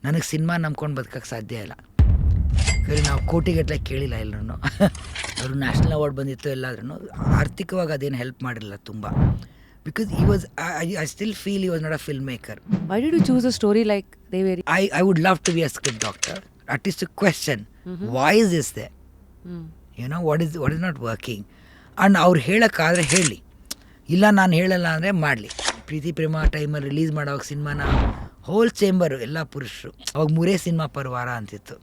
ನನಗೆ ಸಿನಿಮಾ ನಂಬ್ಕೊಂಡು ಬದುಕಕ್ಕೆ ಸಾಧ್ಯ ಇಲ್ಲ. ನಾವು ಕೋಟಿಗಟ್ಟಲೆ ಕೇಳಿಲ್ಲ ಎಲ್ಲರೂ. ಅವರು ನ್ಯಾಷನಲ್ ಅವಾರ್ಡ್ ಬಂದಿತ್ತು ಎಲ್ಲಾದ್ರೂ ಆರ್ಥಿಕವಾಗಿ ಅದೇನು ಹೆಲ್ಪ್ ಮಾಡಿರಲಿಲ್ಲ ತುಂಬ. Because he was I still feel he was not a filmmaker. Why did you choose a story like Devere? I would love to be a script doctor. At least to question why is this there? What is not working? And ಅವ್ರು ಹೇಳೋಕ್ಕಾದ್ರೆ ಹೇಳಿ, ಇಲ್ಲ ನಾನು ಹೇಳಲ್ಲ ಅಂದರೆ ಮಾಡಲಿ. ಪ್ರೀತಿ ಪ್ರೇಮ ಟೈಮಲ್ಲಿ release ಮಾಡೋವಾಗ ಸಿನಿಮಾನ ಹೋಲ್ ಚೇಂಬರು ಎಲ್ಲ ಪುರುಷರು, ಅವಾಗ 3 ಸಿನಿಮಾ ಪರ್ ವಾರ ಅಂತಿತ್ತು.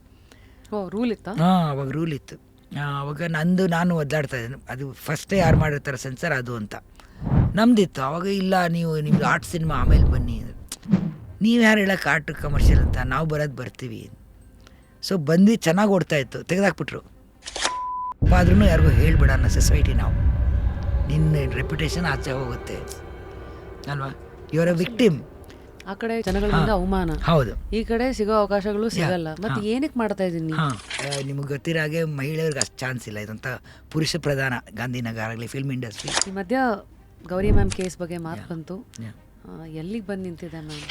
ರೂಲ್ ಇತ್ತಾ? ಅವಾಗ ರೂಲ್ ಇತ್ತು. ಅವಾಗ ನಾನು ಒದ್ದಾಡ್ತಾ ಇದ್ದೀನಿ, ಅದು ಫಸ್ಟೇ ಯಾರು ಮಾಡಿರ್ತಾರೆ ಸೆನ್ಸರ್ ಅದು ಅಂತ. ನಮ್ದಿತ್ತು ಅವಾಗ, ಇಲ್ಲ ನೀವು ನಿಮ್ದು ಆರ್ಟ್ ಸಿನಿಮಾ ಆಮೇಲೆ ಬನ್ನಿ, ನೀವು ಯಾರು ಹೇಳೋಕೆ ಆರ್ಟ್ ಕಮರ್ಷಿಯಲ್ ಅಂತ, ನಾವು ಬರ್ತೀವಿ. ಸೊ ಬಂದು ಚೆನ್ನಾಗಿ ಓಡ್ತಾಯಿತ್ತು, ತೆಗೆದಾಕ್ಬಿಟ್ರು. ಆದ್ರೂ ಯಾರಿಗೂ ಹೇಳ್ಬೇಡ ಅನ್ನೋ ಸೊಸೈಟಿ. ನಾವು ನಿನ್ನ ರೆಪ್ಯುಟೇಷನ್ ಆಚೆ ಹೋಗುತ್ತೆ ಅಲ್ವಾ, ಯುವರ್ ಅ ವಿಕ್ಟಿಮ್. ಆ ಕಡೆ ಜನಗಳಿಂದ ಅವಮಾನ, ಹೌದು, ಈ ಕಡೆ ಸಿಗೋ ಅವಕಾಶಗಳು ಸಿಗಲ್ಲ. ಮತ್ತೆ ಏನಕ್ಕೆ ಮಾಡ್ತಾ ಇದ್ದೀನಿ? ನಿಮಗೆ ಗೊತ್ತಿರೋ ಹಾಗೆ ಮಹಿಳೆಯರಿಗೆ ಅಷ್ಟು ಚಾನ್ಸ್ ಇಲ್ಲ, ಇದಂತ ಪುರುಷ ಪ್ರಧಾನ ಗಾಂಧಿನಗರ ಆಗಲಿ ಫಿಲ್ಮ್ ಇಂಡಸ್ಟ್ರಿ. ಈ ಮಧ್ಯ ಗೌರಿ ಮ್ಯಾಮ್ ಕೇಸ್ ಬಗ್ಗೆ ಮಾತು ಬಂತು, ಎಲ್ಲಿಗೆ ಬಂದು ನಿಂತಿದೆ ಮ್ಯಾಮ್?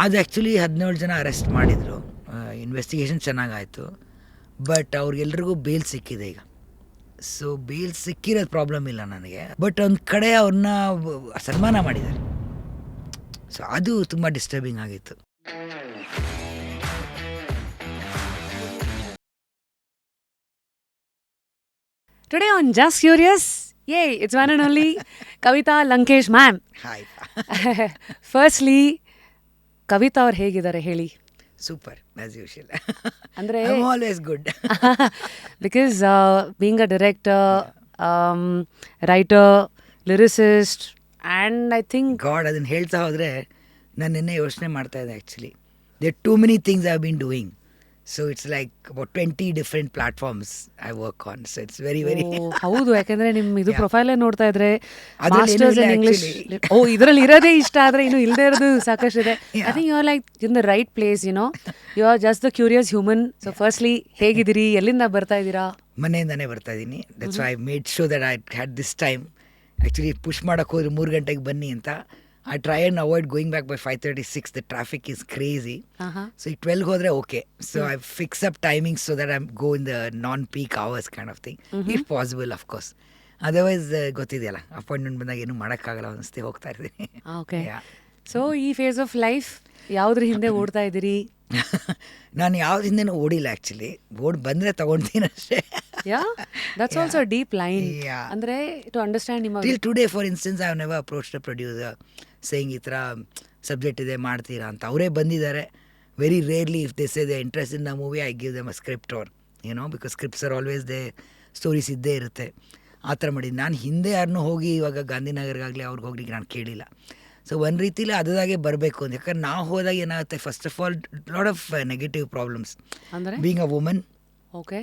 ಅದು ಆ್ಯಕ್ಚುಲಿ 17 ಜನ ಅರೆಸ್ಟ್ ಮಾಡಿದರು, ಇನ್ವೆಸ್ಟಿಗೇಷನ್ ಚೆನ್ನಾಗಾಯಿತು. ಬಟ್ ಅವ್ರಿಗೆಲ್ರಿಗೂ ಬೇಲ್ ಸಿಕ್ಕಿದೆ ಈಗ. ಸೊ ಬೇಲ್ ಸಿಕ್ಕಿರೋದು ಪ್ರಾಬ್ಲಮ್ ಇಲ್ಲ ನನಗೆ, ಬಟ್ ಒಂದು ಕಡೆ ಅವ್ರನ್ನ ಸನ್ಮಾನ ಮಾಡಿದ್ದಾರೆ. ಸೊ ಅದು ತುಂಬ ಡಿಸ್ಟರ್ಬಿಂಗ್ ಆಗಿತ್ತು. Today on Just Curious, yay, it's one and only Kavitha Lankesh ma'am. Hi. Firstly, Kavita ಅವ್ರು ಹೇಗಿದ್ದಾರೆ ಹೇಳಿ? Super as usual. ಅಂದರೆ I'm always good. Because being a director, writer, lyricist, and I think God, ಅದನ್ನು ಹೇಳ್ತಾ ಹೋದರೆ ನಾನು ನಿನ್ನೆ ಯೋಚನೆ ಮಾಡ್ತಾ ಇದ್ದೆ. Actually there too many things I have been doing. So it's like about 20 different platforms I work on. So it's very ಹೌದು, ಯಾಕೆಂದ್ರೆ ನಿಮ್ಮ ಇದು ಪ್ರೊಫೈಲೇ ನೋಡ್ತಾ ಇದ್ರೆ ಮಾಸ್ಟರ್ಸ್ ಇನ್ ಇಂಗ್ಲಿಷ್. ಇದರಲ್ಲಿ ಇರೋದೇ ಇಷ್ಟ, ಆದರೆ ಇನ್ನು ಇಲ್ಲದೆ ಇರೋದು ಸಾಕಷ್ಟು ಇದೆ. I think you are like in the right place, you are just the curious human. So firstly ಹೇಗಿದ್ದೀರಿ, ಎಲ್ಲಿಂದ ಬರ್ತಾ ಇದ್ದೀರಾ? ಮನೆಯಿಂದನೇ ಬರ್ತಾ ಇದ್ದೀನಿ. That's why I made show that I had this time. Actually push ಮಾಡೋಕ್ಕೆ ಹೋದ್ರೆ 3 ಗಂಟೆಗೆ ಬನ್ನಿ ಅಂತ. I try and avoid going back by 5:36. The traffic is crazy. So 12 hodre okay. So I fix up timings so that I go in the non-peak hours kind of thing. If possible, of course. Otherwise, ಗೊತ್ತಿದೆಯಲ್ಲ, appointment ಬಂದಾಗ ಏನು ಮಾಡೋಕ್ಕಾಗಲ್ಲ, ಅನಿಸ್ತೆ ಹೋಗ್ತಾ ಇರ್ತೀನಿ. Okay. So ಈ phase of life ಯಾವುದ್ರ ಹಿಂದೆ ಓಡ್ತಾ ಇದ್ದೀರಿ? ನಾನು ಯಾವ್ದು ಹಿಂದೆನೂ ಓಡಿಲ್ಲ ಆ್ಯಕ್ಚುಲಿ. ಬಂದರೆ ತೊಗೊಳ್ತೀನಿ ಅಷ್ಟೇ. That's also a deep line. ಅಂದರೆ to understand ನಿಮ್ಮ till today, for instance, I have never approached a producer saying ಈ ಥರ ಸಬ್ಜೆಕ್ಟ್ ಇದೆ ಮಾಡ್ತೀರಾ ಅಂತ. ಅವರೇ ಬಂದಿದ್ದಾರೆ. Very rarely if they say they interest in the movie, I give them a script or because scripts are always they, stories ಇದ್ದೇ ಇರುತ್ತೆ. ಆ ಥರ ಮಾಡಿದ್ದು ನಾನು. ಹಿಂದೆ ಯಾರನ್ನೂ ಹೋಗಿ ಇವಾಗ ಗಾಂಧಿನಗರ್ಗಾಗಲಿ ಅವ್ರಿಗೆ ಹೋಗ್ಲಿಕ್ಕೆ ನಾನು ಕೇಳಿಲ್ಲ. ಸೊ ಒಂದು ರೀತಿಲಿ ಅದಾಗೆ ಬರಬೇಕು ಅಂತ. ಯಾಕಂದ್ರೆ ನಾವು ಹೋದಾಗ ಏನಾಗುತ್ತೆ, first of all lot of negative problems. Being a woman, okay,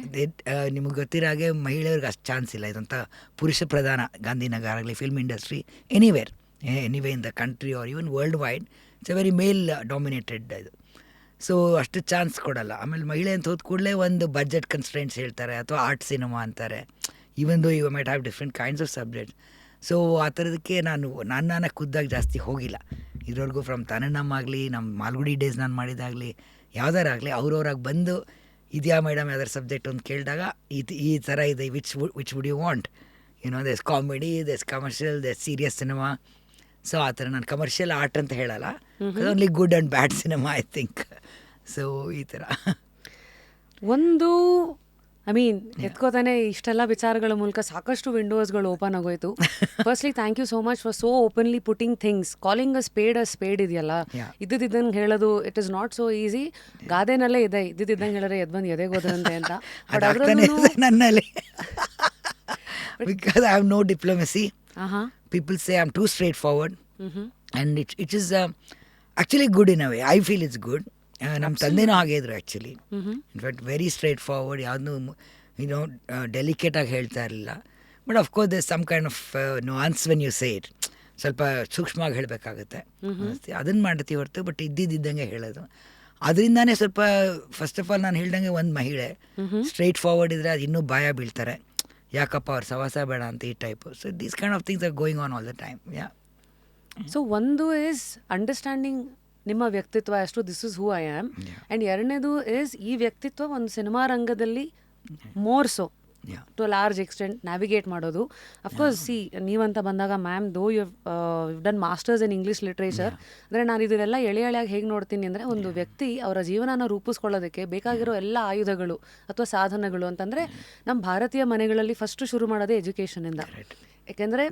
ನಿಮಗೆ ಗೊತ್ತಿರೋ ಹಾಗೆ ಮಹಿಳೆಯರಿಗೆ ಅಷ್ಟು ಚಾನ್ಸ್ ಇಲ್ಲ. ಇದಂಥ ಪುರುಷ ಪ್ರಧಾನ ಗಾಂಧಿನಗರ ಆಗಲಿ film industry, anyway in the country or even world wide, it's a very male dominated ಇದು. ಸೊ ಅಷ್ಟು ಚಾನ್ಸ್ ಕೊಡಲ್ಲ. ಆಮೇಲೆ ಮಹಿಳೆ ಅಂತ ಹೋದ ಕೂಡಲೇ ಒಂದು ಬಜೆಟ್ ಕನ್ಸ್ಟ್ರೆಂಟ್ಸ್ ಹೇಳ್ತಾರೆ, ಅಥವಾ ಆರ್ಟ್ ಸಿನಿಮಾ ಅಂತಾರೆ. Even though you might have different kinds of subjects. So ಆ ಥರದಕ್ಕೆ ನಾನು ಖುದ್ದಾಗಿ ಜಾಸ್ತಿ ಹೋಗಿಲ್ಲ ಇದ್ರವರೆಗೂ. ಫ್ರಮ್ ತನನಮ್ಮ ಆಗಲಿ, ನಮ್ಮ ಮಾಲ್ಗುಡಿ ಡೇಸ್ ನಾನು ಮಾಡಿದಾಗಲಿ, ಯಾವ್ದಾರಾಗಲಿ ಅವ್ರವ್ರಾಗಿ ಬಂದು ಇದೆಯಾ ಮೇಡಮ್ ಯಾವ್ದಾರು ಸಬ್ಜೆಕ್ಟ್ ಅಂತ ಕೇಳಿದಾಗ ಈ ಥರ ಇದೆ, which would you want, these comedy, these commercial, these serious cinema. So ಆ ಥರ ನಾನು ಕಮರ್ಷಿಯಲ್ ಆರ್ಟ್ ಅಂತ ಹೇಳಲ್ಲ, only good and bad cinema I think. So ಈ ಥರ ಒಂದು ಎತ್ಕೋತಾನೆ ಇಷ್ಟೆಲ್ಲ ವಿಚಾರಗಳ ಮೂಲಕ ಸಾಕಷ್ಟು ವಿಂಡೋಸ್ಗಳು ಓಪನ್ ಆಗೋಯ್ತು. Firstly thank you so much for so openly putting things. Calling a spade ಇದೆಯಲ್ಲ, ಇದ್ದಿದ್ದಂಗೆ ಹೇಳೋದು it is not so easy. ಗಾದೆನಲ್ಲೇ ಇದೆ, ಇದ್ದಿದ್ದಂಗೆ ಹೇಳಿದ್ರೆ ಎದ್ಬಂದು ಎದೆಗೋದಂತೆ ಅಂತ. ಬಟ್ ನನ್ನಲ್ಲಿ because I have no diplomacy. People say I'm too straightforward. And it is actually good in a way. I feel it's good. ನಮ್ಮ ತಂದೆನೂ ಹಾಗೆ ಇದ್ರು actually. In fact very straightforward, ಯಾವುದನ್ನೂ ಡೆಲಿಕೇಟಾಗಿ ಹೇಳ್ತಾ ಇರಲಿಲ್ಲ. But of course there some kind of nuance when you say it. ಸ್ವಲ್ಪ ಸೂಕ್ಷ್ಮವಾಗಿ ಹೇಳಬೇಕಾಗತ್ತೆ, ಅದನ್ನು ಮಾಡ್ತೀವಿ ಹೊರತು. ಬಟ್ ಇದ್ದಿದ್ದಂಗೆ ಹೇಳೋದು, ಅದರಿಂದಾನೇ ಸ್ವಲ್ಪ ಫಸ್ಟ್ ಆಫ್ ಆಲ್ ನಾನು ಹೇಳ್ದಂಗೆ ಒಂದು ಮಹಿಳೆ ಸ್ಟ್ರೈಟ್ ಫಾರ್ವರ್ಡ್ ಇದ್ದರೆ ಅದು ಇನ್ನೂ ಭಯ ಬೀಳ್ತಾರೆ, ಯಾಕಪ್ಪ ಅವ್ರು ಸವಾಸ ಬೇಡ ಅಂತ, ಈ type. So these kind of things are going on all the time. So ಒಂದು ಈಸ್ ಅಂಡರ್ಸ್ಟ್ಯಾಂಡಿಂಗ್ ನಿಮ್ಮ ವ್ಯಕ್ತಿತ್ವ ಅಷ್ಟು, this is who I am. And ಎರಡನೇದು ಇಸ್ ಈ ವ್ಯಕ್ತಿತ್ವ ಒಂದು ಸಿನಿಮಾ ರಂಗದಲ್ಲಿ more so to large extent navigate ಮಾಡೋದು. ಅಫ್ಕೋರ್ಸ್ ನೀವಂತ ಬಂದಾಗ ma'am though you done masters in English literature, ಅಂದರೆ ನಾನು ಇದನ್ನೆಲ್ಲ ಎಳೆಯಾಗಿ ಹೇಗೆ ನೋಡ್ತೀನಿ ಅಂದರೆ, ಒಂದು ವ್ಯಕ್ತಿ ಅವರ ಜೀವನನ ರೂಪಿಸ್ಕೊಳ್ಳೋದಕ್ಕೆ ಬೇಕಾಗಿರೋ ಎಲ್ಲ ಆಯುಧಗಳು ಅಥವಾ ಸಾಧನಗಳು ಅಂತಂದರೆ ನಮ್ಮ ಭಾರತೀಯ ಮನೆಗಳಲ್ಲಿ ಫಸ್ಟ್ ಶುರು ಮಾಡೋದೇ ಎಜುಕೇಷನಿಂದ. ಯಾಕೆಂದರೆ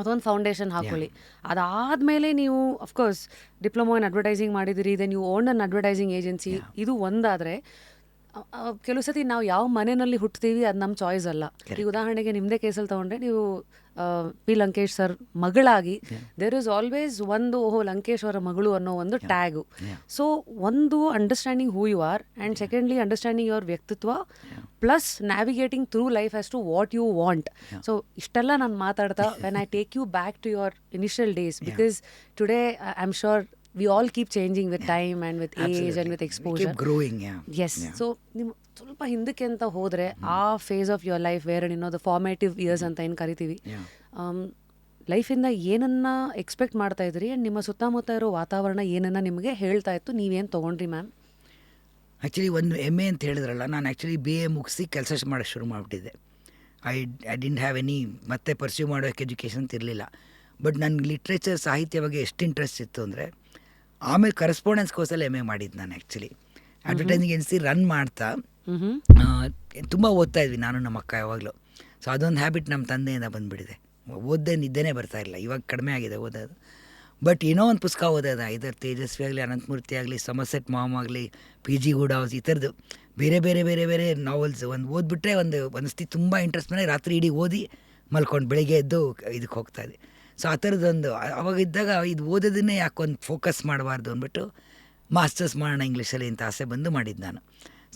ಅದೊಂದು ಫೌಂಡೇಶನ್ ಹಾಕೊಳ್ಳಿ. ಅದಾದಮೇಲೆ ನೀವು ಅಫ್ಕೋರ್ಸ್ ಡಿಪ್ಲೊಮಾ ಇನ್ ಅಡ್ವರ್ಟೈಸಿಂಗ್ ಮಾಡಿದಿರಿ, ದೆನ್ ನೀವು ಓನ್ ಅನ್ ಅಡ್ವರ್ಟೈಸಿಂಗ್ ಏಜೆನ್ಸಿ. ಇದು ಒಂದಾದರೆ ಕೆಲವು ಸತಿ ನಾವು ಯಾವ ಮನೆಯಲ್ಲಿ ಹುಟ್ತೀವಿ ಅದು ನಮ್ಮ ಚಾಯ್ಸ್ ಅಲ್ಲ. ಈಗ ಉದಾಹರಣೆಗೆ ನಿಮ್ಮದೇ ಕೇಸಲ್ಲಿ ತೊಗೊಂಡ್ರೆ, ನೀವು ಪಿ ಲಂಕೇಶ್ ಸರ್ ಮಗಳಾಗಿ ದೇರ್ ಇಸ್ ಆಲ್ವೇಸ್ ಒಂದು ಲಂಕೇಶ್ ಅವರ ಮಗಳು ಅನ್ನೋ ಒಂದು ಟ್ಯಾಗು. ಸೊ ಒಂದು understanding who you are, and secondly understanding your ವ್ಯಕ್ತಿತ್ವ, plus navigating through life as to what you want. So ಇಷ್ಟೆಲ್ಲ ನಾನು ಮಾತಾಡ್ತಾ when I take you back to your initial days, because today I am sure we all keep changing with time and with age and with exposure. Keep growing, yeah. Yes. So ನೀವು ಸ್ವಲ್ಪ ಹಿಂದಕ್ಕೆ ಅಂತ ಹೋದರೆ ಆ phase of your life where the formative years ಅಂತ ಏನು ಕರಿತೀವಿ, ಲೈಫಿಂದ ಏನನ್ನ ಎಕ್ಸ್ಪೆಕ್ಟ್ ಮಾಡ್ತಾ ಇದ್ರಿ, ಆ್ಯಂಡ್ ನಿಮ್ಮ ಸುತ್ತಮುತ್ತ ಇರೋ ವಾತಾವರಣ ಏನನ್ನ ನಿಮಗೆ ಹೇಳ್ತಾ ಇತ್ತು, ನೀವೇನು ತೊಗೊಂಡ್ರಿ ಮ್ಯಾಮ್? ಆ್ಯಕ್ಚುಲಿ ಒಂದು MA ಅಂತ ಹೇಳಿದ್ರಲ್ಲ, ನಾನು ಆ್ಯಕ್ಚುಲಿ BA ಮುಗಿಸಿ ಕೆಲಸ ಮಾಡೋಕ್ಕೆ ಶುರು ಮಾಡಿಬಿಟ್ಟಿದ್ದೆ. ಐ ಡಿಂಟ್ ಹ್ಯಾವ್ ಎನಿ ಮತ್ತೆ ಪರ್ಸ್ಯೂ ಮಾಡೋಕ್ಕೆ ಎಜುಕೇಷನ್ ಇರಲಿಲ್ಲ. ಬಟ್ ನನಗೆ ಲಿಟ್ರೇಚರ್ ಸಾಹಿತ್ಯ ಬಗ್ಗೆ ಎಷ್ಟು ಇಂಟ್ರೆಸ್ಟ್ ಇತ್ತು ಅಂದರೆ, ಆಮೇಲೆ ಕರೆಸ್ಪಾಂಡೆನ್ಸ್ಗೋಸ್ಕರ MA ಮಾಡಿದ್ದು ನಾನು. ಆ್ಯಕ್ಚುಲಿ ಅಡ್ವರ್ಟೈಸಿಂಗ್ ಏಜೆನ್ಸಿ ರನ್ ಮಾಡ್ತಾ ತುಂಬ ಓದ್ತಾ ಇದ್ವಿ ನಾನು ನಮ್ಮ ಅಕ್ಕ ಯಾವಾಗಲೂ. ಸೊ ಅದೊಂದು ಹ್ಯಾಬಿಟ್ ನಮ್ಮ ತಂದೆಯಿಂದ ಬಂದುಬಿಟ್ಟಿದೆ. ಓದ್ದೇ ನಿದ್ದೆನೇ ಬರ್ತಾಯಿಲ್ಲ, ಇವಾಗ ಕಡಿಮೆ ಆಗಿದೆ ಓದೋದು. ಬಟ್ ಏನೋ ಒಂದು ಪುಸ್ತಕ ಓದೋದು, ಇದರ ತೇಜಸ್ವಿ ಆಗಲಿ, ಅನಂತಮೂರ್ತಿ ಆಗಲಿ, ಸಮಸೆಟ್ ಮಾಮ್ ಆಗಲಿ, PG ಗೂಡಾವ್ಸ್, ಈ ಥರದ್ದು ಬೇರೆ ಬೇರೆ ಬೇರೆ ಬೇರೆ ನಾವೆಲ್ಸ್ ಒಂದು ಓದ್ಬಿಟ್ರೆ ಒಂದು ಸ್ಥಿತಿ ತುಂಬ ಇಂಟ್ರೆಸ್ಟ್ ಮೇಲೆ ರಾತ್ರಿ ಇಡೀ ಓದಿ ಮಲ್ಕೊಂಡು ಬೆಳಿಗ್ಗೆ ಎದ್ದು ಇದಕ್ಕೆ ಹೋಗ್ತಾಯಿದ್ದೆ. ಸೊ ಆ ಥರದ್ದೊಂದು ಅವಾಗ ಇದ್ದಾಗ ಇದು ಓದೋದನ್ನೇ ಯಾಕೊಂದು ಫೋಕಸ್ ಮಾಡಬಾರ್ದು ಅಂದ್ಬಿಟ್ಟು ಮಾಸ್ಟರ್ಸ್ ಮಾಡೋಣ ಇಂಗ್ಲೀಷಲ್ಲಿ ಅಂತ ಆಸೆ ಬಂದು ಮಾಡಿದ್ದು ನಾನು.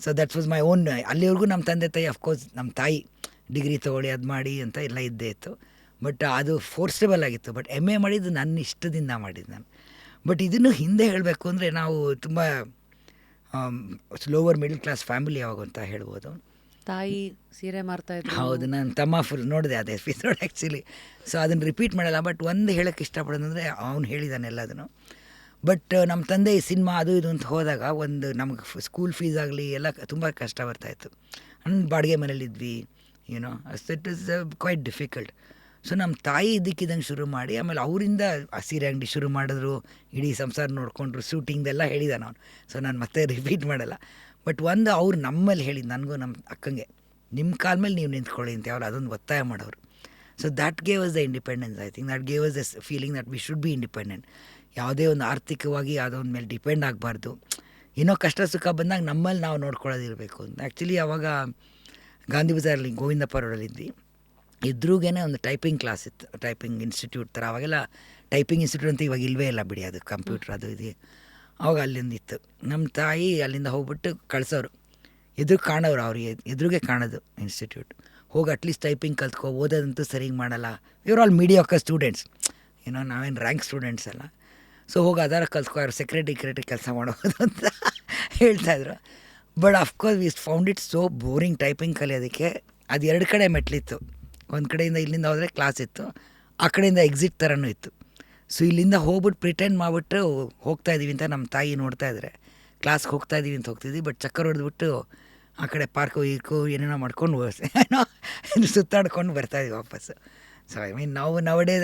So that was my own. ಅಲ್ಲಿವರೆಗೂ ನಮ್ಮ ತಂದೆ ತಾಯಿ, ಅಫ್ಕೋರ್ಸ್ ನಮ್ಮ ತಾಯಿ ಡಿಗ್ರಿ ತೊಗೊಳ್ಳಿ ಅದು ಮಾಡಿ ಅಂತ ಎಲ್ಲ ಇದ್ದೇ ಇತ್ತು. ಬಟ್ ಅದು ಫೋರ್ಸಬಲ್ ಆಗಿತ್ತು. ಬಟ್ MA ಮಾಡಿದ್ದು ನನ್ನ ಇಷ್ಟದಿಂದ ಮಾಡಿದ್ದು ನಾನು. ಬಟ್ ಇದನ್ನು ಹಿಂದೆ ಹೇಳಬೇಕು ಅಂದರೆ, ನಾವು ತುಂಬ ಲೋವರ್ ಮಿಡಲ್ ಕ್ಲಾಸ್ ಫ್ಯಾಮಿಲಿ ಯಾವಾಗ ಅಂತ ಹೇಳ್ಬೋದು. ತಾಯಿ ಸೀರೆ ಮಾರ್ತಾ ಇದ್ರು. ಹೌದು, ನಾನು ತಮ್ಮ ಫುಲ್ ನೋಡಿದೆ ಅದು ಎಪಿಸೋಡ್ ಆ್ಯಕ್ಚುಲಿ. ಸೊ ಅದನ್ನು ರಿಪೀಟ್ ಮಾಡಲ್ಲ. ಬಟ್ ಒಂದು ಹೇಳೋಕ್ಕೆ ಇಷ್ಟಪಡೋದಂದರೆ, ಅವ್ನು ಹೇಳಿದ್ದಾನೆ ಎಲ್ಲದನ್ನು. ಬಟ್ ನಮ್ಮ ತಂದೆ ಈ ಸಿನಿಮಾ ಅದು ಇದು ಅಂತ ಹೋದಾಗ ಒಂದು ನಮಗೆ ಸ್ಕೂಲ್ ಫೀಸ್ ಆಗಲಿ ಎಲ್ಲ ತುಂಬ ಕಷ್ಟ ಬರ್ತಾಯಿತ್ತು. ಬಾಡಿಗೆ ಮನೇಲಿದ್ವಿ, you know, it is quite difficult. So ನಮ್ಮ ತಾಯಿ ಇದ್ದಕ್ಕಿದ್ದಂಗೆ ಶುರು ಮಾಡಿ, ಆಮೇಲೆ ಅವರಿಂದ ಆ ಸೀರೆ ಅಂಗಡಿ ಶುರು ಮಾಡಿದ್ರು, ಇಡೀ ಸಂಸಾರ ನೋಡಿಕೊಂಡ್ರು, ಶೂಟಿಂಗ್ದೆಲ್ಲ ಹೇಳಿದ್ದಾನೆ ಅವನು. ಸೊ ನಾನು ಮತ್ತೆ ರಿಪೀಟ್ ಮಾಡಲ್ಲ. ಬಟ್ ಒಂದು ಅವ್ರು ನಮ್ಮಲ್ಲಿ ಹೇಳಿದ್ದು, ನನಗೂ ನಮ್ಮ ಅಕ್ಕಂಗೆ, ನಿಮ್ಮ ಕಾಲ ಮೇಲೆ ನೀವು ನಿಂತ್ಕೊಳ್ಳಿ ಅಂತ ಯಾವಾಗ ಅದೊಂದು ಒತ್ತಾಯ ಮಾಡೋರು. So that gave us the independence. I think that gave us the feeling that we should be independent. ಯಾವುದೇ ಒಂದು ಆರ್ಥಿಕವಾಗಿ ಅದೊಂದು ಮೇಲೆ ಡಿಪೆಂಡ್ ಆಗಬಾರ್ದು. ಏನೋ ಕಷ್ಟ ಸುಖ ಬಂದಾಗ ನಮ್ಮಲ್ಲಿ ನಾವು ನೋಡ್ಕೊಳ್ಳೋದಿರಬೇಕು ಅಂತ. ಆ್ಯಕ್ಚುಲಿ ಆವಾಗ ಗಾಂಧಿ ಬಜಾರಲ್ಲಿ ಗೋವಿಂದಪ್ಪ ರೋಡಲ್ಲಿದ್ವಿ. ಎದುರುಗೇ ಒಂದು ಟೈಪಿಂಗ್ ಕ್ಲಾಸ್ ಇತ್ತು, ಟೈಪಿಂಗ್ ಇನ್ಸ್ಟಿಟ್ಯೂಟ್ ಥರ. ಅವಾಗೆಲ್ಲ ಟೈಪಿಂಗ್ ಇನ್ಸ್ಟಿಟ್ಯೂಟ್ ಅಂತ ಇವಾಗ ಇಲ್ಲವೇ ಇಲ್ಲ ಬಿಡಿ, ಅದು ಕಂಪ್ಯೂಟ್ರ್ ಅದು ಇದು. ಅವಾಗ ಅಲ್ಲಿಂದಿತ್ತು. ನಮ್ಮ ತಾಯಿ ಅಲ್ಲಿಂದ ಹೋಗ್ಬಿಟ್ಟು ಕಳಿಸೋರು, ಎದುರು ಕಾಣೋರು, ಅವ್ರಿಗೆ ಎದುರುಗೆ ಕಾಣೋದು ಇನ್ಸ್ಟಿಟ್ಯೂಟ್. ಹೋಗಿ ಅಟ್ಲೀಸ್ಟ್ ಟೈಪಿಂಗ್ ಕಲ್ತ್ಕೊ, ಓದೋದಂತೂ ಸರಿಗೆ ಮಾಡಲ್ಲ, ಇವ್ರು ಆಲ್ ಮೀಡಿಯಾಕರ್ ಸ್ಟೂಡೆಂಟ್ಸ್, ಏನೋ ನಾವೇನು ರ್ಯಾಂಕ್ ಸ್ಟೂಡೆಂಟ್ಸ್ ಅಲ್ಲ. ಸೊ ಹೋಗಿ ಅದರ ಕಲ್ತ್ಕೊ, ಅವ್ರು ಸೆಕ್ರೆಟರಿ ಕೆಲಸ ಮಾಡೋದು ಅಂತ ಹೇಳ್ತಾಯಿದ್ರು. But of course we found it so boring typing ಕಲಿಯೋದಕ್ಕೆ. ಅದು ಎರಡು ಕಡೆ ಮೆಟ್ಲಿತ್ತು. ಒಂದು ಕಡೆಯಿಂದ ಇಲ್ಲಿಂದ ಹೋದರೆ ಕ್ಲಾಸ್ ಇತ್ತು, ಆ ಕಡೆಯಿಂದ ಎಕ್ಸಿಟ್ ಥರನೂ ಇತ್ತು. ಸೊ ಇಲ್ಲಿಂದ ಹೋಗ್ಬಿಟ್ಟು ಪ್ರಿಟೆಂಡ್ ಮಾಡಿಬಿಟ್ಟು ಹೋಗ್ತಾಯಿದ್ದೀವಿ ಅಂತ ನಮ್ಮ ತಾಯಿ ನೋಡ್ತಾಯಿದ್ರೆ, ಕ್ಲಾಸ್ಗೆ ಹೋಗ್ತಾಯಿದ್ದೀವಿ ಅಂತ ಹೋಗ್ತಿದ್ವಿ. ಬಟ್ ಚಕ್ಕರ್ ಹೊಡೆದ್ಬಿಟ್ಟು ಆ ಕಡೆ ಪಾರ್ಕು ಈಕು ಏನೇನೋ ಮಾಡ್ಕೊಂಡು ಏನೋ ಸುತ್ತಾಡ್ಕೊಂಡು ಬರ್ತಾಯಿದ್ವಿ ವಾಪಸ್ಸು. So I mean nowadays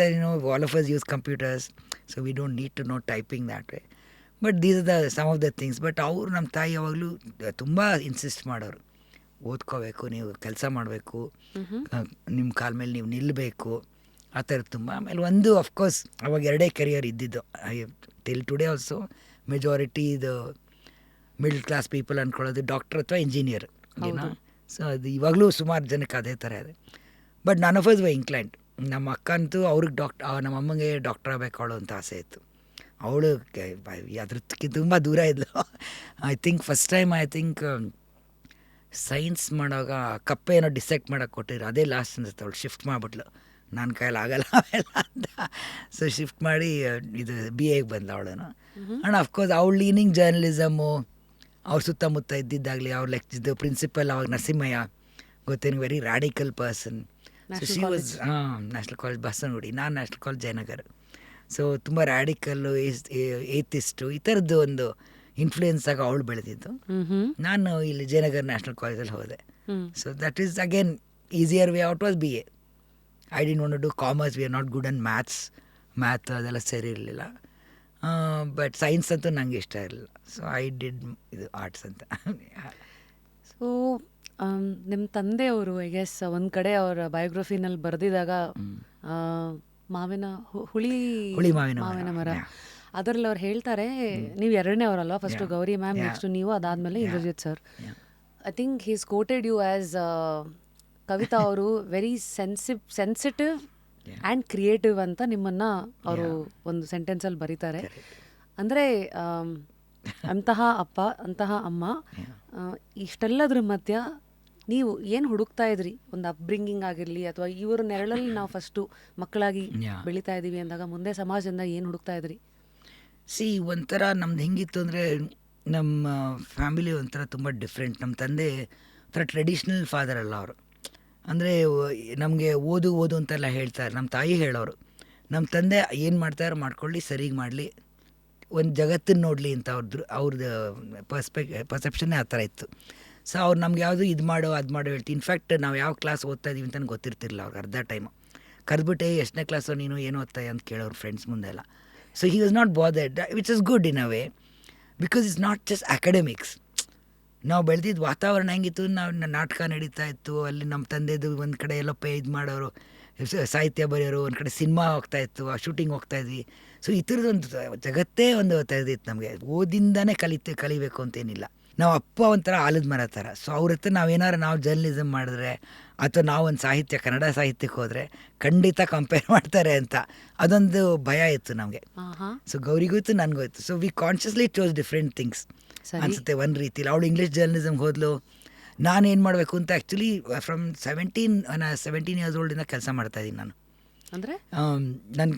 all of us use computers, so we don't need to know typing that way. But these are the some of the things. But ಅವರು ನಮ್ಮ ತಾಯಿ ಯಾವಾಗಲೂ ತುಂಬ ಇನ್ಸಿಸ್ಟ್ ಮಾಡೋರು, ಓದ್ಕೋಬೇಕು, ನೀವು ಕೆಲಸ ಮಾಡಬೇಕು, ನಿಮ್ಮ ಕಾಲ ಮೇಲೆ ನೀವು ನಿಲ್ಲಬೇಕು, ಆ ಥರದ್ದು ತುಂಬ. ಆಮೇಲೆ ಒಂದು ಅಫ್ಕೋರ್ಸ್ ಅವಾಗ ಎರಡೇ ಕೆರಿಯರ್ ಇದ್ದಿದ್ದು. ಟಿಲ್ ಟುಡೇ ಆಲ್ಸೋ ಮೆಜಾರಿಟಿ ಇದು ಮಿಡಲ್ ಕ್ಲಾಸ್ ಪೀಪಲ್ ಅಂದ್ಕೊಳ್ಳೋದು ಡಾಕ್ಟರ್ ಅಥವಾ ಇಂಜಿನಿಯರ್, ಏನೋ. ಸೊ ಅದು ಇವಾಗಲೂ ಸುಮಾರು ಜನಕ್ಕೆ ಅದೇ ಥರ ಇದೆ. But none of us Y inclined. ನಮ್ಮ ಅಕ್ಕ ಅಂತೂ ಅವ್ರಿಗೆ ನಮ್ಮ ಅಮ್ಮಂಗೆ ಡಾಕ್ಟರ್ ಆಗಬೇಕು ಅವಳು ಅಂತ ಆಸೆ ಇತ್ತು. ಅವಳು ಅದ್ರಕ್ಕೆ ತುಂಬ ದೂರ ಇದ್ಲು. I think first time science ಮಾಡೋವಾಗ ಕಪ್ಪೆ ಏನೋ ಡಿಸೈಡ್ ಮಾಡೋಕ್ಕೆ ಕೊಟ್ಟಿದ್ರು, ಅದೇ ಲಾಸ್ಟ್ ಅನ್ಸುತ್ತೆ. ಅವಳು ಶಿಫ್ಟ್ ಮಾಡಿಬಿಟ್ಲು, ನನ್ನ ಕೈಯಲ್ಲಿ ಆಗಲ್ಲ ಅವೆಲ್ಲ ಅಂತ. ಸೊ ಶಿಫ್ಟ್ ಮಾಡಿ ಇದು BA ಬಂದ ಅವಳು. ಆ್ಯಂಡ್ ಅಫ್ಕೋರ್ಸ್ ಅವಳು ಲೀನಿಂಗ್ ಜರ್ನಲಿಸಮು, ಅವ್ರ ಸುತ್ತಮುತ್ತ ಇದ್ದಿದ್ದಾಗಲಿ, ಅವ್ರ ಲೆಕ್ಚರ್ ಪ್ರಿನ್ಸಿಪಲ್ ಅವಾಗ ನರಸಿಂಹಯ್ಯ, ಗೊತ್ತೇನು, very radical person. So she was national college Basavanagudi, ನಾನು ನ್ಯಾಷನಲ್ ಕಾಲೇಜ್ ಜಯನಗರ್. ಸೊ ತುಂಬ ರ್ಯಾಡಿಕಲ್ಲು ಏತಿಸ್ಟು ಈ ಥರದ್ದು ಒಂದು ಇನ್ಫ್ಲೂಯೆನ್ಸ್ ಆಗಿ ಅವಳು ಬೆಳೆದಿದ್ದು. ನಾನು ಇಲ್ಲಿ ಜಯನಗರ್ ನ್ಯಾಷನಲ್ ಕಾಲೇಜಲ್ಲಿ ಹೋದೆ. So that is again easier way out was BA. I didn't want to do commerce, we are not good on math ಅದೆಲ್ಲ ಸರಿ ಇರಲಿಲ್ಲ. ಬಟ್ ಸೈನ್ಸ್ ಅಂತೂ ನನಗೆ ಇಷ್ಟ ಇರಲಿಲ್ಲ. ಸೊ ಐ ಡಿಡ್ ಇದು ಆರ್ಟ್ಸ್ ಅಂತ. ಸೊ ನಿಮ್ಮ ತಂದೆಯವರು ಐ ಗೆಸ್ ಒಂದು ಕಡೆ ಅವರ ಬಯೋಗ್ರಫಿನಲ್ಲಿ ಬರೆದಿದಾಗ ಹುಳಿ ಮಾವಿನ ಮರ ಅದರಲ್ಲಿ ಅವ್ರು ಹೇಳ್ತಾರೆ, ನೀವು ಎರಡನೇ ಅವರಲ್ವಾ, ಫಸ್ಟು ಗೌರಿ ಮ್ಯಾಮ್, ನೆಕ್ಸ್ಟು ನೀವು, ಅದಾದಮೇಲೆ Indrajit sir. I think he's quoted you as Kavitha ಅವರು ವೆರಿ ಸೆನ್ಸಿಟಿವ್ ಆ್ಯಂಡ್ ಕ್ರಿಯೇಟಿವ್ ಅಂತ ನಿಮ್ಮನ್ನು ಅವರು ಒಂದು ಸೆಂಟೆನ್ಸಲ್ಲಿ ಬರೀತಾರೆ. ಅಂದರೆ ಅಂತಹ ಅಪ್ಪ, ಅಂತಹ ಅಮ್ಮ, ಇಷ್ಟೆಲ್ಲದ್ರ ಮಧ್ಯ ನೀವು ಏನು ಹುಡುಕ್ತಾ ಇದ್ರಿ? ಒಂದು ಅಪ್ಬ್ರಿಂಗಿಂಗ್ ಆಗಿರಲಿ ಅಥವಾ ಇವರ ನೆರಳಲ್ಲಿ ನಾವು ಫಸ್ಟು ಮಕ್ಕಳಾಗಿ ಬೆಳೀತಾ ಇದ್ದೀವಿ ಅಂದಾಗ ಮುಂದೆ ಸಮಾಜದಿಂದ ಏನು ಹುಡುಕ್ತಾ ಇದ್ರಿ? ಒಂಥರ ನಮ್ದು ಹೆಂಗಿತ್ತು ಅಂದರೆ, ನಮ್ಮ ಫ್ಯಾಮಿಲಿ ಒಂಥರ ತುಂಬ ಡಿಫ್ರೆಂಟ್. ನಮ್ಮ ತಂದೆ ಒಂಥರ ಟ್ರೆಡಿಷ್ನಲ್ ಫಾದರ್ ಅಲ್ಲ ಅವರು. ಅಂದರೆ ನಮಗೆ ಓದು ಅಂತೆಲ್ಲ ಹೇಳ್ತಾರೆ, ನಮ್ಮ ತಾಯಿ ಹೇಳೋರು. ನಮ್ಮ ತಂದೆ ಏನು ಮಾಡ್ತಾರೋ ಮಾಡ್ಕೊಳ್ಳಿ, ಸರಿಗೆ ಮಾಡಲಿ, ಒಂದು ಜಗತ್ತನ್ನು ನೋಡಲಿ ಅಂತ ಅವ್ರದ್ದು ಪರ್ಸೆಪ್ಷನ್ನೇ ಆ ಥರ ಇತ್ತು. ಸೊ ಅವ್ರು ನಮ್ಗೆ ಯಾವುದು ಇದು ಮಾಡೋ ಅದು ಮಾಡೋ ಹೇಳ್ತೀವಿ. ಇನ್ಫ್ಯಾಕ್ಟ್ ನಾವು ಯಾವ ಕ್ಲಾಸ್ ಓದ್ತಾ ಇದ್ದೀವಿ ಅಂತ ಗೊತ್ತಿರ್ತಿರಲಿಲ್ಲ ಅವ್ರಿಗೆ. ಅರ್ಧ ಟೈಮು ಕರೆದ್ಬಿಟ್ಟೆ ಎಷ್ಟನೇ ಕ್ಲಾಸು ನೀನು, ಏನು ಓದ್ತಾಯಿ ಅಂತ ಕೇಳೋರು ಫ್ರೆಂಡ್ಸ್ ಮುಂದೆಲ್ಲ. So he was not bothered, which is good in a way, because it's not just academics. ನಾವು ಬೆಳೆದಿದ್ದು ವಾತಾವರಣ ಹೆಂಗಿತ್ತು, ನಾವು ನಾಟಕ ನಡೀತಾ ಇತ್ತು, ಅಲ್ಲಿ ನಮ್ಮ ತಂದೆದು ಒಂದು ಕಡೆ ಎಲ್ಲೋ ಇದು ಮಾಡೋರು, ಸಾಹಿತ್ಯ ಬರೆಯೋರು, ಒಂದು ಕಡೆ ಸಿನಿಮಾ ಹೋಗ್ತಾಯಿತ್ತು, ಶೂಟಿಂಗ್ ಹೋಗ್ತಾಯಿದ್ವಿ. ಸೊ ಈ ಥರದೊಂದು ಜಗತ್ತೇ ಒಂದು ತೆಗೆದಿತ್ತು ನಮಗೆ. ಓದಿಂದನೇ ಕಲಿಬೇಕು ಅಂತೇನಿಲ್ಲ. ನಾವು ಅಪ್ಪ ಒಂಥರ ಆಲದ ಮರ ಥರ. ಸೊ ಅವ್ರ ಹತ್ರ ನಾವು ಜರ್ನಲಿಸಮ್ ಮಾಡಿದ್ರೆ ಅಥವಾ ನಾವು ಒಂದು ಸಾಹಿತ್ಯ, ಕನ್ನಡ ಸಾಹಿತ್ಯಕ್ಕೆ ಹೋದರೆ ಖಂಡಿತ ಕಂಪೇರ್ ಮಾಡ್ತಾರೆ ಅಂತ ಅದೊಂದು ಭಯ ಇತ್ತು ನಮಗೆ. ಸೊ ಗೌರಿಗೂ ಇತ್ತು, ನನಗೂ ಇತ್ತು. So we consciously chose different things ಅನಿಸುತ್ತೆ ಒಂದು ರೀತಿಲಿ. ಅವಳು ಇಂಗ್ಲೀಷ್ ಜರ್ನಲಿಸಮ್ಗೆ ಹೋದ್ಲು, ನಾನೇನು ಮಾಡಬೇಕು ಅಂತ ಆ್ಯಕ್ಚುಲಿ ಫ್ರಮ್ 17 ಇಯರ್ಸ್ ಓಲ್ಡಿಂದ ಕೆಲಸ ಮಾಡ್ತಾಯಿದ್ದೀನಿ ನಾನು. ಅಂದರೆ ನನ್ನ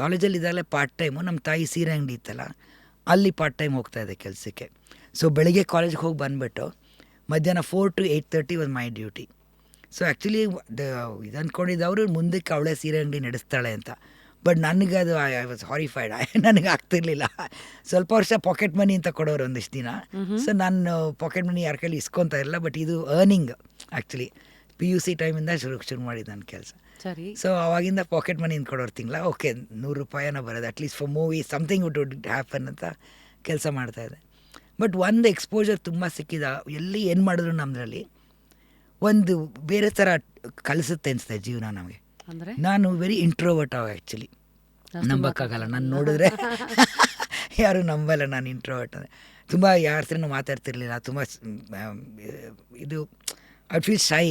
ಕಾಲೇಜಲ್ಲಿದ್ದಾಗಲೇ ಪಾರ್ಟ್ ಟೈಮು, ನಮ್ಮ ತಾಯಿ ಸೀರೆ ಅಂಗಡಿ ಇತ್ತಲ್ಲ, ಅಲ್ಲಿ ಪಾರ್ಟ್ ಟೈಮ್ ಹೋಗ್ತಾಯಿದ್ದೆ ಕೆಲಸಕ್ಕೆ. ಸೊ ಬೆಳಿಗ್ಗೆ ಕಾಲೇಜ್ಗೆ ಹೋಗಿ ಬಂದುಬಿಟ್ಟು ಮಧ್ಯಾಹ್ನ 4 to 8:30 was my duty. So actually ಇದು ಅಂದ್ಕೊಂಡಿದ್ದವರು ಮುಂದಕ್ಕೆ ಅವಳೇ ಸೀರೆ ಅಂಗಡಿ ನಡೆಸ್ತಾಳೆ ಅಂತ. ಬಟ್ ನನಗೆ ಅದು ಐ ವಾಸ್ ಹಾರಿಫೈಡ್. ನನಗೆ ಆಗ್ತಿರ್ಲಿಲ್ಲ. ಸ್ವಲ್ಪ ವರ್ಷ ಪಾಕೆಟ್ ಮನಿ ಅಂತ ಕೊಡೋರು ಒಂದಿಷ್ಟು ದಿನ. ಸೊ ನಾನು ಪಾಕೆಟ್ ಮನಿ ಯಾರ ಕೈಲಿ ಇಸ್ಕೊತಾ ಇರಲಿಲ್ಲ. ಬಟ್ ಇದು ಅರ್ನಿಂಗ್ ಆ್ಯಕ್ಚುಲಿ PUC ಟೈಮಿಂದ ಶುರು ಮಾಡಿದ್ದು ನನ್ನ ಕೆಲಸ. ಸೊ ಅವಾಗಿಂದ ಪಾಕೆಟ್ ಮನಿ ಕೊಡೋರು ತಿಂಗಳ ಓಕೆ $100 ಬರೋದು, at least for movie something would happen ಅಂತ ಕೆಲಸ ಮಾಡ್ತಾಯಿದ್ದೆ. ಬಟ್ ಒಂದು ಎಕ್ಸ್ಪೋಜರ್ ತುಂಬ ಸಿಕ್ಕಿದ. ಎಲ್ಲಿ ಏನು ಮಾಡಿದ್ರು ನಮ್ಮದ್ರಲ್ಲಿ ಒಂದು ಬೇರೆ ಥರ ಕಲಿಸುತ್ತೆ ಅನಿಸ್ತೆ ಜೀವನ ನಮಗೆ. ನಾನು ವೆರಿ ಇಂಟ್ರೋವರ್ಟ್ ಆ್ಯಕ್ಚುಲಿ, ನಂಬಕ್ಕಾಗಲ್ಲ. ನಾನು ನೋಡಿದ್ರೆ ಯಾರು ನಂಬಲ್ಲ ನಾನು ಇಂಟ್ರೋವರ್ಟ್ ಅಂದರೆ. ತುಂಬ ಯಾರ ಹತ್ರನೂ ಮಾತಾಡ್ತಿರ್ಲಿಲ್ಲ. ತುಂಬ ಇದು ಐ ಫೀಲ್ ಶೈ,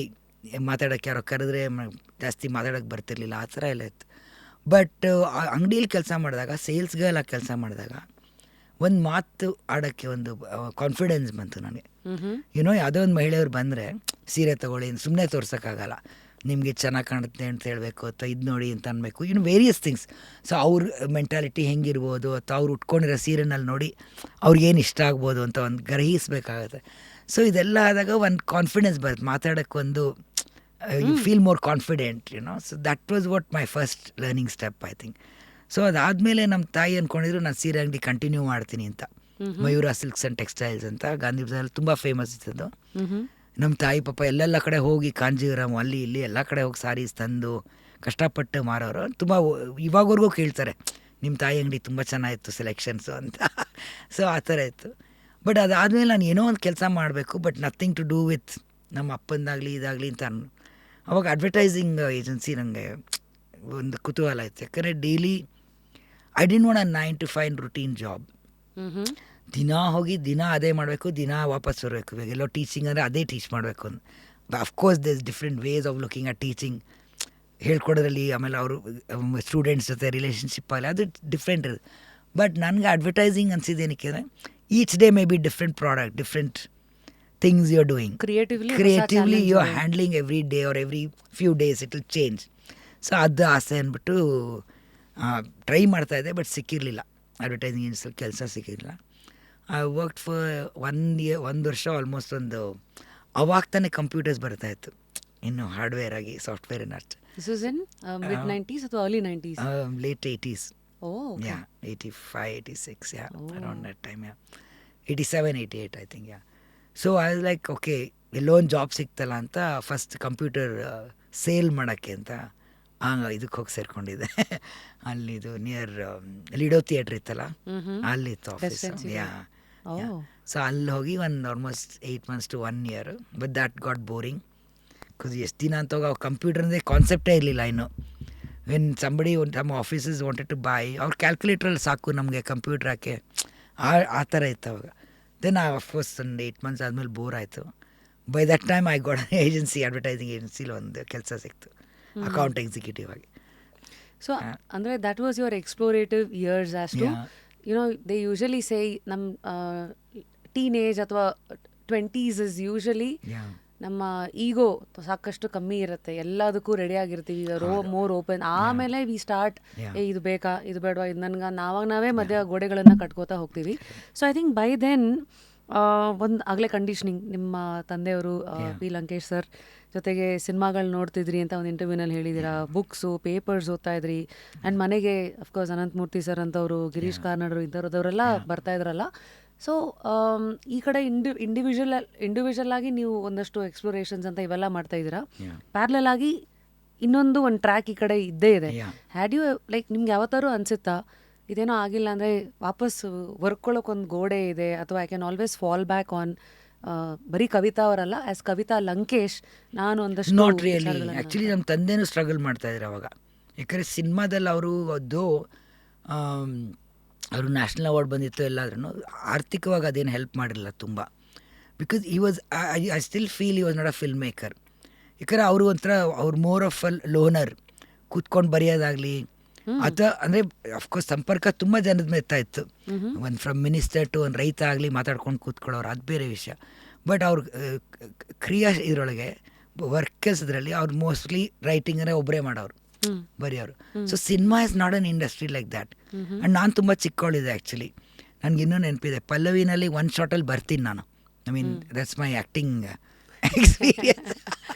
ಮಾತಾಡೋಕ್ಕೆ ಯಾರೋ ಕರೆದ್ರೆ ಜಾಸ್ತಿ ಮಾತಾಡೋಕ್ಕೆ ಬರ್ತಿರ್ಲಿಲ್ಲ, ಆ ಥರ ಎಲ್ಲ ಇತ್ತು. ಬಟ್ ಅಂಗಡಿಯಲ್ಲಿ ಕೆಲಸ ಮಾಡಿದಾಗ, ಸೇಲ್ಸ್ ಗರ್ಲ್ ಆಗಿ ಕೆಲಸ ಮಾಡಿದಾಗ ಒಂದು ಮಾತು ಆಡೋಕ್ಕೆ ಒಂದು ಕಾನ್ಫಿಡೆನ್ಸ್ ಬಂತು ನನಗೆ. ಯಾವುದೋ ಒಂದು ಮಹಿಳೆಯವ್ರು ಬಂದರೆ ಸೀರೆ ತೊಗೊಳ್ಳಿ, ಸುಮ್ಮನೆ ತೋರ್ಸೋಕ್ಕಾಗಲ್ಲ, ನಿಮಗೆ ಚೆನ್ನಾಗಿ ಕಾಣುತ್ತೆ ಅಂತ ಹೇಳಬೇಕು ಅಥವಾ ಇದು ನೋಡಿ ಅಂತ ಅನ್ಬೇಕು, ವೇರಿಯಸ್ ಥಿಂಗ್ಸ್. ಸೊ ಅವ್ರ ಮೆಂಟಾಲಿಟಿ ಹೆಂಗಿರ್ಬೋದು ಅಥವಾ ಅವ್ರು ಉಟ್ಕೊಂಡಿರೋ ಸೀರೆನಲ್ಲಿ ನೋಡಿ ಅವ್ರಿಗೇನು ಇಷ್ಟ ಆಗ್ಬೋದು ಅಂತ ಒಂದು ಗ್ರಹಿಸಬೇಕಾಗತ್ತೆ. ಸೊ ಇದೆಲ್ಲ ಆದಾಗ ಒಂದು ಕಾನ್ಫಿಡೆನ್ಸ್ ಬರುತ್ತೆ, ಮಾತಾಡೋಕ್ಕೊಂದು you feel more confident. So that was what my first learning step I think. So ಅದಾದಮೇಲೆ ನಮ್ಮ ತಾಯಿ ಅಂದ್ಕೊಂಡಿದ್ರು ನಾನು ಸೀರೆ ಅಂಗಡಿ ಕಂಟಿನ್ಯೂ ಮಾಡ್ತೀನಿ ಅಂತ. ಮಯೂರ ಸಿಲ್ಕ್ಸ್ ಆ್ಯಂಡ್ ಟೆಕ್ಸ್ಟೈಲ್ಸ್ ಅಂತ ಗಾಂಧಿ ಬಜಾರಲ್ಲಿ ತುಂಬ ಫೇಮಸ್ ಇತ್ತದು. ನಮ್ಮ ತಾಯಿ ಪಾಪ ಎಲ್ಲೆಲ್ಲ ಕಡೆ ಹೋಗಿ ಕಾಂಜೀವರಂ ಅಲ್ಲಿ ಇಲ್ಲಿ ಎಲ್ಲ ಕಡೆ ಹೋಗಿ ಸಾರೀಸ್ ತಂದು ಕಷ್ಟಪಟ್ಟು ಮಾರೋರು. ತುಂಬ ಇವಾಗವರೆಗೂ ಕೇಳ್ತಾರೆ, ನಿಮ್ಮ ತಾಯಿ ಅಂಗಡಿ ತುಂಬ ಚೆನ್ನಾಗಿತ್ತು ಸೆಲೆಕ್ಷನ್ಸು ಅಂತ. ಸೊ ಆ ಥರ ಇತ್ತು. ಬಟ್ ಅದಾದಮೇಲೆ ನಾನು ಏನೋ ಒಂದು ಕೆಲಸ ಮಾಡಬೇಕು, but nothing to do with ನಮ್ಮ ಅಪ್ಪಂದಾಗಲಿ ಇದಾಗಲಿ ಅಂತ ಅವಾಗ ಅಡ್ವರ್ಟೈಸಿಂಗ್ ಏಜೆನ್ಸಿ ನನಗೆ ಒಂದು ಕುತೂಹಲ ಇತ್ತು. ಯಾಕಂದರೆ daily I didn't want a 9 to 5 routine job. ದಿನ ಹೋಗಿ ದಿನ ಅದೇ ಮಾಡಬೇಕು, ದಿನ ವಾಪಸ್ ಬರಬೇಕು. ಇವಾಗ ಎಲ್ಲೋ ಟೀಚಿಂಗ್ ಅಂದರೆ ಅದೇ ಟೀಚ್ ಮಾಡಬೇಕು ಅಂತ. Of course there is different ways of looking at teaching, ಹೇಳ್ಕೊಡೋದ್ರಲ್ಲಿ, ಆಮೇಲೆ ಅವರು ಸ್ಟೂಡೆಂಟ್ಸ್ ಜೊತೆ ರಿಲೇಷನ್ಶಿಪ್ ಆಗಲಿ, ಅದು ಡಿಫ್ರೆಂಟ್ ಇರುತ್ತೆ. ಬಟ್ ನನಗೆ ಅಡ್ವರ್ಟೈಸಿಂಗ್ ಅನಿಸಿದ್ದೇನಕ್ಕೆ ಅಂದರೆ each day may be different product, different things you are doing. Creatively you are handling every day or every few days it will change. So ಅದು ಆಸೆ ಅಂದ್ಬಿಟ್ಟು ಟ್ರೈ ಮಾಡ್ತಾಯಿದ್ದೆ, ಬಟ್ ಸಿಕ್ಕಿರಲಿಲ್ಲ. ಅಡ್ವರ್ಟೈಸಿಂಗ್ ಏಜೆನ್ಸಿಯಲ್ಲಿ ಕೆಲಸ ಸಿಕ್ಕಿರಲಿಲ್ಲ. ಐ ವರ್ಕ್ಡ್ ಫಾರ್ 1 ವರ್ಷ almost. ಅವಾಗ ತಾನೇ ಕಂಪ್ಯೂಟರ್ಸ್ ಬರ್ತಾಯಿತ್ತು, ಇನ್ನು ಹಾರ್ಡ್ವೇರ್ ಆಗಿ, ಸಾಫ್ಟ್ವೇರ್ ಅಷ್ಟೇ. This is in mid 90s ಅಥವಾ early 90s? Late 80s. Oh, okay. Yeah, 85, 86, yeah, around that time, yeah. 87, 88, I think, yeah. So I was like, okay, ಎಲ್ಲೋ ಒಂದು job ಸಿಕ್ತಲ್ಲ ಅಂತ ಫಸ್ಟ್ ಕಂಪ್ಯೂಟರ್ ಸೇಲ್ ಮಾಡೋಕ್ಕೆ ಅಂತ ಇದಕ್ಕೆ ಹೋಗಿ ಸೇರ್ಕೊಂಡಿದ್ದೆ. ಅಲ್ಲಿದು ನಿಯರ್ ಲಿಡೋ ಥಿಯೇಟ್ರ್ ಇತ್ತಲ್ಲ, ಅಲ್ಲಿತ್ತು office. Yeah so ಅಲ್ಲಿ ಹೋಗಿ ಒಂದು almost 8 months to 1 year, but that got boring. Because ಎಷ್ಟು ದಿನ ಅಂತ ಹೋಗಿ ಕಂಪ್ಯೂಟರ್ದೇ ಕಾನ್ಸೆಪ್ಟೇ ಇರಲಿಲ್ಲ ಇನ್ನು. ವೆನ್ ಸಂಬಡಿ ನಮ್ಮ ಆಫೀಸಸ್ ವಾಂಟೆಡ್ ಟು ಬಾಯ್, ಅವ್ರ ಕ್ಯಾಲ್ಕುಲೇಟ್ರಲ್ಲಿ ಸಾಕು ನಮಗೆ ಕಂಪ್ಯೂಟರ್ ಹಾಕಿ ಆ ಥರ ಇತ್ತು ಅವಾಗ. ದೆನ್ ಅಫ್ಕೋರ್ಸ್ ಒಂದು 8 months ಆದಮೇಲೆ ಬೋರ್ ಆಯಿತು. By that time I got agency, advertising ಏಜೆನ್ಸಿಲಿ ಒಂದು ಕೆಲಸ ಸಿಕ್ತು, ಅಕೌಂಟ್ ಎಕ್ಸಿಕ್ಯೂಟಿವ್ ಆಗಿ. ಸೊ ಅಂದರೆ that was your explorative years as to you know they usually say ನಮ್ಮ ಟೀನೇಜ್ ಅಥವಾ 20s ಇಸ್ ಯೂಶಲಿ ನಮ್ಮ ಈಗೋ ಸಾಕಷ್ಟು ಕಮ್ಮಿ ಇರುತ್ತೆ, ಎಲ್ಲದಕ್ಕೂ ರೆಡಿ ಆಗಿರ್ತೀವಿ, ಮೋರ್ ಓಪನ್. ಆಮೇಲೆ ವಿ ಸ್ಟಾರ್ಟ್ ಇದು ಬೇಕಾ ಇದು ಬೇಡವಾ ಇದು ನನಗೆ ನಾವೇ ಮಧ್ಯ ಗೋಡೆಗಳನ್ನು ಕಟ್ಕೋತಾ ಹೋಗ್ತೀವಿ. So I think by then ಒಂದು ಆಗಲೇ ಕಂಡೀಷನಿಂಗ್ ನಿಮ್ಮ ತಂದೆಯವರು ಪಿ ಲಂಕೇಶ್ ಸರ್ ಜೊತೆಗೆ ಸಿನಿಮಾಗಳು ನೋಡ್ತಿದ್ರಿ ಅಂತ ಒಂದು ಇಂಟರ್ವ್ಯೂನಲ್ಲಿ ಹೇಳಿದ್ದೀರಾ, ಬುಕ್ಸು ಪೇಪರ್ಸ್ ಓದ್ತಾ ಇದ್ರಿ, ಆ್ಯಂಡ್ ಮನೆಗೆ ಅಫ್ಕೋರ್ಸ್ ಅನಂತಮೂರ್ತಿ ಸರ್ ಅಂತವರು, ಗಿರೀಶ್ ಕಾರ್ನಾಡರು ಇಂಥವ್ರದವರೆಲ್ಲ ಬರ್ತಾ ಇದ್ರಲ್ಲ. ಸೊ ಈ ಕಡೆ ಇಂಡಿವಿಜುವಲ್ ಆಗಿ ನೀವು ಒಂದಷ್ಟು ಎಕ್ಸ್ಪ್ಲೋರೇಷನ್ಸ್ ಅಂತ ಇವೆಲ್ಲ ಮಾಡ್ತಾ ಇದ್ದೀರಾ, ಪ್ಯಾರಲಲ್ ಆಗಿ ಇನ್ನೊಂದು ಟ್ರ್ಯಾಕ್ ಈ ಕಡೆ ಇದ್ದೇ ಇದೆ. ಹ್ಯಾಡ್ ಯು ಲೈಕ್ ನಿಮ್ಗೆ ಯಾವತ್ತಾರು ಅನಿಸುತ್ತಾ ಇದೇನೋ ಆಗಿಲ್ಲ ಅಂದರೆ ವಾಪಸ್ ವರ್ಕೊಳ್ಳೋಕೆ ಒಂದು ಗೋಡೆ ಇದೆ, ಅಥವಾ I can always fall back on ಬರೀ ಕವಿತಾ ಅವರಲ್ಲ, ಆ್ಯಸ್ ಕವಿತಾ ಲಂಕೇಶ್ ನಾನು ಒಂದಷ್ಟು. ನಾಟ್ ರಿಯಲಿ, ಆ್ಯಕ್ಚುಲಿ ನಮ್ಮ ತಂದೆನೂ ಸ್ಟ್ರಗಲ್ ಮಾಡ್ತಾಯಿದ್ರು ಅವಾಗ. ಯಾಕಂದರೆ ಸಿನಿಮಾದಲ್ಲಿ ಅವರು ನ್ಯಾಷನಲ್ ಅವಾರ್ಡ್ ಬಂದಿತ್ತು ಎಲ್ಲಾದ್ರೂ, ಆರ್ಥಿಕವಾಗಿ ಅದೇನು ಹೆಲ್ಪ್ ಮಾಡಿರಲಿಲ್ಲ ತುಂಬ. ಬಿಕಾಸ್ ಈ ವಾಸ್ ಐ ಸ್ಟಿಲ್ ಫೀಲ್ ಈ was not a film maker. ಯಾಕಂದರೆ ಅವರು ಒಂಥರ ಅವ್ರು ಮೋರ್ ಆಫ್ ಅ ಲೋನರ್, ಕೂತ್ಕೊಂಡು ಬರೆಯೋದಾಗಲಿ ಅಥವಾ ಅಂದರೆ ಅಫ್ಕೋರ್ಸ್ ಸಂಪರ್ಕ ತುಂಬ ಜನದ ಮೇಲೆ ಇತ್ತು. ಒಂದು ಫ್ರಮ್ ಮಿನಿಸ್ಟರ್ ಟು ಒಂದು ರೈತ ಆಗಲಿ ಮಾತಾಡ್ಕೊಂಡು ಕೂತ್ಕೊಳ್ಳೋರು, ಅದು ಬೇರೆ ವಿಷಯ. ಬಟ್ ಅವ್ರು ಕ್ರಿಯಾ ಇದರೊಳಗೆ ವರ್ಕರ್ಸ್ದ್ರಲ್ಲಿ ಅವ್ರು ಮೋಸ್ಟ್ಲಿ ರೈಟಿಂಗನ್ನೇ ಒಬ್ಬರೇ ಮಾಡೋರು, ಬರೆಯೋರು. So cinema is not an industry like that. And ನಾನು ತುಂಬ ಚಿಕ್ಕವಳಿದೆ ಆ್ಯಕ್ಚುಲಿ, ನನಗಿನ್ನೂ ನೆನಪಿದೆ, ಪಲ್ಲವಿನಲ್ಲಿ ಒಂದು ಶಾರ್ಟಲ್ಲಿ ಬರ್ತೀನಿ ನಾನು. I mean that's my acting experience.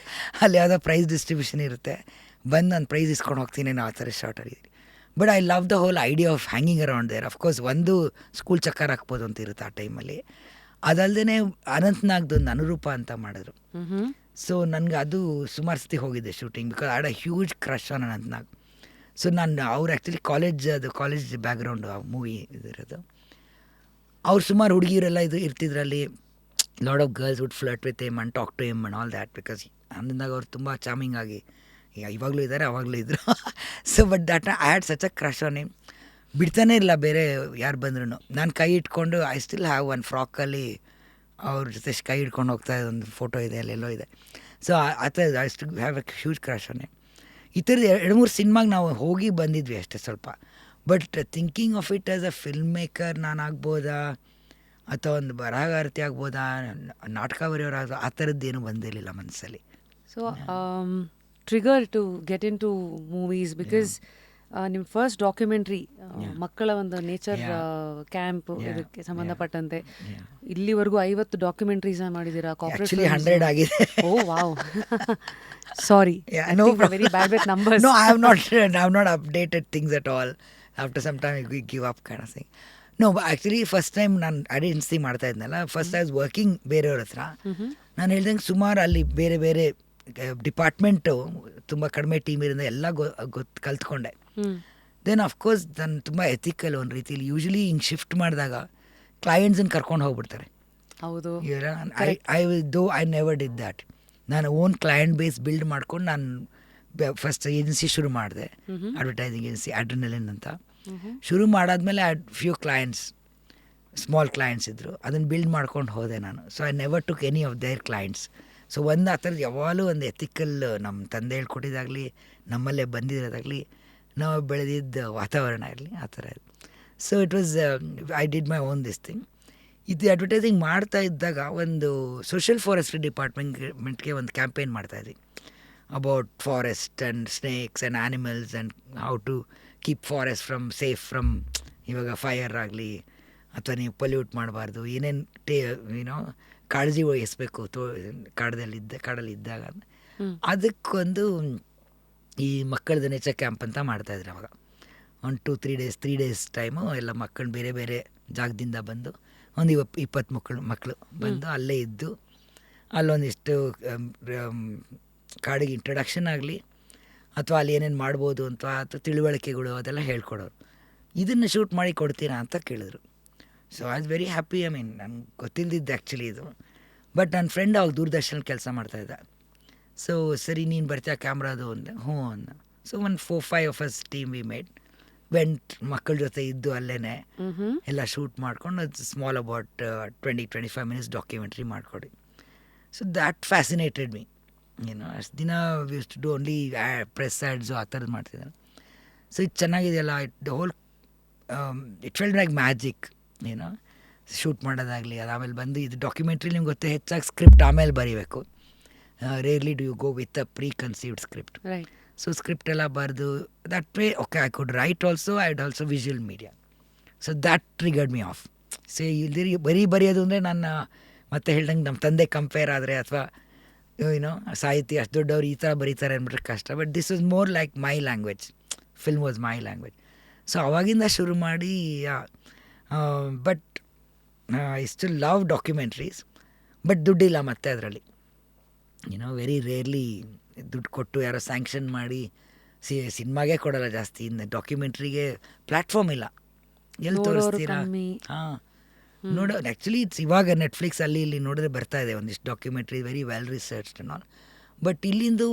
ಅಲ್ಲಿ ಯಾವುದೋ ಪ್ರೈಸ್ ಡಿಸ್ಟ್ರಿಬ್ಯೂಷನ್ ಇರುತ್ತೆ, ಬಂದು ನಾನು ಪ್ರೈಸ್ ಇಸ್ಕೊಂಡು ಹೋಗ್ತೀನಿ ಆ ಥರ ಶಾರ್ಟಲ್ಲಿ. But I love the whole idea of hanging around there. Of course ಒಂದು ಸ್ಕೂಲ್ ಚಕ್ಕರ್ ಹಾಕ್ಬೋದು ಅಂತ ಇರುತ್ತೆ ಆ ಟೈಮಲ್ಲಿ. ಅದಲ್ಲದೆ ಅನಂತ್ನಾಗ್ದೊಂದು ಅನುರೂಪ ಅಂತ ಮಾಡಿದ್ರು. ಸೊ ನನಗೆ ಅದು ಸುಮಾರು ಸತಿ ಹೋಗಿದ್ದೆ shooting, because I had a huge crush on Anant Nag. So ನಾನು ಅವ್ರು ಆ್ಯಕ್ಚುಲಿ ಕಾಲೇಜ್ ಬ್ಯಾಕ್ಗ್ರೌಂಡು ಆ ಮೂವಿ ಇದಿರೋದು. ಅವ್ರು ಸುಮಾರು ಹುಡುಗಿಯರೆಲ್ಲ ಇರ್ತಿದ್ರಲ್ಲಿ, lot of girls would flirt with him and talk to him and all that, because ಅಂದಾಗ ಅವ್ರು ತುಂಬ ಚಾಮಿಂಗ್ ಆಗಿ ಇವಾಗಲೂ ಇದ್ದಾರೆ, ಅವಾಗಲೂ ಇದ್ದರು. So but that I had such a crush on him. ಬಿಡ್ತಾನೇ ಇಲ್ಲ ಬೇರೆ ಯಾರು ಬಂದ್ರೂ. ನಾನು ಕೈ ಇಟ್ಕೊಂಡು ಐ ಸ್ಟಿಲ್ ಹ್ಯಾವ್ ಒಂದು ಫ್ರಾಕಲ್ಲಿ ಅವ್ರ ಜೊತೆ ಕೈ ಹಿಡ್ಕೊಂಡು ಹೋಗ್ತಾ ಒಂದು ಫೋಟೋ ಇದೆ, ಅಲ್ಲೆಲ್ಲೋ ಇದೆ. ಸೊ ಆ ಥರ I still have A huge crush on him. ಈ ಥರದ್ದು 2-3 ಸಿನಿಮಾಗೆ ನಾವು ಹೋಗಿ ಬಂದಿದ್ವಿ ಅಷ್ಟೇ ಸ್ವಲ್ಪ. But thinking of it as a film maker ನಾನು ಆಗ್ಬೋದಾ, ಅಥವಾ ಒಂದು ಬರಹಗಾರ್ತಿ ಆಗ್ಬೋದಾ, ನಾಟಕ ಬರೆಯೋರಾಗ ಆ ಥರದ್ದೇನು ಬಂದಿರಲಿಲ್ಲ ಮನಸ್ಸಲ್ಲಿ. So trigger to get in to movies because ನಿಮ್ಮ ಫಸ್ಟ್ ಡಾಕ್ಯುಮೆಂಟ್ರಿ ಮಕ್ಕಳ ಒಂದು ನೇಚರ್ ಕ್ಯಾಂಪ್ ಇದಕ್ಕೆ ಸಂಬಂಧಪಟ್ಟಂತೆ ಇಲ್ಲಿವರೆಗೂ 50 ಡಾಕ್ಯುಮೆಂಟ್ರೀಸ್ ಮಾಡಿದ್ದೀರಾ. ಆಕ್ಚುಲಿ 100 ಆಗಿದೆ. Oh wow, sorry, very bad with numbers. No, I have not updated things at all. After some time we give up kind of thing. No, but actually first time ನಾನು ಐಡೆನ್ಸಿ ಮಾಡ್ತಾ ಇದ್ನಲ್ಲ, first I was working ಬೇರೆಯವ್ರ ಹತ್ರ. ನಾನು ಹೇಳ್ದಂಗೆ ಸುಮಾರು ಅಲ್ಲಿ ಬೇರೆ ಬೇರೆ ಡಿಪಾರ್ಟ್ಮೆಂಟು ತುಂಬ ಕಡಿಮೆ ಟೀಮ್ ಇರೋದ್ರಿಂದ ಎಲ್ಲ ಕಲ್ತ್ಕೊಂಡೆ. ದೆನ್ ಅಫ್ಕೋರ್ಸ್ ನಾನು ತುಂಬ ಎಥಿಕಲ್ ಒಂದು ರೀತಿಲಿ. ಯೂಶ್ವಲಿ ಹಿಂಗೆ ಶಿಫ್ಟ್ ಮಾಡಿದಾಗ ಕ್ಲೈಂಟ್ಸನ್ನು ಕರ್ಕೊಂಡು ಹೋಗ್ಬಿಡ್ತಾರೆ. ಹೌದು, ಐ ನೆವರ್ ಡಿಡ್ ದ್ಯಾಟ್. ನಾನು ಓನ್ ಕ್ಲೈಂಟ್ ಬೇಸ್ ಬಿಲ್ಡ್ ಮಾಡ್ಕೊಂಡು ನಾನು ಫಸ್ಟ್ ಏಜೆನ್ಸಿ ಶುರು ಮಾಡಿದೆ, ಅಡ್ವರ್ಟೈಸಿಂಗ್ ಏಜೆನ್ಸಿ ಅಡ್ರಿನಲಿನ್ ಅಂತ. ಶುರು ಮಾಡಾದ್ಮೇಲೆ ಫ್ಯೂ ಕ್ಲೈಂಟ್ಸ್, ಸ್ಮಾಲ್ ಕ್ಲೈಂಟ್ಸ್ ಇದ್ದರು, ಅದನ್ನು ಬಿಲ್ಡ್ ಮಾಡ್ಕೊಂಡು ಹೋದೆ ನಾನು. So I never took any of their clients. So ಒಂದು ಆ ಥರದ್ದು ಯಾವಾಗಲೂ ಒಂದು ಎಥಿಕಲ್, ನಮ್ಮ ತಂದೆ ಹೇಳ್ಕೊಟ್ಟಿದ್ದಾಗಲಿ ನಮ್ಮಲ್ಲೇ ಬಂದಿರೋದಾಗಲಿ ನಾವು ಬೆಳೆದಿದ್ದ ವಾತಾವರಣ ಇರಲಿ, ಆ ಥರ ಇದೆ. So it was I did my own this thing. ಇದು ಅಡ್ವರ್ಟೈಸಿಂಗ್ ಮಾಡ್ತಾ ಇದ್ದಾಗ ಒಂದು ಸೋಷಿಯಲ್ ಫಾರೆಸ್ಟ್ರಿ ಡಿಪಾರ್ಟ್ಮೆಂಟ್ಗೆ ಒಂದು ಕ್ಯಾಂಪೇನ್ ಮಾಡ್ತಾಯಿದ್ವಿ about forest and snakes and animals and how to keep forest safe from ಇವಾಗ ಫೈರ್ ಆಗಲಿ, ಅಥವಾ ನೀವು ಪೊಲ್ಯೂಟ್ ಮಾಡಬಾರ್ದು, ಏನೇನು ಏನೋ ಕಾಳಜಿ ವಹಿಸ್ಬೇಕು ಕಾಡಲ್ಲಿದ್ದಾಗ. ಅದಕ್ಕೊಂದು ಈ ಮಕ್ಕಳದ ನೇಚರ್ ಕ್ಯಾಂಪ್ ಅಂತ ಮಾಡ್ತಾಯಿದ್ರು ಅವಾಗ. ಒಂದು 3 ಡೇಸ್ ಟೈಮು ಎಲ್ಲ ಮಕ್ಕಳು ಬೇರೆ ಬೇರೆ ಜಾಗದಿಂದ ಬಂದು ಒಂದು 20 ಮಕ್ಕಳು ಬಂದು ಅಲ್ಲೇ ಇದ್ದು ಅಲ್ಲೊಂದಿಷ್ಟು ಕಾಡಿಗೆ ಇಂಟ್ರಡಕ್ಷನ್ ಆಗಲಿ ಅಥವಾ ಅಲ್ಲಿ ಏನೇನು ಮಾಡ್ಬೋದು ಅಂತ ಅಥವಾ ತಿಳುವಳಿಕೆಗಳು ಅದೆಲ್ಲ ಹೇಳ್ಕೊಡೋರು. ಇದನ್ನು ಶೂಟ್ ಮಾಡಿ ಕೊಡ್ತೀರಾ ಅಂತ ಕೇಳಿದ್ರು. So I was very happy. I mean ನನಗೆ ಗೊತ್ತಿಲ್ಲದಿದ್ದು ಆ್ಯಕ್ಚುಲಿ ಇದು. ಬಟ್ ನನ್ನ ಫ್ರೆಂಡ್ ಅವಾಗ ದೂರದರ್ಶನ ಕೆಲಸ ಮಾಡ್ತಾಯಿದ್ದ. ಸೊ ಸರಿ ನೀನು ಬರ್ತೀಯ ಕ್ಯಾಮ್ರಾದು ಅಂದೆ. ಹ್ಞೂ ಅಂದ. ಸೊ ಒಂದು 4-5 of us team we made went, ಮಕ್ಕಳ ಜೊತೆ ಇದ್ದು ಅಲ್ಲೇ ಎಲ್ಲ ಶೂಟ್ ಮಾಡ್ಕೊಂಡು ಅದು ಸ್ಮಾಲ್ ಅಬೌಟ್ 20-25 ಮಿನಿಟ್ಸ್ ಡಾಕ್ಯುಮೆಂಟ್ರಿ ಮಾಡಿಕೊಡಿ. So that fascinated me. ಏನೋ ಅಷ್ಟು ದಿನ use to do only press ads ಆ ಥರದ್ದು ಮಾಡ್ತಿದ್ದಾನೆ. ಸೊ ಇದು ಚೆನ್ನಾಗಿದೆಯಲ್ಲ, the whole it felt like magic. ಏನೋ ಶೂಟ್ ಮಾಡೋದಾಗಲಿ ಅದು ಆಮೇಲೆ ಬಂದು ಇದು ಡಾಕ್ಯುಮೆಂಟ್ರಿ ನಿಮ್ಗೆ ಗೊತ್ತೇ ಹೆಚ್ಚಾಗಿ ಸ್ಕ್ರಿಪ್ಟ್ ಆಮೇಲೆ ಬರೀಬೇಕು. Rarely do you go with a preconceived script. So script ಎಲ್ಲ ಬರೆದು that way okay I could write also, I would also visual media. So that triggered me off. So ಇಲ್ಲಿ ಬರೆಯೋದು ಅಂದರೆ ನಾನು ಮತ್ತೆ ಹೇಳ್ದಂಗೆ ನಮ್ಮ ತಂದೆ ಕಂಪೇರ್ ಆದರೆ ಅಥವಾ ಏನೋ ಸಾಹಿತ್ಯ ಅಷ್ಟು ದೊಡ್ಡವ್ರು ಈ ಥರ ಬರೀತಾರೆ ಅಂದ್ಬಿಟ್ರೆ ಕಷ್ಟ. But this was more like my language. Film was my language. So ಅವಾಗಿಂದ ಶುರು ಮಾಡಿ but I still love documentaries. But ದುಡ್ಡಿಲ್ಲ ಮತ್ತೆ ಅದರಲ್ಲಿ. ಏನೋ ವೆರಿ ರೇರ್ಲಿ ದುಡ್ಡು ಕೊಟ್ಟು ಯಾರೋ ಸ್ಯಾಂಕ್ಷನ್ ಮಾಡಿ ಸಿನಿಮಾಗೆ ಕೊಡೋಲ್ಲ ಜಾಸ್ತಿ. ಇನ್ನು ಡಾಕ್ಯುಮೆಂಟ್ರಿಗೆ ಪ್ಲ್ಯಾಟ್ಫಾರ್ಮ್ ಇಲ್ಲ, ಎಲ್ಲಿ ತೋರಿಸ್ತೀರಾ? ಹಾಂ ನೋಡೋ ಆ್ಯಕ್ಚುಲಿ ಇಟ್ಸ್ ಇವಾಗ ನೆಟ್ಫ್ಲಿಕ್ಸ್ ಅಲ್ಲಿ ಇಲ್ಲಿ ನೋಡಿದ್ರೆ ಬರ್ತಾ ಇದೆ ಒಂದಿಷ್ಟು documentary very well researched and all. But ಇಲ್ಲಿಂದು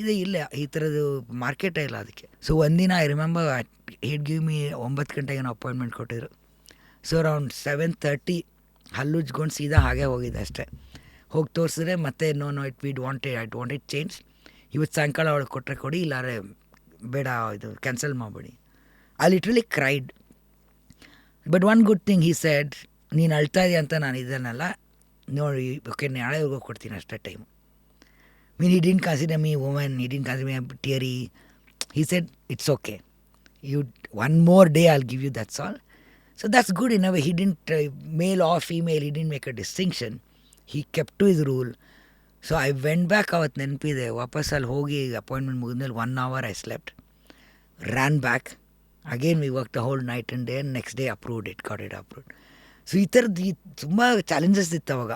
ಇದೆ ಇಲ್ಲ, ಈ ಥರದ್ದು ಮಾರ್ಕೆಟೇ ಇಲ್ಲ ಅದಕ್ಕೆ. ಸೊ ಒಂದಿನ I remember he'd give me 9 ಗಂಟೆಗೆ ಏನೋ ಅಪಾಯಿಂಟ್ಮೆಂಟ್ ಕೊಟ್ಟಿದ್ರು. ಸೊ ಅರೌಂಡ್ 7:30 ಹಲ್ಲುಜ್ಕೊಂಡು ಸೀದಾ ಹಾಗೆ ಹೋಗಿದೆ ಅಷ್ಟೇ. ಹೋಗಿ ತೋರಿಸಿದ್ರೆ ಮತ್ತೆ no it I wanted change. ಇವತ್ತು ಸಾಯಂಕಾಲ ಅವಳಿಗೆ ಕೊಟ್ಟರೆ ಕೊಡಿ, ಇಲ್ಲಾರೆ ಬೇಡ ಇದು ಕ್ಯಾನ್ಸಲ್ ಮಾಡಿಬಿಡಿ. I literally cried. But one good thing he said, ನೀನು ಅಳ್ತಾ ಇದೆಯಾ ಅಂತ ನಾನು ಇದನ್ನಲ್ಲ ನೋಡಿ, ಓಕೆ ನಾಳೆವರೆಗೂ ಕೊಡ್ತೀನಿ ಅಷ್ಟೇ time. Mean he didn't consider me women, he didn't consider me teary. He said it's okay, you one more day I'll give you, that's all. So that's good in a way. He didn't male or female, he didn't make a distinction. He kept to his rule. So I went back. ಅವತ್ತು ನೆನಪಿದೆ, ವಾಪಸ್ ಅಲ್ಲಿ ಹೋಗಿ appointment ಮುಗಿದ್ಮೇಲೆ 1 hour I slept, ran back again, we work the whole night and day, and next day approved, it got it approved. So ಈ ಥರದ್ದು ತುಂಬ challenges ಇತ್ತು ಅವಾಗ.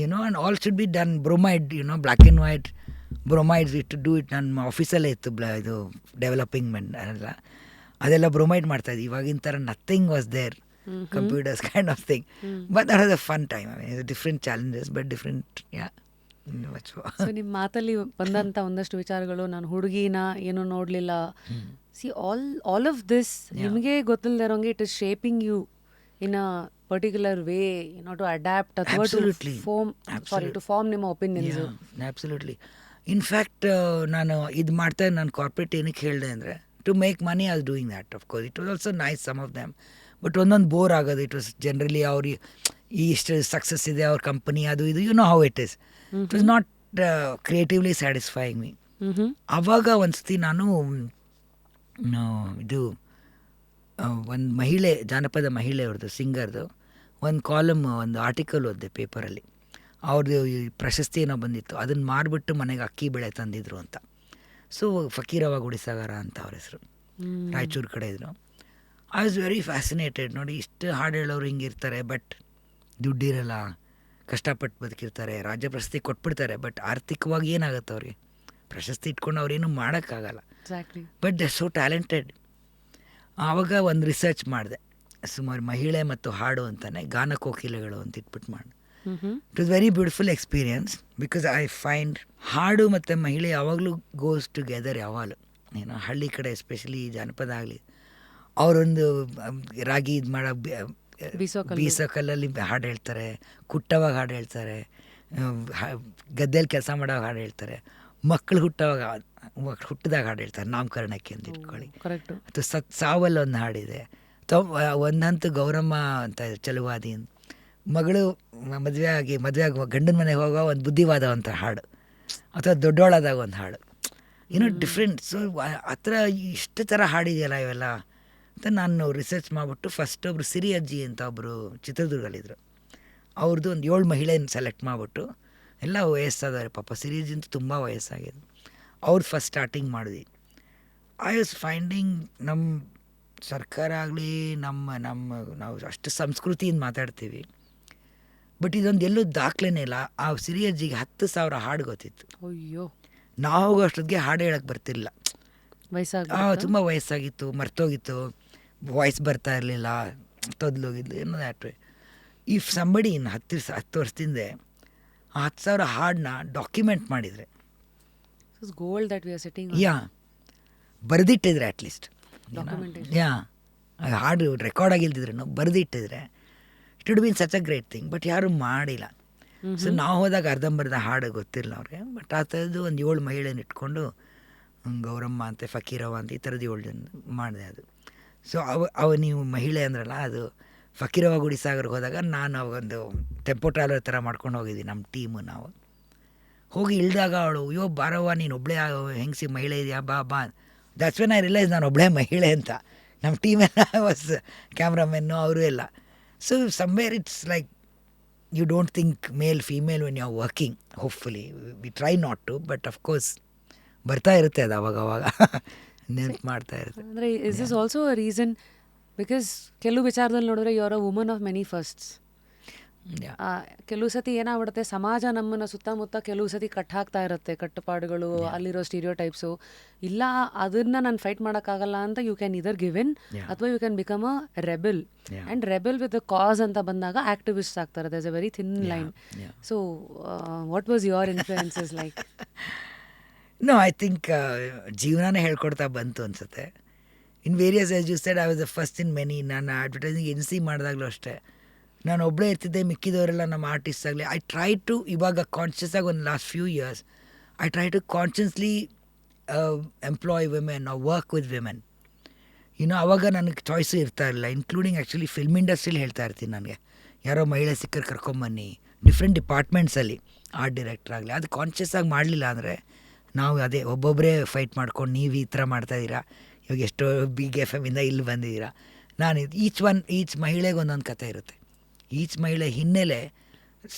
ಏನೋ and all should be done bromide, black and white bromides ಇಟ್ಟು do it. ನನ್ನ ಆಫೀಸಲ್ಲೇ ಇತ್ತು ಇದು ಡೆವಲಪಿಂಗ್ ಎಲ್ಲ, ಅದೆಲ್ಲ ಬ್ರೊಮೈಡ್ ಮಾಡ್ತಾಯಿದ್ದೆ. ಇವಾಗಿನ ಥರ nothing was there, computers kind of thing. But that was a fun time. I mean, different challenges, but different, yeah. So ನಿಮ್ಮ ಮಾತಲ್ಲಿ ಬಂದಂಥ ಒಂದಷ್ಟು ವಿಚಾರಗಳು, ನಾನು ಹುಡುಗಿನ ಏನು ನೋಡಲಿಲ್ಲ. ಸಿ ಆಲ್ ಆಫ್ ದಿಸ್ ನಿಮಗೆ ಗೊತ್ತಿಲ್ಲದೆ ಇರೋಂಗೆ it is shaping you in a particular way, to adapt ಅಥವಾ ಟು ಫಾರ್ಮ್ ನಿಮ್ಮ ಒಪಿನಿಯನ್ಸ್. ಅಬ್ಸಲ್ಯೂಟ್ಲಿ. ಇನ್ಫ್ಯಾಕ್ಟ್ ನಾನು ಇದು ಮಾಡ್ತಾ ನಾನು ಕಾರ್ಪೊರೇಟ್ ಏನಕ್ಕೆ ಹೇಳಿದೆ ಅಂದರೆ, to make money I was doing that. Of course it was also nice some of them. But ಒಂದೊಂದು ಬೋರ್ ಆಗೋದು. ಇಟ್ ವಾಸ್ ಜನರಲಿ ಅವ್ರಿಗೆ ಇಷ್ಟು ಸಕ್ಸಸ್ ಇದೆ ಅವ್ರ ಕಂಪನಿ, ಅದು ಇದು, you know how it is. It was not creatively satisfying me. ಆವಾಗ ಒಂದ್ಸತಿ ನಾನು ಇದು ಒಂದು ಮಹಿಳೆ, ಜಾನಪದ ಮಹಿಳೆ ಅವ್ರದ್ದು, ಸಿಂಗರ್ದು ಒಂದು ಕಾಲಮ್, ಒಂದು ಆರ್ಟಿಕಲ್ ಓದಿದೆ ಪೇಪರಲ್ಲಿ. ಅವ್ರದ್ದು ಪ್ರಶಸ್ತಿ ಏನೋ ಬಂದಿತ್ತು, ಅದನ್ನು ಮಾರಿಬಿಟ್ಟು ಮನೆಗೆ ಅಕ್ಕಿ ಬೆಳೆ ತಂದಿದ್ರು ಅಂತ. ಸೊ ಫಕೀರವ ಗುಡಿಸಗಾರ ಅಂತ ಅವ್ರ ಹೆಸರು, ರಾಯಚೂರು ಕಡೆ ಇದ್ರು. I was very fascinated. ನೋಡಿ, ಇಷ್ಟು ಹಾಡು ಹೇಳೋರು ಹಿಂಗಿರ್ತಾರೆ, ಬಟ್ ದುಡ್ಡಿರಲ್ಲ, ಕಷ್ಟಪಟ್ಟು ಬದುಕಿರ್ತಾರೆ, ರಾಜ್ಯ ಪ್ರಶಸ್ತಿ ಕೊಟ್ಬಿಡ್ತಾರೆ, ಬಟ್ ಆರ್ಥಿಕವಾಗಿ ಏನಾಗುತ್ತೆ ಅವ್ರಿಗೆ? ಪ್ರಶಸ್ತಿ ಇಟ್ಕೊಂಡು ಅವ್ರೇನು ಮಾಡೋಕ್ಕಾಗಲ್ಲ. But they so talented. ಆವಾಗ ಒಂದು ರಿಸರ್ಚ್ ಮಾಡಿದೆ, ಸುಮಾರು ಮಹಿಳೆ ಮತ್ತು ಹಾಡು ಅಂತಲೇ, ಗಾನ ಕೋಕಿಲೆಗಳು ಅಂತ ಇಟ್ಬಿಟ್ಟು ಮಾಡಿ. It was very beautiful experience. Because I find ಹಾಡು ಮತ್ತು ಮಹಿಳೆ ಯಾವಾಗಲೂ ಗೋಸ್ ಟುಗೆದರ್. ಯಾವಾಗಲೂ ಹಳ್ಳಿ ಕಡೆ ಎಸ್ಪೆಷಲಿ ಜಾನಪದ ಆಗಲಿ, ಅವರೊಂದು ರಾಗಿ ಇದು ಮಾಡೋ ಬೀಸೋ ಕಲ್ಲಲ್ಲಿ ಹಾಡು ಹೇಳ್ತಾರೆ, ಕುಟ್ಟವಾಗ ಹಾಡು ಹೇಳ್ತಾರೆ, ಗದ್ದೆಯಲ್ಲಿ ಕೆಲಸ ಮಾಡೋವಾಗ ಹಾಡು ಹೇಳ್ತಾರೆ, ಮಕ್ಕಳು ಹುಟ್ಟಿದಾಗ ಹಾಡು ಹೇಳ್ತಾರೆ, ನಾಮಕರಣಕ್ಕೆ ಅಂತ ಇಟ್ಕೊಳ್ಳಿ. ಅಥವಾ ಸಾವಲ್ಲಿ ಒಂದು ಹಾಡಿದೆ, ಒಂದಂತೂ ಗೌರಮ್ಮ ಅಂತ ಚಲುವಾದಿ, ಮಗಳು ಮದುವೆ ಗಂಡನ ಮನೆಗೆ ಹೋಗೋ ಒಂದು ಬುದ್ಧಿವಾದ ಅಂತ ಹಾಡು, ಅಥವಾ ದೊಡ್ಡೋಳಾದಾಗ ಒಂದು ಹಾಡು, ಡಿಫ್ರೆಂಟ್. ಸೊ ಆ ಥರ ಇಷ್ಟು ಥರ ಹಾಡಿದೆಯಲ್ಲ ಇವೆಲ್ಲ ಅಂತ ನಾನು ರಿಸರ್ಚ್ ಮಾಡಿಬಿಟ್ಟು, ಫಸ್ಟ್ ಒಬ್ಬರು ಸಿರಿ ಅಜ್ಜಿ ಅಂತ ಒಬ್ಬರು ಚಿತ್ರದುರ್ಗಲ್ಲಿದ್ದರು, ಅವ್ರದ್ದು ಒಂದು 7 ಮಹಿಳೆಯನ್ನು ಸೆಲೆಕ್ಟ್ ಮಾಡಿಬಿಟ್ಟು, ಎಲ್ಲ ವಯಸ್ಸಾದವ್ರೆ ಪಾಪ, ಸಿರಿ ಅಜ್ಜಿ ಅಂತೂ ತುಂಬ ವಯಸ್ಸಾಗಿದೆ, ಅವ್ರು ಫಸ್ಟ್ ಸ್ಟಾರ್ಟಿಂಗ್ ಮಾಡಿದ್ವಿ. ಐ ವಾಸ್ ಫೈಂಡಿಂಗ್ ನಮ್ಮ ಸರ್ಕಾರ ಆಗಲಿ ನಾವು ಅಷ್ಟು ಸಂಸ್ಕೃತಿಯಿಂದ ಮಾತಾಡ್ತೀವಿ, ಬಟ್ ಇದೊಂದು ಎಲ್ಲೂ ದಾಖಲೆನೇ ಇಲ್ಲ. ಆ ಸಿರಿಯಜ್ಜಿಗೆ 10,000 ಹಾಡು ಗೊತ್ತಿತ್ತು. ಅಯ್ಯೋ, ನಾವು ಅಷ್ಟೊತ್ತಿಗೆ ಹಾಡು ಹೇಳಕ್ಕೆ ಬರ್ತಿರಲಿಲ್ಲ. ತುಂಬ ವಯಸ್ಸಾಗಿತ್ತು, ಮರ್ತೋಗಿತ್ತು, ವಾಯ್ಸ್ ಬರ್ತಾ ಇರಲಿಲ್ಲ, ತೊದಲೋಗಿದ್ದು ಏನೋ ದ್ಯಾಟ್ ವೇ. ಇಫ್ ಸಂಬಡಿ ಇನ್ನು 10 ವರ್ಷದಿಂದ ಆ 10,000 ಹಾಡನ್ನ ಡಾಕ್ಯುಮೆಂಟ್ ಮಾಡಿದರೆ, gold that we are sitting, ಬರೆದಿಟ್ಟಿದ್ರೆ ಅಟ್ಲೀಸ್ಟ್, ಹಾಡು ರೆಕಾರ್ಡ್ ಆಗಿಲ್ದಿದ್ರು ಬರೆದಿಟ್ಟಿದ್ರೆ it would been such a great thing. But ಯಾರೂ ಮಾಡಿಲ್ಲ. ಸೊ ನಾವು ಹೋದಾಗ ಅರ್ಧಂಬರ್ಧ ಹಾಡು ಗೊತ್ತಿಲ್ಲ ಅವ್ರಿಗೆ. ಬಟ್ ಆ ಥರದ್ದು ಒಂದು 7 ಮಹಿಳೆನ ಇಟ್ಕೊಂಡು ಗೌರಮ್ಮ ಅಂತ, ಫಕೀರವ್ವ ಅಂತ, ಈ ಥರದ್ದು 7 ಜನ ಮಾಡಿದೆ ಅದು. ಸೊ ಅವ ನೀವು ಮಹಿಳೆ ಅಂದ್ರಲ್ಲ, ಅದು ಫಕೀರವ್ವ ಗುಡಿಸಾಗರ್ಗೆ ಹೋದಾಗ ನಾನು ಅವಾಗೊಂದು ಟೆಂಪೋ ಟ್ರಾವೆಲರ್ ಥರ ಮಾಡ್ಕೊಂಡು ಹೋಗಿದ್ವಿ ನಮ್ಮ ಟೀಮು. ನಾವು ಹೋಗಿ ಇಳಿದಾಗ ಅವಳು, ಅಯ್ಯೋ ಬಾರವ್ವ ನೀನು ಒಬ್ಬಳೇ ಹೆಂಗಸಿ ಮಹಿಳೆ ಇದೆಯಾ, ಬಾ ಬಾ. ದಟ್ಸ್ ವೆನ್ ಐ ರಿಯಲೈಸ್ ನಾನು ಒಬ್ಬಳೇ ಮಹಿಳೆ ಅಂತ. ನಮ್ಮ ಟೀಮೆಲ್ಲ ವಾಸ್ ಕ್ಯಾಮ್ರಾಮೆನ್ನು ಅವರು ಎಲ್ಲ. So somewhere it's like you don't think male female when you are working. Hopefully we try not to, but of course ಬರ್ತಾ ಇರುತ್ತೆ ಅದು ಅವಾಗ ನೆನಪು ಮಾಡ್ತಾ ಇರುತ್ತೆ. ಅಂದರೆ is this also a reason? Because ಕೆಲವು ವಿಚಾರದಲ್ಲಿ ನೋಡಿದ್ರೆ you are a woman of many firsts. ಕೆಲವು ಸತಿ ಏನಾಗ್ಬಿಡುತ್ತೆ, ಸಮಾಜ ನಮ್ಮನ್ನು ಸುತ್ತಮುತ್ತ ಕೆಲವು ಸತಿ ಕಟ್ಟಾಕ್ತಾ ಇರುತ್ತೆ, ಕಟ್ಟುಪಾಡುಗಳು, ಅಲ್ಲಿರೋ ಸ್ಟೀರಿಯೋಟೈಪ್ಸು. ಇಲ್ಲ ಅದನ್ನು ನಾನು ಫೈಟ್ ಮಾಡೋಕ್ಕಾಗಲ್ಲ ಅಂತ you can either give in, ಅಥವಾ you can become a rebel. And rebel with the cause ಅಂತ ಬಂದಾಗ ಆಕ್ಟಿವಿಸ್ಟ್ ಆಗ್ತಾರೆ. There is a very thin line. So what was your influences like? No, I think ಜೀವನನೇ ಹೇಳ್ಕೊಡ್ತಾ ಬಂತು ಅನಿಸುತ್ತೆ. In various as you said, I was the first in many. ನಾನು advertising NC ಮಾಡಿದಾಗಲೂ ಅಷ್ಟೇ ನಾನು ಒಬ್ಬಳೇ ಇರ್ತಿದ್ದೆ, ಮಿಕ್ಕಿದವರೆಲ್ಲ ನಮ್ಮ ಆರ್ಟಿಸ್ಟ್ ಆಗಲಿ. ಐ ಟ್ರೈ ಟು ಇವಾಗ ಕಾನ್ಷಿಯಸ್ ಆಗಿ ಒಂದು last few years I try to consciously employ women or work with women. ಅವಾಗ ನನಗೆ ಚಾಯ್ಸು ಇರ್ತಾ ಇರಲಿಲ್ಲ, ಇನ್ಕ್ಲೂಡಿಂಗ್ ಆ್ಯಕ್ಚುಲಿ ಫಿಲ್ಮ್ ಇಂಡಸ್ಟ್ರಿಲಿ ಹೇಳ್ತಾ ಇರ್ತೀನಿ. ನನಗೆ ಯಾರೋ ಮಹಿಳೆ ಸಿಕ್ಕರು ಕರ್ಕೊಂಬನ್ನಿ, ಡಿಫ್ರೆಂಟ್ ಡಿಪಾರ್ಟ್ಮೆಂಟ್ಸಲ್ಲಿ, ಆರ್ಟ್ ಡೈರೆಕ್ಟರ್ ಆಗಲಿ. ಅದು ಕಾನ್ಷಿಯಸ್ ಆಗಿ ಮಾಡಲಿಲ್ಲ ಅಂದರೆ ನಾವು ಅದೇ ಒಬ್ಬೊಬ್ಬರೇ ಫೈಟ್ ಮಾಡ್ಕೊಂಡು ನೀವು ಈ ಥರ ಮಾಡ್ತಾಯಿದ್ದೀರಾ, ಇವಾಗ ಎಷ್ಟೋ Big FM ಇಲ್ಲಿ ಬಂದಿದ್ದೀರಾ. ನಾನು ಈಚ್ ಮಹಿಳೆಗೆ ಒಂದೊಂದು ಕಥೆ ಇರುತ್ತೆ. ಈಚ್ ಮಹಿಳೆ ಹಿನ್ನೆಲೆ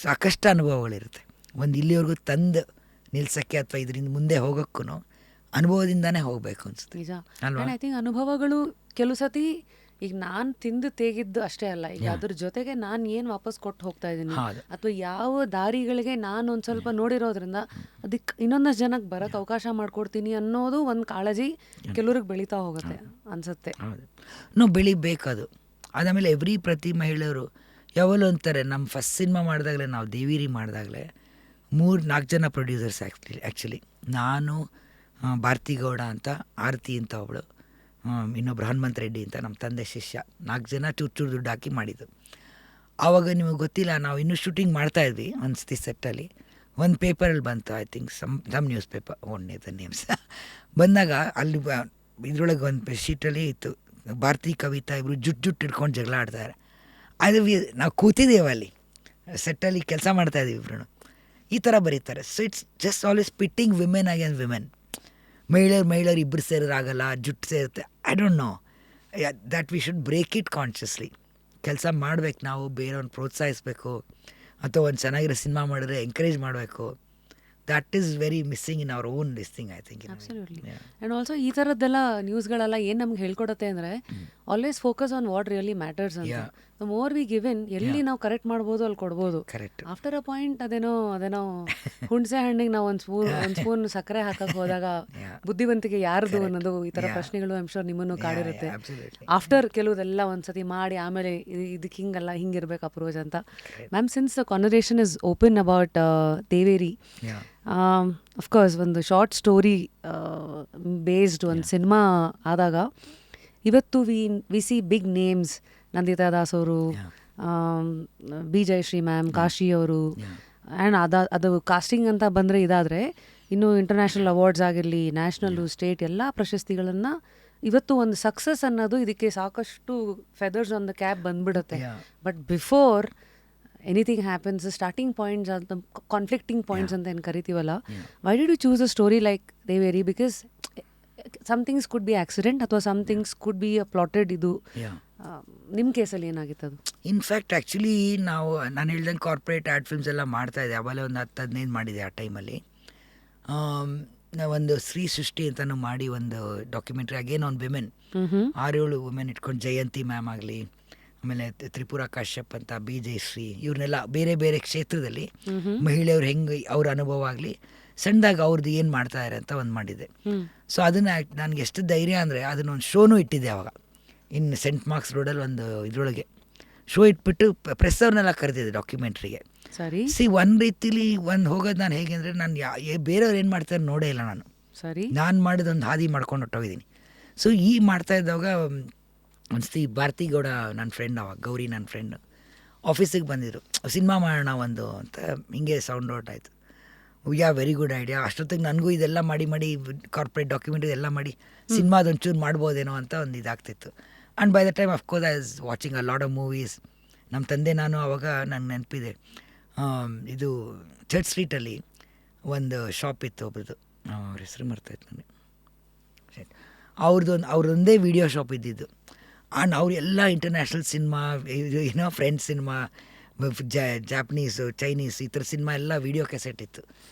ಸಾಕಷ್ಟು ಅನುಭವಗಳಿರುತ್ತೆ. ಒಂದು ಇಲ್ಲಿವರೆಗೂ ತಂದು ನಿಲ್ಸೋಕ್ಕೆ ಅಥವಾ ಇದರಿಂದ ಮುಂದೆ ಹೋಗೋಕ್ಕೂ ಅನುಭವದಿಂದನೇ ಹೋಗಬೇಕು ಅನಿಸುತ್ತೆ. ನಿಜ. ಐ ಥಿಂಕ್ ಅನುಭವಗಳು ಕೆಲವು ಸತಿ ಈಗ ನಾನು ತಿಂದು ತೇಗಿದ್ದು ಅಷ್ಟೇ ಅಲ್ಲ, ಈಗ ಅದ್ರ ಜೊತೆಗೆ ನಾನು ಏನು ವಾಪಸ್ ಕೊಟ್ಟು ಹೋಗ್ತಾ ಇದ್ದೀನಿ, ಅಥವಾ ಯಾವ ದಾರಿಗಳಿಗೆ ನಾನು ಒಂದು ಸ್ವಲ್ಪ ನೋಡಿರೋದ್ರಿಂದ ಅದಕ್ಕೆ ಇನ್ನೊಂದಷ್ಟು ಜನಕ್ಕೆ ಬರೋಕ್ಕೆ ಅವಕಾಶ ಮಾಡಿಕೊಡ್ತೀನಿ ಅನ್ನೋದು ಒಂದು ಕಾಳಜಿ ಕೆಲವ್ರಿಗೆ ಬೆಳೀತಾ ಹೋಗುತ್ತೆ ಅನಿಸುತ್ತೆ. ನಾವು ಬೆಳಿಬೇಕದು. ಅದಾದಮೇಲೆ ಪ್ರತಿ ಮಹಿಳೆಯರು ಯಾವಾಗಲೂ ಅಂತಾರೆ, ನಮ್ಮ ಫಸ್ಟ್ ಸಿನಿಮಾ ಮಾಡಿದಾಗಲೇ, ನಾವು ದೇವಿರಿ ಮಾಡಿದಾಗಲೇ 3-4 ಜನ ಪ್ರೊಡ್ಯೂಸರ್ಸ್ ಆ್ಯಕ್ಚುಲಿ. ನಾನು, ಭಾರತಿ ಗೌಡ ಅಂತ, ಆರತಿ ಅಂತ ಒಬ್ಬಳು, ಇನ್ನೊಬ್ರು ಹನುಮಂತ ರೆಡ್ಡಿ ಅಂತ ನಮ್ಮ ತಂದೆ ಶಿಷ್ಯ, 4 ಜನ ಚೂರು ದುಡ್ಡು ಹಾಕಿ ಮಾಡಿದ್ದು. ಆವಾಗ ನಿಮಗೆ ಗೊತ್ತಿಲ್ಲ, ನಾವು ಇನ್ನೂ ಶೂಟಿಂಗ್ ಮಾಡ್ತಾಯಿದ್ವಿ ಒಂದು ಸೆಟ್ಟಲ್ಲಿ. ಒಂದು ಪೇಪರಲ್ಲಿ ಬಂತು, I think some newspaper, ಓನ್ನೇ ದ ನೇಮ್ಸ್ ಬಂದಾಗ ಅಲ್ಲಿ ಇದ್ರೊಳಗೆ ಒಂದು ಶೀಟಲ್ಲಿ ಇತ್ತು, ಭಾರತಿ ಕವಿತಾ ಇಬ್ಬರು ಜುಟ್ಟು ಹಿಡ್ಕೊಂಡು ಜಗಳ ಆಡ್ತಾರೆ. ಅದು ನಾವು ಕೂತಿದ್ದೇವೆ ಅಲ್ಲಿ ಸೆಟ್ಟಲ್ಲಿ ಕೆಲಸ ಮಾಡ್ತಾಯಿದ್ದೀವಿ, ಇಬ್ಬರು ಈ ಥರ ಬರೀತಾರೆ. So it's just always pitting women against women. ಮಹಿಳೆಯರು ಇಬ್ಬರು ಸೇರೋದಾಗಲ್ಲ, ಜುಟ್ಟು ಸೇರುತ್ತೆ. I don't know that we should break it consciously. ಕೆಲಸ ಮಾಡ್ಬೇಕು, ನಾವು ಬೇರೆಯವ್ರನ್ನ ಪ್ರೋತ್ಸಾಹಿಸಬೇಕು, ಅಥವಾ ಒಂದು ಚೆನ್ನಾಗಿರೋ ಸಿನಿಮಾ ಮಾಡಿದ್ರೆ ಎಂಕರೇಜ್ ಮಾಡಬೇಕು. that is very missing in our own this thing, I think. Absolutely. Yeah. And also ಈ ಥರದ್ದೆಲ್ಲ ನ್ಯೂಸ್ಗಳೆಲ್ಲ ಏನು ನಮ್ಗೆ ಹೇಳ್ಕೊಡುತ್ತೆ ಅಂದರೆ always focus on what really matters ಅಂತ. The more we give in, ಎಲ್ಲಿ ನಾವು ಕರೆಕ್ಟ್ ಮಾಡ್ಬೋದು ಅಲ್ಲಿ ಕೊಡ್ಬೋದು. ಆಫ್ಟರ್ ಅ ಪಾಯಿಂಟ್ ಅದೇನೋ ಹುಣಸೆ ಹಣ್ಣಿಗೆ ನಾವು ಒಂದು ಸ್ಪೂನ್ ಸಕ್ಕರೆ ಹಾಕಕ್ಕೆ ಹೋದಾಗ ಬುದ್ಧಿವಂತಿಕೆ ಯಾರ್ದು ಅನ್ನೋದು ಈ ಥರ ಪ್ರಶ್ನೆಗಳು ಐಮ್ ಶೋರ್ ನಿಮ್ಮನ್ನು ಕಾಡಿರುತ್ತೆ. ಆಫ್ಟರ್ ಕೆಲವುದೆಲ್ಲ ಒಂದ್ಸತಿ ಮಾಡಿ ಆಮೇಲೆ ಇದಕ್ಕೆ ಹಿಂಗಲ್ಲ ಹಿಂಗಿರ್ಬೇಕು ಅಪ್ರೋಚ್ ಅಂತ. Ma'am, since the conversation is open about Deveeri, of course ಒಂದು ಶಾರ್ಟ್ ಸ್ಟೋರಿ ಬೇಸ್ಡ್ ಒಂದು ಸಿನಿಮಾ ಆದಾಗ ಇವತ್ತು we see big names, Nandita Das ಅವರು, ಬಿ ಜಯಶ್ರೀ ಮ್ಯಾಮ್, ಕಾಶಿ ಅವರು, ಆ್ಯಂಡ್ ಅದು ಕಾಸ್ಟಿಂಗ್ ಅಂತ ಬಂದರೆ ಇದಾದರೆ ಇನ್ನು ಇಂಟರ್ನ್ಯಾಷನಲ್ ಅವಾರ್ಡ್ಸ್ ಆಗಿರಲಿ, ನ್ಯಾಷನಲ್ಲು, ಸ್ಟೇಟ್ ಎಲ್ಲ ಪ್ರಶಸ್ತಿಗಳನ್ನು ಇವತ್ತು ಒಂದು ಸಕ್ಸಸ್ ಅನ್ನೋದು ಇದಕ್ಕೆ ಸಾಕಷ್ಟು ಫೆದರ್ಸ್ ಆನ್ ದ ಕ್ಯಾಪ್ ಬಂದ್ಬಿಡುತ್ತೆ. But before anything happens, starting points ಅಂತ, ಕಾನ್ಫ್ಲಿಕ್ಟಿಂಗ್ ಪಾಯಿಂಟ್ಸ್ ಅಂತ ಏನು ಕರಿತೀವಲ್ಲ, why did you choose a story like Deveeri? Because some things could be accident ಅಥವಾ some things could be plotted. ಇದು ನಿಮ್ಮ ಕೇಸಲ್ಲಿ ಏನಾಗಿತ್ತು ಅದು? ಇನ್ಫ್ಯಾಕ್ಟ್ ಆ್ಯಕ್ಚುಲಿ ನಾನು ಹೇಳ್ದಂಗೆ ಕಾರ್ಪೊರೇಟ್ ಆ್ಯಡ್ ಫಿಲ್ಮ್ಸ್ ಎಲ್ಲ ಮಾಡ್ತಾಯಿದ್ದೆ. ಅವೆಲ್ಲ ಒಂದು 10-15 ಮಾಡಿದೆ ಆ ಟೈಮಲ್ಲಿ. ಒಂದು ಸ್ತ್ರೀ ಸೃಷ್ಟಿ ಅಂತಲೂ ಮಾಡಿ ಒಂದು documentary again on women, 6-7 women ಇಟ್ಕೊಂಡು, ಜಯಂತಿ ಮ್ಯಾಮ್ ಆಗಲಿ, ಆಮೇಲೆ ತ್ರಿಪುರ ಕಾಶ್ಯಪ್ ಅಂತ, ಬಿ ಜಯಶ್ರೀ, ಇವ್ರನ್ನೆಲ್ಲ ಬೇರೆ ಬೇರೆ ಕ್ಷೇತ್ರದಲ್ಲಿ ಮಹಿಳೆಯವ್ರು ಹೆಂಗೆ ಅವ್ರ ಅನುಭವ ಆಗಲಿ ಸಣ್ಣದಾಗ ಅವ್ರದ್ದು ಏನು ಮಾಡ್ತಾ ಇದ್ದಾರೆ ಅಂತ ಒಂದು ಮಾಡಿದ್ದೆ. ಸೊ ಅದನ್ನು ನನಗೆ ಎಷ್ಟು ಧೈರ್ಯ ಅಂದರೆ ಅದನ್ನೊಂದು ಶೋನೂ ಇಟ್ಟಿದ್ದೆ ಅವಾಗ ಇನ್ನು ಸೆಂಟ್ ಮಾರ್ಕ್ಸ್ ರೋಡಲ್ಲಿ ಒಂದು ಇದರೊಳಗೆ ಶೋ ಇಟ್ಬಿಟ್ಟು ಪ್ರೆಸ್ ಅವ್ರನ್ನೆಲ್ಲ ಕರೆದಿದ್ದೆ ಡಾಕ್ಯುಮೆಂಟ್ರಿಗೆ. ಸರಿ ಒಂದು ರೀತಿಲಿ ಒಂದು ಹೋಗೋದು ನಾನು ಹೇಗೆ ಅಂದರೆ ನಾನು ಬೇರೆಯವ್ರು ಏನು ಮಾಡ್ತಾರೆ ನೋಡೇ ಇಲ್ಲ ನಾನು. ಸರಿ, ನಾನು ಮಾಡಿದೊಂದು ಹಾದಿ ಮಾಡ್ಕೊಂಡು ಹೊಟ್ಟೋಗಿದ್ದೀನಿ. ಸೊ ಈ ಮಾಡ್ತಾ ಇದ್ದಾಗ ಒಂದ್ಸತಿ ಭಾರತಿ ಗೌಡ ನನ್ನ ಫ್ರೆಂಡ್, ಅವಾಗ ಗೌರಿ ನನ್ನ ಫ್ರೆಂಡ್ ಆಫೀಸಿಗೆ ಬಂದಿದ್ರು, ಸಿನಿಮಾ ಮಾಡೋಣ ಒಂದು ಅಂತ. ಹಿಂಗೆ ಸೌಂಡ್ ಔಟ್ ಆಯಿತು. ಯಾ ವೆರಿ ಗುಡ್ ಐಡಿಯಾ. ಅಷ್ಟೊತ್ತಿಗೆ ನನಗೂ ಇದೆಲ್ಲ ಮಾಡಿ ಕಾರ್ಪೊರೇಟ್ ಡಾಕ್ಯುಮೆಂಟ್ರಿ ಎಲ್ಲ ಮಾಡಿ ಸಿನಿಮಾದೊಂಚೂರು ಮಾಡ್ಬೋದೇನೋ ಅಂತ ಒಂದು ಇದಾಗ್ತಿತ್ತು. And by the time of course I was watching a lot of movies. ನಮ್ಮ ತಂದೆ ನಾನು ಅವಾಗ ನಂಗೆ ನೆನಪಿದೆ, ಇದು ಚರ್ಚ್ ಸ್ಟ್ರೀಟಲ್ಲಿ ಒಂದು ಶಾಪ್ ಇತ್ತು ಒಬ್ರದ್ದು, ಅವ್ರ ಹೆಸರು ಮರ್ತಾಯಿತ್ತು ನನಗೆ. ಅವ್ರದ್ದೊಂದೇ ವೀಡಿಯೋ ಶಾಪ್ ಇದ್ದಿದ್ದು. ಆ್ಯಂಡ್ ಅವರೆಲ್ಲ ಇಂಟರ್ನ್ಯಾಷನಲ್ ಸಿನಿಮಾ, ಏನೋ ಫ್ರೆಂಚ್ ಸಿನಿಮಾ, ಜಾಪನೀಸು, ಚೈನೀಸ್, ಈ ಥರ ಸಿನಿಮಾ ಎಲ್ಲ ವೀಡಿಯೋ ಕ್ಯಾಸೆಟ್ ಇತ್ತು.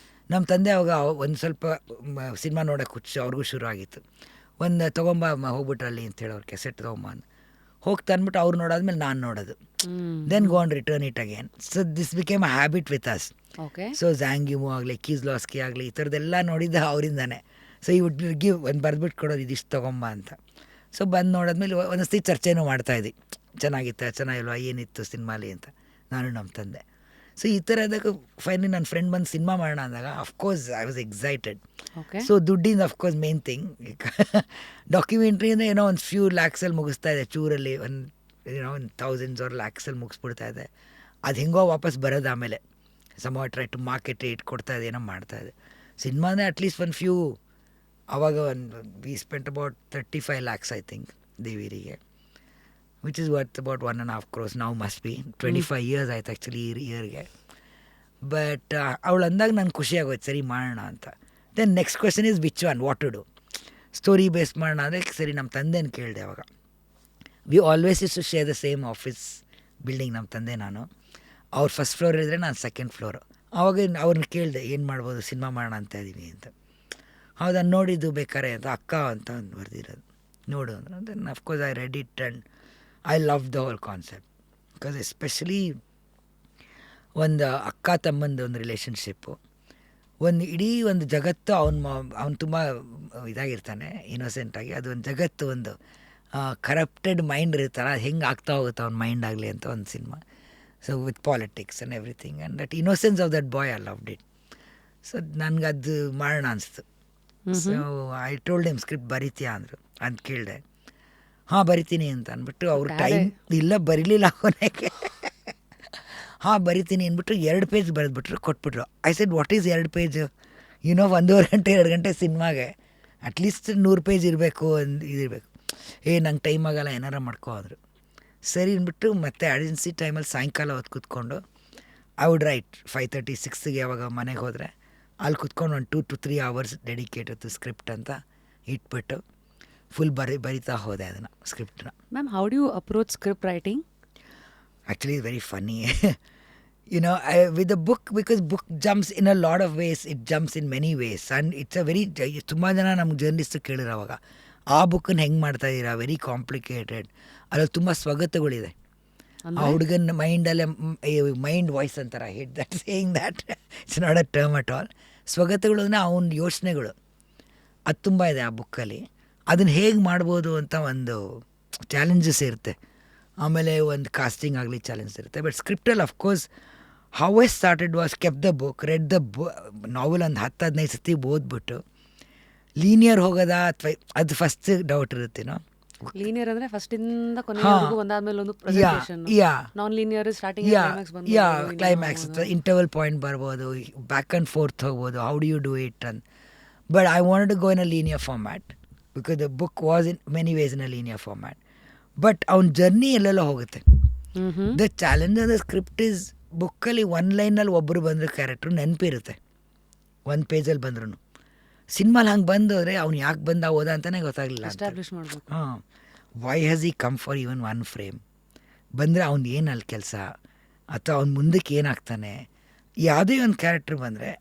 ನಮ್ಮ ತಂದೆ ಅವಾಗ ಒಂದು ಸ್ವಲ್ಪ ಸಿನಿಮಾ ನೋಡೋಕೆ ಹುಚ್ಚು ಅವ್ರಿಗೂ ಶುರು ಆಗಿತ್ತು. ಒಂದು ತೊಗೊಂಬ ಹೋಗ್ಬಿಟ್ರಲ್ಲಿ ಅಂತೇಳಿ ಅವ್ರು ಕೆಸೆಟ್ ತೊಗೊಂಬ ಅಂತ ಹೋಗ್ತಾ ಅಂದ್ಬಿಟ್ಟು ಅವ್ರು ನೋಡಾದ್ಮೇಲೆ ನಾನು ನೋಡೋದು. Then gone return it again. So this became a habit with us. So Zhang Yimou ಆಗಲಿ, ಕೀಸ್ಲಾಸ್ಕಿ ಆಗಲಿ, ಈ ಥರದ್ದೆಲ್ಲ ನೋಡಿದ್ದ ಅವರಿಂದಾನೆ. ಸೊ ಈ ವುಡ್ ಗಿವ್ ಒಂದು ಬರ್ದ್ಬಿಟ್ಟು ಕೊಡೋದು, ಇದಿಷ್ಟು ತೊಗೊಂಬ ಅಂತ. ಸೊ ಬಂದು ನೋಡಿದ್ಮೇಲೆ ಒಂದೊಂದ್ಸತಿ ಚರ್ಚೆನೂ ಮಾಡ್ತಾಯಿದ್ವಿ, ಚೆನ್ನಾಗಿತ್ತ ಚೆನ್ನಾಗಿಲ್ವಾ, ಏನಿತ್ತು ಸಿನಿಮಾಲಿ ಅಂತ, ನಾನು ನಮ್ಮ ತಂದೆ. ಸೊ ಈ ಥರದಾಗ ಫೈನಲಿ ನನ್ನ ಫ್ರೆಂಡ್ ಬಂದು ಸಿನಿಮಾ ಮಾಡೋಣ ಅಂದಾಗ of course I was excited. So ದುಡ್ಡಿಂದ ಅಫ್ಕೋರ್ಸ್ ಮೇನ್ ಥಿಂಗ್. ಡಾಕ್ಯುಮೆಂಟ್ರಿ ಅಂದರೆ ಏನೋ ಒಂದು ಫ್ಯೂ ಲ್ಯಾಕ್ಸಲ್ಲಿ ಮುಗಿಸ್ತಾ ಇದೆ, ಚೂರಲ್ಲಿ ಒಂದು ಥೌಸಂಡ್ಸ್ ಆರ್ ಲ್ಯಾಕ್ಸಲ್ಲಿ ಮುಗಿಸ್ಬಿಡ್ತಾ ಇದೆ. ಅದು ಹೆಂಗೋ ವಾಪಸ್ ಬರೋದು. ಆಮೇಲೆ some try to market rate ಕೊಡ್ತಾ ಇದೆ, ಏನೋ ಮಾಡ್ತಾಯಿದೆ. ಸಿನಿಮಾ ಅಂದರೆ ಅಟ್ಲೀಸ್ಟ್ ಒಂದು ಫ್ಯೂ, ಆವಾಗ ಒಂದು we spent about 35 lakhs I think ದೇವಿರಿಗೆ, which is worth about 1.5 crores ನಾವು ಮಸ್ಟ್ ಬಿ. 25 years ಆಯ್ತು ಆ್ಯಕ್ಚುಲಿ ಈ ಇಯರ್ಗೆ. ಬಟ್ ಅವಳು ಅಂದಾಗ ನಂಗೆ ಖುಷಿ ಆಗೋಯ್ತು, ಸರಿ ಮಾಡೋಣ ಅಂತ. Then next question is which one, what to do. Story base ಮಾಡೋಣ ಅಂದರೆ ಸರಿ ನಮ್ಮ ತಂದೆನ ಕೇಳಿದೆ ಅವಾಗ. We always is to share the same office building, ನಮ್ಮ ತಂದೆ ನಾನು. ಅವ್ರು ಫಸ್ಟ್ ಫ್ಲೋರ್ ಇದ್ದರೆ ನಾನು ಸೆಕೆಂಡ್ ಫ್ಲೋರು. ಆವಾಗ ಅವ್ರನ್ನ ಕೇಳಿದೆ ಏನು ಮಾಡ್ಬೋದು, ಸಿನಿಮಾ ಮಾಡೋಣ ಅಂತ ಇದ್ದೀವಿ ಅಂತ. ಹೌದಾ, ನೋಡಿದ್ದು ಬೇಕಾರೆ ಅಂತ ಅಕ್ಕ ಅಂತ ಒಂದು ಬರ್ದಿರೋದು, ನೋಡು ಅಂದ್ರೆ. Then of course I read it and I love the whole concept. Because especially ಒಂದು ಅಕ್ಕ ತಮ್ಮಂದು ಒಂದು ರಿಲೇಷನ್ಶಿಪ್ಪು, ಒಂದು ಇಡೀ ಒಂದು ಜಗತ್ತು ಅವ್ನು ತುಂಬ ಇದಾಗಿರ್ತಾನೆ, ಇನ್ನೋಸೆಂಟಾಗಿ. ಅದು ಒಂದು ಜಗತ್ತು, ಒಂದು ಕರಪ್ಟೆಡ್ ಮೈಂಡ್ ಇರುತ್ತಲ್ಲ, ಅದು ಹೆಂಗೆ ಆಗ್ತಾ ಹೋಗುತ್ತೆ ಅವ್ನ ಮೈಂಡ್ ಆಗಲಿ ಅಂತ ಒಂದು cinema. So with politics and everything and that innocence of that boy I loved it. So ನನಗೆ ಅದು ಮಾಡೋಣ ಅನಿಸ್ತು. So I told him script ಬರಿತೀಯಾ ಅಂದರು. ಅಂತ ಕೇಳಿದೆ, ಹಾಂ ಬರಿತೀನಿ ಅಂತ ಅಂದ್ಬಿಟ್ಟು ಅವ್ರು ಟೈಮ್ ಇಲ್ಲ ಬರೀಲಿಲ್ಲ ಕೊನೆಗೆ. ಹಾಂ ಬರಿತೀನಿ ಅಂದ್ಬಿಟ್ಟು 2 ಪೇಜ್ ಬರೆದ್ಬಿಟ್ರು, ಕೊಟ್ಬಿಟ್ರು. I said what is 2 page, 1.5 ಗಂಟೆ 2 ಗಂಟೆ ಸಿನಿಮಾಗೆ ಅಟ್ಲೀಸ್ಟ್ 100 ಪೇಜ್ ಇರಬೇಕು, ಇದಿರಬೇಕು. ನಂಗೆ ಟೈಮ್ ಆಗೋಲ್ಲ, ಏನಾರ ಮಾಡ್ಕೋ ಅಂದರು. ಸರಿ ಅಂದ್ಬಿಟ್ಟು ಮತ್ತೆ ಅರ್ಜೆನ್ಸಿ ಟೈಮಲ್ಲಿ ಸಾಯಂಕಾಲ ಹೊತ್ತು ಕೂತ್ಕೊಂಡು ಐ ವುಡ್ ರೈಟ್ 5:30, 6ಗೆ ಯಾವಾಗ ಮನೆಗೆ ಹೋದರೆ ಅಲ್ಲಿ ಕೂತ್ಕೊಂಡು ಒಂದು 2 to 3 hours dedicated to script ಅಂತ ಇಟ್ಬಿಟ್ಟು ಫುಲ್ ಬರಿತಾ ಹೋದೆ ಅದನ್ನು, ಸ್ಕ್ರಿಪ್ಟನ್ನ. Ma'am, how do you approach script writing? Actually it's very funny. With the book, because book jumps in a lot of ways, it jumps in many ways, and it's a very ತುಂಬ ಜನ ನಮ್ಗೆ journalist ಕೇಳಿರೋ ಅವಾಗ ಆ ಬುಕ್ಕನ್ನು ಹೆಂಗೆ ಮಾಡ್ತಾ ಇದ್ದೀರಾ, very complicated. ಅದ್ರಲ್ಲಿ ತುಂಬ ಸ್ವಗತಗಳಿದೆ. ಆ ಹುಡುಗನ ಮೈಂಡಲ್ಲೇ ಮೈಂಡ್ ವಾಯ್ಸ್ ಅಂತಾರೆ, I hate that saying that, it's not a term at all. ಸ್ವಗತಗಳು ಅಂದರೆ ಅವನ ಯೋಚನೆಗಳು, ಅದು ತುಂಬ ಇದೆ ಆ ಬುಕ್ಕಲ್ಲಿ. ಅದನ್ನು ಹೇಗೆ ಮಾಡ್ಬೋದು ಅಂತ ಒಂದು ಚಾಲೆಂಜಸ್ ಇರುತ್ತೆ. ಆಮೇಲೆ ಒಂದು ಕಾಸ್ಟಿಂಗ್ ಆಗಲಿ ಚಾಲೆಂಜ್ ಇರುತ್ತೆ. ಬಟ್ ಸ್ಕ್ರಿಪ್ಟಲ್ಲಿ of course how I started was kept the book, read the novel ಒಂದು 10-15 ಸತಿ ಓದ್ಬಿಟ್ಟು ಲೀನಿಯರ್ ಹೋಗೋದಾ ಅಥವಾ ಅದು ಫಸ್ಟ್ ಡೌಟ್ ಇರುತ್ತೇನೋ. ಲೀನಿಯರ್ ಅಂದರೆ ಫಸ್ಟಿಂದ ಕೊನೆವರೆಗೂ ಒಂದಾದ್ಮೇಲೆ ಒಂದು presentation. Non linear starting climax interval point ಬರ್ಬೋದು, ಬ್ಯಾಕ್ ಆ್ಯಂಡ್ ಫೋರ್ತ್ ಹೋಗ್ಬೋದು, how do you do it ಅಂತ. But I wanted to go in a linear format because the book was in many ways in a linear format. But ಅವ್ನ journey ಎಲ್ಲೆಲ್ಲ ಹೋಗುತ್ತೆ. The challenge of the script is, ಬುಕ್ಕಲ್ಲಿ 1 ಲೈನಲ್ಲಿ ಒಬ್ಬರು ಬಂದರೆ character ನೆನಪಿರುತ್ತೆ 1 ಪೇಜಲ್ಲಿ ಬಂದ್ರೂ. ಸಿನಿಮಾಲಿ ಹಂಗೆ ಬಂದೋದ್ರೆ ಅವ್ನು ಯಾಕೆ ಬಂದ ಹೋದ ಅಂತಲೇ ಗೊತ್ತಾಗಲಿಲ್ಲ. ಎಸ್ಟಾಬ್ಲಿಷ್ ಮಾಡಬೇಕು. ಹಾಂ, ವೈ ಹ್ಯಾಸ್ ಈ ಕಮ್ ಫಾರ್ ಈವನ್ 1 ಫ್ರೇಮ್ ಬಂದರೆ ಅವ್ನು ಏನು ಅಲ್ಲಿ ಕೆಲಸ, ಅಥವಾ ಅವ್ನು ಮುಂದಕ್ಕೆ ಏನಾಗ್ತಾನೆ. ಯಾವುದೇ ಒಂದು ಕ್ಯಾರೆಕ್ಟ್ರ್ ಬಂದರೆ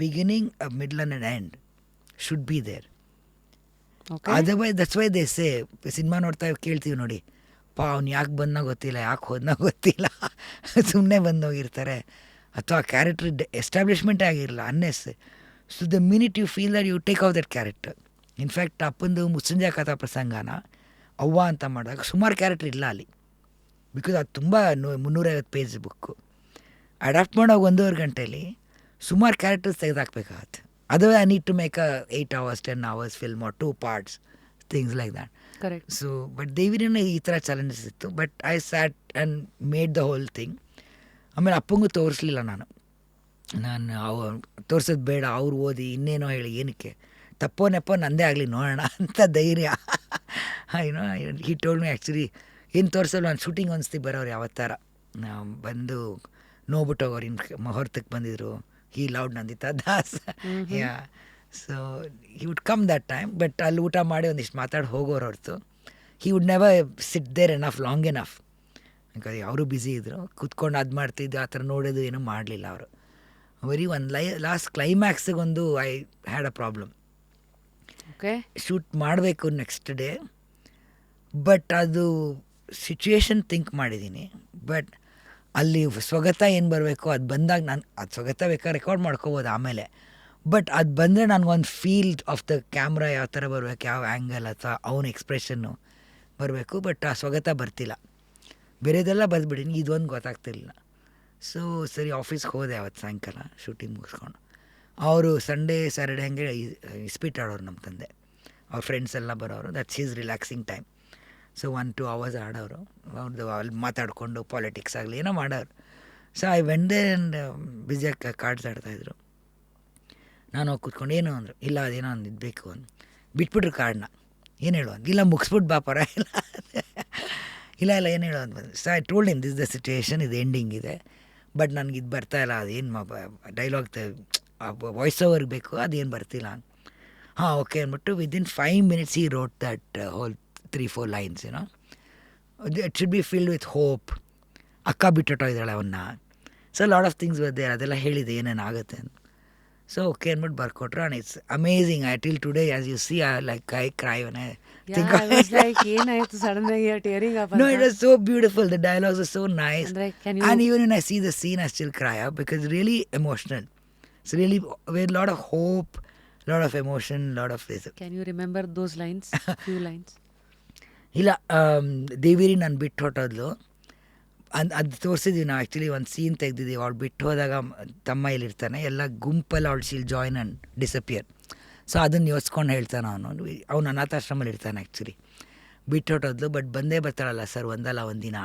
beginning, middle and end should be there. Okay. Otherwise that's why they say, cinema ನೋಡ್ತಾ ಕೇಳ್ತೀವಿ ನೋಡಿ, ಅವ್ನು ಯಾಕೆ ಬಂದೋ ಗೊತ್ತಿಲ್ಲ, ಯಾಕೆ ಹೋದ್ನೋ ಗೊತ್ತಿಲ್ಲ, ಸುಮ್ಮನೆ ಬಂದೋಗಿರ್ತಾರೆ, ಅಥವಾ ಆ ಕ್ಯಾರೆಕ್ಟರ್ ಎಸ್ಟಾಬ್ಲಿಷ್ಮೆಂಟೇ ಆಗಿರಲ್ಲ, unless. So the minute you feel that you take out that character. In fact ಅಪ್ಪಂದು ಮುಸ್ಸಂಜೆ ಕಥಾ ಪ್ರಸಂಗನ ಅವ್ವ ಅಂತ ಮಾಡಿದಾಗ ಸುಮಾರು ಕ್ಯಾರೆಕ್ಟರ್ ಇಲ್ಲ ಅಲ್ಲಿ, ಬಿಕಾಸ್ ಅದು ತುಂಬ 350 ಪೇಜ್ ಬುಕ್ಕು. ಅಡಾಪ್ಟ್ ಮಾಡೋವಾಗ 1.5 ಗಂಟೆಯಲ್ಲಿ ಸುಮಾರು ಕ್ಯಾರೆಕ್ಟರ್ಸ್ ತೆಗೆದಾಕ್ಬೇಕಾಗತ್ತೆ. ಅದು I need to make 8 hours 10 hours film or 2 parts, things like that. Correct. So but ದೇವಿರನ್ನ ಈ ಥರ ಚಾಲೆಂಜಸ್ ಇತ್ತು. But I sat and made the whole thing. ಆಮೇಲೆ ಅಪ್ಪಂಗೂ ತೋರಿಸ್ಲಿಲ್ಲ ನಾನು ತೋರ್ಸೋದು ಬೇಡ, ಅವ್ರು ಓದಿ ಇನ್ನೇನೋ ಹೇಳಿ ಏನಕ್ಕೆ, ತಪ್ಪೋ ನೆಪ್ಪೋ ನಂದೇ ಆಗಲಿ ನೋಡೋಣ ಅಂತ ಧೈರ್ಯ. ಏನೋ ಹಿ ಟೋಲ್ಡ್ ಮಿ ಆ್ಯಕ್ಚುಲಿ ಏನು ತೋರಿಸಲ್ಲ, ನಾನು ಶೂಟಿಂಗ್ ಅನಿಸ್ತಿ ಬರೋರು ಯಾವತ್ತಾರ ಬಂದು ನೋಡ್ಬಿಟ್ಟು ಹೋಗೋರು. ಇನ್ನು ಹೊರತಕ್ಕೆ ಬಂದಿದ್ರು, he loved Nandita Das. Yeah, so he would come that time. But ಅಲ್ಲಿ ಊಟ ಮಾಡಿ ಒಂದಿಷ್ಟು ಮಾತಾಡಿ ಹೋಗೋರು ಹೊರತು he would never sit there enough long enough. ಯಾಕಂದರೆ ಅವರು ಬ್ಯುಸಿ ಇದ್ದರು, ಕೂತ್ಕೊಂಡು ಅದು ಮಾಡ್ತಿದ್ದು, ಆ ಥರ ನೋಡೋದು ಏನೂ ಮಾಡಲಿಲ್ಲ ಅವರು. ಬರೀ ಒಂದು ಲಾಸ್ಟ್ ಕ್ಲೈಮ್ಯಾಕ್ಸಿಗೊಂದು I had a problem. Okay. Shoot ಮಾಡಬೇಕು ನೆಕ್ಸ್ಟ್ ಡೇ, ಬಟ್ ಅದು ಸಿಚುವೇಶನ್ ಥಿಂಕ್ ಮಾಡಿದ್ದೀನಿ. ಬಟ್ ಅಲ್ಲಿ ಸ್ವಗತ ಏನು ಬರಬೇಕು ಅದು ಬಂದಾಗ ನಾನು ಅದು ಸ್ವಗತ ಬೇಕಾದ್ರೆ ರೆಕಾರ್ಡ್ ಮಾಡ್ಕೋಬೋದು ಆಮೇಲೆ. ಬಟ್ ಅದು ಬಂದರೆ ನನಗೊಂದು ಫೀಲ್ ಆಫ್ ದ ಕ್ಯಾಮ್ರಾ ಯಾವ ಥರ ಬರಬೇಕು, ಯಾವ ಆ್ಯಂಗಲ್ ಅಥವಾ ಅವನ ಎಕ್ಸ್ಪ್ರೆಷನ್ನು ಬರಬೇಕು. ಬಟ್ ಆ ಸ್ವಗತ ಬರ್ತಿಲ್ಲ. ಬೇರೆದೆಲ್ಲ ಬಂದುಬಿಟ್ಟಿನಿ, ಇದೊಂದು ಗೊತ್ತಾಗ್ತಿರ್ಲಿಲ್ಲ. ಸೊ ಸರಿ ಆಫೀಸ್ಗೆ ಹೋದೆ ಅವತ್ತು ಸಾಯಂಕಾಲ ಶೂಟಿಂಗ್ ಮುಗಿಸ್ಕೊಂಡು. ಅವರು ಸಂಡೇ ಸ್ಯಾಟರ್ಡೆ ಹಂಗೆ ಇಸ್ಪೀಟ್ ಆಡೋರು ನಮ್ಮ ತಂದೆ, ಅವ್ರ ಫ್ರೆಂಡ್ಸ್ ಎಲ್ಲ ಬರೋರು. That's is relaxing time. So 1-2 hours ಆಡೋರು, ಅವ್ರದ್ದು ಅಲ್ಲಿ ಮಾತಾಡಿಕೊಂಡು ಪಾಲಿಟಿಕ್ಸ್ ಆಗಲಿ ಏನೋ ಮಾಡೋರು. So I went there and ಬ್ಯುಸಿಯಾಗಿ ಕಾರ್ಡ್ಸ್ ಆಡ್ತಾಯಿದ್ರು. ನಾನು ಹೋಗಿ ಕೂತ್ಕೊಂಡು ಏನು ಅಂದರು, ಇಲ್ಲ ಅದೇನೋ ಒಂದು ಇದ್ಬೇಕು ಅಂದು ಬಿಟ್ಬಿಟ್ರು ಕಾರ್ಡ್ನ. ಏನು ಹೇಳೋ ಅಂದು, ಇಲ್ಲ ಮುಗಿಸ್ಬಿಟ್ಟು ಬಾ ಪರ ಇಲ್ಲ ಇಲ್ಲ ಇಲ್ಲ ಏನು ಹೇಳೋ ಅಂತ ಬಂದು. So I told him this the situation, ಇದು ಎಂಡಿಂಗ್ ಇದೆ, ಬಟ್ ನನಗೆ ಇದು ಬರ್ತಾಯಿಲ್ಲ, ಅದೇನು ಡೈಲಾಗ್ ವಾಯ್ಸ್ ಓವರ್ಗೆ ಬೇಕು, ಅದೇನು ಬರ್ತಿಲ್ಲ. ಹಾಂ ಓಕೆ ಅಂದ್ಬಿಟ್ಟು within 5 minutes he wrote that whole 3-4 lines, you know. It should be filled with hope. ಅಕ್ಕ ಬಿಟ್ಟೊಟ್ಟೋ ಇದ್ದಾಳೆ ಅವನ್ನ. ಸೊ ಲಾಟ್ ಆಫ್ ಥಿಂಗ್ಸ್ ಬರ್ದೆ, ಅದೆಲ್ಲ ಹೇಳಿದೆ ಏನೇನು ಆಗುತ್ತೆ ಅಂತ. ಸೊ ಓಕೆ ಅಂದ್ಬಿಟ್ಟು ಬರ್ಕೊಟ್ರು. And it's amazing. I till today as you see I cry when I think of it. ಏನಾಯ್ತು ಸಡನ್ ಆಗಿ tearing up? No, it was so beautiful. The dialogues are so nice. And even when I see the scene, I still cry up because it's really emotional. It's really with a lot of hope, a lot of emotion, a lot of this. Can you remember those lines? Few lines. ಇಲ್ಲ, ದೇವಿರಿ ನಾನು ಬಿಟ್ಟು ಹೊಟ್ಟೋದ್ಲು. ಅದು ತೋರಿಸಿದ್ವಿ ನಾವು. Actually ಒಂದು scene ತೆಗ್ದಿದ್ದೀವಿ. ಅವಳು ಬಿಟ್ಟು ಹೋದಾಗ ತಮ್ಮ ಇಲ್ಲಿರ್ತಾನೆ, ಎಲ್ಲ ಗುಂಪಲ್ಲಿ ಅವಳು Sheel join and disappear. So ಅದನ್ನು ಯೋಚಿಸ್ಕೊಂಡು ಹೇಳ್ತಾನೆ ಅವನು ಅನಾಥಾಶ್ರಮಲ್ಲಿ ಇರ್ತಾನೆ ಆ್ಯಕ್ಚುಲಿ. ಬಿಟ್ಟು ಹೊಟ್ಟೋದ್ಲು, ಬಟ್ ಬಂದೇ ಬರ್ತಾಳಲ್ಲ ಸರ್ ಒಂದಲ್ಲ ಒಂದಿನ.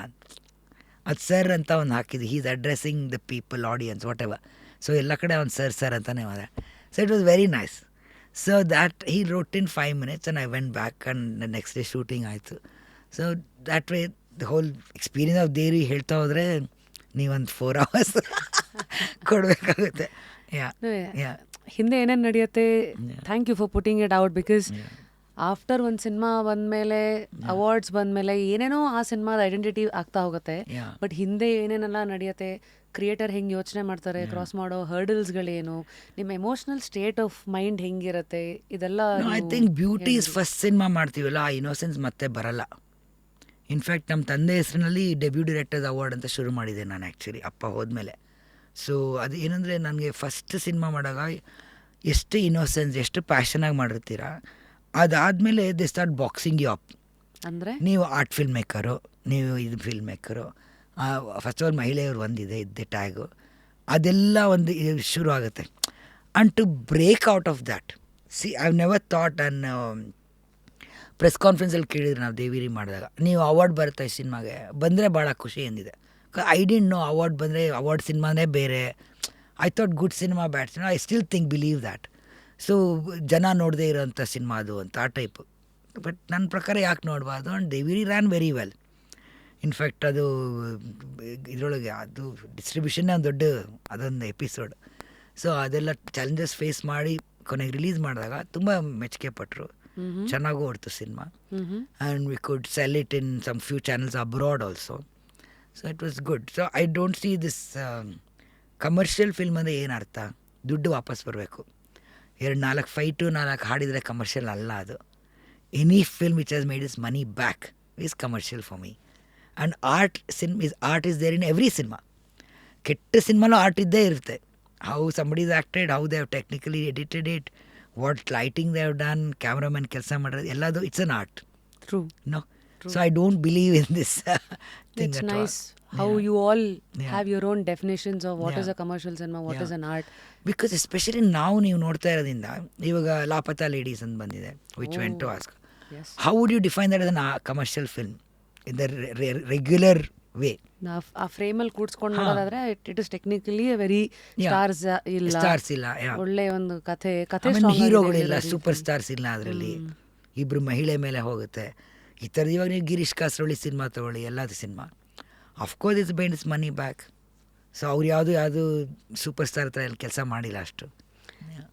ಅದು ಸರ್ ಅಂತ ಒಂದು ಹಾಕಿದ್ವಿ, he's addressing the people, audience, whatever. So ಎಲ್ಲ ಕಡೆ ಅವ್ನು ಸರ್ ಅಂತಲೇ ಹೋದ. So it was very nice. So that he wrote in 5 minutes and I went back and next day shooting ಆಯಿತು. So that way the whole experience of Devi ಹೇಳ್ತಾ ಹೋದರೆ ನೀವೊಂದು 4 hours ಕೊಡಬೇಕಾಗುತ್ತೆ. ಹಿಂದೆ ಏನೇನು ನಡೆಯುತ್ತೆ. Thank you for putting it out, because after ಒಂದು cinema ಬಂದಮೇಲೆ, ಅವಾರ್ಡ್ಸ್ ಬಂದಮೇಲೆ ಏನೇನೋ ಆ ಸಿನಿಮಾದ ಐಡೆಂಟಿಟಿ ಆಗ್ತಾ ಹೋಗುತ್ತೆ. ಬಟ್ ಹಿಂದೆ ಏನೇನೆಲ್ಲ ನಡೆಯುತ್ತೆ, ಕ್ರಿಯೇಟರ್ ಹೆಂಗೆ ಯೋಚನೆ ಮಾಡ್ತಾರೆ, ಕ್ರಾಸ್ ಮಾಡೋ ಹರ್ಡಲ್ಸ್ಗಳೇನು, ನಿಮ್ಮ ಎಮೋಷ್ನಲ್ ಸ್ಟೇಟ್ ಆಫ್ ಮೈಂಡ್ ಹೆಂಗಿರುತ್ತೆ, ಇದೆಲ್ಲ. I think beauty is first cinema ಮಾಡ್ತೀವಲ್ಲ, ಆ ಇನ್ನೋಸೆನ್ಸ್ ಮತ್ತೆ ಬರಲ್ಲ. ಇನ್ಫ್ಯಾಕ್ಟ್ ನಮ್ಮ ತಂದೆ ಹೆಸರಿನಲ್ಲಿ ಡೆಬ್ಯೂ ಡೈರೆಕ್ಟರ್ಸ್ ಅವಾರ್ಡ್ ಅಂತ ಶುರು ಮಾಡಿದೆ ನಾನು ಆ್ಯಕ್ಚುಲಿ ಅಪ್ಪ ಹೋದ್ಮೇಲೆ. ಸೊ ಅದು ಏನಂದರೆ ನನಗೆ ಫಸ್ಟ್ ಸಿನಿಮಾ ಮಾಡಾಗ ಎಷ್ಟು ಇನ್ನೋಸೆನ್ಸ್, ಎಷ್ಟು ಪ್ಯಾಷನಾಗಿ ಮಾಡಿರ್ತೀರ, ಅದಾದಮೇಲೆ they start boxing you up. ಅಂದರೆ ನೀವು ಆರ್ಟ್ ಫಿಲ್ಮ್ ಮೇಕರು, ನೀವು ಇದು film maker, first of all ಮಹಿಳೆಯರು ಒಂದಿದೆ ಇದ್ದೆ ಟ್ಯಾಗು, ಅದೆಲ್ಲ ಒಂದು ಶುರು ಆಗುತ್ತೆ. And to break out of that, see I never thought. And press ಕಾನ್ಫರೆನ್ಸಲ್ಲಿ ಕೇಳಿದ್ರು ನಾವು ದೇವಿರಿ ಮಾಡಿದಾಗ, ನೀವು ಅವಾರ್ಡ್ ಬರುತ್ತೆ ಈ ಸಿನಿಮಾಗೆ, ಬಂದರೆ ಭಾಳ ಖುಷಿ ಎಂದಿದೆ. ಐ ಡಿಂಟ್ ನೋ ಅವಾರ್ಡ್ ಬಂದರೆ ಅವಾರ್ಡ್ ಸಿನಿಮಾನೇ ಬೇರೆ. I thought good cinema, bad cinema, I still think believe that. So ಜನ ನೋಡದೇ ಇರೋಂಥ ಸಿನಿಮಾ ಅದು ಅಂತ ಆ ಟೈಪು. ಬಟ್ ನನ್ನ ಪ್ರಕಾರ ಯಾಕೆ ನೋಡಬಾರ್ದು? And Deveeri ran very well. In fact ಅದು ಇದರೊಳಗೆ ಅದು ಡಿಸ್ಟ್ರಿಬ್ಯೂಷನ್ನೇ ಒಂದು ದೊಡ್ಡ ಅದೊಂದು ಎಪಿಸೋಡ್. ಸೊ ಅದೆಲ್ಲ ಚಾಲೆಂಜಸ್ ಫೇಸ್ ಮಾಡಿ ಕೊನೆಗೆ ರಿಲೀಸ್ ಮಾಡಿದಾಗ ತುಂಬ ಮೆಚ್ಚುಗೆ ಪಟ್ಟರು. ಚೆನ್ನಾಗೂ ಓಡ್ತು cinema. And we could sell it in some few channels abroad also. So it was good. So I don't see this commercial film ಅಂದರೆ ಏನು ಅರ್ಥ? ದುಡ್ಡು ವಾಪಸ್ ಬರಬೇಕು. 4 ಫೈಟು 4 ಹಾಡಿದರೆ ಕಮರ್ಷಿಯಲ್ ಅಲ್ಲ ಅದು. Any film which has made is money back is commercial for me. And art is there in every cinema. ಕೆಟ್ಟ ಸಿನಿಮಾಲೂ ಆರ್ಟ್ ಇದ್ದೇ ಇರುತ್ತೆ. How somebody is acted, how they have technically edited it, what lighting they have done, cameraman ಕೆಲಸ ಮಾಡೋದು ಎಲ್ಲದು it's an art. True. No. So I don't believe in this thing It's at nice all. how Yeah. you all Yeah. have your own definitions of what Yeah. is a commercial cinema, what is Yeah. an art. Because especially ನಾವು ನೀವು ನೋಡ್ತಾ ಇರೋದ್ರಿಂದ ಇವಾಗ ಲಾಪತಾ Ladies ಅಂತ ಬಂದಿದೆ, which went to ask. Yes. How would you define that as a commercial film in the regular way? ಆ ಫ್ರೇಮಲ್ಲಿ ಕೂಡ್ಸ್ಕೊಂಡು ನೋಡೋದಾದ್ರೆ it is technically very Yeah. Stars ಇಲ್ಲ, ಸ್ಟಾರ್ಸ್ ಇಲ್ಲ, ಒಳ್ಳೆ ಒಂದು ಕಥೆ ಹೀರೋಗಳಿಲ್ಲ, ಸೂಪರ್ ಸ್ಟಾರ್ಸ್ ಇಲ್ಲ ಅದರಲ್ಲಿ. ಇಬ್ಬರು ಮಹಿಳೆ ಮೇಲೆ ಹೋಗುತ್ತೆ. ಈ ಥರದ್ದು ಇವಾಗ ನೀವು ಗಿರೀಶ್ ಕಾಸರೊಳ್ಳಿ ಸಿನಿಮಾ ತೊಗೊಳ್ಳಿ, ಎಲ್ಲದು cinema of course it's bind is money back. So ಅವ್ರು ಯಾವುದು ಸೂಪರ್ ಸ್ಟಾರ್ ಹತ್ರ ಎಲ್ಲ ಕೆಲಸ ಮಾಡಿಲ್ಲ ಅಷ್ಟು.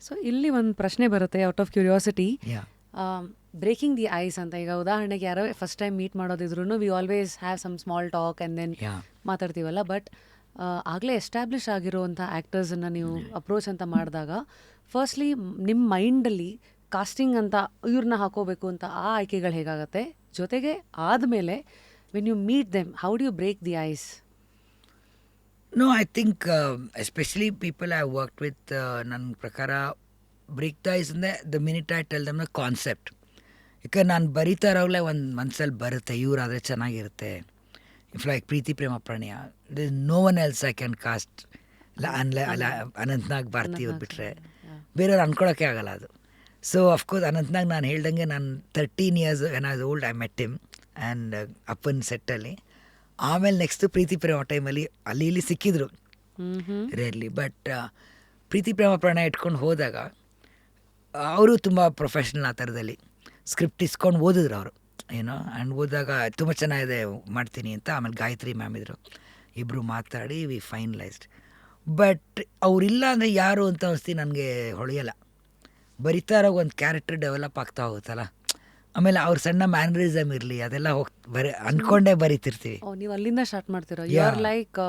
ಸೊ ಇಲ್ಲಿ ಒಂದು ಪ್ರಶ್ನೆ ಬರುತ್ತೆ out of curiosity. Yeah breaking the ice ಅಂತ. ಈಗ ಉದಾಹರಣೆಗೆ ಯಾರೋ ಫಸ್ಟ್ ಟೈಮ್ ಮೀಟ್ ಮಾಡೋದಿದ್ರು we always have some small talk and then ಮಾತಾಡ್ತೀವಲ್ಲ. ಬಟ್ ಆಗಲೇ ಎಸ್ಟಾಬ್ಲಿಷ್ ಆಗಿರುವಂಥ ಆ್ಯಕ್ಟರ್ಸನ್ನು ನೀವು ಅಪ್ರೋಚ್ ಅಂತ ಮಾಡಿದಾಗ ಫಸ್ಟ್ಲಿ ನಿಮ್ಮ ಮೈಂಡಲ್ಲಿ ಕಾಸ್ಟಿಂಗ್ ಅಂತ ಇವ್ರನ್ನ ಹಾಕೋಬೇಕು ಅಂತ ಆ ಆಯ್ಕೆಗಳು ಹೇಗಾಗತ್ತೆ, ಜೊತೆಗೆ ಆದಮೇಲೆ when you meet them how do you break the ice? No, I think especially people I worked with, ನನ್ನ ಪ್ರಕಾರ ಬ್ರೇಕ್ ದ ಐಸ್ ಅಂದರೆ the minute I tell them the concept. ಯಾಕಂದ್ರೆ ನಾನು ಬರೀತಾ ಇರೋವಾಗಲೇ ಒಂದು ಮನಸ್ಸಲ್ಲಿ ಬರುತ್ತೆ ಇವರಾದರೆ ಚೆನ್ನಾಗಿರುತ್ತೆ. ಇಫ್ ಲೈಕ್ ಪ್ರೀತಿ ಪ್ರೇಮ ಪ್ರಣಯ, the no one else I can cast. ಅಲ್ಲ ಅನಂತ್ನಾಗ್ ಭಾರತಿ ಇವ್ರು ಬಿಟ್ಟರೆ ಬೇರೆಯವ್ರು ಅಂದ್ಕೊಳಕ್ಕೆ ಆಗಲ್ಲ ಅದು. ಸೊ ಅಫ್ಕೋರ್ಸ್ ಅನಂತ್ನಾಗ್ ನಾನು ಹೇಳ್ದಂಗೆ ನಾನು 13 years when I was old I met him and ಅಪ್ಪನ ಸೆಟ್ಟಲ್ಲಿ. ಆಮೇಲೆ ನೆಕ್ಸ್ಟು ಪ್ರೀತಿ ಪ್ರೇಮ ಟೈಮಲ್ಲಿ ಅಲ್ಲಿ ಇಲ್ಲಿ ಸಿಕ್ಕಿದ್ರು ರೇರ್ಲಿ. ಬಟ್ ಪ್ರೀತಿ ಪ್ರೇಮ ಪ್ರಣಯ ಇಟ್ಕೊಂಡು ಹೋದಾಗ ಅವರು ತುಂಬ ಪ್ರೊಫೆಷ್ನಲ್ ಆ ಥರದಲ್ಲಿ ಸ್ಕ್ರಿಪ್ಟ್ ಇಸ್ಕೊಂಡು ಓದಿದ್ರು ಅವರು ಏನೋ. ಆ್ಯಂಡ್ ಓದಾಗ ತುಂಬ ಚೆನ್ನಾಗಿದೆ ಮಾಡ್ತೀನಿ ಅಂತ. ಆಮೇಲೆ ಗಾಯತ್ರಿ ಮ್ಯಾಮ್ ಇದ್ದರು, ಇಬ್ಬರು ಮಾತಾಡಿ ವಿ ಫೈನಲೈಸ್ಡ್. ಬಟ್ ಅವರಿಲ್ಲ ಅಂದರೆ ಯಾರು ಅಂತ ಅನಿಸ್ತಿ ನನಗೆ ಹೊಳೆಯಲ್ಲ. ಬರಿತಾ ಇರೋ ಒಂದು ಕ್ಯಾರೆಕ್ಟರ್ ಡೆವಲಪ್ ಆಗ್ತಾ ಹೋಗುತ್ತಲ್ಲ. ಆಮೇಲೆ ಅವ್ರ ಸಣ್ಣ ಮ್ಯಾನರಿಸಮ್ ಇರಲಿ ಅದೆಲ್ಲ ಅಂದ್ಕೊಂಡೇ ಬರಿತಿರ್ತೀವಿ. ನೀವು ಅಲ್ಲಿಂದ ಸ್ಟಾರ್ಟ್ ಮಾಡ್ತೀರಾ? You are like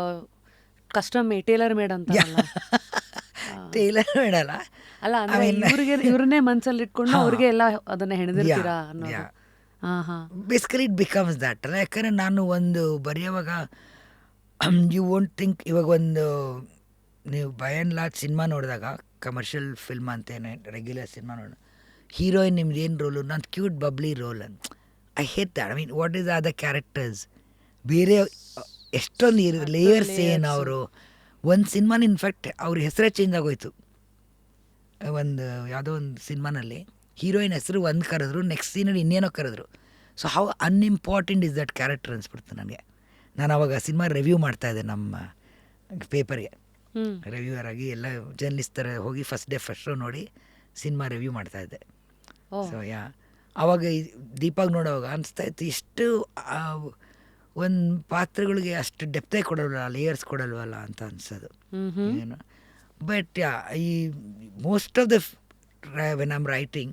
custom tailor made ಅಂತ. ಟೇಲರ್ ಮೇಡಲ್ಲ ಅಲ್ಲ ಅಂದ್ರೆ ಇವ್ರನ್ನೇ ಮನ್ಸಲ್ಲಿ ಇಟ್ಕೊಂಡು ಅವ್ರಿಗೆ ಎಲ್ಲ ಅದನ್ನ ಹೆಣೆದಿರ್ತೀರಾ ಅನ್ನೋದು. ಬೇಸಿಕಲಿ ಇಟ್ ಬಿಕಮ್ಸ್ ದ್ಯಾಟ್ ಅಲ್ಲ. ಯಾಕಂದರೆ ನಾನು ಒಂದು ಬರೆಯುವಾಗ ಯು ವೋಂಟ್ ಥಿಂಕ್, ಇವಾಗ ಒಂದು ನೀವು ಬೈ ಆ್ಯಂಡ್ ಲಾರ್ಜ್ ಸಿನಿಮಾ ನೋಡಿದಾಗ ಕಮರ್ಷಿಯಲ್ ಫಿಲ್ಮ್ ಅಂತೇನೆ ರೆಗ್ಯುಲರ್ ಸಿನಿಮಾ ನೋಡಿ ಹೀರೋಯಿನ್ ನಿಮ್ದು ಏನು ರೋಲು, ನಾನು ಕ್ಯೂಟ್ ಬಬ್ಲಿ ರೋಲ್ ಅಂತ. I hate that. I mean what is are the characters? ಬೇರೆ ಎಷ್ಟೊಂದು ಲೇಯರ್ಸ್ ಏನು ಅವರು. ಒಂದು ಸಿನಿಮಾನ ಇನ್ಫ್ಯಾಕ್ಟ್ ಅವ್ರ ಹೆಸರೇ ಚೇಂಜ್ ಆಗೋಯ್ತು. ಒಂದು ಯಾವುದೋ ಒಂದು ಸಿನಿಮಾನಲ್ಲಿ ಹೀರೋಯಿನ್ ಹೆಸರು ಒಂದು ಕರೆದ್ರು, ನೆಕ್ಸ್ಟ್ ಸೀನಲ್ಲಿ ಇನ್ನೇನೋ ಕರೆದ್ರು. So how unimportant is that character ಅನಿಸ್ಬಿಡ್ತು ನನಗೆ. ನಾನು ಅವಾಗ ಸಿನಿಮಾ ರಿವ್ಯೂ ಮಾಡ್ತಾಯಿದ್ದೆ ನಮ್ಮ ಪೇಪರ್ಗೆ, ರಿವ್ಯೂವರ್ ಆಗಿ ಎಲ್ಲ ಜರ್ನಲಿಸ್ಟ್ ಥರ ಹೋಗಿ ಫಸ್ಟ್ ಡೇ ಫಸ್ಟ್ ಶೋ ನೋಡಿ ಸಿನಿಮಾ ರಿವ್ಯೂ ಮಾಡ್ತಾಯಿದ್ದೆ. ಸೊ ಆವಾಗ ದೀಪಾಗ್ ನೋಡೋವಾಗ ಅನಿಸ್ತಾ ಇತ್ತು ಎಷ್ಟು ಒಂದು ಪಾತ್ರಗಳಿಗೆ ಅಷ್ಟು ಡೆಪ್ತೇ ಕೊಡಲ್ವಲ್ಲ, ಲೇಯರ್ಸ್ ಕೊಡಲ್ವಲ್ಲ ಅಂತ ಅನಿಸೋದು ಏನು. ಬಟ್ ಈ most of the when I am writing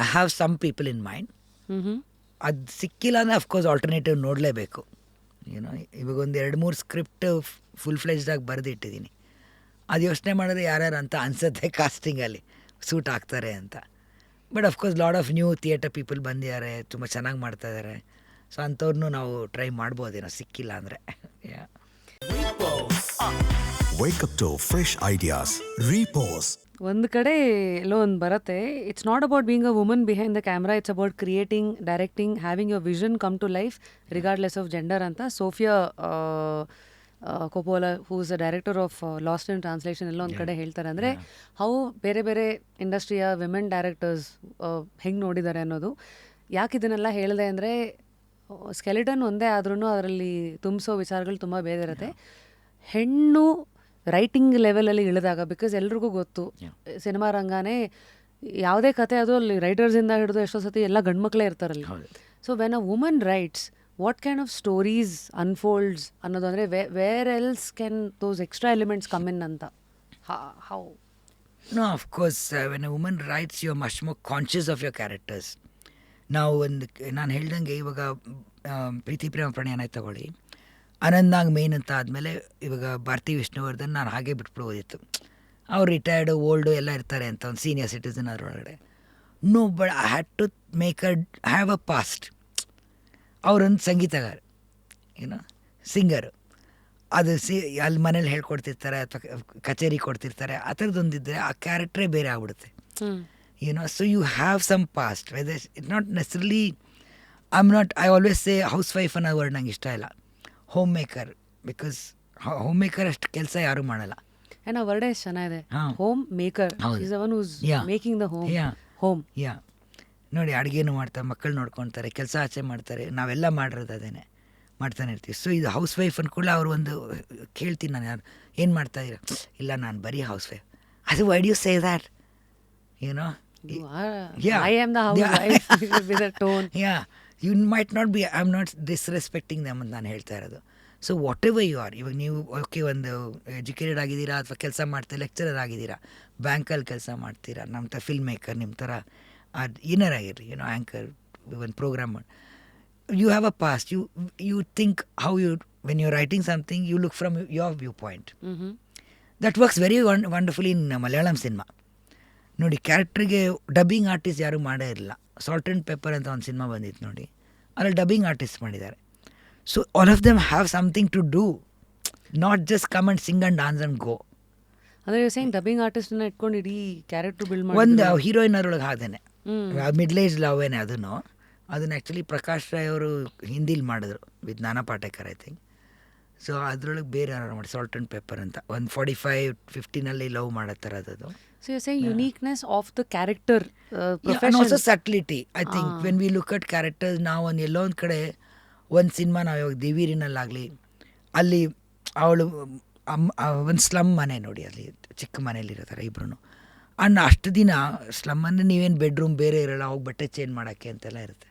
I have some people in mind. ಅದು ಸಿಕ್ಕಿಲ್ಲ ಅಂದರೆ ಅಫ್ಕೋರ್ಸ್ ಆಲ್ಟರ್ನೇಟಿವ್ ನೋಡಲೇಬೇಕು. ಏನೋ ಇವಾಗ ಒಂದು 2-3 ಸ್ಕ್ರಿಪ್ಟ್ ಫುಲ್ ಫ್ಲೆಜ್ಡಾಗಿ ಬರೆದಿಟ್ಟಿದ್ದೀನಿ. ಅದು ಯೋಚನೆ ಮಾಡಿದ್ರೆ ಯಾರ್ಯಾರು ಅಂತ ಅನಿಸುತ್ತೆ ಕಾಸ್ಟಿಂಗಲ್ಲಿ ಸೂಟ್ ಆಗ್ತಾರೆ ಅಂತ. But of course lot of new theatre people ಬಂದಿದ್ದಾರೆ, ತುಂಬ ಚೆನ್ನಾಗಿ ಮಾಡ್ತಾಯಿದ್ದಾರೆ. ಸೊ ಅಂಥವ್ರನ್ನೂ ನಾವು ಟ್ರೈ ಮಾಡ್ಬೋದೇನೋ ಸಿಕ್ಕಿಲ್ಲ ಅಂದರೆ. Wake up to fresh ideas. Repose. ಒಂದು ಕಡೆ ಎಲ್ಲೋ ಒಂದು ಬರುತ್ತೆ, it's not about being a woman behind the camera, it's about creating, directing, having your vision come to life regardless of gender ಅಂತ Sofia Coppola who is a director of Lost in Translation ಎಲ್ಲ ಒಂದು ಕಡೆ ಹೇಳ್ತಾರೆ. ಅಂದರೆ how ಬೇರೆ ಬೇರೆ ಇಂಡಸ್ಟ್ರಿಯ women directors ಹೆಂಗೆ ನೋಡಿದ್ದಾರೆ ಅನ್ನೋದು. ಯಾಕೆ ಇದನ್ನೆಲ್ಲ ಹೇಳಿದೆ ಅಂದರೆ ಸ್ಕೆಲಿಟನ್ ಒಂದೇ ಆದ್ರೂ ಅದರಲ್ಲಿ ತುಂಬಿಸೋ ವಿಚಾರಗಳು ತುಂಬ ಬೇರೆ ಇರುತ್ತೆ. ಹೆಣ್ಣು ರೈಟಿಂಗ್ ಲೆವೆಲಲ್ಲಿ ಇಳಿದಾಗ, ಬಿಕಾಸ್ ಎಲ್ರಿಗೂ ಗೊತ್ತು ಸಿನಿಮಾ ರಂಗನೇ ಯಾವುದೇ ಕತೆ ಅದು ಅಲ್ಲಿ ರೈಟರ್ಸಿಂದ ಹಿಡಿದು ಎಷ್ಟೋ ಸತಿ ಎಲ್ಲ ಗಂಡ್ಮಕ್ಳೇ ಇರ್ತಾರಲ್ಲಿ. So when a woman writes what kind of stories unfolds ಅನ್ನೋದು, ಅಂದರೆ where else can those extra elements come in ಅಂತ. How? No, of course when a woman writes you are much more conscious of your characters. ನಾವು ನಾನು ಹೇಳ್ದಂಗೆ ಇವಾಗ ಪ್ರೀತಿ ಪ್ರೇಮ ಪ್ರಣಯನ ತಗೊಳ್ಳಿ, Anantnag main ಅಂತ ಆದಮೇಲೆ ಇವಾಗ ಭಾರತಿ ವಿಷ್ಣುವರ್ಧನ್ ನಾನು ಹಾಗೆ ಬಿಟ್ಬಿಡ್ಬೋದಿತ್ತು. ಅವ್ರು ರಿಟೈರ್ಡು ಓಲ್ಡು ಎಲ್ಲ ಇರ್ತಾರೆ ಅಂತ ಒಂದು ಸೀನಿಯರ್ ಸಿಟಿಸನ್ ಅದರೊಳಗಡೆ. No but I had to make have a past. ಅವರೊಂದು ಸಂಗೀತಗಾರ, ಏನೋ ಸಿಂಗರು, ಅದು ಅಲ್ಲಿ ಮನೇಲಿ ಹೇಳ್ಕೊಡ್ತಿರ್ತಾರೆ ಅಥವಾ ಕಚೇರಿ ಕೊಡ್ತಿರ್ತಾರೆ, ಆ ಥರದ್ದೊಂದಿದ್ದರೆ ಆ ಕ್ಯಾರೆಕ್ಟ್ರೇ ಬೇರೆ ಆಗ್ಬಿಡುತ್ತೆ. So you have some past. Whether it not necessarily I always say house wife ಅನ್ನೋ ವರ್ಡ್ ನಂಗೆ ಇಷ್ಟ ಇಲ್ಲ, home maker. Because home maker ಅಷ್ಟು ಕೆಲಸ ಯಾರೂ ಮಾಡಲ್ಲ. ಆ್ಯಂಡ್ ಆ ವರ್ಡೇ ಚೆನ್ನಾಗಿದೆ, home maker. Is one who's making the home. Yeah, ನೋಡಿ ಅಡುಗೆನೂ ಮಾಡ್ತಾರೆ, ಮಕ್ಕಳು ನೋಡ್ಕೊತಾರೆ, ಕೆಲಸ ಆಚೆ ಮಾಡ್ತಾರೆ, ನಾವೆಲ್ಲ ಮಾಡಿರೋದು ಅದೇನೆ ಮಾಡ್ತಾನೆ ಇರ್ತೀವಿ. ಸೊ ಇದು ಹೌಸ್ ವೈಫ್ ಅಂದ್ಕೂಡಲೇ ಅವರು ಒಂದು ಕೇಳ್ತೀನಿ ನಾನು, ಯಾರು ಏನು ಮಾಡ್ತಾಯಿದ್ದೀರ? ಇಲ್ಲ ನಾನು ಬರೀ ಹೌಸ್ ವೈಫ್. ಅದು why do you say that? ಏನೋ you might not be, I am not disrespecting them ಅಂತ ನಾನು ಹೇಳ್ತಾ ಇರೋದು. So whatever you are, ಇವಾಗ ನೀವು ಓಕೆ ಒಂದು ಎಜುಕೇಟೆಡ್ ಆಗಿದ್ದೀರಾ ಅಥವಾ ಕೆಲಸ ಮಾಡ್ತೀರಾ, ಲೆಕ್ಚರರ್ ಆಗಿದ್ದೀರಾ, ಬ್ಯಾಂಕಲ್ಲಿ ಕೆಲಸ ಮಾಡ್ತೀರಾ, ನಮ್ಮ ಥರ ಫಿಲ್ಮ್ ಮೇಕರ್, ನಿಮ್ಮ ಥರ ಅದು ಏನಾರು ಆಗಿರಲಿ, ಆ್ಯಂಕರ್, ಒಂದು ಪ್ರೋಗ್ರಾಮ್ ಮಾಡಿ, you have a past. You think how you, when you're writing something, you look from your viewpoint. That works very wonderfully in Malayalam cinema. ನೋಡಿ, ಕ್ಯಾರೆಕ್ಟ್ರಿಗೆ ಡಬ್ಬಿಂಗ್ ಆರ್ಟಿಸ್ಟ್ ಯಾರೂ ಮಾಡೇ ಇರಲಿಲ್ಲ. ಸಾಲ್ಟ್ ಆ್ಯಂಡ್ ಪೆಪ್ಪರ್ ಅಂತ ಒಂದು cinema ಬಂದಿತ್ತು ನೋಡಿ, ಅದ್ರಲ್ಲಿ ಡಬ್ಬಿಂಗ್ ಆರ್ಟಿಸ್ಟ್ ಮಾಡಿದ್ದಾರೆ. So all of them have something to do, not just come and sing and dance and go. ಅಂದರೆ ಡಬ್ಬಿಂಗ್ ಆರ್ಟಿಸ್ಟನ್ನ ಇಟ್ಕೊಂಡು ಇಡೀ ಕ್ಯಾರೆಕ್ಟರ್ ಬಿಲ್ಡ್ ಮಾಡಿ ಒಂದು ಹೀರೋಯಿನ್ ಅದರೊಳಗೆ ಹಾದೇನೆ, ಮಿಡ್ಲ್ ಏಜ್ ಲವೇನೆ. ಅದನ್ನು ಆ್ಯಕ್ಚುಲಿ ಪ್ರಕಾಶ್ ರಾಯ್ ಅವರು ಹಿಂದಿಲಿ ಮಾಡಿದ್ರು ವಿತ್ ನಾನಾ ಪಾಟೇಕರ್ ಐ ಥಿಂಕ್. ಸೊ ಅದರೊಳಗೆ ಬೇರೆ ಯಾರು ಮಾಡಿ, ಸಾಲ್ಟ್ ಆ್ಯಂಡ್ ಪೆಪ್ಪರ್ ಅಂತ ಒಂದು 45-50 ಲವ್ ಮಾಡೋ ಥರ ಅದು. So you say uniqueness of the character, and also subtlety. I think when we look at characters, ನಾವು ಒಂದು ಎಲ್ಲೋ ಒಂದು ಕಡೆ ಒಂದು ಸಿನಿಮಾ ನಾವು ಇವಾಗ ದೇವೀರಿನಲ್ಲಾಗಲಿ, ಅಲ್ಲಿ ಅವಳು ಒಂದು ಸ್ಲಮ್ ಮನೆ ನೋಡಿ, ಅಲ್ಲಿ ಚಿಕ್ಕ ಮನೇಲಿರ್ತಾರೆ ಇಬ್ಬರು. ಅಂಡ್ ಅಷ್ಟು ದಿನ ಸ್ಲಮ್ ಅಂದರೆ ನೀವೇನು ಬೆಡ್ರೂಮ್ ಬೇರೆ ಇರೋಲ್ಲ, ಹೋಗಿ ಬಟ್ಟೆ ಚೇಂಜ್ ಮಾಡೋಕ್ಕೆ ಅಂತೆಲ್ಲ ಇರುತ್ತೆ,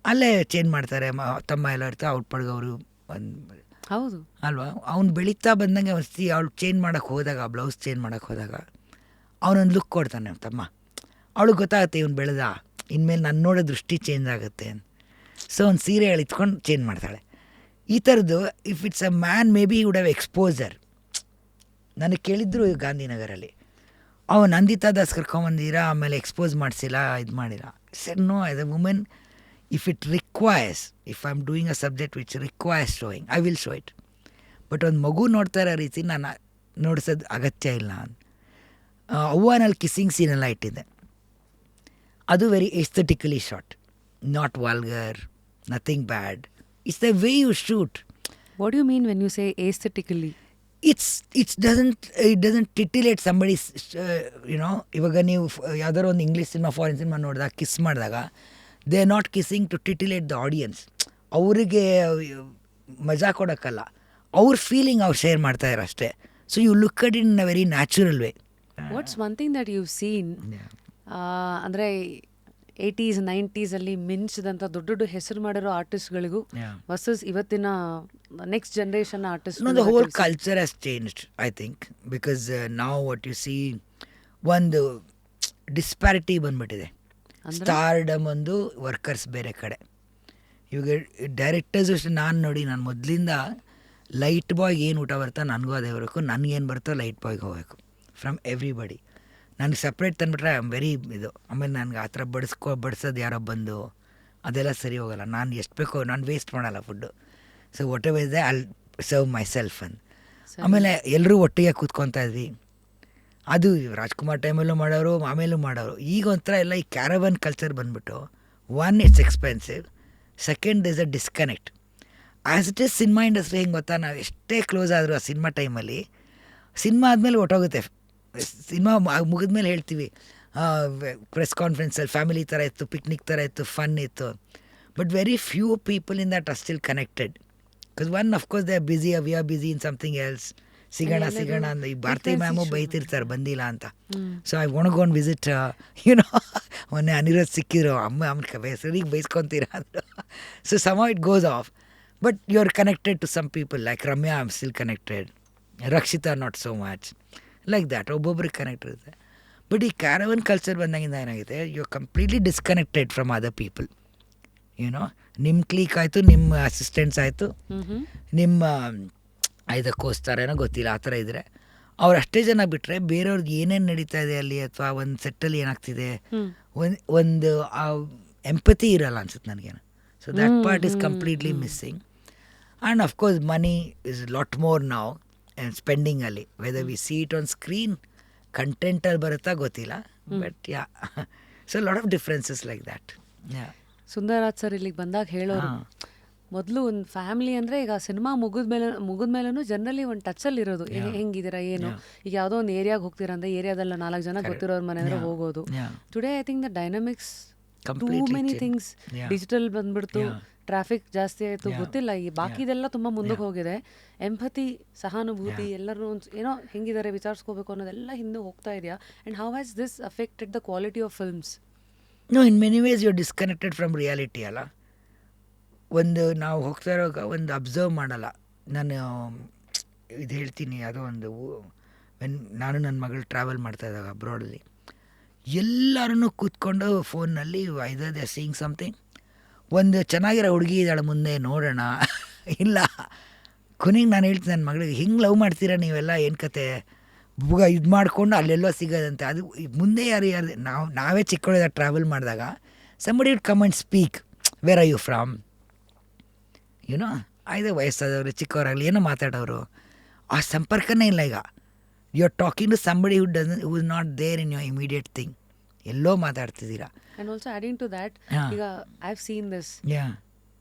ಅಲ್ಲೇ ಚೇಂಜ್ ಮಾಡ್ತಾರೆ, ತಮ್ಮ ಎಲ್ಲ ಇರ್ತಾರೆ, ಅವ್ರ ಪಡ್ಗೆ ಅವರು ಒಂದು ಹೌದು ಅಲ್ವಾ. ಅವ್ನು ಬೆಳೀತಾ ಬಂದಂಗೆ ಅವಳು ಚೇಂಜ್ ಮಾಡೋಕ್ಕೆ ಹೋದಾಗ, ಬ್ಲೌಸ್ ಚೇಂಜ್ ಮಾಡೋಕ್ಕೆ ಹೋದಾಗ ಅವನೊಂದು ಲುಕ್ ಕೊಡ್ತಾನೆ ತಮ್ಮ. ಅವಳಿಗೆ ಗೊತ್ತಾಗುತ್ತೆ ಇವ್ನು ಬೆಳೆದ, ಇನ್ಮೇಲೆ ನನ್ನ ನೋಡೋ ದೃಷ್ಟಿ ಚೇಂಜ್ ಆಗುತ್ತೆ. ಸೊ ಒಂದು ಸೀರೆ ಎಳಿತ್ಕೊಂಡು ಚೇಂಜ್ ಮಾಡ್ತಾಳೆ. ಈ ಥರದ್ದು if it's a man may be would have exposure. ನನಗೆ ಕೇಳಿದ್ರು ಗಾಂಧಿನಗರಲ್ಲಿ, ಅವನು ನಂದಿತಾ ದಾಸ್ ಕರ್ಕೊಂಬಂದಿರ, ಆಮೇಲೆ ಎಕ್ಸ್ಪೋಸ್ ಮಾಡಿಸಿಲ್ಲ, ಇದು ಮಾಡಿಲ್ಲ. Sir no, as a woman, if it requires, if I am doing a subject which requires showing, I will show it. But ಒಂದು ಮಗು ನೋಡ್ತಾ ಇರೋ ರೀತಿ ನಾನು ನೋಡಿಸೋದು ಅಗತ್ಯ ಇಲ್ಲ. ಅವ್ವನಲ್ಲಿ ಕಿಸ್ಸಿಂಗ್ ಸೀನೆಲ್ಲ ಇಟ್ಟಿದ್ದೆ, ಅದು very aesthetically shot, not vulgar, nothing bad. It's the way you shoot. What do you mean when you say aesthetically? It doesn't titillate somebody's, ಇವಾಗ ನೀವು ಯಾವ್ದಾದ್ರು ಒಂದು ಇಂಗ್ಲೀಷ್ ಸಿನಿಮಾ, ಫಾರಿನ್ ಸಿನಿಮಾ ನೋಡಿದಾಗ ಕಿಸ್ ಮಾಡಿದಾಗ, they are not kissing to titillate the audience. ಅವರಿಗೆ ಮಜಾ ಕೊಡೋಕ್ಕಲ್ಲ, ಅವ್ರ ಫೀಲಿಂಗ್ ಅವ್ರು ಶೇರ್ ಮಾಡ್ತಾಯಿರೋ ಅಷ್ಟೇ. So you look at it in a very natural way. What's one thing that you seen, ಅಂದರೆ 80s 90s ಮಿಂಚಿದಂಥ ದೊಡ್ಡ ದೊಡ್ಡ ಹೆಸರು ಮಾಡಿರೋ ಆರ್ಟಿಸ್ಟ್ಗಳಿಗೂ ವರ್ಸಸ್ ಇವತ್ತಿನ next generation artist, the whole culture has changed I think. Because ನಾವು what U C, ಒಂದು disparity ಬಂದ್ಬಿಟ್ಟಿದೆ. Stardom ಒಂದು, ವರ್ಕರ್ಸ್ ಬೇರೆ ಕಡೆ. ಇವಾಗ ಡೈರೆಕ್ಟರ್ಸ್ ಅಷ್ಟು ನಾನು ನೋಡಿ, ನಾನು ಮೊದಲಿಂದ ಲೈಟ್ ಬಾಯ್ಗೆ ಏನು ಊಟ ಬರ್ತೋ ನನಗೂ ಅದೇ ಬರಬೇಕು, ನನಗೇನು ಬರ್ತೋ ಲೈಟ್ ಬಾಯ್ಗೆ ಹೋಗಬೇಕು ಫ್ರಮ್ ಎವ್ರಿಬಡಿ. ನನಗೆ ಸಪ್ರೇಟ್ ತಂದುಬಿಟ್ರೆ ಐ ಆಮ್ ವೆರಿ ಇದು. ಆಮೇಲೆ ನನಗೆ ಆ ಥರ ಬಡಿಸೋದು ಯಾರೋ ಬಂದು ಅದೆಲ್ಲ ಸರಿ ಹೋಗೋಲ್ಲ. ನಾನು ಎಷ್ಟು ಬೇಕೋ ನಾನು ವೇಸ್ಟ್ ಮಾಡೋಲ್ಲ ಫುಡ್ಡು. ಸೊ ವಾಟ್ ಎವರ್ ಇದೆ ಐ ಸರ್ವ್ ಮೈ ಸೆಲ್ಫ್ ಅಂತ. ಆಮೇಲೆ ಎಲ್ಲರೂ ಒಟ್ಟಿಗೆ ಕೂತ್ಕೊತಾ ಇದ್ವಿ. ಅದು ರಾಜ್ಕುಮಾರ್ ಟೈಮಲ್ಲೂ ಮಾಡೋರು, ಆಮೇಲೂ ಮಾಡೋರು. ಈಗ ಒಂಥರ ಎಲ್ಲ ಈ ಕ್ಯಾರವನ್ ಕಲ್ಚರ್ ಬಂದುಬಿಟ್ಟು, one it's expensive, second is a disconnect. As it is cinema industry ಹೆಂಗೆ ಗೊತ್ತಾ, ನಾವು ಎಷ್ಟೇ ಕ್ಲೋಸ್ ಆದರೂ ಆ ಸಿನಿಮಾ ಟೈಮಲ್ಲಿ, ಸಿನಿಮಾ ಆದಮೇಲೆ ಹೊಟ್ಟೋಗುತ್ತೆ. ಸಿನಿಮಾ ಮುಗಿದ್ಮೇಲೆ ಹೇಳ್ತೀವಿ, ಪ್ರೆಸ್ ಕಾನ್ಫರೆನ್ಸಲ್ಲಿ ಫ್ಯಾಮಿಲಿ ಥರ ಇತ್ತು, ಪಿಕ್ನಿಕ್ ಥರ ಇತ್ತು, ಫನ್ ಇತ್ತು. But very few people in that are still connected. Because one of course they are busy, we are busy in something else. ಸಿಗೋಣ ಅಂತ ಈ ಭಾರತಿ ಮ್ಯಾಮು ಬೈತಿರ್ತಾರೆ ಬಂದಿಲ್ಲ ಅಂತ. So I want go on visit, ಮೊನ್ನೆ ಅನಿರೋಧ್ ಸಿಕ್ಕಿದ್ರು, ಅಮ್ಮ ಸರಿಗೆ ಬೈಸ್ಕೊತೀರ ಅಂದರು. So some it goes off. But you are connected to some people, like Ramya I am still connected, Rakshitha not so much, like that ಒಬ್ಬೊಬ್ರಿಗೆ ಕನೆಕ್ಟ್ ಇರುತ್ತೆ. ಬಟ್ ಈ ಕ್ಯಾರವನ್ ಕಲ್ಚರ್ ಬಂದಾಗಿಂದ ಏನಾಗಿದೆ, you are completely disconnected from other people. ನಿಮ್ಮ clique ಆಯಿತು, ನಿಮ್ಮ assistants ಆಯಿತು, ನಿಮ್ಮ ಇದಕ್ಕೋಸ್ಕರ ಏನೋ ಗೊತ್ತಿಲ್ಲ, ಆ ಥರ ಇದ್ದರೆ ಅವ್ರು ಅಷ್ಟೇ ಜನ ಬಿಟ್ಟರೆ ಬೇರೆಯವ್ರಿಗೆ ಏನೇನು ನಡೀತಾ ಇದೆ ಅಲ್ಲಿ ಅಥವಾ ಒಂದು ಸೆಟ್ಟಲ್ಲಿ ಏನಾಗ್ತಿದೆ ಒಂದು ಎಂಪತಿ ಇರಲ್ಲ ಅನ್ಸುತ್ತೆ ನನಗೇನು. So that part is completely missing. And of course money is lot more ನಾವು ಸ್ಪೆಂಡಿಂಗಲ್ಲಿ. Whether we see it on screen, ಕಂಟೆಂಟಲ್ಲಿ ಬರುತ್ತಾ ಗೊತ್ತಿಲ್ಲ, but yeah so lot of differences like that. Yeah Sundararaj sir ಇಲ್ಲಿಗೆ ಬಂದಾಗ ಹೇಳೋರು, ಮೊದಲು ಒಂದು ಫ್ಯಾಮಿಲಿ ಅಂದರೆ ಈಗ ಸಿನಿಮಾ ಮುಗಿದ್ಮೇಲೂ ಜನರಲಿ ಒಂದು ಟಚಲ್ಲಿ ಇರೋದು, ಹೆಂಗಿದ್ದೀರಾ ಏನು, ಈಗ ಯಾವುದೋ ಒಂದು ಏರಿಯಾಗೆ ಹೋಗ್ತೀರಾ ಅಂದರೆ ಏರಿಯಾದಲ್ಲ 4 ಜನ ಗೊತ್ತಿರೋರ ಮನೆ ಅಂದರೆ ಹೋಗೋದು. Today I think the dynamics two many things, digital ಬಂದ್ಬಿಡ್ತು, ಟ್ರಾಫಿಕ್ ಜಾಸ್ತಿ ಆಯಿತು, ಗೊತ್ತಿಲ್ಲ, ಈ ಬಾಕಿದೆಲ್ಲ ತುಂಬ ಮುಂದಕ್ಕೆ ಹೋಗಿದೆ. ಎಂಪತಿ, ಸಹಾನುಭೂತಿ, ಎಲ್ಲರೂ ಏನೋ ಹೆಂಗಿದ್ದಾರೆ ವಿಚಾರಿಸ್ಕೋಬೇಕು ಅನ್ನೋದೆಲ್ಲ ಹಿಂದೆ ಹೋಗ್ತಾ ಇದೆಯಾ? And how has this affected the quality of films? No, in many ways you are disconnected from reality ಅಲ್ಲ. ಒಂದು ನಾವು ಹೋಗ್ತಾ ಇರೋವಾಗ ಒಂದು ಅಬ್ಸರ್ವ್ ಮಾಡಲ್ಲ. ನಾನು ಇದು ಹೇಳ್ತೀನಿ, ಯಾವುದೋ ಒಂದು ನಾನು ನನ್ನ ಮಗಳು ಟ್ರಾವೆಲ್ ಮಾಡ್ತಾ ಇದ್ದಾಗ ಅಬ್ರಾಡಲ್ಲಿ ಎಲ್ಲರೂ ಕೂತ್ಕೊಂಡು ಫೋನ್ನಲ್ಲಿ ಐದರ್ ದೇ ಸೀಯಿಂಗ್ ಸಮಥಿಂಗ್. ಒಂದು ಚೆನ್ನಾಗಿರೋ ಹುಡುಗಿ ಇದ್ದಾಳೆ ಮುಂದೆ ನೋಡೋಣ, ಇಲ್ಲ ಕೊನೆಗೆ ನಾನು ಹೇಳ್ತೀನಿ ನನ್ನ ಮಗಳಿಗೆ, ಹಿಂಗೆ ಲವ್ ಮಾಡ್ತೀರಾ ನೀವೆಲ್ಲ, ಏನು ಕತೆ ಇದು ಮಾಡಿಕೊಂಡು ಅಲ್ಲೆಲ್ಲೋ ಸಿಗೋದಂತೆ. ಅದು ಮುಂದೆ ಯಾರು ನಾವೇ ಚಿಕ್ಕವಳಿದಾಗ ಟ್ರಾವೆಲ್ ಮಾಡಿದಾಗ somebody would come and speak, where are you from, you know, ಐದು ವಯಸ್ಸಾದವರು ಚಿಕ್ಕವರಾಗಲಿ ಏನೋ ಮಾತಾಡೋರು, ಆ ಸಂಪರ್ಕನೇ ಇಲ್ಲ ಈಗ. You are talking to somebody who is not there in your immediate thing, ಎಲ್ಲೋ ಮಾತಾಡ್ತಿದ್ದೀರಾ. And also adding to that, ಈಗ I have seen this, yeah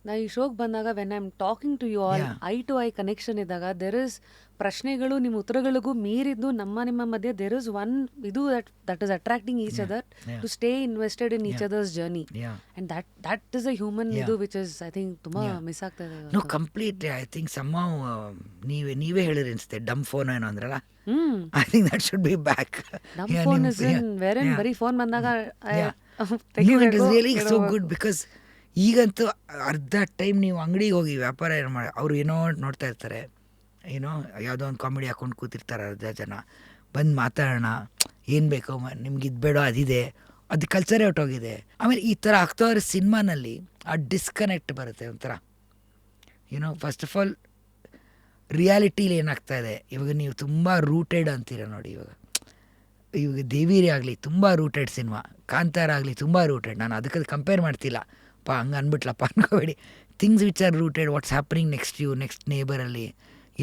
ನಾ ಈ ಶೋಗೆ ಬಂದಾಗ when I am talking to you all, eye to eye connection ಇದ್ದಾಗ there is ಪ್ರಶ್ನೆಗಳು ನಿಮ್ಮ ಉತ್ತರಗಳಿಗೂ ಮೀರಿದ್ದು ನಿಮ್ಮ ಮಧ್ಯೆ ದೆರ್ ಇಸ್ ಒನ್ ಇದು that is attracting each other to stay invested in each other's journey. And that is a human ಇದು which is I think ತುಂಬ ಮಿಸ್ ಆಗ್ತಾ ಇದೆ. No, complete I think somehow ನೀವೇ ಹೇಳಿರಿ ಅನಿಸುತ್ತೆ, ಡಮ್ ಫೋನ್ ಏನೋ ಅಂದ್ರಲ್ಲ, I think that should be back. Dumb phone is in where ಬರೀ ಫೋನ್ ಬಂದಾಗ it is really so good, because ಈಗಂತೂ ಅರ್ಧ ಟೈಮ್ ನೀವು ಅಂಗಡಿಗೆ ಹೋಗಿ ವ್ಯಾಪಾರ ಏನು ಮಾಡಿ ಅವ್ರು ಏನೋ ನೋಡ್ತಾ ಇರ್ತಾರೆ, ಏನೋ ಯಾವುದೋ ಒಂದು ಕಾಮಿಡಿ ಹಾಕೊಂಡು ಕೂತಿರ್ತಾರೆ ಅರ್ಧ ಜನ, ಬಂದು ಮಾತಾಡೋಣ, ಏನು ಬೇಕೋ ನಿಮ್ಗೆ ಇದು ಬೇಡೋ ಅದಿದೆ, ಅದು ಕಲ್ಚರೇ ಹೊಟ್ಟೋಗಿದೆ. ಆಮೇಲೆ ಈ ಥರ ಆಗ್ತಾವ್ರೆ ಸಿನಿಮಾನಲ್ಲಿ ಆ ಡಿಸ್ಕನೆಕ್ಟ್ ಬರುತ್ತೆ ಒಂಥರ. ಏನೋ ಫಸ್ಟ್ ಆಫ್ ಆಲ್ ರಿಯಾಲಿಟೀಲಿ ಏನಾಗ್ತಾ ಇದೆ ಇವಾಗ, ನೀವು ತುಂಬ ರೂಟೆಡ್ ಅಂತೀರ ನೋಡಿ. ಇವಾಗ ದೇವೀರಿ ಆಗಲಿ ತುಂಬ ರೂಟೆಡ್ ಸಿನಿಮಾ, ಕಾಂತಾರ ಆಗಲಿ ತುಂಬ ರೂಟೆಡ್. ನಾನು ಅದಕ್ಕೆ ಕಂಪೇರ್ ಮಾಡ್ತಿಲ್ಲ, ಹಂಗೆ ಅಂದ್ಬಿಟ್ಲಪ್ಪ ಅನ್ಕೋಬೇಡಿ. Things which are rooted, what's happening next you, next ನೇಬರಲ್ಲಿ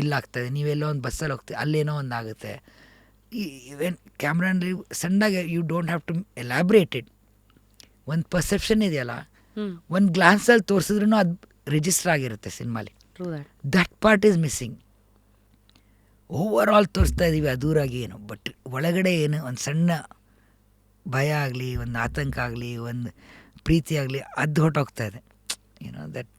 ಇಲ್ಲಾಗ್ತದೆ, ನೀವೆಲ್ಲೋ ಒಂದು ಬಸ್ಸಲ್ಲಿ ಹೋಗ್ತೀವಿ ಅಲ್ಲೇನೋ ಒಂದು ಆಗುತ್ತೆ. ಈವೆನ್ ಕ್ಯಾಮ್ರಾನಲ್ಲಿ ಸಣ್ಣಗೆ you don't have to elaborated, ಒಂದು ಪರ್ಸೆಪ್ಷನ್ ಇದೆಯಲ್ಲ, ಒಂದು ಗ್ಲಾನ್ಸಲ್ಲಿ ತೋರಿಸಿದ್ರೂ ಅದು ರಿಜಿಸ್ಟರ್ ಆಗಿರುತ್ತೆ ಸಿನಿಮಾಲಿ. That part is missing. Overall ತೋರಿಸ್ತಾ ಇದ್ದೀವಿ ಅದೂರಾಗಿ ಏನು, ಬಟ್ ಒಳಗಡೆ ಏನು ಒಂದು ಸಣ್ಣ ಭಯ ಆಗಲಿ, ಒಂದು ಆತಂಕ ಆಗಲಿ, ಒಂದು ಪ್ರೀತಿ ಆಗಲಿ, ಅದು ಹೊಟ್ಟೋಗ್ತಾ ಇದೆ. ಏನೋ ದಟ್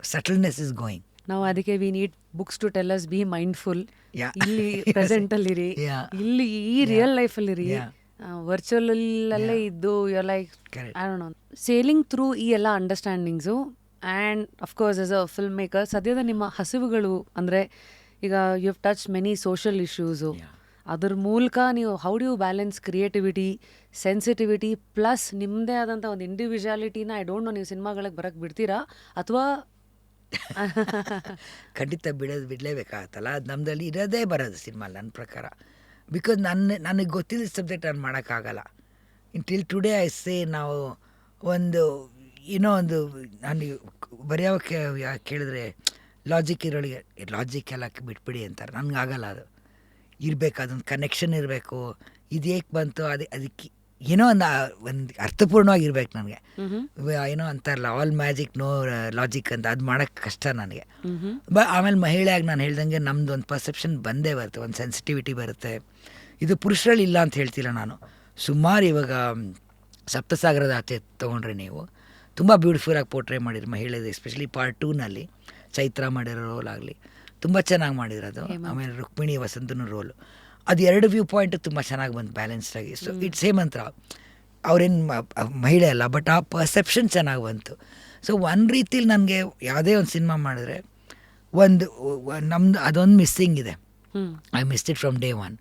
ಸಟಲ್ನೆಸ್ ಇಸ್ ಗೋಯಿಂಗ್. ನಾವು ಅದಕ್ಕೆ we need books to tell us be mindful. ಇಲ್ಲಿ ಪ್ರೆಸೆಂಟಲ್ಲಿರಿ, ಇಲ್ಲಿ ಈ ರಿಯಲ್ ಲೈಫಲ್ಲಿರಿ, ವರ್ಚುವಲಲ್ಲೇ ಇದ್ದು you like I don't know sailing through ಈ ಎಲ್ಲ understandings. And of course as a film maker ಸದ್ಯದ ನಿಮ್ಮ ಹಸಿವುಗಳು ಅಂದರೆ ಈಗ you have touch many social issues, ಅದ್ರ ಮೂಲಕ ನೀವು how do you balance creativity, sensitivity plus ನಿಮ್ಮದೇ ಆದಂಥ ಒಂದು ಇಂಡಿವಿಜುವಾಲಿಟಿನ ಐ ಡೋಂಟ್ ನೋ ನೀವು ಸಿನಿಮಾಗಳಿಗೆ ಬರೋಕ್ಕೆ ಬಿಡ್ತೀರಾ ಅಥವಾ ಖಂಡಿತ ಬಿಡಲೇಬೇಕಾಗತ್ತಲ್ಲ, ಅದು ನಮ್ಮದಲ್ಲಿ ಇರೋದೇ ಬರೋದು ಸಿನಿಮಾ ನನ್ನ ಪ್ರಕಾರ. ಬಿಕಾಸ್ ನನಗೆ ಗೊತ್ತಿದ್ದ ಸಬ್ಜೆಕ್ಟ್ ನಾನು ಮಾಡೋಕ್ಕಾಗಲ್ಲ. ಟಿಲ್ ಟುಡೇ ಐ ಸೇ, ನಾವು ಒಂದು ಏನೋ ಒಂದು ನಾನು ಬರೆಯೋಕ್ಕೆ ಕೇಳಿದ್ರೆ ಲಾಜಿಕ್ ಇರೋಳಿಗೆ ಲಾಜಿಕ್ ಎಲ್ಲ ಬಿಟ್ಬಿಡಿ ಅಂತಾರೆ, ನನಗಾಗಲ್ಲ. ಅದು ಇರಬೇಕು, ಅದೊಂದು ಕನೆಕ್ಷನ್ ಇರಬೇಕು. ಇದು ಏಕೆ ಬಂತು, ಅದಕ್ಕೆ ಏನೋ ಒಂದು ಅರ್ಥಪೂರ್ಣವಾಗಿರ್ಬೇಕು ನನಗೆ. ಏನೋ ಅಂತಾರಲ್ಲ ಆಲ್ ಮ್ಯಾಜಿಕ್ ನೋ ಲಾಜಿಕ್ ಅಂತ, ಅದು ಮಾಡೋಕ್ಕೆ ಕಷ್ಟ ನನಗೆ. ಆಮೇಲೆ ಮಹಿಳೆಯಾಗಿ ನಾನು ಹೇಳ್ದಂಗೆ ನಮ್ಮದು ಒಂದು ಪರ್ಸೆಪ್ಷನ್ ಬಂದೇ ಬರುತ್ತೆ, ಒಂದು ಸೆನ್ಸಿಟಿವಿಟಿ ಬರುತ್ತೆ. ಇದು ಪುರುಷರಲ್ಲಿ ಇಲ್ಲ ಅಂತ ಹೇಳ್ತಿಲ್ಲ ನಾನು. ಸುಮಾರು ಇವಾಗ ಸಪ್ತಸಾಗರದ ಆಚೆ ತೊಗೊಂಡ್ರೆ ನೀವು ತುಂಬ ಬ್ಯೂಟಿಫುಲ್ಲಾಗಿ ಪೋರ್ಟ್ರೇ ಮಾಡಿದ್ರು ಮಹಿಳೆದು, ಎಸ್ಪೆಷಲಿ ಪಾರ್ಟ್ 2ನಲ್ಲಿ ಚೈತ್ರ ಮಾಡಿರೋ ರೋಲ್ ಆಗಲಿ ತುಂಬ ಚೆನ್ನಾಗಿ ಮಾಡಿರೋದು. ಆಮೇಲೆ ರುಕ್ಮಿಣಿ ವಸಂತನ ರೋಲು, ಅದು 2 ವ್ಯೂ ಪಾಯಿಂಟ್ ತುಂಬ ಚೆನ್ನಾಗಿ ಬಂತು ಬ್ಯಾಲೆನ್ಸ್ಡಾಗಿ. ಸೊ ಇಟ್ಸ್ ಹೇಮಂತ್ರ, ಅವ್ರೇನು ಮಹಿಳೆ ಅಲ್ಲ, ಬಟ್ ಆ ಪರ್ಸೆಪ್ಷನ್ ಚೆನ್ನಾಗಿ ಬಂತು. ಸೊ ಒಂದು ರೀತಿಲಿ ನನಗೆ ಯಾವುದೇ ಒಂದು ಸಿನಿಮಾ ಮಾಡಿದ್ರೆ ಒಂದು ನಮ್ಮದು ಅದೊಂದು ಮಿಸ್ಸಿಂಗ್ ಇದೆ. I missed it from day one.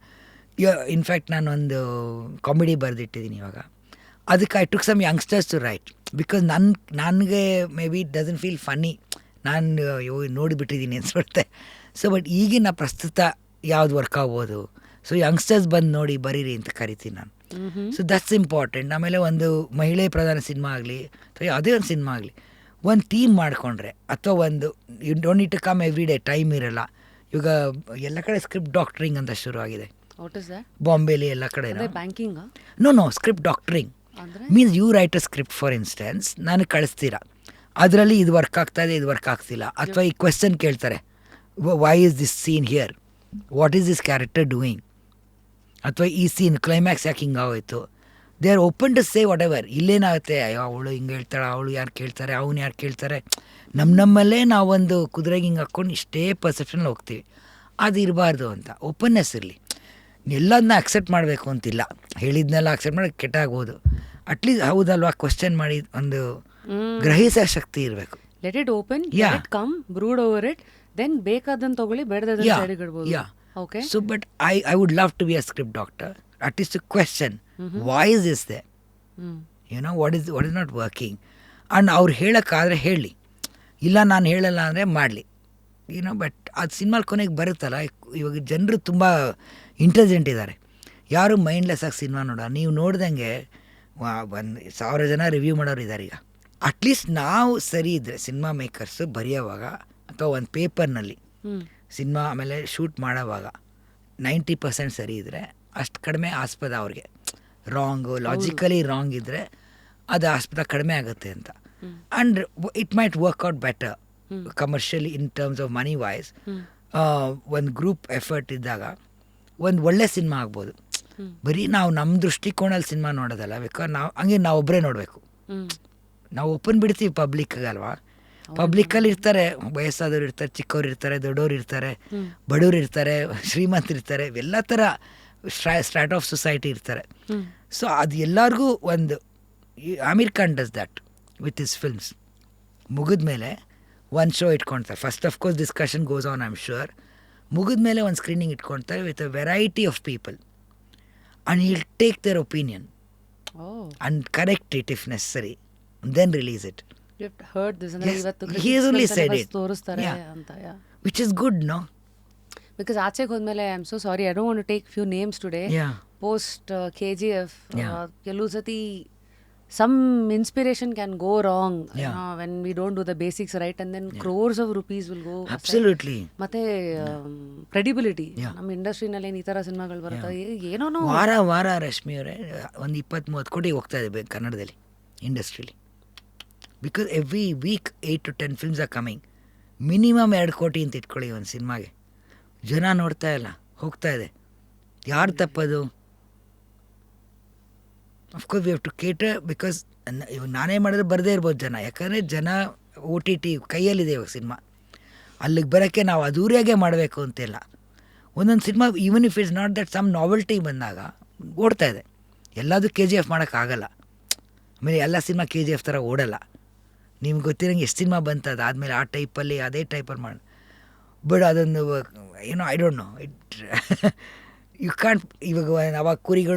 In fact ನಾನೊಂದು ಕಾಮಿಡಿ ಬರೆದಿಟ್ಟಿದ್ದೀನಿ ಇವಾಗ, ಅದಕ್ಕೆ I took some youngsters to write, because ನನಗೆ maybe it doesn't feel funny, ನಾನು ನೋಡಿಬಿಟ್ಟಿದ್ದೀನಿ ಅನ್ಸ್ಬಿಡುತ್ತೆ. ಸೊ ಬಟ್ ಈಗಿನ ಪ್ರಸ್ತುತ ಯಾವ್ದು ವರ್ಕ್ ಆಗ್ಬೋದು, ಸೊ ಯಂಗ್ಸ್ಟರ್ಸ್ ಬಂದು ನೋಡಿ ಬರೀರಿ ಅಂತ ಕರಿತೀನಿ ನಾನು. So that's important. ಆಮೇಲೆ ಒಂದು ಮಹಿಳೆ ಪ್ರಧಾನ ಸಿನಿಮಾ ಆಗಲಿ ಅಥವಾ ಯಾವುದೇ ಒಂದು ಸಿನಿಮಾ ಆಗಲಿ ಒಂದು ಥೀಮ್ ಮಾಡಿಕೊಂಡ್ರೆ ಅಥವಾ ಒಂದು you don't need to come every day, time ಇರಲ್ಲ. ಇವಾಗ ಎಲ್ಲ ಕಡೆ ಸ್ಕ್ರಿಪ್ಟ್ ಡಾಕ್ಟ್ರಿಂಗ್ ಅಂತ ಶುರು ಆಗಿದೆ, ಬಾಂಬೆಲಿ ಎಲ್ಲ ಕಡೆ. No script doctoring means you write a script for instance, ನಾನು ಕಳಿಸ್ತೀರಾ, ಅದರಲ್ಲಿ ಇದು ವರ್ಕ್ ಆಗ್ತಾಯಿದೆ, ಇದು ವರ್ಕ್ ಆಗ್ತಿಲ್ಲ, ಅಥವಾ ಈ ಕ್ವೆಶ್ಚನ್ ಕೇಳ್ತಾರೆ, why is this scene here, what is this character doing, ಅಥವಾ ಈ ಸೀನ್ ಕ್ಲೈಮ್ಯಾಕ್ಸ್ ಯಾಕೆ ಹಿಂಗಾಗೋಯ್ತು. They are open to say whatever. ಇಲ್ಲೇನಾಗುತ್ತೆ, ಅಯ್ಯೋ ಅವಳು ಹಿಂಗೆ ಹೇಳ್ತಾಳೆ, ಅವಳು ಯಾರು ಕೇಳ್ತಾರೆ, ಅವನು ಯಾರು ಕೇಳ್ತಾರೆ, ನಮ್ಮಲ್ಲೇ ನಾವೊಂದು ಕುದುರೆಗೆ ಹಿಂಗೆ ಹಾಕ್ಕೊಂಡು ಇಷ್ಟೇ ಪರ್ಸೆಪ್ಷನಲ್ಲಿ ಹೋಗ್ತೀವಿ. ಅದು ಇರಬಾರ್ದು ಅಂತ ಓಪನ್ನೆಸ್ ಇರಲಿ. ಎಲ್ಲದನ್ನ ಅಕ್ಸೆಪ್ಟ್ ಮಾಡಬೇಕು ಅಂತಿಲ್ಲ, ಹೇಳಿದ್ನೆಲ್ಲ ಅಕ್ಸೆಪ್ಟ್ ಮಾಡಿ ಕೆಟ್ಟಾಗ್ಬೋದು. ಅಟ್ಲೀಸ್ಟ್ ಹೌದಲ್ವಾ ಕ್ವಶನ್ ಮಾಡಿ ಒಂದು ಗ್ರಹಿಸೋ ಶಕ್ತಿ ಇರಬೇಕು. Let it open, let it come, brood over it, then ಬೇಕಾದಂತ ತಗೊಳ್ಳಿ, ಬೇಡದಾದಂತ ಸೈಡ್ಗಿಡಬಹುದು. Okay. So, but I would love to be a script doctor. At least to question, why is this there? You know, what is not working? And ಅವ್ರು ಹೇಳೋಕ್ಕಾದರೆ ಹೇಳಿ, ಇಲ್ಲ ನಾನು ಹೇಳಲ್ಲ ಅಂದರೆ ಮಾಡಲಿ. ಏನೋ ಬಟ್ ಅದು ಸಿನಿಮಾಲ್ ಕೊನೆಗೆ ಬರುತ್ತಲ್ಲ. ಇವಾಗ ಜನರು ತುಂಬ ಇಂಟೆಲಿಜೆಂಟ್ ಇದ್ದಾರೆ, ಯಾರು ಮೈಂಡ್ಲೆಸ್ ಆಗಿ ಸಿನಿಮಾ ನೋಡೋ. ನೀವು ನೋಡ್ದಂಗೆ 1,000 ಜನ ರಿವ್ಯೂ ಮಾಡೋರು ಇದ್ದಾರೆ ಈಗ. ಅಟ್ಲೀಸ್ಟ್ ನಾವು ಸರಿ ಇದ್ದರೆ ಸಿನಿಮಾ ಮೇಕರ್ಸು ಬರೆಯೋವಾಗ ಅಥವಾ ಒಂದು ಪೇಪರ್ನಲ್ಲಿ ಸಿನಿಮಾ ಆಮೇಲೆ ಶೂಟ್ ಮಾಡೋವಾಗ 90% ಸರಿ ಇದ್ದರೆ ಅಷ್ಟು ಕಡಿಮೆ ಆಸ್ಪದ ಅವ್ರಿಗೆ. ರಾಂಗು ಲಾಜಿಕಲಿ ರಾಂಗ್ ಇದ್ದರೆ ಅದು ಆಸ್ಪದ ಕಡಿಮೆ ಆಗುತ್ತೆ ಅಂತ. And it might work out better commercially in terms of money wise. ಒಂದು ಗ್ರೂಪ್ ಎಫರ್ಟ್ ಇದ್ದಾಗ ಒಂದು ಒಳ್ಳೆ ಸಿನಿಮಾ ಆಗ್ಬೋದು. ಬರೀ ನಾವು ನಮ್ಮ ದೃಷ್ಟಿಕೋನಲ್ಲಿ ಸಿನಿಮಾ ನೋಡೋದಲ್ಲ, ಬೇಕಾದ್ರೆ ನಾವು ಒಬ್ಬರೇ ನೋಡಬೇಕು. ನಾವು ಓಪನ್ ಬಿಡ್ತೀವಿ ಪಬ್ಲಿಕ್ಗೆ ಅಲ್ವಾ. ಪಬ್ಲಿಕ್ಕಲ್ಲಿ ಇರ್ತಾರೆ, ವಯಸ್ಸಾದವ್ರು ಇರ್ತಾರೆ, ಚಿಕ್ಕವ್ರು ಇರ್ತಾರೆ, ದೊಡ್ಡವ್ರು ಇರ್ತಾರೆ, ಬಡವ್ರು ಇರ್ತಾರೆ, ಶ್ರೀಮಂತರು ಇರ್ತಾರೆ, ಎಲ್ಲ ಥರ ಸ್ಟ್ರಾಟ್ ಆಫ್ ಸೊಸೈಟಿ ಇರ್ತಾರೆ. ಸೊ ಅದು ಎಲ್ಲರಿಗೂ ಒಂದು Aamir Khan does that with his films. ಮುಗಿದ ಮೇಲೆ ಒಂದು ಶೋ ಇಟ್ಕೊಳ್ತಾರೆ. First of course discussion goes on, I am sure. ಮುಗಿದ ಮೇಲೆ ಒಂದು ಸ್ಕ್ರೀನಿಂಗ್ ಇಟ್ಕೊಳ್ತಾರೆ with a variety of people, and he will take their opinion and correct it if necessary, then release it. Heard this, and yes, he has only said it, which is good, no? Because ಆಚೆಗೆ ಹೋದ್ಮೇಲೆ I am so sorry, I don't want to take few names today. Post KGF ಕೆಲವು ಸತಿ some inspiration can go wrong when we don't do the basics right, and then crores of rupees will go. Absolutely. ಮತ್ತೆ credibility ನಮ್ಮ ಇಂಡಸ್ಟ್ರಿನಲ್ಲಿ ಈ ಥರ ಸಿನಿಮಾಗಳು ಬರುತ್ತೆ, ಏನೋ ವಾರ ರಶ್ಮಿ ಅವರೇ ಒಂದು 20-30 ಕೋಟಿ ಹೋಗ್ತಾ ಇದೆ ಕನ್ನಡದಲ್ಲಿ ಇಂಡಸ್ಟ್ರಿಲಿ. Because every week 8 to 10 films are coming. Minimum 2 ಕೋಟಿ ಅಂತ ಇಟ್ಕೊಳ್ಳಿ ಒಂದು ಸಿನಿಮಾಗೆ. ಜನ ನೋಡ್ತಾ ಇಲ್ಲ, ಹೋಗ್ತಾ ಇದೆ. ಯಾರು ತಪ್ಪದು? Of course we have to cater, because ಇವಾಗ ನಾನೇ ಮಾಡಿದ್ರೆ ಬರದೇ ಇರ್ಬೋದು ಜನ, ಯಾಕಂದರೆ ಜನ OTT ಕೈಯಲ್ಲಿದೆ ಇವಾಗ ಸಿನಿಮಾ. ಅಲ್ಲಿಗೆ ಬರೋಕ್ಕೆ ನಾವು ಅಧೂರಿಯಾಗೆ ಮಾಡಬೇಕು ಅಂತಿಲ್ಲ. ಒಂದೊಂದು cinema even if it's not that some novelty ಬಂದಾಗ ಓಡ್ತಾ ಇದೆ. ಎಲ್ಲದೂ KGF ಮಾಡೋಕ್ಕಾಗಲ್ಲ. ಆಮೇಲೆ ಎಲ್ಲ ಸಿನಿಮಾ KGF ಥರ ಓಡಲ್ಲ. ನಿಮ್ಗೆ ಗೊತ್ತಿರಂಗೆ ಎಷ್ಟು ಸಿನಿಮಾ ಬಂತು ಅದಾದಮೇಲೆ ಆ ಟೈಪಲ್ಲಿ ಅದೇ ಟೈಪಲ್ಲಿ ಮಾಡಿ. ಬಟ್ ಅದೊಂದು ಏನೋ I don't know, it you can't. ಇವಾಗ ಅವಾಗ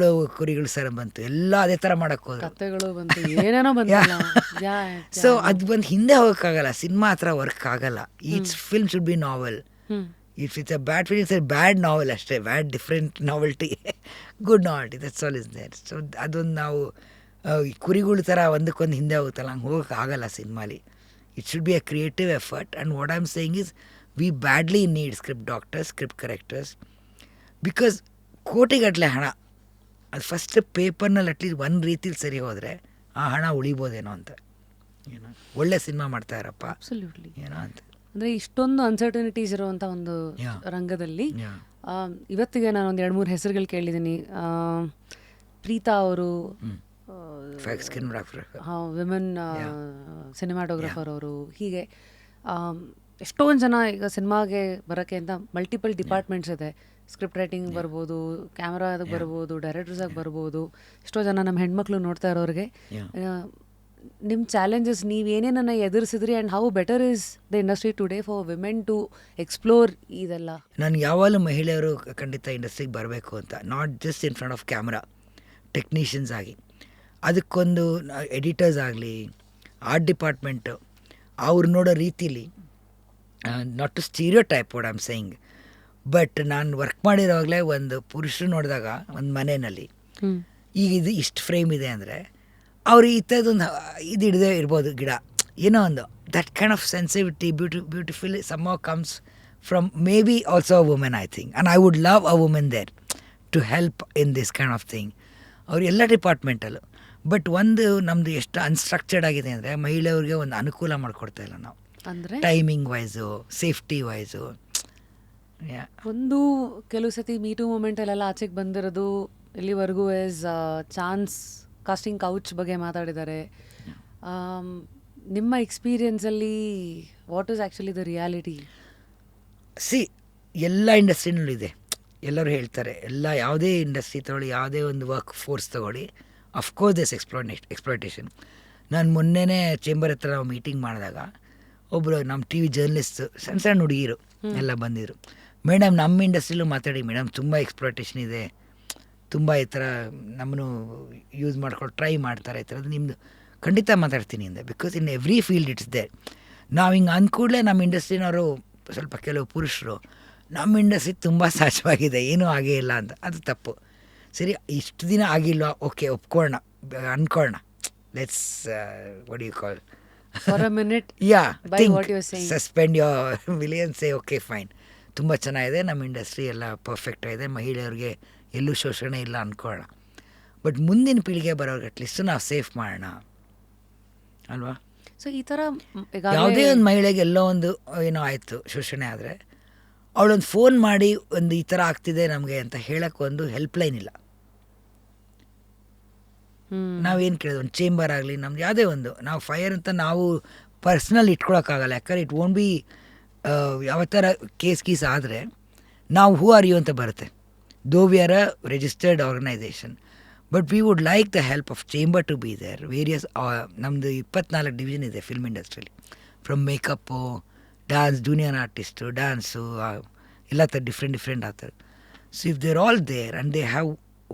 ಕುರಿಗಳು ಸರ ಬಂತು, ಎಲ್ಲ ಅದೇ ಥರ ಮಾಡೋಕ್ಕೆ ಹೋದ್ರು. ಸೊ ಅದು ಬಂದು ಹಿಂದೆ ಹೋಗೋಕ್ಕಾಗಲ್ಲ, ಸಿನಿಮಾ ಹತ್ರ ವರ್ಕ್ ಆಗಲ್ಲ. Each film should be novel. If it's a bad film, it's a bad novel ಅಷ್ಟೇ, bad different novelty, good novelty, that's all is there. So ಅದೊಂದು ನಾವು ಕುರಿಗಳ ಥರ ಒಂದಕ್ಕೊಂದು ಹಿಂದೆ ಹೋಗುತ್ತಲ್ಲ, ಹಂಗೆ ಹೋಗೋಕೆ ಆಗಲ್ಲ ಸಿನಿಮಾಲಿ. It should be a creative effort. And what I am saying is we badly need script doctors, script correctors, because ಕೋಟಿಗಟ್ಟಲೆ ಹಣ ಅದು ಫಸ್ಟ್ ಪೇಪರ್ನಲ್ಲಿ ಅಟ್ಲೀಸ್ಟ್ ಒಂದು ರೀತಿಲಿ ಸರಿ ಹೋದರೆ ಆ ಹಣ ಉಳಿಬೋದೇನೋ ಅಂತ. ಏನೋ ಒಳ್ಳೆ ಸಿನಿಮಾ ಮಾಡ್ತಾ ಇರಪ್ಪ ಏನೋ ಅಂತ. ಅಂದರೆ ಇಷ್ಟೊಂದು ಅನ್ಸರ್ಟನಿಟೀಸ್ ಇರುವಂಥ ಒಂದು ರಂಗದಲ್ಲಿ ಇವತ್ತಿಗೆ ನಾನು ಒಂದು 2-3 ಹೆಸರುಗಳು ಕೇಳಿದ್ದೀನಿ. ಪ್ರೀತಾ ಅವರು, ವಿಮೆನ್ ಸಿನಿಮಾಟೋಗ್ರಫರ್ ಅವರು, ಹೀಗೆ ಎಷ್ಟೊಂದು ಜನ ಈಗ ಸಿನಿಮಾಗೆ ಬರೋಕ್ಕೆ ಅಂತ ಮಲ್ಟಿಪಲ್ ಡಿಪಾರ್ಟ್ಮೆಂಟ್ಸ್ ಇದೆ. ಸ್ಕ್ರಿಪ್ಟ್ ರೈಟಿಂಗ್ ಬರ್ಬೋದು, ಕ್ಯಾಮ್ರಾದಾಗ ಬರ್ಬೋದು, ಡೈರೆಕ್ಟರ್ಸಾಗಿ ಬರ್ಬೋದು. ಎಷ್ಟೋ ಜನ ನಮ್ಮ ಹೆಣ್ಮಕ್ಳು ನೋಡ್ತಾ ಇರೋರಿಗೆ ನಿಮ್ಮ ಚಾಲೆಂಜಸ್ ನೀವೇನೇನನ್ನು ಎದುರಿಸಿದ್ರಿ, and how better is the industry today for women to explore ಇದೆಲ್ಲ. ನಾನು ಯಾವಾಗಲೂ ಮಹಿಳೆಯರು ಖಂಡಿತ ಇಂಡಸ್ಟ್ರಿಗೆ ಬರಬೇಕು ಅಂತ, not just in front of camera, technicians ಆಗಿ, ಅದಕ್ಕೊಂದು ಎಡಿಟರ್ಸ್ ಆಗಲಿ, ಆರ್ಟ್ ಡಿಪಾರ್ಟ್ಮೆಂಟು ಅವ್ರು ನೋಡೋ ರೀತಿಲಿ, not to stereotype what I am saying, but ನಾನು ವರ್ಕ್ ಮಾಡಿರೋವಾಗಲೇ ಒಂದು ಪುರುಷರು ನೋಡಿದಾಗ ಒಂದು ಮನೆಯಲ್ಲಿ ಈಗ ಇದು ಇಷ್ಟು ಫ್ರೇಮ್ ಇದೆ ಅಂದರೆ ಅವ್ರು ಈ ಥರದೊಂದು ಇದು ಹಿಡ್ದೇ ಇರ್ಬೋದು ಗಿಡ, ಏನೋ ಒಂದು that kind of sensitivity beautiful some comes from maybe also a women I think. And I would love a women there to help in this kind of thing. ಅವ್ರು ಎಲ್ಲ ಡಿಪಾರ್ಟ್ಮೆಂಟಲ್ಲೂ. ಬಟ್ ಒಂದು ನಮ್ಮದು ಎಷ್ಟು ಅನ್ಸ್ಟ್ರಕ್ಚರ್ಡ್ ಆಗಿದೆ ಅಂದರೆ ಮಹಿಳೆಯವ್ರಿಗೆ ಒಂದು ಅನುಕೂಲ ಮಾಡಿಕೊಡ್ತಾ ಇಲ್ಲ ನಾವು, ಅಂದರೆ ಟೈಮಿಂಗ್ ವೈಸು, ಸೇಫ್ಟಿ ವೈಸು. ಒಂದು ಕೆಲವು ಸತಿ ಮೀಟು ಮೂಮೆಂಟಲ್ಲೆಲ್ಲ ಆಚೆಗೆ ಬಂದಿರೋದು ಇಲ್ಲಿವರೆಗೂ ಇಸ್ ಚಾನ್ಸ್ ಕಾಸ್ಟಿಂಗ್ ಕೌಚ್ ಬಗ್ಗೆ ಮಾತಾಡಿದ್ದಾರೆ. ನಿಮ್ಮ ಎಕ್ಸ್ಪೀರಿಯನ್ಸಲ್ಲಿ what is actually the reality? See, ಎಲ್ಲ ಇಂಡಸ್ಟ್ರಿನಲ್ಲೂ ಇದೆ. ಎಲ್ಲರೂ ಹೇಳ್ತಾರೆ, ಎಲ್ಲ ಯಾವುದೇ ಇಂಡಸ್ಟ್ರಿ ತಗೊಳ್ಳಿ, ಯಾವುದೇ ಒಂದು ವರ್ಕ್ ಫೋರ್ಸ್ ತೊಗೊಳ್ಳಿ, ಅಫ್ಕೋರ್ಸ್ ದಿಸ್ ಎಕ್ಸ್ಪ್ಲಾಯ್ಟೇಷನ್. ನಾನು ಮೊನ್ನೆನೇ ಚೇಂಬರ್ ಹತ್ರ ನಾವು ಮೀಟಿಂಗ್ ಮಾಡಿದಾಗ ಒಬ್ಬರು ನಮ್ಮ ಟಿ ವಿ ಜರ್ನಲಿಸ್ಟ್ ಸಣ್ಣ ಸಣ್ಣ ಹುಡುಗಿರು ಎಲ್ಲ ಬಂದಿದ್ರು. ಮೇಡಮ್, ನಮ್ಮ ಇಂಡಸ್ಟ್ರಿಲೂ ಮಾತಾಡಿ ಮೇಡಮ್, ತುಂಬ ಎಕ್ಸ್ಪ್ಲಾಯ್ಟೇಷನ್ ಇದೆ, ತುಂಬ ಈ ಥರ ನಮ್ಮನ್ನು ಯೂಸ್ ಮಾಡ್ಕೊಂಡು ಟ್ರೈ ಮಾಡ್ತಾರೆ, ಈ ಥರದ್ದು ನಿಮ್ಮದು ಖಂಡಿತ ಮಾತಾಡ್ತೀನಿ ಅಂದೆ. Because in every field it's there. ನಾವು ಹಿಂಗೆ ಅಂದ್ಕೂಡಲೇ ನಮ್ಮ ಇಂಡಸ್ಟ್ರಿನವರು ಸ್ವಲ್ಪ ಕೆಲವು ಪುರುಷರು ನಮ್ಮ ಇಂಡಸ್ಟ್ರಿ ತುಂಬ ಸಹಜವಾಗಿದೆ, ಏನೂ ಆಗೇ ಇಲ್ಲ ಅಂತ. ಅದು ತಪ್ಪು. ಸರಿ, ಇಷ್ಟು ದಿನ ಆಗಿಲ್ವಾ, ಓಕೆ ಒಪ್ಕೊಳ್ಳೋಣ, ಅನ್ಕೊಳ್ಳೋಣ, let's what you call for a minute suspend your villain, say okay fine, ತುಂಬ ಚೆನ್ನಾಗಿದೆ ನಮ್ಮ ಇಂಡಸ್ಟ್ರಿ, ಎಲ್ಲ ಪರ್ಫೆಕ್ಟ್ ಆಗಿದೆ, ಮಹಿಳೆಯರಿಗೆ ಎಲ್ಲೂ ಶೋಷಣೆ ಇಲ್ಲ ಅಂದ್ಕೊಳ್ಳೋಣ. ಬಟ್ ಮುಂದಿನ ಪೀಳಿಗೆ ಬರೋರ್ಗೆ ಅಟ್ಲೀಸ್ಟ್ ನಾವು ಸೇಫ್ ಮಾಡೋಣ ಅಲ್ವಾ? ಸೊ ಈ ಥರ ಯಾವುದೇ ಒಂದು ಮಹಿಳೆಗೆ ಎಲ್ಲೋ ಒಂದು ಏನೋ ಆಯಿತು, ಶೋಷಣೆ ಆದರೆ ಅವಳೊಂದು ಫೋನ್ ಮಾಡಿ ಒಂದು ಈ ಥರ ಆಗ್ತಿದೆ ನಮಗೆ ಅಂತ ಹೇಳೋಕ್ಕೆ ಒಂದು ಹೆಲ್ಪ್ಲೈನ್ ಇಲ್ಲ. ನಾವೇನು ಕೇಳೋದು, ಒಂದು ಚೇಂಬರ್ ಆಗಲಿ, ನಮ್ದು ಯಾವುದೇ ಒಂದು, ನಾವು ಫೈರ್ ಅಂತ ನಾವು ಪರ್ಸ್ನಲ್ ಇಟ್ಕೊಳಕ್ಕಾಗಲ್ಲ. ಯಾಕಂದ್ರೆ ಇಟ್ ವೋಂಟ್ ಬಿ ಯಾವ ಥರ ಕೇಸ್ ಆದರೆ ನಾವು ಹೂ ಆರ್ ಯು ಅಂತ ಬರುತ್ತೆ. Though we are a registered organisation, but we would like the help of chamber to be there. Various ನಮ್ಮದು 24 ಡಿವಿಷನ್ ಇದೆ ಫಿಲ್ಮ್ ಇಂಡಸ್ಟ್ರಿಯಲ್ಲಿ, from makeup, dance, junior artist, dance, ಎಲ್ಲ ಥರ ಡಿಫ್ರೆಂಟ್ ಆ ಥರ. So if they all there and they have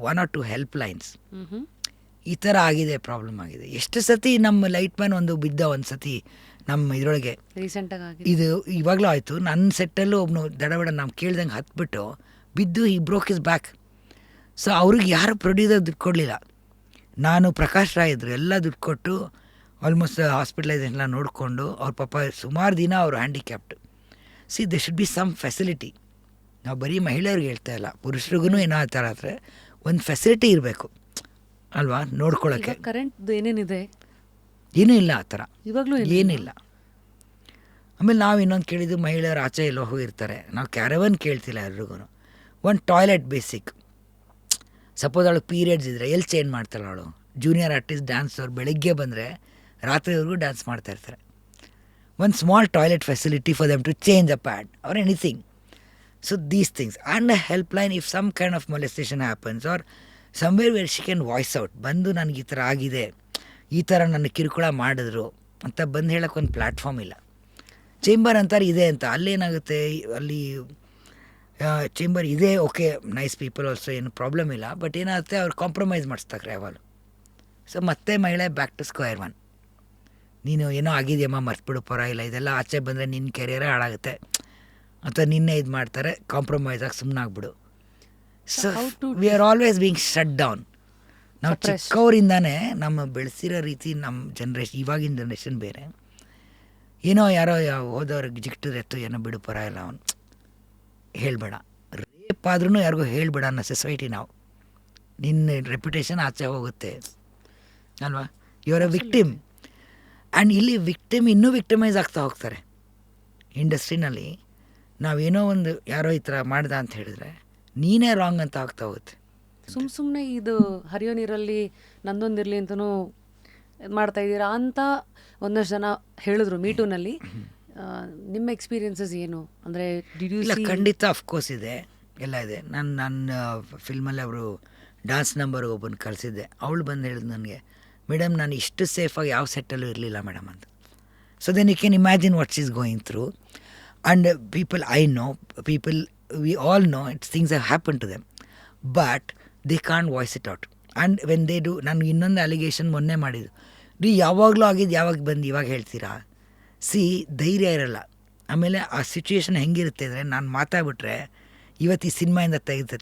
1 or 2 help lines, ಈ ಥರ ಆಗಿದೆ, ಪ್ರಾಬ್ಲಮ್ ಆಗಿದೆ. ಎಷ್ಟು ಸತಿ ನಮ್ಮ ಲೈಟ್ ಮ್ಯಾನ್ ಒಂದು ಬಿದ್ದ, ಒಂದು ಸತಿ ನಮ್ಮ ಇದರೊಳಗೆ ರೀಸೆಂಟಾಗಿ ಇದು ಇವಾಗಲೂ ಆಯಿತು. ನನ್ನ ಸೆಟ್ಟಲ್ಲೂ ಒಬ್ಬನು ದಡಬಡ ನಾವು ಕೇಳ್ದಂಗೆ ಹತ್ಬಿಟ್ಟು ಬಿದ್ದು ಈ ಬ್ರೋಕ್ ಇಸ್ ಬ್ಯಾಕ್. ಸೊ ಅವ್ರಿಗೆ ಯಾರು ಪ್ರೊಡ್ಯೂಸರ್ ದುಡ್ಡು ಕೊಡಲಿಲ್ಲ, ನಾನು ಪ್ರಕಾಶ್ ರಾಯ್ ಇದ್ದರು, ಎಲ್ಲ ದುಡ್ಡು ಕೊಟ್ಟು ಆಲ್ಮೋಸ್ಟ್ ಹಾಸ್ಪಿಟಲೈಸೇಷನ್ ಎಲ್ಲ ನೋಡಿಕೊಂಡು ಅವ್ರ ಪಾಪ ಸುಮಾರು ದಿನ ಅವರು handicapped. See they should be some facility. ನಾವು ಬರೀ ಮಹಿಳೆಯರಿಗೆ ಹೇಳ್ತಾ ಇಲ್ಲ, ಪುರುಷರಿಗೂ ಏನೋ ಆ ಥರ ಆದರೆ ಒಂದು ಫೆಸಿಲಿಟಿ ಇರಬೇಕು ಅಲ್ವಾ, ನೋಡ್ಕೊಳ್ಳೋಕ್ಕೆ. ಕರೆಂಟ್ ಏನೇನಿದೆ, ಏನೂ ಇಲ್ಲ ಆ ಥರ, ಇವಾಗಲೂ ಏನಿಲ್ಲ. ಆಮೇಲೆ ನಾವು ಇನ್ನೊಂದು ಕೇಳಿದ್ದು, ಮಹಿಳೆಯರು ಆಚೆ ಎಲ್ಲೋ ಹೋಗಿರ್ತಾರೆ, ನಾವು ಕ್ಯಾರವನ್ ಕೇಳ್ತಿಲ್ಲ ಎಲ್ರಿಗೂ. ಒಂದು ಟಾಯ್ಲೆಟ್ ಬೇಸಿಕ್, ಸಪೋಸ್ ಅವಳು ಪೀರಿಯಡ್ಸ್ ಇದ್ದರೆ ಎಲ್ಲಿ ಚೇಂಜ್ ಮಾಡ್ತಾಳೆ ಅವಳು. ಜೂನಿಯರ್ ಆರ್ಟಿಸ್ಟ್ ಡ್ಯಾನ್ಸ್ ಅವ್ರು ಬೆಳಗ್ಗೆ ಬಂದರೆ ರಾತ್ರಿವರೆಗೂ ಡ್ಯಾನ್ಸ್ ಮಾಡ್ತಾಯಿರ್ತಾರೆ. ಒಂದು small toilet facility for them to change a pad or anything. So these things and a help line if some kind of molestation happens or somewhere where she can voice out, ಬಂದು ನನಗೆ ಈ ಥರ ಆಗಿದೆ, ಈ ಥರ ನನ್ನ ಕಿರುಕುಳ ಮಾಡಿದ್ರು ಅಂತ ಬಂದು ಹೇಳೋಕ್ಕೆ ಒಂದು ಪ್ಲ್ಯಾಟ್ಫಾರ್ಮ್ ಇಲ್ಲ. ಚೇಂಬರ್ ಅಂತಾರೆ ಇದೆ ಅಂತ, ಅಲ್ಲೇನಾಗುತ್ತೆ, ಅಲ್ಲಿ ಚೇಂಬರ್ ಇದೆ, ಓಕೆ ನೈಸ್ ಪೀಪಲ್ ಆಲ್ಸೋ, ಏನು ಪ್ರಾಬ್ಲಮ್ ಇಲ್ಲ. ಬಟ್ ಏನಾಗುತ್ತೆ, ಅವ್ರು ಕಾಂಪ್ರಮೈಸ್ ಮಾಡಿಸ್ತಾರೆ ಯಾವಾಗ. ಸೊ ಮತ್ತೆ ಮಹಿಳೆ ಬ್ಯಾಕ್ ಟು ಸ್ಕ್ವೇರ್ ಒನ್. ನೀನು ಏನೋ ಆಗಿದೆಯಮ್ಮ, ಮರ್ತ್ಬಿಡು, ಪರವಾಗಿಲ್ಲ, ಇದೆಲ್ಲ ಆಚೆ ಬಂದರೆ ನಿನ್ನ ಕೆರಿಯರೇ ಹಾಳಾಗುತ್ತೆ, ಅಥವಾ ನಿನ್ನೆ ಇದು ಮಾಡ್ತಾರೆ, ಕಾಂಪ್ರಮೈಸ್ ಆಗಿ ಸುಮ್ಮನಾಗ್ಬಿಡು. So we are always being shut down. ನಾವು ಚಿಕ್ಕವರಿಂದಾನೇ ನಮ್ಮ ಬೆಳೆಸಿರೋ ರೀತಿ, ನಮ್ಮ ಜನ್ರೇಷನ್, ಇವಾಗಿನ ಜನ್ರೇಷನ್ ಬೇರೆ. ಏನೋ ಯಾರೋ ಹೋದವ್ರಿಗೆ ಜಿಕ್ಟಿದ್ರೆತ್ತು, ಏನೋ ಬಿಡು ಪರವಾಗಿಲ್ಲ, ಅವನು ಹೇಳಬೇಡ, ರೇಪ್ ಆದ್ರೂ ಯಾರಿಗೂ ಹೇಳಬೇಡ ಅನ್ನೋ ಸೊಸೈಟಿ ನಾವು. ನಿನ್ನ ರೆಪ್ಯುಟೇಷನ್ ಆಚೆ ಹೋಗುತ್ತೆ ಅಲ್ವಾ, you are a victim. And ಇಲ್ಲಿ ವಿಕ್ಟಿಮ್ ಇನ್ನೂ ವಿಕ್ಟಿಮೈಸ್ ಆಗ್ತಾ ಹೋಗ್ತಾರೆ ಇಂಡಸ್ಟ್ರಿನಲ್ಲಿ. ನಾವೇನೋ ಒಂದು ಯಾರೋ ಈ ಥರ ಮಾಡ್ದ ಅಂತ ಹೇಳಿದ್ರೆ ನೀನೇ ರಾಂಗ್ ಅಂತ ಆಗ್ತಾ ಹೋಗುತ್ತೆ. ಸುಮ್ಮನೆ ಇದು ಹರಿಯೋ ನೀರಲ್ಲಿ ನಂದೊಂದಿರಲಿ ಅಂತಲೂ ಮಾಡ್ತಾ ಇದ್ದೀರಾ ಅಂತ ಒಂದಷ್ಟು ಜನ ಹೇಳಿದ್ರು ಮೀಟೂನಲ್ಲಿ. ನಿಮ್ಮ ಎಕ್ಸ್ಪೀರಿಯನ್ಸಸ್ ಏನು ಅಂದರೆ? ಇಲ್ಲ, ಖಂಡಿತ ಅಫ್ಕೋರ್ಸ್ ಇದೆ, ಎಲ್ಲ ಇದೆ. ನನ್ನ ಫಿಲ್ಮಲ್ಲಿ ಅವರು ಡ್ಯಾನ್ಸ್ ನಂಬರ್ ಒಬ್ಬನ ಕಳಿಸಿದ್ದೆ, ಅವಳು ಬಂದು ಹೇಳಿದ್ ನನಗೆ, ಮೇಡಮ್ ನಾನು ಇಷ್ಟು ಸೇಫಾಗಿ ಯಾವ ಸೆಟ್ಟಲ್ಲೂ ಇರಲಿಲ್ಲ ಮೇಡಮ್ ಅಂತ. So then you can imagine what's is going through. And people I know, people we all know it's things have happen to them, but they can't voice it out. And when they do, ನಾನು ಇನ್ನೊಂದು allegation ಮೊನ್ನೆ ಮಾಡಿದ್ದು, ರೀ ಯಾವಾಗಲೂ ಆಗಿದ್ದು ಯಾವಾಗ ಬಂದು ಇವಾಗ ಹೇಳ್ತೀರಾ? ಸಿ, ಧೈರ್ಯ ಇರಲ್ಲ. ಆಮೇಲೆ ಆ ಸಿಚುವೇಶನ್ ಹೆಂಗಿರುತ್ತೆ ಅಂದರೆ, ನಾನು ಮಾತಾಡ್ಬಿಟ್ರೆ ಇವತ್ತು ಈ ಸಿನಿಮಾಯಿಂದ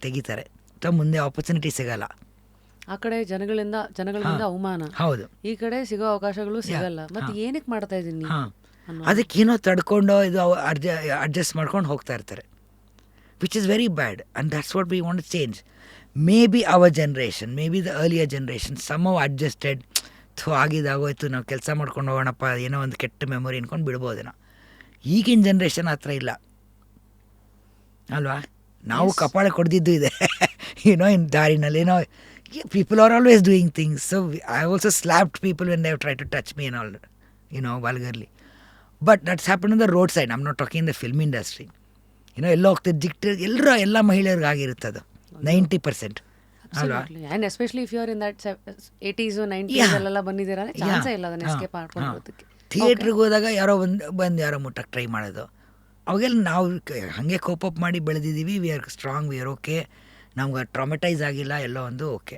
ತೆಗಿತಾರೆ ಅಥವಾ ಮುಂದೆ ಆಪರ್ಚುನಿಟಿ ಸಿಗಲ್ಲ. ಆ ಕಡೆ ಜನಗಳಿಂದ ಅವಮಾನ, ಹೌದು, ಈ ಕಡೆ ಸಿಗೋ ಅವಕಾಶಗಳು ಸಿಗಲ್ಲ. ಮತ್ತೆ ಏನಕ್ಕೆ ಮಾಡ್ತಾ ಇದ್ದೀನಿ? ಅದಕ್ಕೇನೋ ತಡ್ಕೊಂಡು ಇದು ಅಡ್ಜಸ್ಟ್ ಮಾಡ್ಕೊಂಡು ಹೋಗ್ತಾ ಇರ್ತಾರೆ, which is very bad. And that's what we want to change. Maybe our generation, maybe the earlier generation somehow adjusted. ಆಗಿದಾಗೋಯ್ತು, ನಾವು ಕೆಲಸ ಮಾಡ್ಕೊಂಡು ಹೋಗೋಣಪ್ಪ, ಏನೋ ಒಂದು ಕೆಟ್ಟ ಮೆಮೊರಿ ಅನ್ಕೊಂಡು ಬಿಡ್ಬೋದೇನೋ. ಈಗಿನ ಜನ್ರೇಷನ್ ಆ ಥರ ಇಲ್ಲ ಅಲ್ವಾ? ನಾವು ಕಪಾಳ ಕೊಡ್ದಿದ್ದು ಇದೆ ಏನೋ ಇನ್ ದಾರಿನಲ್ಲಿ ಏನೋ. People are always doing things. So I also slapped people when they try to touch me all, vulgarly. But that's happen on the road side. I'm not talking in the film industry. ಎಲ್ಲ ಹೋಗ್ತಿದ್ದು ಜಿಕ್ಟ ಎಲ್ಲ ಮಹಿಳೆಯರಿಗೆ ಆಗಿರುತ್ತೆ ಅದು 90%. ಅಲ್ವಾ? And especially if you are in that 80s 90s ಅಲ್ಲೆಲ್ಲ ಬಂದಿದ್ದೀರಾ, ಚಾನ್ಸೇ ಇಲ್ಲ ಅದನ್ನ ಎಸ್ಕೇಪ್ ಮಾಡ್ಕೊಳ್ಳೋದಕ್ಕೆ. ಥಿಯೇಟ್ರಿಗೆ ಹೋದಾಗ ಯಾರೋ ಬಂದು ಯಾರೋ ಮುಟ್ಟಕ್ಕೆ ಟ್ರೈ ಮಾಡೋದು, ಅವಾಗೆಲ್ಲ ನಾವು ಹಾಗೆ ಕೋಪಪ್ ಮಾಡಿ ಬೆಳೆದಿದ್ದೀವಿ. We are strong, we are okay, ನಮ್ಗೆ ಟ್ರಾಮೆಟೈಸ್ ಆಗಿಲ್ಲ, ಎಲ್ಲೋ ಒಂದು ಓಕೆ.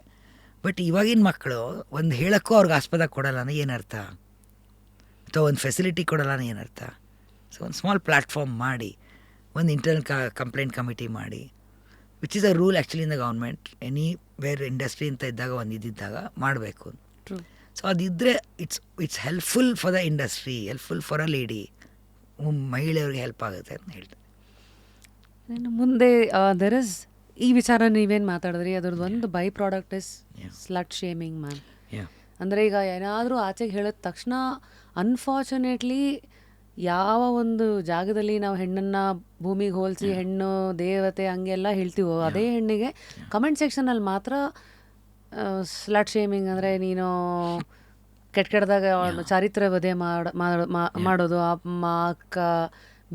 ಬಟ್ ಇವಾಗಿನ ಮಕ್ಕಳು ಒಂದು ಹೇಳೋಕ್ಕೂ ಅವ್ರಿಗೆ ಆಸ್ಪದ ಕೊಡಲ್ಲ ಅನ್ನೋ ಏನರ್ಥ, ಅಥವಾ ಒಂದು ಫೆಸಿಲಿಟಿ ಕೊಡಲ್ಲ ಅನ್ನೋ ಏನರ್ಥ. ಸೊ ಒಂದು ಸ್ಮಾಲ್ ಪ್ಲ್ಯಾಟ್ಫಾರ್ಮ್ ಮಾಡಿ, ಒಂದು ಇಂಟರ್ನಲ್ ಕಂಪ್ಲೇಂಟ್ ಕಮಿಟಿ ಮಾಡಿ, which is a rule actually in the government. Anywhere industry ಅಂತ ಇದ್ದಾಗ ಒಂದು ಇದ್ದಿದ್ದಾಗ ಮಾಡಬೇಕು. ಸೊ ಅದಿದ್ದರೆ it's helpful for the industry, helpful for a lady, ಮಹಿಳೆಯವ್ರಿಗೆ ಹೆಲ್ಪ್ ಆಗುತ್ತೆ ಅಂತ ಹೇಳ್ತಾರೆ. ಮುಂದೆ ದೆರ್ ಇಸ್ ಈ ವಿಚಾರ ನೀವೇನು ಮಾತಾಡಿದ್ರಿ, ಅದ್ರದ್ದು ಒಂದು byproduct is slut shaming ma'am. ಅಂದರೆ ಈಗ ಏನಾದರೂ ಆಚೆಗೆ ಹೇಳಿದ ತಕ್ಷಣ ಅನ್ಫಾರ್ಚುನೇಟ್ಲಿ ಯಾವ ಒಂದು ಜಾಗದಲ್ಲಿ ನಾವು ಹೆಣ್ಣನ್ನು ಭೂಮಿಗೆ ಹೋಲಿಸಿ ಹೆಣ್ಣು ದೇವತೆ ಹಂಗೆಲ್ಲ ಹೇಳ್ತೀವೋ, ಅದೇ ಹೆಣ್ಣಿಗೆ ಕಮೆಂಟ್ ಸೆಕ್ಷನಲ್ಲಿ ಮಾತ್ರ ಸ್ಲಟ್ ಶೇಮಿಂಗ್ ಅಂದರೆ ನೀನು ಕೆಟ್ಟದಾಗ ಚಾರಿತ್ರ್ಯ ವಧೆ ಮಾಡೋದು, ಅಮ್ಮ ಅಕ್ಕ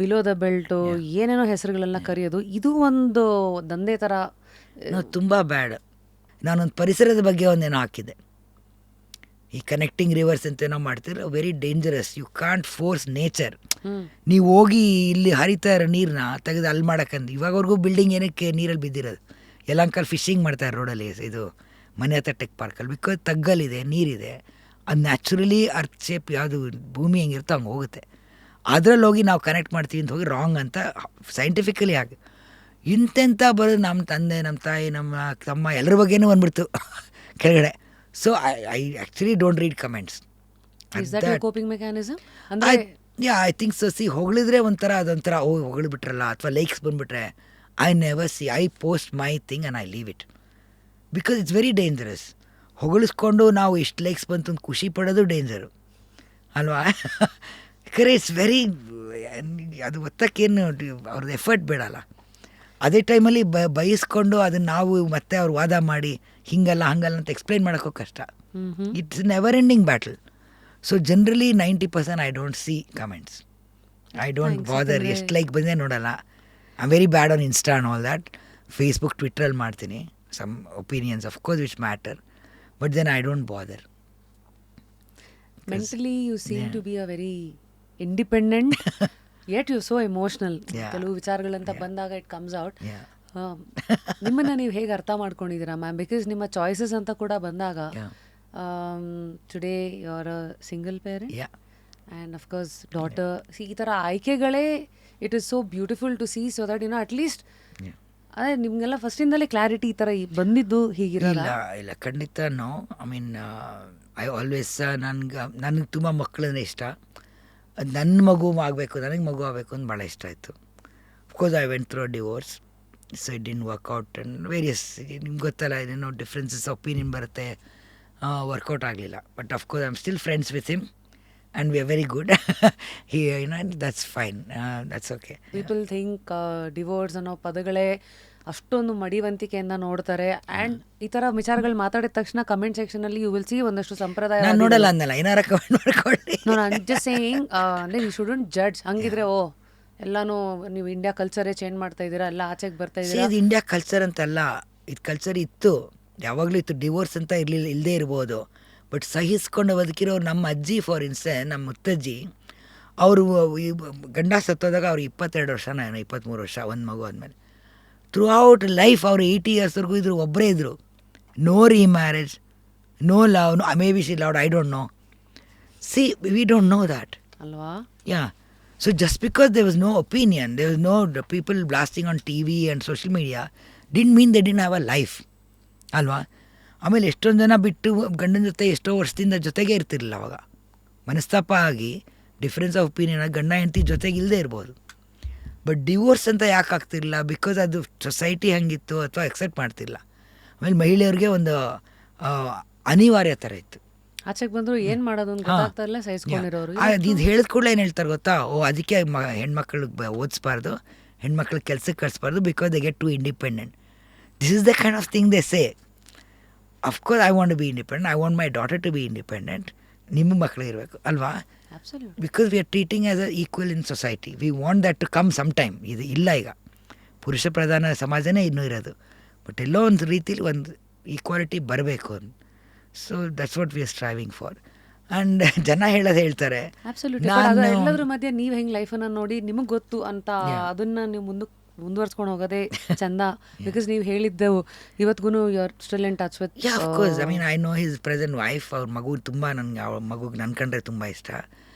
ಬಿಲೋ ದ ಬೆಲ್ಟು ಏನೇನೋ ಹೆಸರುಗಳೆಲ್ಲ ಕರೆಯೋದು, ಇದು ಒಂದು ದಂಧೆ ಥರ ತುಂಬ ಬ್ಯಾಡ್. ನಾನೊಂದು ಪರಿಸರದ ಬಗ್ಗೆ ಒಂದೇನೋ ಹಾಕಿದ್ದೆ, ಈ ಕನೆಕ್ಟಿಂಗ್ ರಿವರ್ಸ್ ಅಂತ ಏನೋ ಮಾಡ್ತಿದ್ರೆ very dangerous. You can't force nature. ನೀವು ಹೋಗಿ ಇಲ್ಲಿ ಹರಿತಾ ಇರೋ ನೀರನ್ನ ತೆಗೆದು ಅಲ್ಲಿ ಮಾಡೋಕ್ಕಂದು ಇವಾಗವರೆಗೂ ಬಿಲ್ಡಿಂಗ್ ಏನಕ್ಕೆ ನೀರಲ್ಲಿ ಬಿದ್ದಿರೋದು. ಯಲಹಂಕಲ್ಲಿ ಫಿಶಿಂಗ್ ಮಾಡ್ತಾರೆ ರೋಡಲ್ಲಿ, ಇದು ಮನೆ ಹತ್ರ ಟೆಕ್ ಪಾರ್ಕಲ್ಲಿ. ಬಿಕಾಸ್ ತಗ್ಗಲ್ಲಿದೆ, ನೀರಿದೆ, ಅದು ನ್ಯಾಚುರಲಿ ಅರ್ತ್ ಶೇಪ್ ಯಾವುದು ಭೂಮಿ ಹೆಂಗಿರುತ್ತೋ ಹಂಗೆ ಹೋಗುತ್ತೆ. ಅದರಲ್ಲಿ ಹೋಗಿ ನಾವು ಕನೆಕ್ಟ್ ಮಾಡ್ತೀವಿ ಅಂತ ಹೋಗಿ ರಾಂಗ್ ಅಂತ ಸೈಂಟಿಫಿಕಲಿ ಆಗಿ ಇಂತೆಂಥ ಬರೋದು. ನಮ್ಮ ತಂದೆ, ನಮ್ಮ ತಾಯಿ, ನಮ್ಮ ತಮ್ಮ ಎಲ್ಲರ ಬಗ್ಗೆನೂ ಬಂದ್ಬಿಡ್ತು ಕೆಳಗಡೆ. So I actually don't read comments. Coping mechanism I think so. ಹೊಗಳಿದ್ರೆ ಒಂಥರ ಅದೊಂಥರ ಹೊಗಳಿಬಿಟ್ರಲ್ಲ, ಅಥವಾ ಲೈಕ್ಸ್ ಬಂದುಬಿಟ್ರೆ I never see. I post my thing and I leave it, because it's very dangerous. ಹೊಗಳಿಸ್ಕೊಂಡು ನಾವು ಇಷ್ಟು ಲೈಕ್ಸ್ ಬಂತು ಅಂತ ಖುಷಿ ಪಡೋದು ಡೇಂಜರು ಅಲ್ವಾ? ಯಾಕಂದರೆ ಇಟ್ಸ್ ವೆರಿ, ಅದು ಒತ್ತಕ್ಕೇನು ಅವ್ರದ್ದು ಎಫರ್ಟ್ ಬೇಡಲ್ಲ. ಅದೇ ಟೈಮಲ್ಲಿ ಬಯಸ್ಕೊಂಡು ಅದನ್ನು ನಾವು ಮತ್ತೆ ಅವ್ರು ವಾದ ಮಾಡಿ ಹಿಂಗಲ್ಲ ಹಂಗಲ್ಲ ಅಂತ ಎಕ್ಸ್ಪ್ಲೈನ್ ಮಾಡೋಕ್ಕೂ ಕಷ್ಟ. It's never ending battle. So generally 90% I don't see comments. I don't bother. ಎಷ್ಟು ಲೈಕ್ ಬಂದೇ ನೋಡಲ್ಲ. I am very bad on Insta and all that. Facebook, ಟ್ವಿಟ್ರಲ್ಲಿ ಮಾಡ್ತೀನಿ some opinions of course which matter, but then I don't bother. Mentally you seem to be a very independent, yet you so emotional. ಕೆಲವು ವಿಚಾರಗಳಂತ ಬಂದಾಗ it comes out. ನಿಮ್ಮನ್ನು ನೀವು ಹೇಗೆ ಅರ್ಥ ಮಾಡ್ಕೊಂಡಿದ್ದೀರಾ ಮ್ಯಾಮ್? ಬಿಕಾಸ್ ನಿಮ್ಮ ಚಾಯ್ಸಸ್ ಅಂತ ಕೂಡ ಬಂದಾಗ today you are a single parent and of course daughter. ಈ ಥರ ಆಯ್ಕೆಗಳೇ it is so beautiful to see. So that at least ಅದೇ ನಿಮಗೆಲ್ಲ ಫಸ್ಟಿಂದಲೇ ಕ್ಲಾರಿಟಿ ಈ ಥರ ಬಂದಿದ್ದು ಹೀಗಿರಲ್ಲ? ಇಲ್ಲ ಖಂಡಿತ no. I mean I always ನನಗೆ ತುಂಬ ಮಕ್ಕಳಂದರೆ ಇಷ್ಟ. ನನ್ನ ಮಗು ಆಗಬೇಕು, ನನಗೆ ಮಗು ಆಗಬೇಕು ಅಂತ ಭಾಳ ಇಷ್ಟ ಆಯಿತು. Of course I went through a divorce, so it didn't work out and various, ನಿಮ್ಗೆ ಗೊತ್ತಲ್ಲ ಏನೇನೋ ಡಿಫ್ರೆನ್ಸಸ್ ಒಪಿನಿಯನ್ ಬರುತ್ತೆ, ವರ್ಕೌಟ್ ಆಗಲಿಲ್ಲ. But of course I am still friends with him and we are very good. That's fine, that's okay. People think divorce ಅನ್ನೋ ಪದಗಳೇ ಅಷ್ಟೊಂದು ಮಡಿವಂತಿಕೆಯಿಂದ ನೋಡ್ತಾರೆ. And ಈ ಥರ ವಿಚಾರಗಳು ಮಾತಾಡಿದ ತಕ್ಷಣ ಕಮೆಂಟ್ ಸೆಕ್ಷನಲ್ಲಿ ಯು ವಿಲ್ ಸಿ ಒಂದಷ್ಟು ಸಂಪ್ರದಾಯ. ನಾನು ನೋಡಲ್ಲ ಅನ್ನಲ್ಲ, ಏನಾರ ಕಮೆಂಟ್ ಮಾಡ್ಕೊಳ್ಳಿ. ನಾನು ಜಸ್ಟ್ ಸೇಯಿಂಗ್ ಅಂದರೆ ಯು ಶುಡಂಟ್ ಜಡ್ಜ್. ಹಂಗಿದ್ರೆ ಎಲ್ಲನೂ ನೀವು ಇಂಡಿಯಾ ಕಲ್ಚರೇ ಚೇಂಜ್ ಮಾಡ್ತಾ ಇದ್ದೀರಾ, ಎಲ್ಲ ಆಚೆಗೆ ಬರ್ತಾ ಇದ್ದೀರಾ. ಇದು ಇಂಡಿಯಾ ಕಲ್ಚರ್ ಅಂತಲ್ಲ, ಇದು ಕಲ್ಚರ್ ಇತ್ತು, ಯಾವಾಗಲೂ ಇತ್ತು. ಡಿವೋರ್ಸ್ ಅಂತ ಇಲ್ಲದೇ ಇರ್ಬೋದು, ಬಟ್ ಸಹಿಸ್ಕೊಂಡು ಬದುಕಿರೋರು ನಮ್ಮ ಅಜ್ಜಿ ಫಾರ್ ಇನ್ಸ್ಟೆನ್ಸ್, ನಮ್ಮ ಮುತ್ತಜ್ಜಿ ಅವರು ಗಂಡ ಸತ್ತೋದಾಗ ಅವ್ರು 22 ವರ್ಷ, 23 ವರ್ಷ, ಒಂದು ಮಗು ಆದಮೇಲೆ ಥ್ರೂ ಔಟ್ ಲೈಫ್ ಅವರು 80 ಇಯರ್ಸ್ವರೆಗೂ ಇದ್ರು, ಒಬ್ಬರೇ ಇದ್ದರು. No remarriage, no love, maybe she loved, I don't know. See we don't know that ಅಲ್ವಾ? Yeah. So just because there was no opinion, there was no people blasting on TV and social media, didn't mean they didn't have a life ಅಲ್ವಾ. ಆಮೇಲೆ ಎಷ್ಟೊಂದು ಜನ ಬಿಟ್ಟು ಗಂಡನ ಜೊತೆ ಎಷ್ಟೋ ವರ್ಷದಿಂದ ಜೊತೆಗೆ ಇರ್ತಿರಲಿಲ್ಲ ಅವಾಗ, ಮನಸ್ತಾಪ ಆಗಿ ಡಿಫ್ರೆನ್ಸ್ ಆಫ್ ಒಪಿನಿಯನ್ ಆಗಿ ಗಂಡ ಹೆಂಡತಿ ಜೊತೆಗೆ ಇಲ್ಲದೆ ಇರ್ಬೋದು. ಬಟ್ ಡಿವೋರ್ಸ್ ಅಂತ ಯಾಕೆ ಆಗ್ತಿರಲಿಲ್ಲ? ಬಿಕಾಸ್ ಅದು ಸೊಸೈಟಿ ಹಂಗಿತ್ತು ಅಥವಾ ಎಕ್ಸೆಪ್ಟ್ ಮಾಡ್ತಿಲ್ಲ. ಆಮೇಲೆ ಮಹಿಳೆಯರಿಗೆ ಒಂದು ಅನಿವಾರ್ಯ ಥರ ಇತ್ತು. ಆಚೆಗೆ ಬಂದರು ಏನು ಮಾಡೋದು ಅಂತ ಗೊತ್ತಾಗ್ತಾರಲ್ಲ, ಸಹಿಸ್ಕೊಂಡಿರೋರು. ಇದು ಹೇಳಿದ ಕೂಡಲೇ ಏನು ಹೇಳ್ತಾರೆ ಗೊತ್ತಾ? ಅದಕ್ಕೆ ಹೆಣ್ಮಕ್ಳಿಗೆ ಓದಿಸ್ಬಾರ್ದು, ಹೆಣ್ಮಕ್ಳಿಗೆ ಕೆಲ್ಸಕ್ಕೆ ಕಳಿಸ್ಬಾರ್ದು, because they get to independent. This is the kind of thing they say. Of course I want to be independent, I want my daughter to be independent. ನಿಮ್ಮ ಮಕ್ಕಳು ಇರಬೇಕು ಅಲ್ವಾ? Because we are treating as a equal in society. We want that to come some time. ಇದು ಇಲ್ಲ, ಈಗ ಪುರುಷ ಪ್ರಧಾನ ಸಮಾಜನೇ ಇನ್ನೂ ಇರೋದು. ಬಟ್ ಎಲ್ಲೋ ಒಂದು ರೀತಿಲಿ ಒಂದು ಈಕ್ವಾಲಿಟಿ ಬರಬೇಕು ಅಂತ. So that's what we R striving for. And ಜನ ಹೇಳ್ತಾರೆ ಎಲ್ಲದ್ರ ಮಧ್ಯೆ ನೀವು ಹೆಂಗೆ ಲೈಫನ್ನು ನೋಡಿ ನಿಮಗೆ ಗೊತ್ತು ಅಂತ, ಅದನ್ನು ನೀವು ಮುಂದುವರ್ಸ್ಕೊಂಡು ಹೋಗೋದೇ ಚಂದ. ಬಿಕಾಸ್ ನೀವು ಹೇಳಿದ್ದೆವು ಇವತ್ತಿಗೂ you are still in touch with. Of course, I mean I know his present wife. ಅವ್ರ ಮಗು ತುಂಬ ನನಗೆ, ಅವ್ರ ಮಗುಗೆ ನನ್ನ ಕಂಡ್ರೆ ತುಂಬ ಇಷ್ಟ.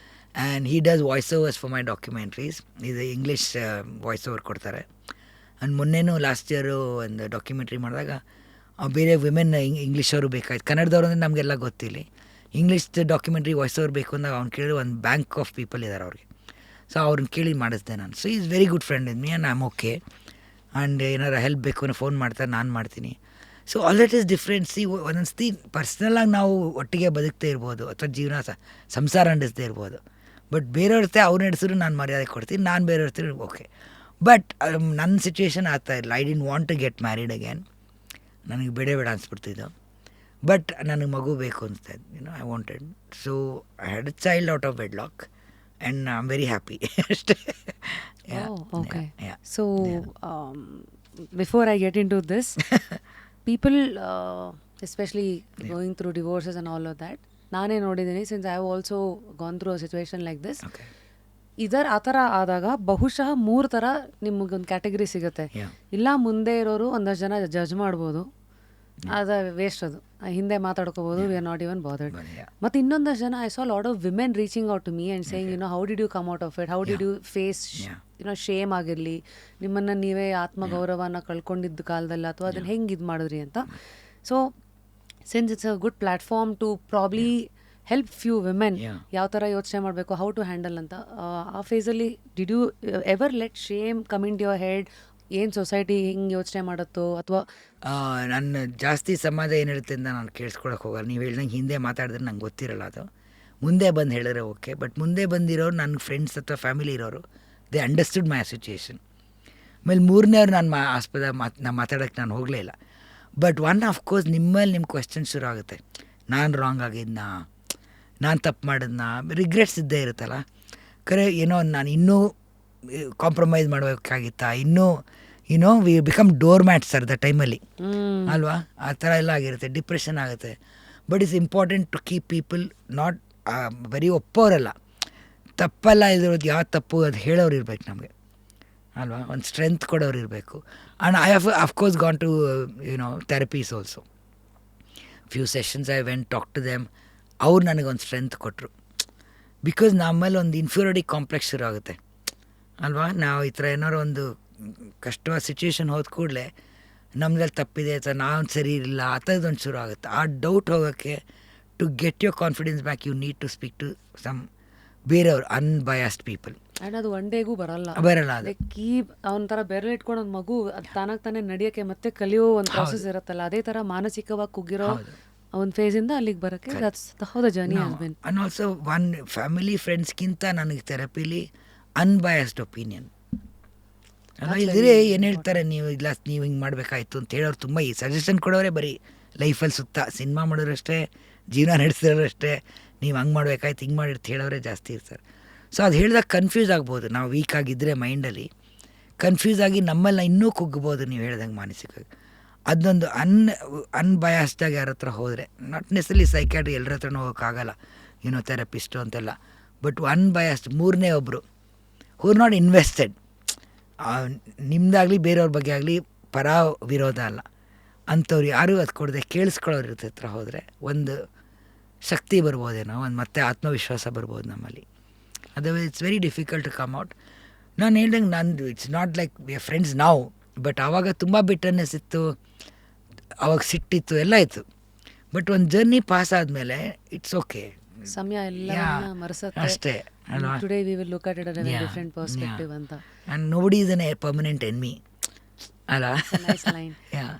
And he does voice overs for my documentaries. ಇದು ಇಂಗ್ಲೀಷ್ ವಾಯ್ಸ್ ಓವರ್ ಕೊಡ್ತಾರೆ. ಆ್ಯಂಡ್ ಮೊನ್ನೆನೂ ಲಾಸ್ಟ್ ಇಯರು ಒಂದು ಡಾಕ್ಯುಮೆಂಟ್ರಿ ಮಾಡಿದಾಗ ಬೇರೆ ವಿಮೆನ್ ಇಂಗ್ಲೀಷವರು ಬೇಕಾಯ್ತು. ಕನ್ನಡದವ್ರು ಅಂದರೆ ನಮಗೆಲ್ಲ ಗೊತ್ತಿಲ್ಲ. ಇಂಗ್ಲೀಷ್ ಡಾಕ್ಯುಮೆಂಟ್ರಿ ವಾಯ್ಸ್ ಓವರ್ ಬೇಕು ಅಂದಾಗ ಅವ್ನು ಕೇಳಿ ಒಂದು ಬ್ಯಾಂಕ್ ಆಫ್ ಪೀಪಲ್ ಇದ್ದಾರೆ ಅವ್ರಿಗೆ. ಸೊ ಅವ್ರನ್ನ ಕೇಳಿ ಮಾಡಿಸ್ದೆ ನಾನು. So is very good friend in me and I am okay. And ಏನಾರು ಹೆಲ್ಪ್ ಬೇಕು ಅನ್ನೋ ಫೋನ್ ಮಾಡ್ತಾರೆ, ನಾನು ಮಾಡ್ತೀನಿ. So all that is different. See ಒಂದೊಂದ್ಸತಿ ಪರ್ಸ್ನಲಾಗಿ ನಾವು ಒಟ್ಟಿಗೆ ಬದುಕ್ತಾ ಇರ್ಬೋದು ಅಥವಾ ಜೀವನ ಸಂಸಾರ ನಡೆಸ್ದೇ ಇರ್ಬೋದು. ಬಟ್ ಬೇರೆಯವ್ರ ಜೊತೆ ಅವ್ರು ನಡೆಸಿದ್ರು ನಾನು ಮರ್ಯಾದೆ ಕೊಡ್ತೀನಿ, ನಾನು ಬೇರೆಯವ್ರ ಜೊತೆ ಓಕೆ. ಬಟ್ ನನ್ನ ಸಿಚುವೇಶನ್ ಆಗ್ತಾ ಇಲ್ಲ. I didn't want to get married again. ನನಗೆ ಬೇಡ ಅನಿಸ್ಬಿಡ್ತಿದ್ದು. ಬಟ್ ನನಗೆ ಮಗು ಬೇಕು ಅನಿಸ್ತಾ ಇದ್ದು. I wanted. So I had a child out of wedlock and I'm very happy. Yeah. Oh, okay. Yeah. So, before I get into this, people, especially going through divorces and all of that, ನಾನೇ ನೋಡಿದ್ದೀನಿ, since I have also gone through a situation like this. Okay. ಆ ಥರ ಆದಾಗ ಬಹುಶಃ 3 ಥರ ನಿಮಗೊಂದು category ಸಿಗುತ್ತೆ. ಇಲ್ಲ ಮುಂದೆ ಇರೋರು ಒಂದಷ್ಟು ಜನ ಜಡ್ಜ್ ಮಾಡ್ಬೋದು, ಅದು ವೇಸ್ಟ್, ಅದು ಹಿಂದೆ ಮಾತಾಡ್ಕೋಬೋದು, we are not even bothered. ಮತ್ತು ಇನ್ನೊಂದಷ್ಟು ಜನ, I saw lot of women reaching out to me and saying how did you come out of it, how did you face shame ಆಗಿರಲಿ, ನಿಮ್ಮನ್ನು ನೀವೇ ಆತ್ಮಗೌರವನ ಕಳ್ಕೊಂಡಿದ್ದ ಕಾಲದಲ್ಲಿ, ಅಥವಾ ಅದನ್ನು ಹೆಂಗೆ ಇದು ಮಾಡಿದ್ರಿ ಅಂತ. So since it's a good platform to probably help few women ಯಾವ ಥರ ಯೋಚನೆ ಮಾಡಬೇಕು, ಹೌ ಟು ಹ್ಯಾಂಡಲ್ ಅಂತ. ಆ ಫೇಸಲ್ಲಿ did you ever let shame come in your head? ಏನು ಸೊಸೈಟಿ ಹಿಂಗೆ ಯೋಚನೆ ಮಾಡುತ್ತೋ, ಅಥವಾ ನನ್ನ ಜಾಸ್ತಿ ಸಮಾಜ ಏನು ಹೇಳುತ್ತೆ ಅಂತ ನಾನು ಕೇಳಿಸ್ಕೊಳಕ್ಕೆ ಹೋಗಲ್ಲ. ನೀವು ಹೇಳ್ದಂಗೆ ಹಿಂದೆ ಮಾತಾಡಿದ್ರೆ ನಂಗೆ ಗೊತ್ತಿರಲ್ಲ ಅದು. ಮುಂದೆ ಬಂದು ಹೇಳಿದ್ರೆ ಓಕೆ. ಬಟ್ ಮುಂದೆ ಬಂದಿರೋರು ನನ್ನ ಫ್ರೆಂಡ್ಸ್ ಅಥವಾ ಫ್ಯಾಮಿಲಿ ಇರೋರು, ದೇ ಅಂಡರ್ಸ್ಟುಡ್ ಮೈ ಸಿಚುಯೇಷನ್. ಆಮೇಲೆ ಮೂರನೇವ್ರು ನಾನು ನಾನು ಮಾತಾಡೋಕ್ಕೆ ನಾನು ಹೋಗಲೇ ಇಲ್ಲ. ಬಟ್ ಒನ್ ಆಫ್ ಕೋರ್ಸ್ ನಿಮ್ಮಲ್ಲಿ ನಿಮ್ಮ ಕ್ವೆಶ್ಚನ್ ಶುರು ಆಗುತ್ತೆ. ನಾನು ರಾಂಗ್ ಆಗಿದ್ನಾ, ನಾನು ತಪ್ಪು ಮಾಡಿದ್ನಾ, ರಿಗ್ರೆಟ್ಸ್ ಇದ್ದೇ ಇರುತ್ತಲ್ಲ. ಕರೆ ಏನೋ ನಾನು ಇನ್ನೂ ಕಾಂಪ್ರಮೈಸ್ ಮಾಡಬೇಕಾಗಿತ್ತಾ, ಇನ್ನೂ we become doormats at the ಟೈಮಲ್ಲಿ ಅಲ್ವಾ? ಆ ಥರ ಎಲ್ಲ ಆಗಿರುತ್ತೆ, ಡಿಪ್ರೆಷನ್ ಆಗುತ್ತೆ. But it's important to keep people not ಬರೀ ಒಪ್ಪೋರಲ್ಲ, ತಪ್ಪಲ್ಲ ಇದ್ರದ್ದು ಯಾವ ತಪ್ಪು ಅದು ಹೇಳೋರು ಇರ್ಬೇಕು ನಮಗೆ ಅಲ್ವಾ? ಒಂದು ಸ್ಟ್ರೆಂತ್ ಕೊಡೋರು ಇರಬೇಕು. And I have of course gone to therapies also. Few sessions I went talk to them. ಅವ್ರು ನನಗೊಂದು ಸ್ಟ್ರೆಂತ್ ಕೊಟ್ಟರು. ಬಿಕಾಸ್ ನಮ್ಮಲ್ಲಿ ಒಂದು ಇನ್ಫೀರಿಯಾರಿಟಿ ಕಾಂಪ್ಲೆಕ್ಸ್ ಶುರು ಆಗುತ್ತೆ ಅಲ್ವಾ? ನಾವು ಈ ಥರ ಏನಾರು ಒಂದು ಕಷ್ಟವಾದ ಸಿಚುವೇಶನ್ ಹೋದ ಕೂಡಲೇ ನಮ್ಮದಲ್ಲಿ ತಪ್ಪಿದೆ ಅಥವಾ ನಾವು ಸರಿ ಇರಲಿಲ್ಲ ಆ ಥರದ್ದೊಂದು ಶುರು ಆಗುತ್ತೆ. ಆ ಡೌಟ್ ಹೋಗೋಕ್ಕೆ, to get your confidence back, you need to speak to some ಬೇರೆಯವ್ರು, ಅನ್ಬಯಾಸ್ಡ್ ಪೀಪಲ್. ಆ್ಯಂಡ್ ಅದು ಒನ್ ಡೇಗೂ ಬರಲ್ಲ. ಅದು ಅವನ ಥರ ಬೆರಳು ಇಟ್ಕೊಂಡು ಒಂದು ಮಗು ಅದು ತಾನಾಗಿ ತಾನೇ ನಡೆಯೋಕ್ಕೆ ಮತ್ತೆ ಕಲಿಯೋ ಒಂದು ಪ್ರಾಸೆಸ್ ಇರುತ್ತಲ್ಲ, ಅದೇ ಥರ ಮಾನಸಿಕವಾಗಿ ಕುಗ್ಗಿರೋ ಒಂದು ಫೇಸಿಂದ ಅಲ್ಲಿಗೆ ಬರೋಕ್ಕೆ that's how the journey has been. And also one family ಫ್ರೆಂಡ್ಸ್ಗಿಂತ ನನಗೆ ಥೆರಪಿಲಿ ಅನ್ಬಯಾಸ್ಡ್ ಒಪಿನಿಯನ್ ಇದ್ರೆ ಏನು ಹೇಳ್ತಾರೆ, ನೀವು ಇಲ್ಲ ನೀವು ಹಿಂಗೆ ಮಾಡಬೇಕಾಯ್ತು ಅಂತ ಹೇಳೋರು ತುಂಬ. ಈ ಸಜೆಷನ್ ಕೊಡೋರೆ ಬರೀ ಲೈಫಲ್ಲಿ ಸುತ್ತ ಸಿನಿಮಾ ಮಾಡೋರು ಅಷ್ಟೇ, ಜೀವನ ನಡೆಸಿರೋರು ಅಷ್ಟೇ, ನೀವು ಹಂಗೆ ಮಾಡಬೇಕಾಯ್ತು ಹಿಂಗೆ ಮಾಡಿರ್ತ ಹೇಳೋರೆ ಜಾಸ್ತಿ ಇರ್ತಾರೆ. ಸೊ ಅದು ಹೇಳಿದಾಗ ಕನ್ಫ್ಯೂಸ್ ಆಗ್ಬೋದು. ನಾವು ವೀಕ್ ಆಗಿದ್ದರೆ ಮೈಂಡಲ್ಲಿ ಕನ್ಫ್ಯೂಸ್ ಆಗಿ ನಮ್ಮಲ್ಲಿ ಇನ್ನೂ ಕುಗ್ಬೋದು. ನೀವು ಹೇಳ್ದಂಗೆ ಮಾನಸಿಕವಾಗಿ ಅದೊಂದು ಅನ್ಬಯಾಸ್ಡಾಗಿ ಯಾರ ಹತ್ರ ಹೋದರೆ, ನಾಟ್ ನೆಸಲಿ ಸೈಕ್ಯಾಟ್ರಿ ಎಲ್ಲರ ಹತ್ರನೂ ಹೋಗೋಕ್ಕಾಗಲ್ಲ, ಥೆರಪಿಸ್ಟು ಅಂತೆಲ್ಲ. ಬಟ್ ಅನ್ಬಯಾಸ್ಡ್ ಮೂರನೇ ಒಬ್ಬರು ಹೂ ನಾಟ್ ಇನ್ವೆಸ್ಟೆಡ್, ನಿಮ್ಮದಾಗಲಿ ಬೇರೆಯವ್ರ ಬಗ್ಗೆ ಆಗಲಿ ಪರ ವಿರೋಧ ಅಲ್ಲ ಅಂಥವ್ರು ಯಾರೂ ಅದು ಕೊಡದೆ ಕೇಳಿಸ್ಕೊಳ್ಳೋರ ಹತ್ರ ಹೋದರೆ ಒಂದು ಶಕ್ತಿ ಬರ್ಬೋದೇನೋ, ಒಂದು ಮತ್ತೆ ಆತ್ಮವಿಶ್ವಾಸ ಬರ್ಬೋದು ನಮ್ಮಲ್ಲಿ. Otherwise it's very difficult to come out. ನಾನು ಹೇಳ್ದಂಗೆ ನಂದು it's not like we are friends ನಾವು, ಬಟ್ ಆವಾಗ ತುಂಬ ಬಿಟ್ಟರ್ನೆಸ್ ಇತ್ತು, ಅವಾಗ ಸಿಟ್ಟಿತ್ತು, ಎಲ್ಲ ಇತ್ತು. ಬಟ್ ಒಂದು ಜರ್ನಿ ಪಾಸ್ ಆದಮೇಲೆ ಇಟ್ಸ್ ಓಕೆ, ಸಮಯ ಎಲ್ಲ ಮರೆಸುತ್ತೆ ಅಷ್ಟೇ ಅಲ್ವಾ. Today we will look at it at a different perspective ಅಂತ. And nobody is an permanent enemy ಅಲ್ಲ.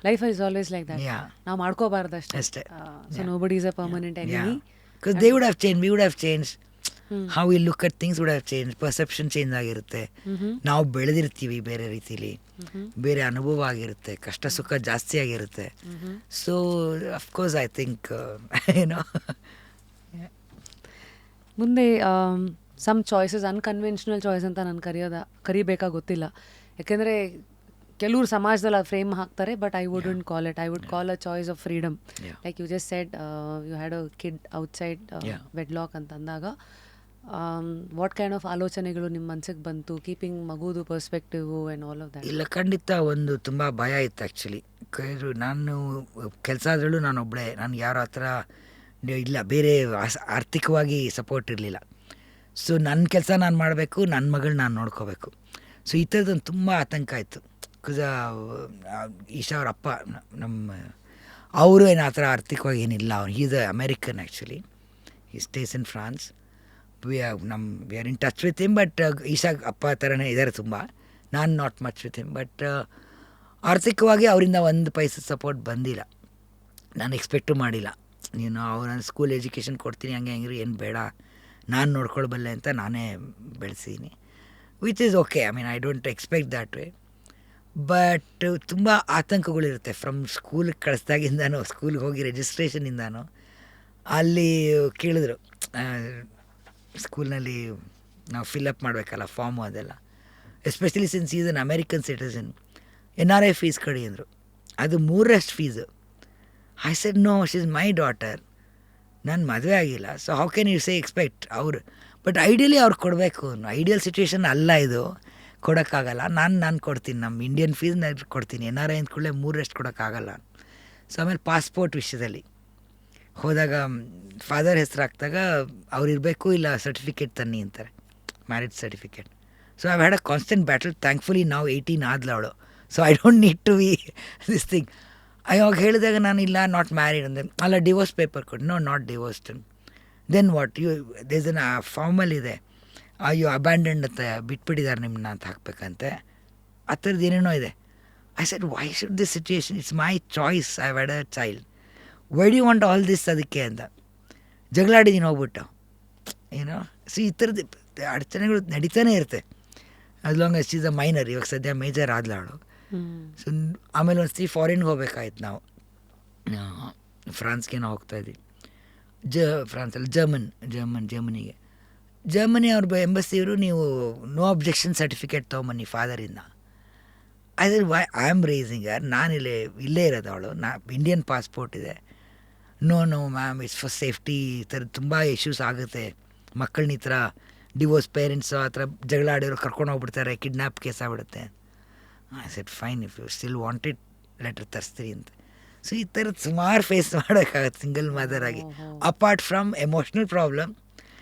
Life is always like that. ನಾವು ಮಾಡ್ಕೋಬಾರ್ದು ಅಷ್ಟೇ. So nobody is a permanent enemy. Because they would have change, we would have change, how we look at things would have change, perception change ಆಗಿರುತ್ತೆ. ನಾವು ಬೆಳೆದಿರ್ತೀವಿ ಬೇರೆ ರೀತಿಲಿ, ಬೇರೆ ಅನುಭವ ಆಗಿರುತ್ತೆ, ಕಷ್ಟ ಸುಖ ಜಾಸ್ತಿ ಆಗಿರುತ್ತೆ. ಸೊ ಅಫ್ಕೋರ್ಸ್ ಐ ಥಿಂಕ್ ಏನೋ ಮುಂದೆ ಸಮ್ ಚಾಯ್ಸಸ್ ಅನ್ಕನ್ವೆನ್ಷನಲ್ ಚಾಯ್ಸ್ ಅಂತ ನಾನು ಕರಿಬೇಕಾ ಗೊತ್ತಿಲ್ಲ. ಯಾಕೆಂದರೆ ಕೆಲವ್ರು ಸಮಾಜದಲ್ಲಿ ಆ ಫ್ರೇಮ್ ಹಾಕ್ತಾರೆ, but I wouldn't call it. I would call a choice of freedom. Like you just said you had a kid outside wedlock ಅಂತಂದಾಗ ವಾಟ್ ಕೈಂಡ್ ಆಫ್ ಆಲೋಚನೆಗಳು ನಿಮ್ಮ ಮನಸ್ಸಿಗೆ ಬಂತು, ಕೀಪಿಂಗ್ ಮಗುದು perspective and all of that? ಇಲ್ಲ, ಖಂಡಿತ ಒಂದು ತುಂಬ ಭಯ ಇತ್ತು ಆ್ಯಕ್ಚುಲಿ. ನಾನು ಕೆಲಸ ಆದ್ರೂ ನಾನು ಒಬ್ಬಳೇ, ನಾನು ಯಾರ ಹತ್ರ ಇಲ್ಲ, ಬೇರೆ ಆರ್ಥಿಕವಾಗಿ ಸಪೋರ್ಟ್ ಇರಲಿಲ್ಲ. ಸೊ ನನ್ನ ಕೆಲಸ ನಾನು ಮಾಡಬೇಕು, ನನ್ನ ಮಗಳು ನಾನು ನೋಡ್ಕೋಬೇಕು. ಸೊ ಈ ಥರದೊಂದು ತುಂಬ ಆತಂಕ ಆಯಿತು. ಬಿಕಾಸ್ ಈಶಾ ಅವ್ರ ಅಪ್ಪ ನಮ್ಮ ಅವರು ಏನು ಆ ಥರ ಆರ್ಥಿಕವಾಗಿ ಏನಿಲ್ಲ. ಅವ್ನು ಈಸ್ ಅಮೇರಿಕನ್ ಆ್ಯಕ್ಚುಲಿ, ಈ stays in France. We are in touch with him, but Isha ಅಪ್ಪ ಥರನೇ ಇದ್ದಾರೆ ತುಂಬ. ನಾನು not much with him, but ಆರ್ಥಿಕವಾಗಿ ಅವರಿಂದ ಒಂದು ಪೈಸೆ ಸಪೋರ್ಟ್ ಬಂದಿಲ್ಲ. ನಾನು ಎಕ್ಸ್ಪೆಕ್ಟು ಮಾಡಿಲ್ಲ. ನೀನು ಅವ್ರ ಸ್ಕೂಲ್ ಎಜುಕೇಷನ್ ಕೊಡ್ತೀನಿ, ಹಂಗೆ ಹೆಂಗ್ರಿ, ಏನು ಬೇಡ, ನಾನು ನೋಡ್ಕೊಳ್ಬಲ್ಲೆ ಅಂತ ನಾನೇ ಬೆಳೆಸೀನಿ, which is okay. I mean I don't expect that way. But ತುಂಬ ಆತಂಕಗಳಿರುತ್ತೆ. ಫ್ರಮ್ ಸ್ಕೂಲಿಗೆ ಕಳಿಸ್ದಾಗಿಂದನೂ, ಸ್ಕೂಲ್ಗೆ ಹೋಗಿ ರಿಜಿಸ್ಟ್ರೇಷನಿಂದನೂ ಅಲ್ಲಿ ಕೇಳಿದ್ರು, ಸ್ಕೂಲ್ನಲ್ಲಿ ನಾವು ಫಿಲಪ್ ಮಾಡಬೇಕಲ್ಲ ಫಾರ್ಮು, ಅದೆಲ್ಲ. Especially since is an American citizen, NRI fees ಕಡಿ ಅಂದರು. ಅದು 3ರಷ್ಟು fees. I said no, she is my daughter, ನಾನು ಮದುವೆ ಆಗಿಲ್ಲ, so how can you say expect ಅವರು. ಬಟ್ ಐಡಿಯಲಿ ಅವ್ರು ಕೊಡಬೇಕು. ಐಡಿಯಲ್ ಸಿಚುವೇಶನ್ ಅಲ್ಲ ಇದು, ಕೊಡೋಕ್ಕಾಗಲ್ಲ. ನಾನು ಕೊಡ್ತೀನಿ, ನಮ್ಮ ಇಂಡಿಯನ್ ಫೀಸ್ ನಾನು ಕೊಡ್ತೀನಿ. NRI ಅಂದ್ಕೊಳ್ಳೆ 3ರಷ್ಟು ಕೊಡೋಕ್ಕಾಗಲ್ಲ. ಸೊ ಆಮೇಲೆ ಪಾಸ್ಪೋರ್ಟ್ ವಿಷಯದಲ್ಲಿ ಹೋದಾಗ ಫಾದರ್ ಹೆಸರು ಹಾಕಿದಾಗ ಅವ್ರು ಇರಬೇಕು, ಇಲ್ಲ ಸರ್ಟಿಫಿಕೇಟ್ ತನ್ನಿ ಅಂತಾರೆ, marriage certificate. So I had a constant battle. Thankfully ನಾವು 18 ಆದ್ಲು ಅವಳು, so I don't need to be this thing. ಅವಾಗ ಹೇಳಿದಾಗ ನಾನು ಇಲ್ಲ, ನಾಟ್ ಮ್ಯಾರಿಡ್ ಅಂದೆ. ಅಲ್ಲ, ಡಿವೋರ್ಸ್ ಪೇಪರ್ ಕೊಟ್ಟು, no, not divorced. Then what, you does an formal ಇದೆ, ಅಯ್ಯೋ ಅಬ್ಯಾಂಡನ್ಡ್ ಅಂತ ಬಿಟ್ಬಿಟ್ಟಿದ್ದಾರೆ ನಿಮ್ಮನ್ನ ಅಂತ ಹಾಕ್ಬೇಕಂತೆ. ಆ ಥರದ್ದು ಏನೇನೋ ಇದೆ. I said why should this situation, it's my choice, I had a child, why do you want all this, ಅದಕ್ಕೆ ಅಂತ ಜಗಳಾಡಿದ್ದೀನಿ ಹೋಗ್ಬಿಟ್ಟು ಏನೋ. ಸೊ ಈ ಥರದ್ದು ಅಡಚಣೆಗಳು ನಡೀತಾನೆ ಇರುತ್ತೆ, as long as she's a minor. ಇವಾಗ ಸದ್ಯ ಮೇಜರ್ ಆದ್ಲ ಅವಳು. ಸೊ ಆಮೇಲೆ ಒಂದು ಸತಿ ಫಾರಿನ್ಗೆ ಹೋಗ್ಬೇಕಾಯ್ತು ನಾವು, ಫ್ರಾನ್ಸ್ಗೆ ನಾವು ಹೋಗ್ತಾಯಿದ್ವಿ. ಫ್ರಾನ್ಸಲ್ಲಿ ಜರ್ಮನಿಗೆ. ಜರ್ಮನಿ ಅವ್ರ ಎಂಬಸಿಯವರು, ನೀವು ನೋ ಅಬ್ಜೆಕ್ಷನ್ ಸರ್ಟಿಫಿಕೇಟ್ ತೊಗೊಂಬನ್ನಿ ಫಾದರಿಂದ. ಅದೇ ವೈ ಐ ಆಮ್ ರೇಸಿಂಗ್ ಯಾರ್, ನಾನು ಇಲ್ಲೇ ಇರೋದು, ಅವಳು ಇಂಡಿಯನ್ ಪಾಸ್ಪೋರ್ಟ್ ಇದೆ. No ma'am, it's for safety, ಈ ಥರ ತುಂಬ ಇಶ್ಯೂಸ್ ಆಗುತ್ತೆ, ಮಕ್ಕಳನ್ನ ಈ ಥರ ಡಿವೋರ್ಸ್ ಪೇರೆಂಟ್ಸು ಆ ಥರ ಜಗಳ ಆಡಿರೋ ಕರ್ಕೊಂಡು ಹೋಗ್ಬಿಡ್ತಾರೆ, ಕಿಡ್ನ್ಯಾಪ್ ಕೇಸ್ ಆಗ್ಬಿಡುತ್ತೆ. I said fine, if you still wanted letter ತರಿಸ್ತೀರಿ ಅಂತ. ಸೊ ಈ ಥರದ್ದು ಸುಮಾರು ಫೇಸ್ ಮಾಡೋಕ್ಕಾಗತ್ತೆ ಸಿಂಗಲ್ ಮದರ್ ಆಗಿ. Apart from emotional problem,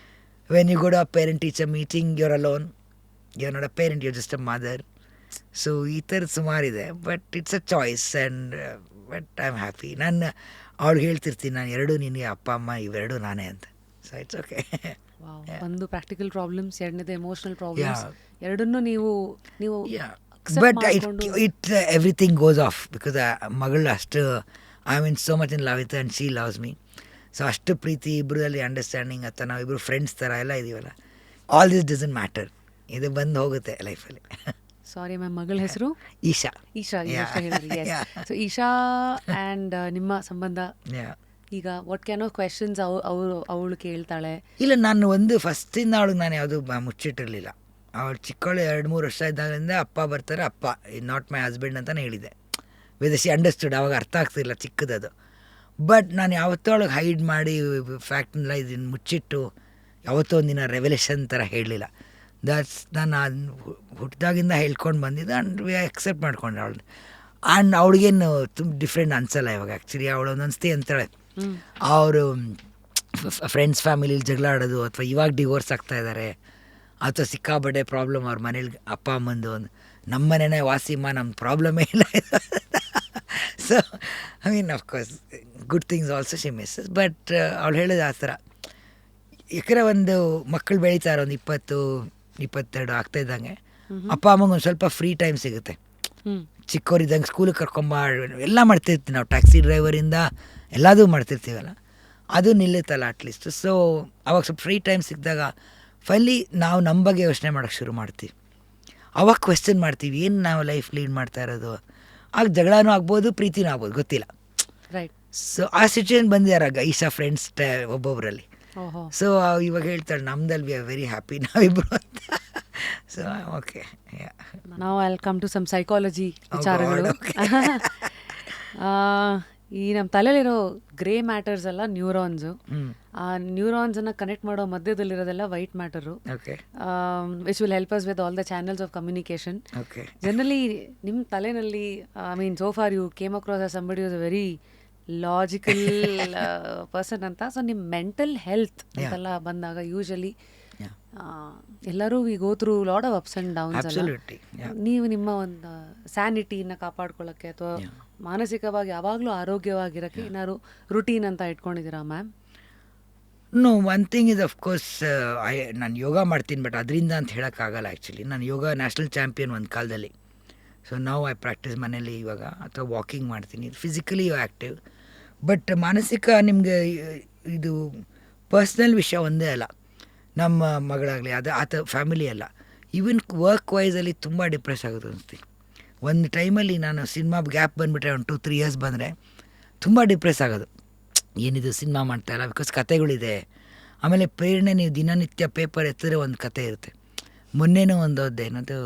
when you go to a parent teacher meeting, your alone, your not a parent, your just a mother. So ಈ ಥರದ್ದು ಸುಮಾರಿದೆ. But it's a choice, and but I am happy. ನಾನು ಅವ್ಳಿಗೆ ಹೇಳ್ತಿರ್ತೀನಿ, ನಾನು ಎರಡೂ ನಿನಗೆ, ಅಪ್ಪ ಅಮ್ಮ ಇವೆರಡೂ ನಾನೇ ಅಂತ. So it's okay. ಒಂದು ಪ್ರಾಕ್ಟಿಕಲ್ ಪ್ರಾಬ್ಲಮ್ಸ್, ಎರಡನೇದು ಎಮೋಷನಲ್ ಪ್ರಾಬ್ಲಮ್ಸ್, ಎರಡನ್ನೂ ನೀವು but it everything goes of. Because ಮಗಳು ಅಷ್ಟು, I mean so much in love with and she loves me. So ಅಷ್ಟು ಪ್ರೀತಿ, ಇಬ್ಬರಲ್ಲಿ ಅಂಡರ್ಸ್ಟ್ಯಾಂಡಿಂಗ್, ಅಥವಾ ನಾವಿಬ್ಬರು ಫ್ರೆಂಡ್ಸ್ ಥರ ಎಲ್ಲ ಇದೀವಲ್ಲ, ಆಲ್ ದಿಸ್ ಡಸಂಟ್ ಮ್ಯಾಟರ್. ಇದು ಬಂದು ಹೋಗುತ್ತೆ ಲೈಫಲ್ಲಿ. ಸಾರಿ ಮ್ಯಾಮ್, ಮಗಳ ಹೆಸರು ಈಶಾ. ಸೊ ಈಶಾ ಆ್ಯಂಡ್ ನಿಮ್ಮ ಸಂಬಂಧ ಈಗ ವಾಟ್ ಕ್ಯಾನ್ ಆಫ್ ಕ್ವೆಶನ್ಸ್ ಅವಳು ಕೇಳ್ತಾಳೆ? ಇಲ್ಲ, ನಾನು ಒಂದು ಫಸ್ಟಿಂದ ಅವಳಿಗೆ ನಾನು ಯಾವುದು ಮುಚ್ಚಿಟ್ಟಿರಲಿಲ್ಲ. ಅವಳು ಚಿಕ್ಕವಳು 2-3 ವರ್ಷ ಇದ್ದಾಗಲಿಂದ ಅಪ್ಪ ಬರ್ತಾರೆ, ಅಪ್ಪ ನಾಟ್ ಮೈ ಹಸ್ಬೆಂಡ್ ಅಂತಲೇ ಹೇಳಿದೆ. ವಿದಶಿ ಅಂಡರ್ಸ್ಟುಡ್, ಅವಾಗ ಅರ್ಥ ಆಗ್ತಿಲ್ಲ ಚಿಕ್ಕದದು. ಬಟ್ ನಾನು ಯಾವತ್ತೂ ಅವಳಿಗೆ ಹೈಡ್ ಮಾಡಿ ಫ್ಯಾಕ್ಟ್ನೆಲ್ಲ ಇದನ್ನು ಮುಚ್ಚಿಟ್ಟು ಯಾವತ್ತೋ ಒಂದಿನ ರೆವಲ್ಯೂಷನ್ ಥರ ಹೇಳಲಿಲ್ಲ. ದಟ್ಸ್ ನಾನು ಹುಟ್ಟಿದಾಗಿಂದ ಹೇಳ್ಕೊಂಡು ಬಂದಿದ್ದೆ. ಆ್ಯಂಡ್ ವಿ ಅಕ್ಸೆಪ್ಟ್ ಮಾಡ್ಕೊಂಡೆ ಅವಳು. ಆ್ಯಂಡ್ ಅವಳಿಗೇನು ತುಂಬ ಡಿಫ್ರೆಂಟ್ ಅನಿಸಲ್ಲ ಇವಾಗ. ಆ್ಯಕ್ಚುಲಿ ಅವಳು ಒಂದೊಂದ್ಸತಿ ಅಂತಾಳೆ, ಅವರು ಫ್ರೆಂಡ್ಸ್ ಫ್ಯಾಮಿಲಿಲಿ ಜಗಳ ಆಡೋದು, ಅಥವಾ ಇವಾಗ ಡಿವೋರ್ಸ್ ಆಗ್ತಾಯಿದ್ದಾರೆ ಅಥವಾ ಸಿಕ್ಕಾಬಡ್ಡೆ ಪ್ರಾಬ್ಲಮ್ ಅವ್ರ ಮನೇಲಿ ಅಪ್ಪ ಅಮ್ಮಂದು ಒಂದು ನಮ್ಮ ಮನೆನೇ ವಾಸಿಮ್ಮ ನಮ್ಮ ಪ್ರಾಬ್ಲಮೇ ಇಲ್ಲ. So I mean of course good things also she misses. But ಅವಳು ಹೇಳೋದು ಆ ಥರ ಯಾಕಂದರೆ ಒಂದು ಮಕ್ಕಳು ಬೆಳೀತಾರೆ, ಒಂದು 20-22 ಆಗ್ತಾ ಇದ್ದಂಗೆ ಅಪ್ಪ ಅಮ್ಮಂಗೆ ಒಂದು ಸ್ವಲ್ಪ ಫ್ರೀ ಟೈಮ್ ಸಿಗುತ್ತೆ. ಚಿಕ್ಕವರಿದ್ದಂಗೆ ಸ್ಕೂಲಿಗೆ ಕರ್ಕೊಂಬ ಎಲ್ಲ ಮಾಡ್ತಿರ್ತೀವಿ ನಾವು, ಟ್ಯಾಕ್ಸಿ ಡ್ರೈವರಿಂದ ಎಲ್ಲದೂ ಮಾಡ್ತಿರ್ತೀವಲ್ಲ, ಅದು ನಿಲ್ಲುತ್ತಲ್ಲ ಅಟ್ಲೀಸ್ಟ್. ಸೊ ಅವಾಗ ಸ್ವಲ್ಪ ಫ್ರೀ ಟೈಮ್ ಸಿಕ್ಕಿದಾಗ ಫೈನಲಿ ನಾವು ನಮ್ಮ ಬಗ್ಗೆ ಯೋಚನೆ ಮಾಡೋಕ್ಕೆ ಶುರು ಮಾಡ್ತೀವಿ. ಅವಾಗ ಕ್ವೆಶ್ಚನ್ ಮಾಡ್ತೀವಿ, ಏನು ನಾವು ಲೈಫ್ ಲೀಡ್ ಮಾಡ್ತಾ ಇರೋದು. ಆಗ ಜಗಳನೂ ಆಗ್ಬೋದು, ಪ್ರೀತಿನೂ ಆಗ್ಬೋದು, ಗೊತ್ತಿಲ್ಲ. ರೈಟ್. ಸೊ ಆ ಸಿಚುವೇಶನ್ ಬಂದಿದ್ದಾರಾಗ ಈಶಾ ಫ್ರೆಂಡ್ಸ್ ಒಬ್ಬೊಬ್ಬರಲ್ಲಿ. ಸೊ ಇವಾಗ ಹೇಳ್ತಾಳೆ ನಮ್ದಲ್ಲಿ ವಿ ಆರ್ ವೆರಿ ಹ್ಯಾಪಿ ನಾವಿಬ್ರು ಅಂತ. ಸೊ ಓಕೆ, ನಾವು I will come to some psychology ವಿಚಾರಗಳು. ಈ ನಮ್ಮ ತಲೆಯಲ್ಲಿರೋ ಗ್ರೇ ಮ್ಯಾಟರ್ಸ್ ಎಲ್ಲ ನ್ಯೂರಾನ್ಸು. ಆ ನ್ಯೂರಾನ್ಸನ್ನು ಕನೆಕ್ಟ್ ಮಾಡೋ ಮಧ್ಯದಲ್ಲಿರೋದೆಲ್ಲ white matter, which will help us with all the channels of communication. Generally ನಿಮ್ಮ ತಲೆನಲ್ಲಿ I mean so far you came across as somebody was a very logical person ಅಂತ. ಸೊ ನಿಮ್ಮ mental health ಅಂತೆಲ್ಲ ಬಂದಾಗ usually ಎಲ್ಲರೂ we go through lot of ups and downs ಅಲ್ಲ. ನೀವು ನಿಮ್ಮ ಒಂದು ಸ್ಯಾನಿಟಿನ ಕಾಪಾಡ್ಕೊಳ್ಳೋಕ್ಕೆ ಅಥವಾ ಮಾನಸಿಕವಾಗಿ ಯಾವಾಗಲೂ ಆರೋಗ್ಯವಾಗಿರೋಕ್ಕೆ ಏನಾದ್ರು ರುಟೀನ್ ಅಂತ ಇಟ್ಕೊಂಡಿದ್ದೀರಾ ma'am? No, one thing is of course ನಾನು ಯೋಗ ಮಾಡ್ತೀನಿ, ಬಟ್ ಅದರಿಂದ ಅಂತ ಹೇಳೋಕ್ಕಾಗಲ್ಲ. ಆ್ಯಕ್ಚುಲಿ ನಾನು ಯೋಗ ನ್ಯಾಷನಲ್ ಚಾಂಪಿಯನ್ ಒಂದು ಕಾಲದಲ್ಲಿ. ಸೊ ನಾವು ಐ ಪ್ರಾಕ್ಟೀಸ್ ಮನೇಲಿ ಇವಾಗ, ಅಥವಾ ವಾಕಿಂಗ್ ಮಾಡ್ತೀನಿ, ಫಿಸಿಕಲಿ ಆ್ಯಕ್ಟಿವ್. ಬಟ್ ಮಾನಸಿಕ ನಿಮಗೆ ಇದು ಪರ್ಸ್ನಲ್ ವಿಷಯ ಒಂದೇ ಅಲ್ಲ, ನಮ್ಮ ಮಗಳಾಗಲಿ ಅದು ಆತ ಫ್ಯಾಮಿಲಿ ಅಲ್ಲ, ಈವನ್ ವರ್ಕ್ ವೈಸಲ್ಲಿ ತುಂಬ ಡಿಪ್ರೆಸ್ ಆಗೋದು ಅನಿಸ್ತೀನಿ. ಒಂದು ಟೈಮಲ್ಲಿ ನಾನು ಸಿನಿಮಾ ಗ್ಯಾಪ್ ಬಂದುಬಿಟ್ರೆ ಒಂದು 2-3 ಇಯರ್ಸ್ ಬಂದರೆ ತುಂಬ ಡಿಪ್ರೆಸ್ ಆಗೋದು. ಏನಿದು ಸಿನಿಮಾ ಮಾಡ್ತಾಯಿಲ್ಲ, ಬಿಕಾಸ್ ಕತೆಗಳಿದೆ. ಆಮೇಲೆ ಪ್ರೇರಣೆ, ನೀವು ದಿನನಿತ್ಯ ಪೇಪರ್ ಎತ್ತಿದ್ರೆ ಒಂದು ಕತೆ ಇರುತ್ತೆ. ಮೊನ್ನೆನೂ ಒಂದು ಏನದು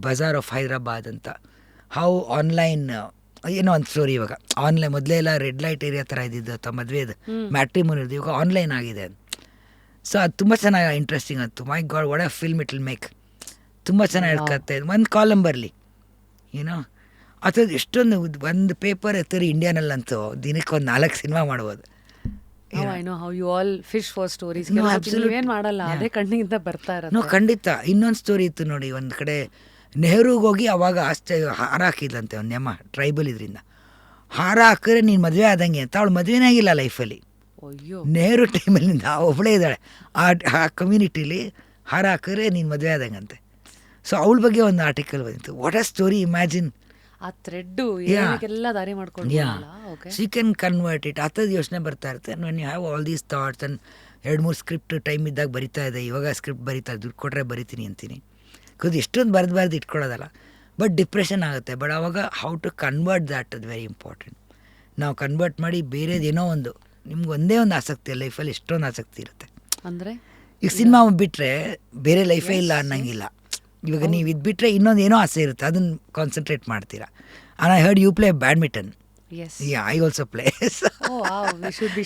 ಬಜಾರ್ ಆಫ್ ಹೈದ್ರಾಬಾದ್ ಅಂತ, ಹೌ ಆನ್ಲೈನ್ ಏನೋ ಒಂದು ಸ್ಟೋರಿ. ಇವಾಗ ಆನ್ಲೈನ್ ಮೊದಲೇ ಎಲ್ಲ ರೆಡ್ ಲೈಟ್ ಏರಿಯಾ ಥರ ಇದ್ದಿದ್ದು ಅಥವಾ ಮದುವೆದು ಮ್ಯಾಟ್ರಿಮೋನಿ ಇರೋದು, ಇವಾಗ ಆನ್ಲೈನ್ ಆಗಿದೆ. ಸೊ ಅದು ತುಂಬ ಚೆನ್ನಾಗಿ ಇಂಟ್ರೆಸ್ಟಿಂಗ್ ಆಯಿತು. My god, what a film it will make. ತುಂಬ ಚೆನ್ನಾಗಿ ಹೇಳ್ಕತ್ತೆ. ಒಂದು ಕಾಲಮ್ ಬರಲಿ ಏನೋ ಅಥವಾ ಎಷ್ಟೊಂದು ಒಂದು ಪೇಪರ್ ಎತ್ತಿರಿ ಇಂಡಿಯಾನಲ್ಲಂತೂ ದಿನಕ್ಕೆ ಒಂದು 4 ಸಿನಿಮಾ ಮಾಡ್ಬೋದು. ಖಂಡಿತ. ಇನ್ನೊಂದು ಸ್ಟೋರಿ ಇತ್ತು ನೋಡಿ, ಒಂದು ಕಡೆ ನೆಹರೂಗೆ ಹೋಗಿ ಅವಾಗ ಹಾರ ಹಾಕಿದ್ಲಂತೆ ಒಂದು ಯಮ್ಮ, ಟ್ರೈಬಲ್ ಇದರಿಂದ ಹಾರ ಹಾಕಿದ್ರೆ ನೀನು ಮದುವೆ ಆದಂಗೆ ಅಂತ. ಅವಳು ಮದುವೆನೇ ಆಗಿಲ್ಲ ಲೈಫಲ್ಲಿ. ನೆಹರು ಟೈಮಲ್ಲಿಂದ ಒಬ್ಬಳೇ ಇದ್ದಾಳೆ ಆ ಕಮ್ಯುನಿಟಿಲಿ, ಹಾರ ಹಾಕಿದ್ರೆ ನೀನು ಮದುವೆ ಆದಂಗಂತೆ. ಸೊ ಅವಳ ಬಗ್ಗೆ ಒಂದು ಆರ್ಟಿಕಲ್ ಬಂದಿತ್ತು. What a story, imagine. ಆ ಥ್ರೆಡ್ಡು ಎಲ್ಲ ದಾರಿ ಮಾಡ್ಕೊಂಡು so you can convert it. ಆ ಥರದ್ದು ಯೋಚನೆ ಬರ್ತಾ ಇರುತ್ತೆ. When you have all these thoughts and 2-3 script time ಇದ್ದಾಗ ಬರಿತಾ ಇದೆ. ಇವಾಗ ಸ್ಕ್ರಿಪ್ಟ್ ಬರಿತಾ ದುಡ್ಡು ಕೊಟ್ಟರೆ ಬರಿತೀನಿ ಅಂತೀನಿ. ಬಿಕಾಸ್ ಎಷ್ಟೊಂದು ಬರೆದು ಇಟ್ಕೊಳ್ಳೋದಲ್ಲ, ಬಟ್ ಡಿಪ್ರೆಷನ್ ಆಗುತ್ತೆ. ಬಟ್ ಆವಾಗ ಹೌ ಟು ಕನ್ವರ್ಟ್ ದ್ಯಾಟ್ ಅದು ವೆರಿ ಇಂಪಾರ್ಟೆಂಟ್. ನಾವು ಕನ್ವರ್ಟ್ ಮಾಡಿ ಬೇರೆದೇನೋ ಒಂದು, ನಿಮ್ಗೆ ಒಂದೇ ಒಂದು ಆಸಕ್ತಿ, ಲೈಫಲ್ಲಿ ಎಷ್ಟೊಂದು ಆಸಕ್ತಿ ಇರುತ್ತೆ. ಅಂದರೆ ಈಗ ಸಿನಿಮಾ ಬಿಟ್ಟರೆ ಬೇರೆ ಲೈಫೇ ಇಲ್ಲ ಅನ್ನಂಗಿಲ್ಲ. ಇವಾಗ ನೀವು ಇದು ಬಿಟ್ಟರೆ ಇನ್ನೊಂದು ಏನೋ ಆಸೆ ಇರುತ್ತೆ, ಅದನ್ನು ಕಾನ್ಸಂಟ್ರೇಟ್ ಮಾಡ್ತೀರಾ. And I heard you play badminton. I also play. We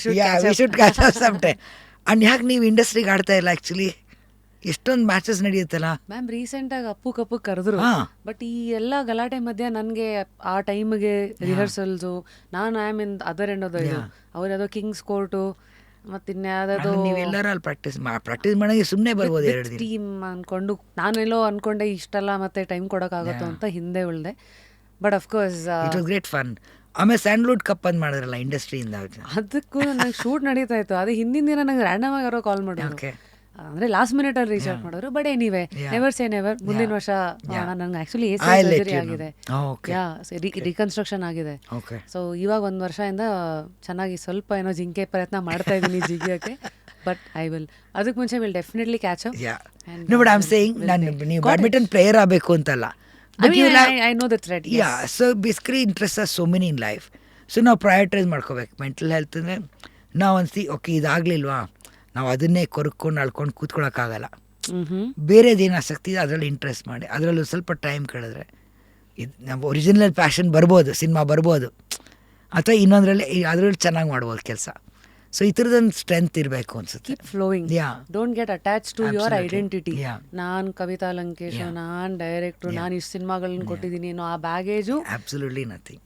should catch up some time. And ಯಾಕೆ ನೀವು ಇಂಡಸ್ಟ್ರಿಗೆ ಆಡ್ತಾ ಇಲ್ಲ? ಆ್ಯಕ್ಚುಲಿ ಎಷ್ಟೊಂದು ಮ್ಯಾಚಸ್ ನಡೆಯುತ್ತಲ್ಲ ಮ್ಯಾಮ್. ರೀಸೆಂಟಾಗಿ ಅಪ್ಪು ಕರೆದ್ರು, ಬಟ್ ಈ ಎಲ್ಲ ಗಲಾಟೆ ಮಧ್ಯೆ ನನಗೆ ಆ ಟೈಮ್ಗೆ ರಿಹರ್ಸಲ್ಸು, ನಾನು I am in other end of the ಇದು, ಅವ್ರು ಯಾವುದೋ ಕಿಂಗ್ಸ್ ಕೋರ್ಟು ಮತ್ತು ಇನ್ಯಾವುದೋ ನೀವೆಲ್ಲರೂ ಅಲ್ಲಿ ಪ್ರಾಕ್ಟೀಸ್ ಮಾಡೋಕ್ಕೆ ಸುಮ್ಮನೆ ಬರ್ಬೋದು 2 ದಿನ ಟೀಮ್ ಅಂದ್ಕೊಂಡು. ನಾನೆಲ್ಲೋ ಅಂದ್ಕೊಂಡೆ ಇಷ್ಟೆಲ್ಲ ಮತ್ತೆ ಟೈಮ್ ಕೊಡೋಕ್ಕಾಗುತ್ತೋ ಅಂತ ಹಿಂದೆ ಉಳಿದೆ. But of course it was great fun. ಆಮೇಲೆ ಸ್ಯಾಂಡ್ಲ್ವುಡ್ ಕಪ್ ಅಂತ ಮಾಡಿದ್ರಲ್ಲ ಇಂಡಸ್ಟ್ರಿಯಿಂದ, ಅದಕ್ಕೂ ನಂಗೆ ಶೂಟ್ ನಡೀತಾ ಇತ್ತು. ಅದು ಹಿಂದಿನ ದಿನ ನಂಗೆ ರ್ಯಾಂಡಮ್ ಆಗಿ ಯಾರೋ ಕಾಲ್ ಮಾಡಿದ್ರು, ಅಂದರೆ ಲಾಸ್ಟ್ ಮಿನಿಟಲ್ಲಿ ರೀಚ್ ಔಟ್ ಮಾಡೋರು. But anyway, never say never. ಮುಂದಿನ ವರ್ಷ ನಂಗೆ ಆ್ಯಕ್ಚುಲಿ ಸರ್ಜರಿ ಆಗಿದೆ, ರಿಕನ್ಸ್ಟ್ರಕ್ಷನ್ ಆಗಿದೆ. ಸೊ ಇವಾಗ 1 ವರ್ಷದಿಂದ ಚೆನ್ನಾಗಿ ಸ್ವಲ್ಪ ಏನೋ ಜಿಂಕೆ ಪ್ರಯತ್ನ ಮಾಡ್ತಾ ಇದ್ದೀನಿ ಜಿಗಿಯೋಕ್ಕೆ. ಬಟ್ ಐ ವಿಲ್, ಅದಕ್ಕೆ ಮುಂಚೆ will definitely catch up. No, but I am saying ನೀವು ಬ್ಯಾಡ್ಮಿಂಟನ್ ಪ್ಲೇಯರ್ ಆಗಬೇಕು ಅಂತಲ್ಲ. I know the thread. So basically interest are so many in life. So ನಾವು ಪ್ರಯಾರಿಟೈಸ್ ಮಾಡ್ಕೋಬೇಕು. ಮೆಂಟಲ್ ಹೆಲ್ತ್ ಅಂದರೆ ನಾವು ಅನ್ಸಿ ಓಕೆ ಇದಾಗಲಿಲ್ವಾ, ನಾವು ಅದನ್ನೇ ಕೊರ್ಕೊಂಡು ಅಳ್ಕೊಂಡು ಕೂತ್ಕೊಳ್ಳೋಕ್ಕಾಗಲ್ಲ. ಬೇರೆದೇನು ಆಸಕ್ತಿ ಇದೆ ಅದರಲ್ಲಿ ಇಂಟ್ರೆಸ್ಟ್ ಮಾಡಿ, ಅದರಲ್ಲೂ ಸ್ವಲ್ಪ ಟೈಮ್ ಕಳೆದ್ರೆ ಇದು ನಮ್ಮ ಒರಿಜಿನಲ್ ಪ್ಯಾಷನ್ ಬರ್ಬೋದು, ಸಿನಿಮಾ ಬರ್ಬೋದು, ಅಥವಾ ಇನ್ನೊಂದರಲ್ಲಿ ಅದರಲ್ಲಿ ಚೆನ್ನಾಗಿ ಮಾಡ್ಬೋದು ಕೆಲಸ. ಸೊ ಈ ಥರದೊಂದು ಸ್ಟ್ರೆಂತ್ ಇರಬೇಕು ಅನ್ಸುತ್ತೆ. Keep flowing, don't get attach to your identity. ನಾನು ಕವಿತಾ ಲಂಕೇಶ್, ನಾನು ಡೈರೆಕ್ಟ್ರು, ನಾನು ಇಷ್ಟು ಸಿನಿಮಾಗಳನ್ನ ಕೊಟ್ಟಿದ್ದೀನಿ ಅನ್ನೋ ಆ baggage absolutely nothing.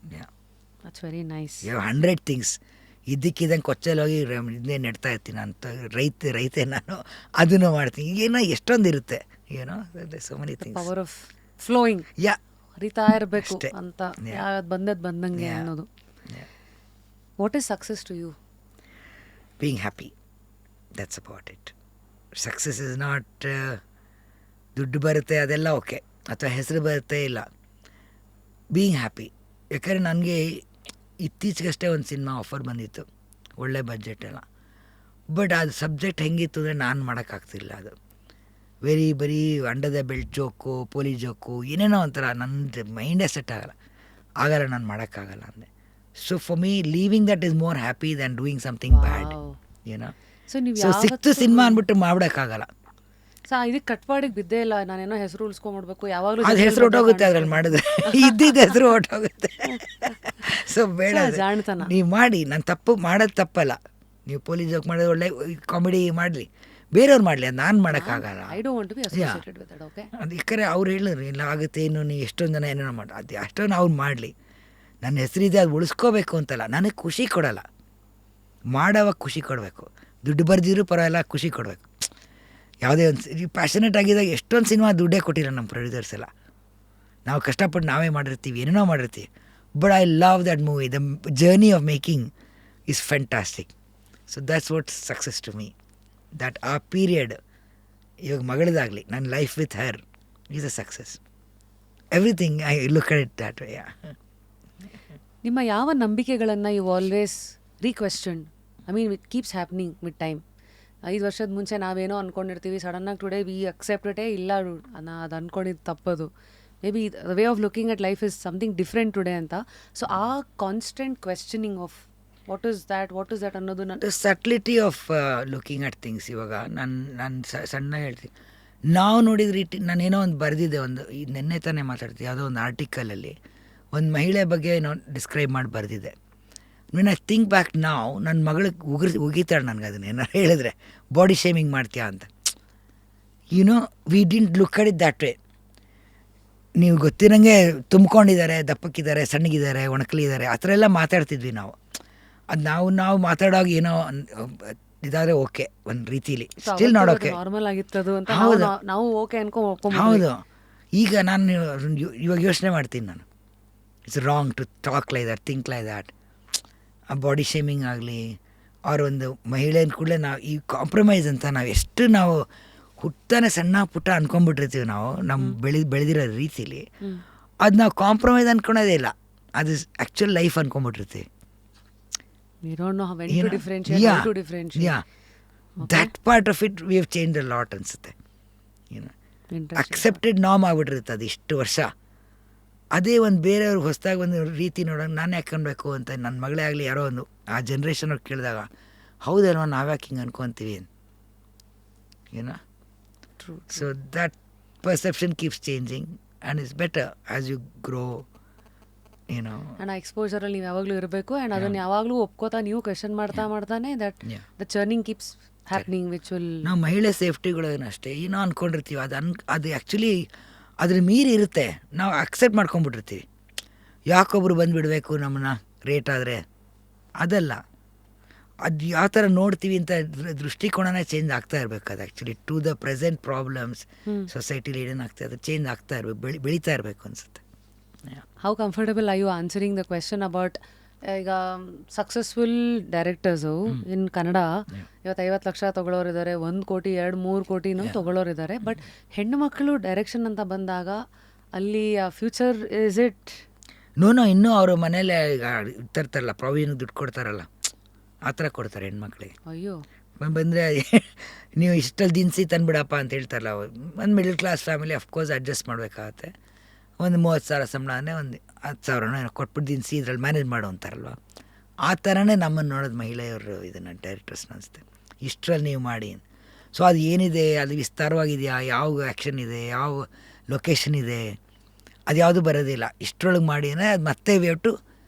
That's very nice. You have 100 things. ಇದ್ದಕ್ಕಿದ್ದಂಗೆ ಕೊಚ್ಚಲ್ಲಿ ಹೋಗಿ ಇದನ್ನೇ ನೆಡ್ತಾ ಇರ್ತೀನಿ ಅಂತ ರೈತೆ ನಾನು ಅದನ್ನು ಮಾಡ್ತೀನಿ. ಏನೋ ಎಷ್ಟೊಂದು ಇರುತ್ತೆ ಏನೋ so many things. Power of flowing, ಯಾ ಹರಿತಾ ಇರಬೇಕು ಅಂತ, ಬಂದದ್ದಂಗೆ ಅನ್ನೋದು. What is success to you? Being happy, that's about it. Success is not ದುಡ್ಡು ಬರುತ್ತೆ ಅದೆಲ್ಲ ಓಕೆ, ಅಥವಾ ಹೆಸರು ಬರುತ್ತೆ ಇಲ್ಲ. Being happy. ಯಾಕಂದರೆ ನನಗೆ ಇತ್ತೀಚೆಗಷ್ಟೇ ಒಂದು ಸಿನಿಮಾ ಆಫರ್ ಬಂದಿತ್ತು, ಒಳ್ಳೆ ಬಜೆಟ್ ಎಲ್ಲ. ಬಟ್ ಅದು ಸಬ್ಜೆಕ್ಟ್ ಹೆಂಗಿತ್ತು ಅಂದರೆ ನಾನು ಮಾಡೋಕ್ಕಾಗ್ತಿಲ್ಲ. ಅದು ಬರೀ under the belt joke, police joke, ಏನೇನೋ ಒಂಥರ ನನ್ನ ಮೈಂಡೇ ಸೆಟ್ ಆಗಲ್ಲ ನಾನು ಮಾಡೋಕ್ಕಾಗಲ್ಲ ಅಂದೆ. So for me leaving that is more happy than doing something bad, ಏನೋ. ಸೊ ಸಿಕ್ತು ಸಿನಿಮಾ ಅಂದ್ಬಿಟ್ಟು ಮಾಡ್ಬಿಡೋಕ್ಕಾಗಲ್ಲ. ಇದಕ್ಕೆ ಕಟ್ಪಾಡಿಗೆ ಬಿದ್ದೇ ಇಲ್ಲ, ನಾನೇನೋ ಹೆಸರು ಉಳಿಸ್ಕೊಂಡ್ಬಿಡ್ಬೇಕು ಯಾವಾಗಲೂ. ಅದು ಹೆಸರು ಹೊಟ್ಟೋಗುತ್ತೆ ಅದ್ರಲ್ಲಿ ಮಾಡಿದ್ರೆ, ಇದ್ದಿದ್ದು ಹೆಸರು ಹೊಟ್ಟೋಗುತ್ತೆ. ಸೊ ಬೇಡ, ನೀವು ಮಾಡಿ. ನಾನು ತಪ್ಪು ಮಾಡೋದು ತಪ್ಪಲ್ಲ. ನೀವು ಪೊಲೀಸ್ ಜೋಕ್ ಮಾಡೋದು ಒಳ್ಳೆ ಕಾಮಿಡಿ ಮಾಡಲಿ, ಬೇರೆಯವ್ರು ಮಾಡಲಿ, ಅದು ನಾನು ಮಾಡೋಕ್ಕಾಗಲ್ಲ. ಅದು ಯಾಕಂದರೆ ಅವ್ರು ಹೇಳಿದ್ರು ಇಲ್ಲ ಆಗುತ್ತೆ, ಏನು ನೀವು ಎಷ್ಟೊಂದು ಜನ ಏನೇನೋ ಮಾಡಿ, ಅದು ಅಷ್ಟೊಂದು ಅವ್ರು ಮಾಡಲಿ. ನನ್ನ ಹೆಸರಿದೆ, ಅದು ಉಳಿಸ್ಕೋಬೇಕು ಅಂತಲ್ಲ, ನನಗೆ ಖುಷಿ ಕೊಡೋಲ್ಲ. ಮಾಡೋವಾಗ ಖುಷಿ ಕೊಡಬೇಕು, ದುಡ್ಡು ಬರ್ದಿದ್ರು ಪರವಾಗಿಲ್ಲ, ಖುಷಿ ಕೊಡಬೇಕು. ಯಾವುದೇ ಒಂದು ಪ್ಯಾಷನೇಟ್ ಆಗಿದ್ದಾಗ ಎಷ್ಟೊಂದು ಸಿನಿಮಾ ದುಡ್ಡೇ ಕೊಟ್ಟಿಲ್ಲ ನಮ್ಮ ಪ್ರೊಡ್ಯೂಸರ್ಸ್ ಎಲ್ಲ. ನಾವು ಕಷ್ಟಪಟ್ಟು ನಾವೇ ಮಾಡಿರ್ತೀವಿ, ಏನೇನೋ ಮಾಡಿರ್ತೀವಿ. But I love that movie. The journey of making is fantastic. So that's what success to me. That ಆ ಪೀರಿಯಡ್, ಇವಾಗ ಮಗಳದಾಗಲಿ, ನನ್ನ life with her is a success. Everything I look at it that way. ನಿಮ್ಮ ಯಾವ ನಂಬಿಕೆಗಳನ್ನು you always requestion? I mean it keeps happening with time. 5 ವರ್ಷದ ಮುಂಚೆ ನಾವೇನೋ ಅಂದ್ಕೊಂಡಿರ್ತೀವಿ, ಸಡನ್ನಾಗಿ ಟುಡೇ ವಿ ಅಕ್ಸೆಪ್ಟೇ ಇಲ್ಲ, ಅದು ಅಂದ್ಕೊಂಡಿದ್ದು ತಪ್ಪದು. Maybe the way of looking at life is something different today ಅಂತ. ಸೊ ಆ constant questioning of what is that ಅನ್ನೋದು the subtlety of looking at things. ಇವಾಗ ನಾನು ಸಣ್ಣ ಹೇಳ್ತೀನಿ, ನಾವು ನೋಡಿದ ರೀತಿ ನಾನೇನೋ ಒಂದು ಬರೆದಿದ್ದೆ, ಒಂದು ನೆನ್ನೆ ತಾನೇ ಮಾತಾಡ್ತೀವಿ, ಯಾವುದೋ ಒಂದು ಆರ್ಟಿಕಲಲ್ಲಿ ಒಂದು ಮಹಿಳೆ ಬಗ್ಗೆ ಏನೋ ಡಿಸ್ಕ್ರೈಬ್ ಮಾಡಿ ಬರೆದಿದ್ದೆ. ವೆನ್ ಐ ಥಿಂಕ್ ಬ್ಯಾಕ್ ನಾವು, ನನ್ನ ಮಗಳಿಗೆ ಉಗಿತಾಳೆ ನನಗೆ ಅದನ್ನ ಏನಾರು ಹೇಳಿದ್ರೆ, ಬಾಡಿ ಶೇಮಿಂಗ್ ಮಾಡ್ತೀಯಾ ಅಂತ. We didn't look at it that way. ನೀವು ಗೊತ್ತಿರಂಗೆ ತುಂಬ್ಕೊಂಡಿದ್ದಾರೆ, ದಪ್ಪಕ್ಕಿದ್ದಾರೆ, ಸಣ್ಣಗಿದ್ದಾರೆ, ಒಣಕಲಿದ್ದಾರೆ, ಆ ಥರ ಎಲ್ಲ ಮಾತಾಡ್ತಿದ್ವಿ ನಾವು. ಅದು ನಾವು ಮಾತಾಡೋವಾಗ ಏನೋ ಇದಾದರೆ ಓಕೆ ಒಂದು ರೀತಿಲಿ, ಸ್ಟಿಲ್ ನಾಟ್ ಓಕೆ, ನಾರ್ಮಲ್ ಆಗಿತ್ತದು ಅಂತ ನಾವು ಓಕೆ ಹೌದು. ಈಗ ನಾನು ಇವಾಗ ಯೋಚನೆ ಮಾಡ್ತೀನಿ, ನಾನು it's wrong to talk like that, think like that. ಆ ಬಾಡಿ ಶೇಮಿಂಗ್ ಆಗಲಿ, ಅವ್ರ ಒಂದು ಮಹಿಳೆನ ಕೂಡಲೇ ನಾವು ಈ ಕಾಂಪ್ರಮೈಸ್ ಅಂತ ನಾವು ಹುಟ್ಟಾನೆ ಸಣ್ಣ ಪುಟ್ಟ ಅಂದ್ಕೊಂಡ್ಬಿಟ್ಟಿರ್ತೀವಿ ನಾವು, ನಮ್ಮ ಬೆಳೆದಿರೋ ರೀತಿಲಿ. ಅದು ನಾವು ಕಾಂಪ್ರಮೈಸ್ ಅಂದ್ಕೊಳೋದೇ ಇಲ್ಲ, ಅದು ಆ್ಯಕ್ಚುಲ್ ಲೈಫ್ ಅಂದ್ಕೊಂಡ್ಬಿಟ್ಟಿರ್ತೀವಿ. That part of it we have change a lot ಅನಿಸುತ್ತೆ. ಅಕ್ಸೆಪ್ಟೆಡ್ ನಾರ್ಮ್ ಆಗ್ಬಿಟ್ಟಿರುತ್ತೆ ಅದು ಇಷ್ಟು ವರ್ಷ. ಅದೇ ಒಂದು ಬೇರೆಯವ್ರಿಗೆ ಹೊಸದಾಗಿ ಒಂದು ರೀತಿ ನೋಡೋಣ, ನಾನು ಯಾಕೆ ಅನ್ಬೇಕು ಅಂತ ನನ್ನ ಮಗಳೇ ಆಗಲಿ ಯಾರೋ ಒಂದು ಆ ಜನ್ರೇಷನ್ ಅವ್ರು ಕೇಳಿದಾಗ, ಹೌದೇನೋ ನಾವ್ಯಾಕೆ ಹಿಂಗೆ ಅನ್ಕೊತೀವಿ ಏನೋ. So that perception keeps changing and it's better as you grow, ಏನೋ. ಆ್ಯಂಡ್ ಆ ಎಕ್ಸ್ಪೋಜರಲ್ಲಿ ನೀವು ಯಾವಾಗಲೂ ಇರಬೇಕು, ಆ್ಯಂಡ್ ಅದನ್ನು ಯಾವಾಗಲೂ ಒಪ್ಕೋತಾ ನೀವು ಕ್ವೆಶ್ಚನ್ ಮಾಡ್ತಾನೆ that the churning keeps happening which will. ನಾವು ಮಹಿಳೆ ಸೇಫ್ಟಿಗಳೇನು ಅಷ್ಟೇ ಏನೋ ಅಂದ್ಕೊಂಡಿರ್ತೀವಿ, ಅದು ಆ್ಯಕ್ಚುಲಿ ಅದ್ರ ಮೀರಿ ಇರುತ್ತೆ, ನಾವು ಅಕ್ಸೆಪ್ಟ್ ಮಾಡ್ಕೊಂಬಿಟ್ಟಿರ್ತೀವಿ. ಯಾಕೊಬ್ರು ಬಂದುಬಿಡಬೇಕು ನಮ್ಮನ್ನ ರೇಟ್ ಆದರೆ, ಅದಲ್ಲ. ಅದು ಯಾವ ಥರ ನೋಡ್ತೀವಿ ಅಂತ ದೃಷ್ಟಿಕೋನನೇ ಚೇಂಜ್ ಆಗ್ತಾ ಇರಬೇಕು. ಅದು actually to the present problems ಸೊಸೈಟಿಲಿ ಏನೇನಾಗ್ತದೆ ಅದು ಚೇಂಜ್ ಆಗ್ತಾ ಇರಬೇಕು, ಬೆಳೀತಾ ಇರಬೇಕು ಅನಿಸುತ್ತೆ. How comfortable are you answering the question about ಈಗ ಸಕ್ಸಸ್ಫುಲ್ ಡೈರೆಕ್ಟರ್ಸು ಇನ್ ಕನ್ನಡ ಇವತ್ತು 50 ಲಕ್ಷ ತೊಗೊಳೋರಿದ್ದಾರೆ, 1 ಕೋಟಿ 2-3 ಕೋಟಿನೂ ತೊಗೊಳೋರಿದ್ದಾರೆ. ಬಟ್ ಹೆಣ್ಣು ಮಕ್ಕಳು ಡೈರೆಕ್ಷನ್ ಅಂತ ಬಂದಾಗ ಅಲ್ಲಿ ಫ್ಯೂಚರ್ ಇಸ್ ಇಟ್? ನೋ ಇನ್ನೂ ಅವರು ಮನೇಲೆ ಈಗ ಇರ್ತಾರಲ್ಲ, ಪ್ರಾವಿಷನ್ಗೆ ದುಡ್ಡು ಕೊಡ್ತಾರಲ್ಲ, ಆ ಥರ ಕೊಡ್ತಾರೆ ಹೆಣ್ಮಕ್ಳಿಗೆ. ಅಯ್ಯೋ, ಬಂದರೆ ನೀವು ಇಷ್ಟಲ್ಲಿ ದಿನಸಿ ತಂದುಬಿಡಪ್ಪ ಅಂತ ಹೇಳ್ತಾರಲ್ಲ, ಒಂದು middle class family of course adjust ಮಾಡಬೇಕಾಗತ್ತೆ. ಒಂದು 30,000 ಸಂಬಳ ಅಂದರೆ ಒಂದು 10,000 ಕೊಟ್ಬಿಟ್ಟು ದಿನಸಿ ಇದ್ರಲ್ಲಿ ಮ್ಯಾನೇಜ್ ಮಾಡೋ ಅಂತಾರಲ್ವ, ಆ ಥರನೇ ನಮ್ಮನ್ನು ನೋಡೋದು ಮಹಿಳೆಯವರು ಇದನ್ನು ಡೈರೆಕ್ಟರ್ಸ್ನ ಅನಿಸುತ್ತೆ. ಇಷ್ಟರಲ್ಲಿ ನೀವು ಮಾಡಿ. ಸೊ ಅದು ಏನಿದೆ, ಅದು ವಿಸ್ತಾರವಾಗಿದೆಯಾ, ಯಾವ ಆ್ಯಕ್ಷನ್ ಇದೆ, ಯಾವ ಲೊಕೇಶನ್ ಇದೆ, ಅದು ಯಾವುದು ಬರೋದಿಲ್ಲ. ಇಷ್ಟರೊಳಗೆ ಮಾಡಿ ಅಂದರೆ ಅದು ಮತ್ತೆ we have to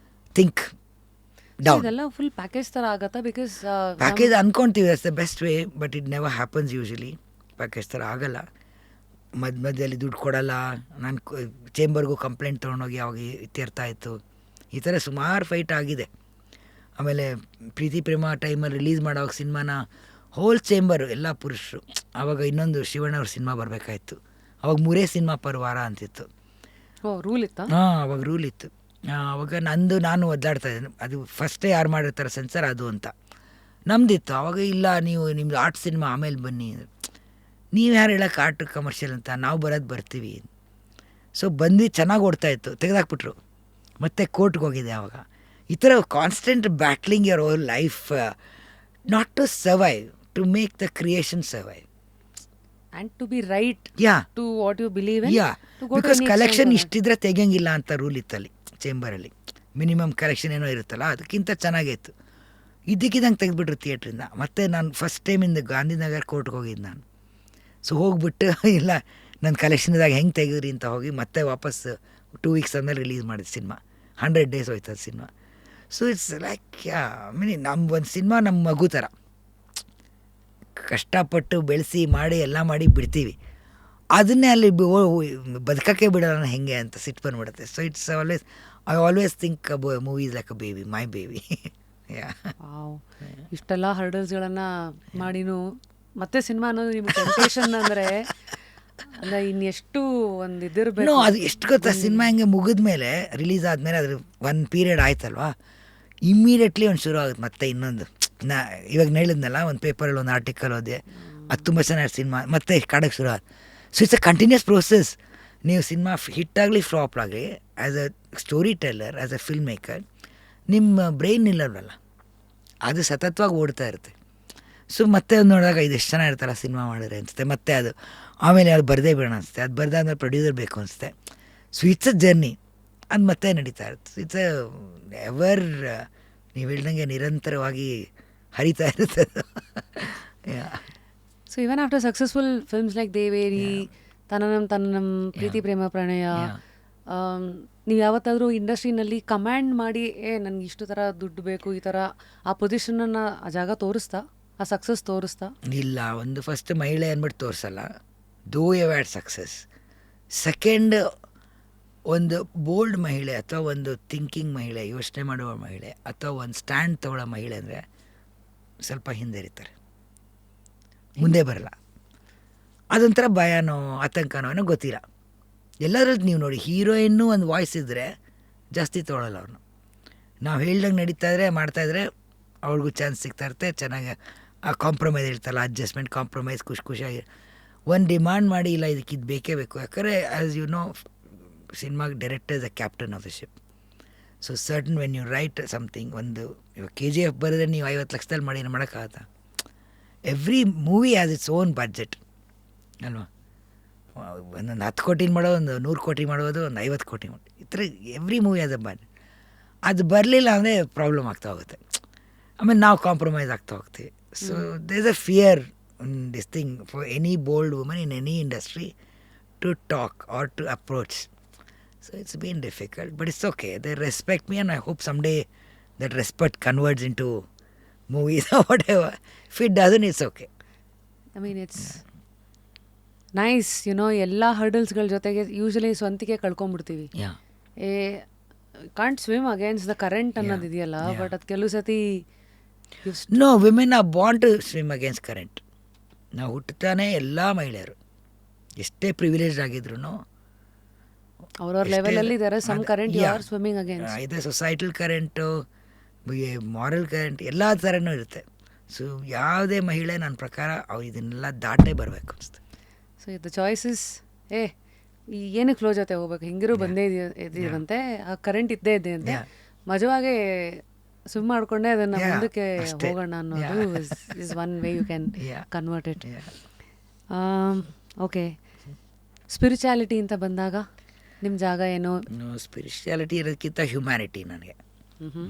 think down. ಇದೆಲ್ಲ ಫುಲ್ ಪ್ಯಾಕೇಜ್ ಥರ ಆಗುತ್ತಾ? ಬಿಕಾಸ್ ಪ್ಯಾಕೇಜ್ ಅಂದ್ಕೊಳ್ತೀವಿ that's the best way, but it never happens usually. Package ಥರ ಆಗಲ್ಲ. ಮಧ್ಯದಲ್ಲಿ ದುಡ್ಡು ಕೊಡಲ್ಲ. ನಾನು ಚೇಂಬರ್ಗೂ ಕಂಪ್ಲೇಂಟ್ ತೊಗೊಂಡೋಗಿ ಅವಾಗ ಇತ್ಯರ್ಥ ಆಯಿತು. ಈ ಥರ ಸುಮಾರು ಫೈಟ್ ಆಗಿದೆ. ಆಮೇಲೆ ಪ್ರೀತಿ ಪ್ರೇಮ ಟೈಮಲ್ಲಿ ರಿಲೀಸ್ ಮಾಡೋವಾಗ ಸಿನಿಮಾನ ಹೋಲ್ ಚೇಂಬರು ಎಲ್ಲ ಪುರುಷರು. ಆವಾಗ ಇನ್ನೊಂದು ಶಿವಣ್ಣವ್ರ ಸಿನಿಮಾ ಬರಬೇಕಾಯ್ತು, ಅವಾಗ 3 ಸಿನಿಮಾ ಪರ್ ವಾರ ಅಂತಿತ್ತು. ರೂಲ್ ಇತ್ತಾ? ಹಾಂ, ಅವಾಗ ರೂಲ್ ಇತ್ತು. ಅವಾಗ ನಾನು ಒದ್ದಾಡ್ತಾ ಇದ್ದೆ, ಅದು ಫಸ್ಟೇ ಯಾರು ಮಾಡಿರ್ತಾರೆ ಸೆನ್ಸರ್ ಅದು ಅಂತ. ನಮ್ದಿತ್ತು ಅವಾಗ, ಇಲ್ಲ ನೀವು ನಿಮ್ಮದು ಆರ್ಟ್ ಸಿನಿಮಾ ಆಮೇಲೆ ಬನ್ನಿ, ನೀವು ಯಾರು ಹೇಳೋಕೆ ಆರ್ಟ್ ಕಮರ್ಷಿಯಲ್ ಅಂತ, ನಾವು ಬರೋದು ಬರ್ತೀವಿ. ಸೊ ಬಂದು ಚೆನ್ನಾಗಿ ಓಡ್ತಾಯಿತ್ತು, ತೆಗೆದಾಕ್ಬಿಟ್ರು, ಮತ್ತೆ ಕೋರ್ಟ್ಗೆ ಹೋಗಿದೆ. ಆವಾಗ ಈ ಥರ constant battling your whole life, not to survive, to make the creation survive and to be right to what you believe. Because collection ಇಷ್ಟಿದ್ರೆ ತೆಗಿಯಂಗಿಲ್ಲ ಅಂತ ರೂಲ್ ಇತ್ತಲ್ಲಿ ಚೇಂಬರಲ್ಲಿ. ಮಿನಿಮಮ್ ಕಲೆಕ್ಷನ್ ಏನೋ ಇರುತ್ತಲ್ಲ, ಅದಕ್ಕಿಂತ ಚೆನ್ನಾಗಿತ್ತು. ಇದಕ್ಕಿದಂಗೆ ತೆಗೆದ್ಬಿಟ್ರು ಥಿಯೇಟ್ರಿಂದ. ಮತ್ತು ನಾನು ಫಸ್ಟ್ ಟೈಮಿಂದ ಗಾಂಧಿನಗರ್ ಕೋರ್ಟ್ಗೆ ಹೋಗಿದ್ದು ನಾನು. ಸೊ ಹೋಗ್ಬಿಟ್ಟು ಇಲ್ಲ ನನ್ನ ಕಲೆಕ್ಷನ್ದಾಗ ಹೆಂಗೆ ತೆಗೆದ್ರಿ ಅಂತ ಹೋಗಿ ಮತ್ತೆ ವಾಪಸ್ 2 ವೀಕ್ಸ್ ಆದಮೇಲೆ ರಿಲೀಸ್ ಮಾಡಿದ ಸಿನಿಮಾ. 100 ಡೇಸ್ ಹೋಯ್ತು ಅದು ಸಿನಿಮಾ. ಸೊ ಇಟ್ಸ್ ಲೈಕ್ ನಮ್ಮ ಒಂದು ಸಿನಿಮಾ ನಮ್ಮ ಮಗು ಥರ ಕಷ್ಟಪಟ್ಟು ಬೆಳೆಸಿ ಮಾಡಿ ಎಲ್ಲ ಮಾಡಿ ಬಿಡ್ತೀವಿ, ಅದನ್ನೇ ಅಲ್ಲಿ ಬದುಕಕ್ಕೆ ಬಿಡೋಣ ಹೆಂಗೆ ಅಂತ ಸಿಟ್ಟು ಬಂದ್ಬಿಡುತ್ತೆ. So it's I always think movies like a baby, my baby. ಇಷ್ಟೆಲ್ಲ ಹರ್ಡಲ್ಸ್ಗಳನ್ನು ಮಾಡಿನೂ ಮತ್ತೆ ಸಿನಿಮಾ ಅನ್ನೋದು ನಿಮ್ಗೆ ಟೆಂಪ್ಟೇಷನ್ ಅಂದರೆ ಇನ್ನೆಷ್ಟು ಒಂದು ಇದಿರಬೇಕು. ಅದು ಎಷ್ಟು ಗೊತ್ತಾ, ಸಿನಿಮಾ ಹಿಂಗೆ ಮುಗಿದ ಮೇಲೆ ರಿಲೀಸ್ ಆದಮೇಲೆ ಅದ್ರ ಒಂದು ಪೀರಿಯಡ್ ಆಯ್ತಲ್ವಾ, ಇಮ್ಮಿಡಿಯೇಟ್ಲಿ ಒಂದು ಶುರು ಆಗುತ್ತೆ ಮತ್ತೆ ಇನ್ನೊಂದು. ಇವಾಗ ಹೇಳಿದ್ನಲ್ಲ, ಒಂದು ಪೇಪರಲ್ಲಿ ಒಂದು ಆರ್ಟಿಕಲ್ ಓದಿ, ಅದು ತುಂಬ ಚೆನ್ನಾಗಿ ಸಿನಿಮಾ ಮತ್ತೆ ಕಾಡೋಕ್ಕೆ ಶುರು ಆಗುತ್ತೆ. So it's a continuous process. ನೀವು ಸಿನಿಮಾ ಹಿಟ್ಟಾಗಲಿ ಫ್ಲಾಪ್ ಆಗಲಿ, as a story teller, as a film maker, ನಿಮ್ಮ ಬ್ರೈನ್ ನಿಲ್ಲಲ್ವಲ್ಲ, ಅದು ಸತತವಾಗಿ ಓಡ್ತಾ ಇರುತ್ತೆ. ಸೊ ಮತ್ತೆ ಒಂದು ನೋಡಿದಾಗ ಇದು ಎಷ್ಟು ಚೆನ್ನಾಗಿರ್ತಾರ ಸಿನಿಮಾ ಮಾಡಿದ್ರೆ ಅನಿಸುತ್ತೆ. ಮತ್ತೆ ಅದು ಆಮೇಲೆ ಅದು ಬರದೇ ಬೇಡ ಅನಿಸುತ್ತೆ, ಅದು ಬರೆದಾದ್ಮೇಲೆ ಪ್ರೊಡ್ಯೂಸರ್ ಬೇಕು ಅನಿಸುತ್ತೆ. ಸೊ ಇಟ್ಸ್ ಅ ಜರ್ನಿ, ಅದು ಮತ್ತೆ ನಡೀತಾ ಇರುತ್ತೆ. ಇಟ್ಸ್ ಅ ಎವರ್, ನೀವು ಹೇಳ್ದಂಗೆ ನಿರಂತರವಾಗಿ ಹರಿತಾ ಇರುತ್ತೆ. So even after successful films like Deveri, Tannam, Preethi ಪ್ರೇಮ ಪ್ರಣಯ, ನೀವು ಯಾವತ್ತಾದರೂ ಇಂಡಸ್ಟ್ರಿನಲ್ಲಿ ಕಮ್ಯಾಂಡ್ ಮಾಡಿ ನನಗೆ ಇಷ್ಟು ಥರ ದುಡ್ಡು ಬೇಕು, ಈ ಥರ ಆ ಪೊಸಿಷನನ್ನು ಆ ಜಾಗ ತೋರಿಸ್ತಾ, ಆ ಸಕ್ಸಸ್ ತೋರಿಸ್ತಾ? ಇಲ್ಲ, ಒಂದು ಫಸ್ಟ್ ಮಹಿಳೆ ಅಂದ್ಬಿಟ್ಟು ತೋರಿಸಲ್ಲ, though you had success. Second, ಒಂದು ಬೋಲ್ಡ್ ಮಹಿಳೆ ಅಥವಾ ಒಂದು ಥಿಂಕಿಂಗ್ ಮಹಿಳೆ, ಯೋಚನೆ ಮಾಡುವ ಮಹಿಳೆ ಅಥವಾ ಒಂದು ಸ್ಟ್ಯಾಂಡ್ ತಗೊಳ್ಳೋ ಮಹಿಳೆ ಅಂದರೆ ಸ್ವಲ್ಪ ಹಿಂದೆರಿತಾರೆ, ಮುಂದೆ ಬರಲ್ಲ. ಅದೊಂಥರ ಭಯನೋ ಆತಂಕನೋ ಏನೋ ಗೊತ್ತಿಲ್ಲ. ಎಲ್ಲದ್ರದ್ದು ನೀವು ನೋಡಿ, ಹೀರೋಯಿನ್ನು ಒಂದು ವಾಯ್ಸ್ ಇದ್ದರೆ ಜಾಸ್ತಿ ತೊಗೊಳ್ಳಲ್ಲ ಅವ್ರನ್ನ. ನಾವು ಹೇಳ್ದಂಗೆ ನಡೀತಾಯಿದ್ರೆ ಮಾಡ್ತಾಯಿದ್ರೆ ಅವ್ರಿಗೂ ಚಾನ್ಸ್ ಸಿಗ್ತಾ ಇರುತ್ತೆ. ಚೆನ್ನಾಗಿ ಆ ಕಾಂಪ್ರಮೈಸ್ ಇರ್ತಲ್ಲ, ಅಡ್ಜಸ್ಟ್ಮೆಂಟ್, ಕಾಂಪ್ರಮೈಸ್, ಖುಷಿಯಾಗಿ ಒಂದು ಡಿಮಾಂಡ್ ಮಾಡಿ, ಇಲ್ಲ ಇದಕ್ಕೆ ಇದು ಬೇಕೇ ಬೇಕು. ಯಾಕಂದರೆ ಆ್ಯಸ್ ಯು ನೋ, ಸಿನಿಮಾಗೆ director is the captain of the ship. So certain when you write something, ಒಂದು ಇವಾಗ KGF ಬರೆದ್ರೆ ನೀವು 50 ಲಕ್ಷದಲ್ಲಿ ಮಾಡಿ ಏನು ಮಾಡೋಕ್ಕಾಗತ್ತಾ? Every movie has its own budget ಅಲ್ವಾ. ಒಂದೊಂದು 10 ಕೋಟಿ ಮಾಡೋದು, ಒಂದು 100 ಕೋಟಿ ಮಾಡೋದು, ಒಂದು 50 ಕೋಟಿ ಮಾಡೋದು, ಈ ಥರ every movie has a budget. ಅದು ಬರಲಿಲ್ಲ ಅಂದರೆ ಪ್ರಾಬ್ಲಮ್ ಆಗ್ತಾ ಹೋಗುತ್ತೆ. ಆಮೇಲೆ ನಾವು ಕಾಂಪ್ರಮೈಸ್ ಆಗ್ತಾ ಹೋಗ್ತೀವಿ. So there is a fear in this thing for any bold woman in any industry to talk or to approach. So it's been difficult, but it's okay. They respect me, and I hope someday that respect converts into movies or whatever. If it doesn't, it's okay. I mean, it's nice, you know, ಎಲ್ಲ ಹರ್ಡಲ್ಸ್ಗಳ ಜೊತೆಗೆ usually ಸ್ವಂತಿಕೆ ಕಳ್ಕೊಂಡ್ಬಿಡ್ತೀವಿ. Can't swim against the current ಅನ್ನೋದು ಇದೆಯಲ್ಲ, but ಅದು ಕೆಲವು ಸತಿ no, women are born to swim against current. ನಾವು ಹುಟ್ಟುತ್ತಾನೆ ಎಲ್ಲ ಮಹಿಳೆಯರು ಎಷ್ಟೇ ಪ್ರಿವಿಲೇಜ್ ಆಗಿದ್ರು ಅವ್ರವ್ರ ಲೆವೆಲಲ್ಲಿ there is some current you are swimming against. ಇದೆ ಸೊಸೈಟಲ್ ಕರೆಂಟು, ಮಾರಲ್ ಕರೆಂಟ್, ಎಲ್ಲ ಥರನೂ ಇರುತ್ತೆ. ಸೊ ಯಾವುದೇ ಮಹಿಳೆ ನನ್ನ ಪ್ರಕಾರ ಅವ್ರು ಇದನ್ನೆಲ್ಲ ದಾಟೇ ಬರಬೇಕು ಅನಿಸ್ತು. ಸೊ ದ ಚಾಯ್ಸಸ್ ಏನಕ್ಕೆ ಫ್ಲೋ ಜೊತೆ ಹೋಗ್ಬೇಕು, ಹಿಂಗಿರೋ ಬಂದೇ ಇದೀವಂತೆ, ಆ ಕರೆಂಟ್ ಇದ್ದೇ ಇದೆ ಅಂತೆ, ಮಜವಾಗೆ ಸ್ವಿಮ್ ಮಾಡಿಕೊಂಡೆ ಅದನ್ನು ಮುಂದಕ್ಕೆ ಹೋಗೋಣ ಅನ್ನೋದು is one way you can convert it. Okay, spirituality ಅಂತ ಬಂದಾಗ ನಿಮ್ಮ ಜಾಗ ಏನು? ಸ್ಪಿರಿಚುಯಾಲಿಟಿ ಇರೋದಕ್ಕಿಂತ ಹ್ಯುಮ್ಯಾನಿಟಿ, ನನಗೆ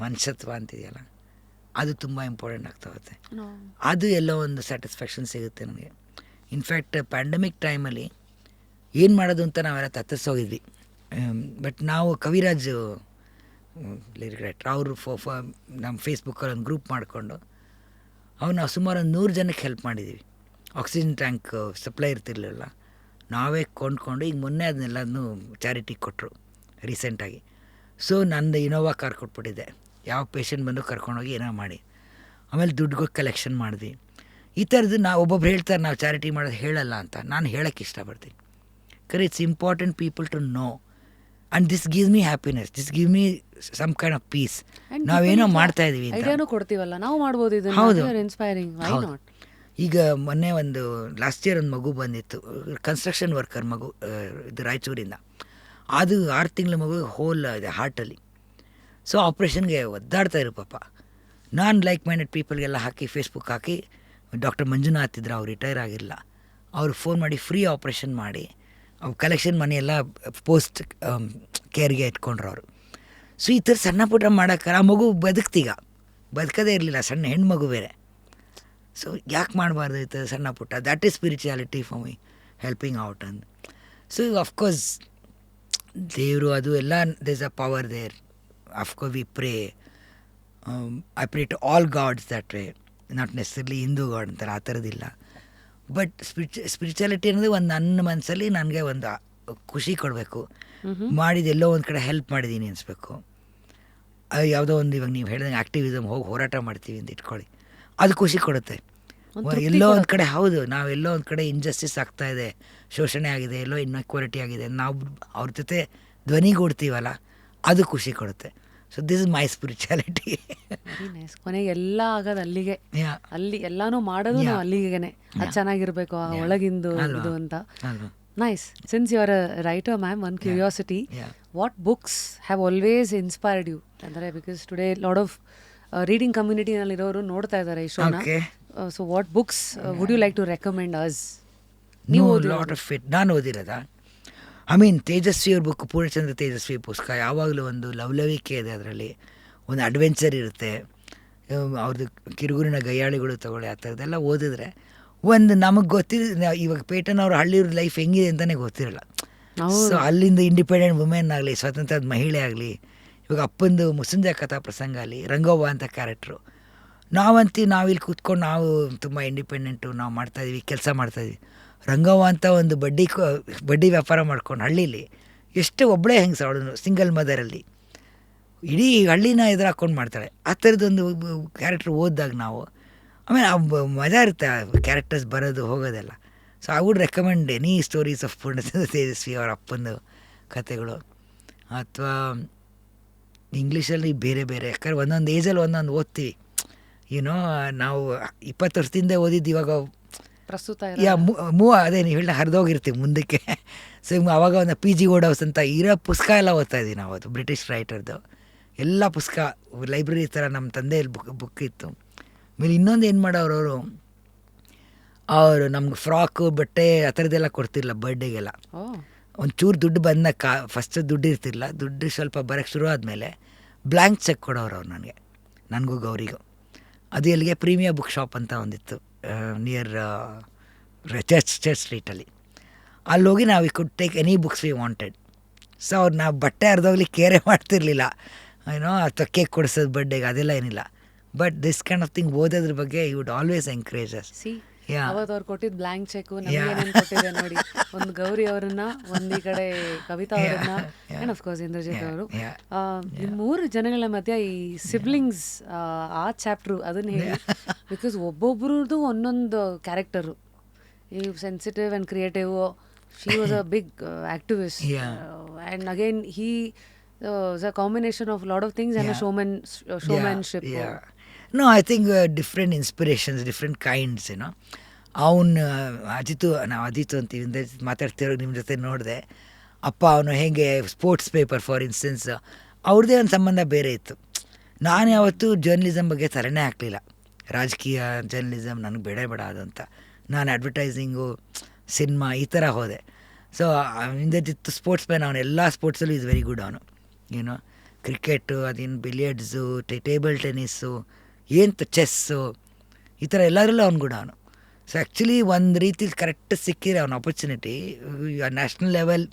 ಮನುಷ್ಯತ್ವ ಅಂತಿದೆಯಲ್ಲ, ಅದು ತುಂಬ ಇಂಪಾರ್ಟೆಂಟ್ ಆಗ್ತಾ ಹೋಗುತ್ತೆ. ಅದು ಎಲ್ಲೋ ಒಂದು ಸ್ಯಾಟಿಸ್ಫ್ಯಾಕ್ಷನ್ ಸಿಗುತ್ತೆ ನನಗೆ. ಇನ್ಫ್ಯಾಕ್ಟ್ ಪ್ಯಾಂಡಮಿಕ್ ಟೈಮಲ್ಲಿ ಏನು ಮಾಡೋದು ಅಂತ ನಾವೆಲ್ಲ ತತ್ತರಿಸೋಗಿದ್ವಿ. ಬಟ್ ನಾವು ಕವಿರಾಜ್ ಲಿರಿಕ್ ರೈಟರ್ ಅವರು ನಮ್ಮ ಫೇಸ್ಬುಕ್ಕಲ್ಲಿ ಒಂದು ಗ್ರೂಪ್ ಮಾಡಿಕೊಂಡು ನಾವು ಸುಮಾರು ಒಂದು 100 ಜನಕ್ಕೆ ಹೆಲ್ಪ್ ಮಾಡಿದ್ದೀವಿ. ಆಕ್ಸಿಜನ್ ಟ್ಯಾಂಕ್ ಸಪ್ಲೈ ಇರ್ತಿರ್ಲಿಲ್ಲ, ನಾವೇ ಕೊಂಡ್ಕೊಂಡು ಈಗ ಮೊನ್ನೆ ಅದನ್ನೆಲ್ಲದನ್ನು ಚಾರಿಟಿಗೆ ಕೊಟ್ಟರು ರೀಸೆಂಟಾಗಿ. ಸೊ ನಂದು ಇನೋವಾ ಕಾರ್ ಕೊಟ್ಬಿಟ್ಟಿದ್ದೆ ಯಾವ ಪೇಷಂಟ್ ಬಂದು ಕರ್ಕೊಂಡೋಗಿ ಏನೋ ಮಾಡಿ. ಆಮೇಲೆ ದುಡ್ಡುಗಳು ಕಲೆಕ್ಷನ್ ಮಾಡಿದ್ವಿ. ಈ ಥರದ್ದು ನಾವು ಒಬ್ಬೊಬ್ರು ಹೇಳ್ತಾರೆ ನಾವು ಚಾರಿಟಿ ಮಾಡೋದು ಹೇಳಲ್ಲ ಅಂತ. ನಾನು ಹೇಳೋಕ್ಕೆ ಇಷ್ಟಪಡ್ತೀನಿ. ಕರೆ it's important people to know and this gives me happiness, this give me some kind of peace. ನಾವೇನೋ ಮಾಡ್ತಾ ಇದೀವಿ ಅಂತ ಐಡಿಯಾನು ಕೊಡ್ತೀವಲ್ಲ, ನಾವು ಮಾಡ್ಬೋದು ಇದನ್ನ. ಹೌದು, ಇನ್ಸ್ಪೈರಿಂಗ್. Why not? ಈಗ ಮೊನ್ನೆ ಒಂದು ಲಾಸ್ಟ್ ಇಯರ್ ಒಂದು ಮಗು ಬಂದಿತ್ತು, ಕನ್ಸ್ಟ್ರಕ್ಷನ್ ವರ್ಕರ್ ಮಗು, ಇದು ರಾಯಚೂರಿಂದ. ಅದು 6 ತಿಂಗಳ ಮಗು, ಹೋಲ್ ಇದೆ ಹಾರ್ಟಲ್ಲಿ. ಸೊ ಆಪ್ರೇಷನ್ಗೆ ಒದ್ದಾಡ್ತಾ ಇರು ಪಾಪ. ನಾನು ಲೈಕ್ ಮೈಂಡೆಡ್ ಪೀಪಲ್ಗೆಲ್ಲ ಹಾಕಿ ಫೇಸ್ಬುಕ್ ಹಾಕಿ, ಡಾಕ್ಟರ್ ಮಂಜುನಾಥ್ ಇದ್ರು, ಅವ್ರು ರಿಟೈರ್ ಆಗಿಲ್ಲ, ಅವ್ರು ಫೋನ್ ಮಾಡಿ ಫ್ರೀ ಆಪ್ರೇಷನ್ ಮಾಡಿ ಅವ್ರು ಕಲೆಕ್ಷನ್ ಮನೆಯೆಲ್ಲ ಪೋಸ್ಟ್ ಕೇರ್ಗೆ ಇಟ್ಕೊಂಡ್ರು ಅವರು. ಸೊ ಈ ಥರ ಸಣ್ಣ ಪುಟ್ಟ ಮಾಡೋಕ್ಕಾರ ಆ ಮಗು ಬದುಕ್ತೀಗ, ಬದುಕದೇ ಇರಲಿಲ್ಲ, ಸಣ್ಣ ಹೆಣ್ಮಗು ಬೇರೆ. ಸೊ ಯಾಕೆ ಮಾಡಬಾರ್ದು ಈ ಥರ ಸಣ್ಣ ಪುಟ್ಟ? That is spirituality for my, helping out ಅಂದ್. ಸೊ ಅಫ್ಕೋರ್ಸ್ ದೇವರು ಅದು ಎಲ್ಲ, there is a power there. Of course we pray, I pray to all gods that way, not necessarily Hindu god ಅಂತಾರೆ, ಆ ಥರದ್ದಿಲ್ಲ. ಬಟ್ ಸ್ಪಿರಿಚುಯಾಲಿಟಿ ಅನ್ನೋದು ಒಂದು ನನ್ನ ಮನಸ್ಸಲ್ಲಿ ನನಗೆ ಒಂದು ಖುಷಿ ಕೊಡಬೇಕು. ಮಾಡಿದ್ದೆಲ್ಲೋ ಒಂದು ಕಡೆ ಹೆಲ್ಪ್ ಮಾಡಿದ್ದೀನಿ ಅನಿಸ್ಬೇಕು. ಅದು ಯಾವುದೋ ಒಂದು, ಇವಾಗ ನೀವು ಹೇಳಿದಂಗೆ ಆ್ಯಕ್ಟಿವಿಸಮ್ ಹೋಗಿ ಹೋರಾಟ ಮಾಡ್ತೀವಿ ಅಂತ ಇಟ್ಕೊಳ್ಳಿ, ಅದು ಖುಷಿ ಕೊಡುತ್ತೆ. ಎಲ್ಲೋ ಒಂದು ಕಡೆ ಹೌದು, ನಾವೆಲ್ಲೋ ಒಂದು ಕಡೆ ಇಂಜಸ್ಟಿಸ್ ಆಗ್ತಾ ಇದೆ, ಶೋಷಣೆ ಆಗಿದೆ, ಎಲ್ಲೋ ಇನ್ಇಕ್ವಾಲಿಟಿ ಆಗಿದೆ, ನಾವು ಅವ್ರ ಜೊತೆ ಧ್ವನಿಗೂಡ್ತೀವಲ್ಲ, ಅದು ಖುಷಿ ಕೊಡುತ್ತೆ. So this is my spirituality. ಕೊನೆಗೆ ಎಲ್ಲ ಆಗೋದು ಅಲ್ಲಿಗೆ, ಅಲ್ಲಿ ಎಲ್ಲಾನು ಮಾಡೋದು ನಾವು ಅಲ್ಲಿಗೆನೆ. ಅದು ಚೆನ್ನಾಗಿರ್ಬೇಕು ಆ ಒಳಗಿಂದು ಇದು ಅಂತ. Nice. Since you are a writer ma'am, one curiosity, what books have always inspired you? ಅಂದರೆ because today lot of reading ಕಮ್ಯುನಿಟಿನಲ್ಲಿರೋರು ನೋಡ್ತಾ ಇದ್ದಾರೆ ಈ ಶೋನ. So what books would you like to recommend us? ನೀವು ಲಾಟ್ ಆಫ್ ಇಟ್ ನಾನು ಓದಿರೋದಾ? I mean Tejasvi ಅವ್ರ ಬುಕ್, ಪೂರ್ಣಚಂದ್ರ ತೇಜಸ್ವಿ ಪುಸ್ತಕ, ಯಾವಾಗಲೂ ಒಂದು ಲವಲವಿಕೆ ಇದೆ, ಅದರಲ್ಲಿ ಒಂದು ಅಡ್ವೆಂಚರ್ ಇರುತ್ತೆ. ಅವ್ರದ್ದು ಕಿರುಗುರಿನ ಗಯ್ಯಾಳಿಗಳು ತಗೊಳ್ಳಿ, ಆ ಥರದ್ದೆಲ್ಲ ಓದಿದ್ರೆ ಒಂದು ನಮಗೆ ಗೊತ್ತಿಲ್ಲ. ಇವಾಗ ಪೇಟನ್ ಅವ್ರ ಹಳ್ಳಿಯವ್ರ ಲೈಫ್ ಹೆಂಗಿದೆ ಅಂತಲೇ ಗೊತ್ತಿರಲ್ಲ. ಸೊ ಅಲ್ಲಿಂದ ಇಂಡಿಪೆಂಡೆಂಟ್ ವುಮೆನ್ ಆಗಲಿ, ಸ್ವತಂತ್ರದ ಮಹಿಳೆ ಆಗಲಿ, ಇವಾಗ ಅಪ್ಪಂದು ಮುಸುಂಜ ಕಥಾ ಪ್ರಸಂಗ ಆಗಲಿ, ರಂಗವ್ವ ಅಂತ ಕ್ಯಾರೆಕ್ಟ್ರು, ನಾವಿಲ್ಲಿ ಕೂತ್ಕೊಂಡು ನಾವು ತುಂಬ ಇಂಡಿಪೆಂಡೆಂಟು, ನಾವು ಮಾಡ್ತಾಯಿದ್ವಿ, ಕೆಲಸ ಮಾಡ್ತಾಯಿದ್ವಿ. ರಂಗವ್ವ ಅಂತ ಒಂದು ಬಡ್ಡಿ ವ್ಯಾಪಾರ ಮಾಡ್ಕೊಂಡು ಹಳ್ಳೀಲಿ ಎಷ್ಟು ಒಬ್ಬಳೇ ಹೆಂಗಸ, ಅವಳು ಸಿಂಗಲ್ ಮದರಲ್ಲಿ ಇಡೀ ಹಳ್ಳಿನ ಎದುರು ಹಾಕ್ಕೊಂಡು ಮಾಡ್ತಾಳೆ. ಆ ಥರದ್ದೊಂದು ಕ್ಯಾರೆಕ್ಟ್ರ್ ಓದಿದಾಗ ನಾವು, ಆಮೇಲೆ ಮಜಾ ಇರುತ್ತೆ ಆ ಕ್ಯಾರೆಕ್ಟರ್ಸ್ ಬರೋದು ಹೋಗೋದೆಲ್ಲ. So I would recommend any stories of Poornachandra Tejaswi ಅವರ ಅಪ್ಪಂದು ಕಥೆಗಳು, ಅಥವಾ ಇಂಗ್ಲೀಷಲ್ಲಿ ಬೇರೆ ಬೇರೆ. ಯಾಕಂದ್ರೆ ಒಂದೊಂದು ಏಜಲ್ಲಿ ಒಂದೊಂದು ಓದ್ತೀವಿ. ಏನೋ ನಾವು 20 ವರ್ಷದಿಂದ ಓದಿದ್ದು ಇವಾಗ ಪ್ರಸ್ತುತ ಅದೇ ನೀವು ಹೇಳಿ ಹರಿದೋಗಿರ್ತೀವಿ ಮುಂದಕ್ಕೆ. ಸೊ ಅವಾಗ ಒಂದು ಪಿ ಜಿ ಓಡೌಸ್ ಅಂತ ಇರೋ ಪುಸ್ತಕ ಎಲ್ಲ ಓದ್ತಾ ಇದ್ದೀವಿ ನಾವು. ಅದು ಬ್ರಿಟಿಷ್ ರೈಟರ್ದು ಎಲ್ಲ ಪುಸ್ತಕ, ಲೈಬ್ರರಿ ಥರ ನಮ್ಮ ತಂದೆಯಲ್ಲಿ ಬುಕ್ ಇತ್ತು. ಆಮೇಲೆ ಇನ್ನೊಂದು ಏನು ಮಾಡೋರು ಅವರು ನಮ್ಗೆ ಫ್ರಾಕು ಬಟ್ಟೆ ಆ ಥರದ್ದೆಲ್ಲ ಕೊಡ್ತಿರಲಿಲ್ಲ ಬರ್ಡೇಗೆಲ್ಲ. ಒಂಚೂರು ದುಡ್ಡು ಬಂದಾಗ ಫಸ್ಟ್ ದುಡ್ಡು ಇರ್ತಿರಲಿಲ್ಲ, ದುಡ್ಡು ಸ್ವಲ್ಪ ಬರೋಕ್ಕೆ ಶುರು ಆದಮೇಲೆ ಬ್ಲ್ಯಾಂಕ್ ಚೆಕ್ ಕೊಡೋರು ಅವ್ರು ನನಗೂ ಗೌರಿಗೂ. ಅದು ಎಲ್ಲಿಗೆ ಪ್ರೀಮಿಯರ್ ಬುಕ್ ಶಾಪ್ ಅಂತ ಒಂದಿತ್ತು ನಿಯರ್ ಚರ್ಚ್ ಸ್ಟ್ರೀಟಲ್ಲಿ. ಅಲ್ಲೋಗಿ ನಾವು we could take any books we wanted. So ಅವ್ರು ನಾವು ಬಟ್ಟೆ ಹರಿದೋಗ್ಲಿ ಕೇರೆ ಮಾಡ್ತಿರ್ಲಿಲ್ಲ, ಏನೋ ಅಥವಾ ಕೇಕ್ ಕೊಡಿಸೋದು ಬರ್ಡೇಗೆ, ಅದೆಲ್ಲ ಏನಿಲ್ಲ. But this kind of thing ಓದೋದ್ರ ಬಗ್ಗೆ you would always encourage us. ಅವತ್ತು ಅವ್ರು ಕೊಟ್ಟಿದ್ದು ಬ್ಲ್ಯಾಂಕ್ ಚೆಕ್ ನಮಗೆ ಕೊಟ್ಟಿದೆ ನೋಡಿ. ಒಂದು ಗೌರಿ ಅವರನ್ನ, ಒಂದು ಈ ಕಡೆ ಕವಿತಾ ಅವರನ್ನ, ಆ್ಯಂಡ್ ಆಫ್ ಕೋರ್ಸ್ ಇಂದ್ರಜಿತ್ ಅವರು. ಈ 3 ಜನಗಳ ಮಧ್ಯೆ ಈ ಸಿಬ್ಲಿಂಗ್ಸ್ ಆ ಚಾಪ್ಟ್ರು ಅದನ್ನು ಹೇಳಿ. ಬಿಕಾಸ್ ಒಬ್ಬೊಬ್ರದ್ದು ಒಂದೊಂದು ಕ್ಯಾರೆಕ್ಟರು, ಈ sensitive and creative. She was a big activist, and again he is a combination of a lot of things and a showmanship. No, I think different inspirations, different kinds, you know. ಅವನು ಅಜಿತು ಅಂತೀವಿ ಅಂದರೆ ಮಾತಾಡ್ತಿರೋ ನಿಮ್ಮ ಜೊತೆ ನೋಡಿದೆ. ಅಪ್ಪ ಅವನು ಹೇಗೆ sports paper for instance, ಅವ್ರದ್ದೇ ಒಂದು ಸಂಬಂಧ ಬೇರೆ ಇತ್ತು. ನಾನು ಯಾವತ್ತೂ ಜರ್ನಲಿಸಮ್ ಬಗ್ಗೆ ತಲೆನೇ ಹಾಕಲಿಲ್ಲ. ರಾಜಕೀಯ ಜರ್ನಲಿಸಮ್ ನನಗೆ ಬೇಡ ಅದು ಅಂತ. ನಾನು ಅಡ್ವರ್ಟೈಸಿಂಗು, ಸಿನಿಮಾ ಈ ಥರ ಹೋದೆ. ಸೊ ಇಂದ್ರಜಿತ್ ಸ್ಪೋರ್ಟ್ಸ್ ಮ್ಯಾನ್, ಅವನು ಎಲ್ಲ ಸ್ಪೋರ್ಟ್ಸಲ್ಲೂ ಈಸ್ ವೆರಿ ಗುಡ್. ಅವನು ಏನೋ ಕ್ರಿಕೆಟು, ಅದೇನು ಬಿಲಿಯರ್ಡ್ಸು, ಟೇಬಲ್ ಟೆನ್ನಿಸ್ಸು, ಏನು ಚೆಸ್ಸು, ಈ ಥರ ಎಲ್ಲದರಲ್ಲೂ ಅವ್ನು ಗುಡ್ ಅವನು. ಸೊ ಆ್ಯಕ್ಚುಲಿ ಒಂದು ರೀತಿಲಿ ಕರೆಕ್ಟ್ ಸಿಕ್ಕಿದ್ರೆ ಅವನ opportunity, national level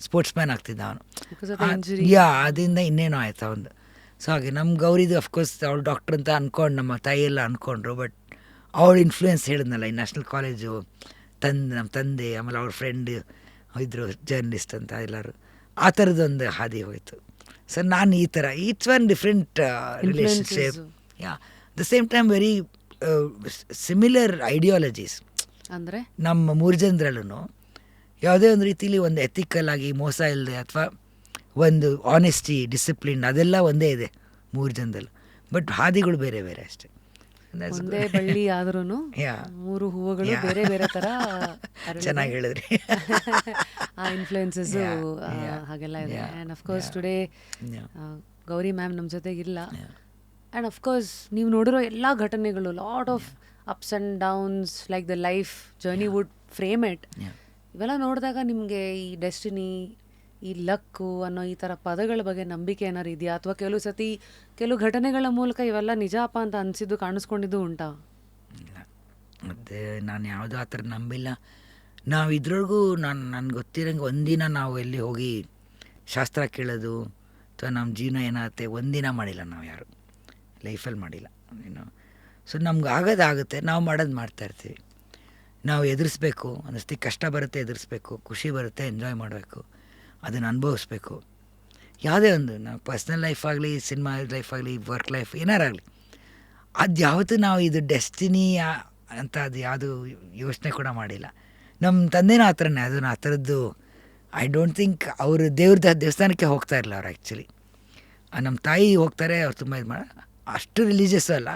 sportsman ಆಗ್ತಿದ್ದ ಅವನು. ಅದರಿಂದ ಇನ್ನೇನೋ ಆಯ್ತು ಅವನು. ಸೊ ಹಾಗೆ ನಮ್ಮ ಗೌರಿದು ಅಫ್ಕೋರ್ಸ್ ಅವಳು ಡಾಕ್ಟ್ರ್ ಅಂತ ಅಂದ್ಕೊಂಡು ನಮ್ಮ ತಾಯಿಯೆಲ್ಲ ಅಂದ್ಕೊಂಡ್ರು. ಬಟ್ ಅವಳ ಇನ್ಫ್ಲೂಯೆನ್ಸ್ ಹೇಳಿದ್ನಲ್ಲ, ಈ ನ್ಯಾಷನಲ್ ಕಾಲೇಜು ನಮ್ಮ ತಂದೆ, ಆಮೇಲೆ ಅವ್ರ ಫ್ರೆಂಡ್ ಇದ್ದರು ಜರ್ನಲಿಸ್ಟ್ ಅಂತ ಎಲ್ಲರೂ, ಆ ಥರದ್ದೊಂದು ಹಾದಿ ಹೋಯಿತು. ಸೊ ನಾನು ಈ ಥರ each one different relationship, yeah the same time very similar ideologies. ಅಂದರೆ ನಮ್ಮ ಮೂರು ಜನರಲ್ಲೂ ಯಾವುದೇ ಒಂದು ರೀತಿಲಿ ಒಂದು ಎಥಿಕಲ್ ಆಗಿ ಮೋಸ ಇಲ್ಲದೆ ಅಥವಾ ಒಂದು ಆನೆಸ್ಟಿ, ಡಿಸಿಪ್ಲಿನ್ ಅದೆಲ್ಲ ಒಂದೇ ಇದೆ ಮೂರು ಜನದಲ್ಲೂ. ಬಟ್ ಹಾದಿಗಳು ಬೇರೆ ಬೇರೆ ಅಷ್ಟೇ. ಒಂದೇ ಬಳ್ಳಿ ಆದ್ರೂ ಮೂರು ಹೂವುಗಳು ಬೇರೆ ಬೇರೆ ಥರ. ಚೆನ್ನಾಗಿ ಹೇಳಿದ್ರಿ. ಆ ಇನ್ಫ್ಲುಯೆನ್ಸಸ್ ಹಾಗೆಲ್ಲ ಇದೆ. And of course today Gauri ma'am ನಮ್ಮ ಜೊತೆಗಿಲ್ಲ. ಆ್ಯಂಡ್ ಅಫ್ಕೋರ್ಸ್ ನೀವು ನೋಡಿರೋ ಎಲ್ಲ ಘಟನೆಗಳು, lot of ups and downs like the life journey would frame it. ಇವೆಲ್ಲ ನೋಡಿದಾಗ ನಿಮಗೆ ಈ ಡೆಸ್ಟಿನಿ, ಈ ಲಕ್ಕು ಅನ್ನೋ ಈ ಥರ ಪದಗಳ ಬಗ್ಗೆ ನಂಬಿಕೆ ಏನಾರು ಇದೆಯಾ? ಅಥವಾ ಕೆಲವು ಸತಿ ಕೆಲವು ಘಟನೆಗಳ ಮೂಲಕ ಇವೆಲ್ಲ ನಿಜಾಪ ಅಂತ ಅನಿಸಿದ್ದು ಕಾಣಿಸ್ಕೊಂಡಿದ್ದು ಉಂಟಾ? ಇಲ್ಲ, ಮತ್ತು ನಾನು ಯಾವುದೂ ಆ ಥರ ನಂಬಿಲ್ಲ. ನಾವು ಇದ್ರೊಳಗೂ ನನಗೆ ಗೊತ್ತಿರೋಂಗೆ ಒಂದಿನ ನಾವು ಎಲ್ಲಿ ಹೋಗಿ ಶಾಸ್ತ್ರ ಕೇಳೋದು ಅಥವಾ ನಮ್ಮ ಜೀವನ ಏನಾಗುತ್ತೆ ಒಂದಿನ ಮಾಡಿಲ್ಲ ನಾವು, ಯಾರು ಲೈಫಲ್ಲಿ ಮಾಡಿಲ್ಲ ಏನು. ಸೊ ನಮ್ಗೆ ಆಗೋದಾಗುತ್ತೆ, ನಾವು ಮಾಡೋದು ಮಾಡ್ತಾಯಿರ್ತೀವಿ. ನಾವು ಎದುರಿಸ್ಬೇಕು ಅನ್ನಿಸ್ತಿ, ಕಷ್ಟ ಬರುತ್ತೆ ಎದುರಿಸ್ಬೇಕು, ಖುಷಿ ಬರುತ್ತೆ ಎಂಜಾಯ್ ಮಾಡಬೇಕು, ಅದನ್ನು ಅನುಭವಿಸ್ಬೇಕು. ಯಾವುದೇ ಒಂದು ನಾವು ಪರ್ಸ್ನಲ್ ಲೈಫ್ ಆಗಲಿ, ಸಿನಿಮಾ ಲೈಫ್ ಆಗಲಿ, ವರ್ಕ್ ಲೈಫ್ ಏನಾರಾಗಲಿ, ಅದು ಯಾವತ್ತೂ ನಾವು ಇದು ಡೆಸ್ಟಿನಿ ಅಂತ ಅದು ಯಾವುದು ಯೋಚನೆ ಕೂಡ ಮಾಡಿಲ್ಲ. ನಮ್ಮ ತಂದೆನೂ ಆ ಥರನೇ, ಅದನ್ನು ಆ ಥರದ್ದು ಐ ಡೋಂಟ್ ಥಿಂಕ್ ಅವರು ದೇವಸ್ಥಾನಕ್ಕೆ ಹೋಗ್ತಾ ಇರಲಿಲ್ಲ ಅವ್ರು. ಆ್ಯಕ್ಚುಲಿ ನಮ್ಮ ತಾಯಿ ಹೋಗ್ತಾರೆ, ಅವ್ರು ತುಂಬ ಇದು ಅಷ್ಟು ರಿಲೀಜಿಯಸ್ಸು ಅಲ್ಲ,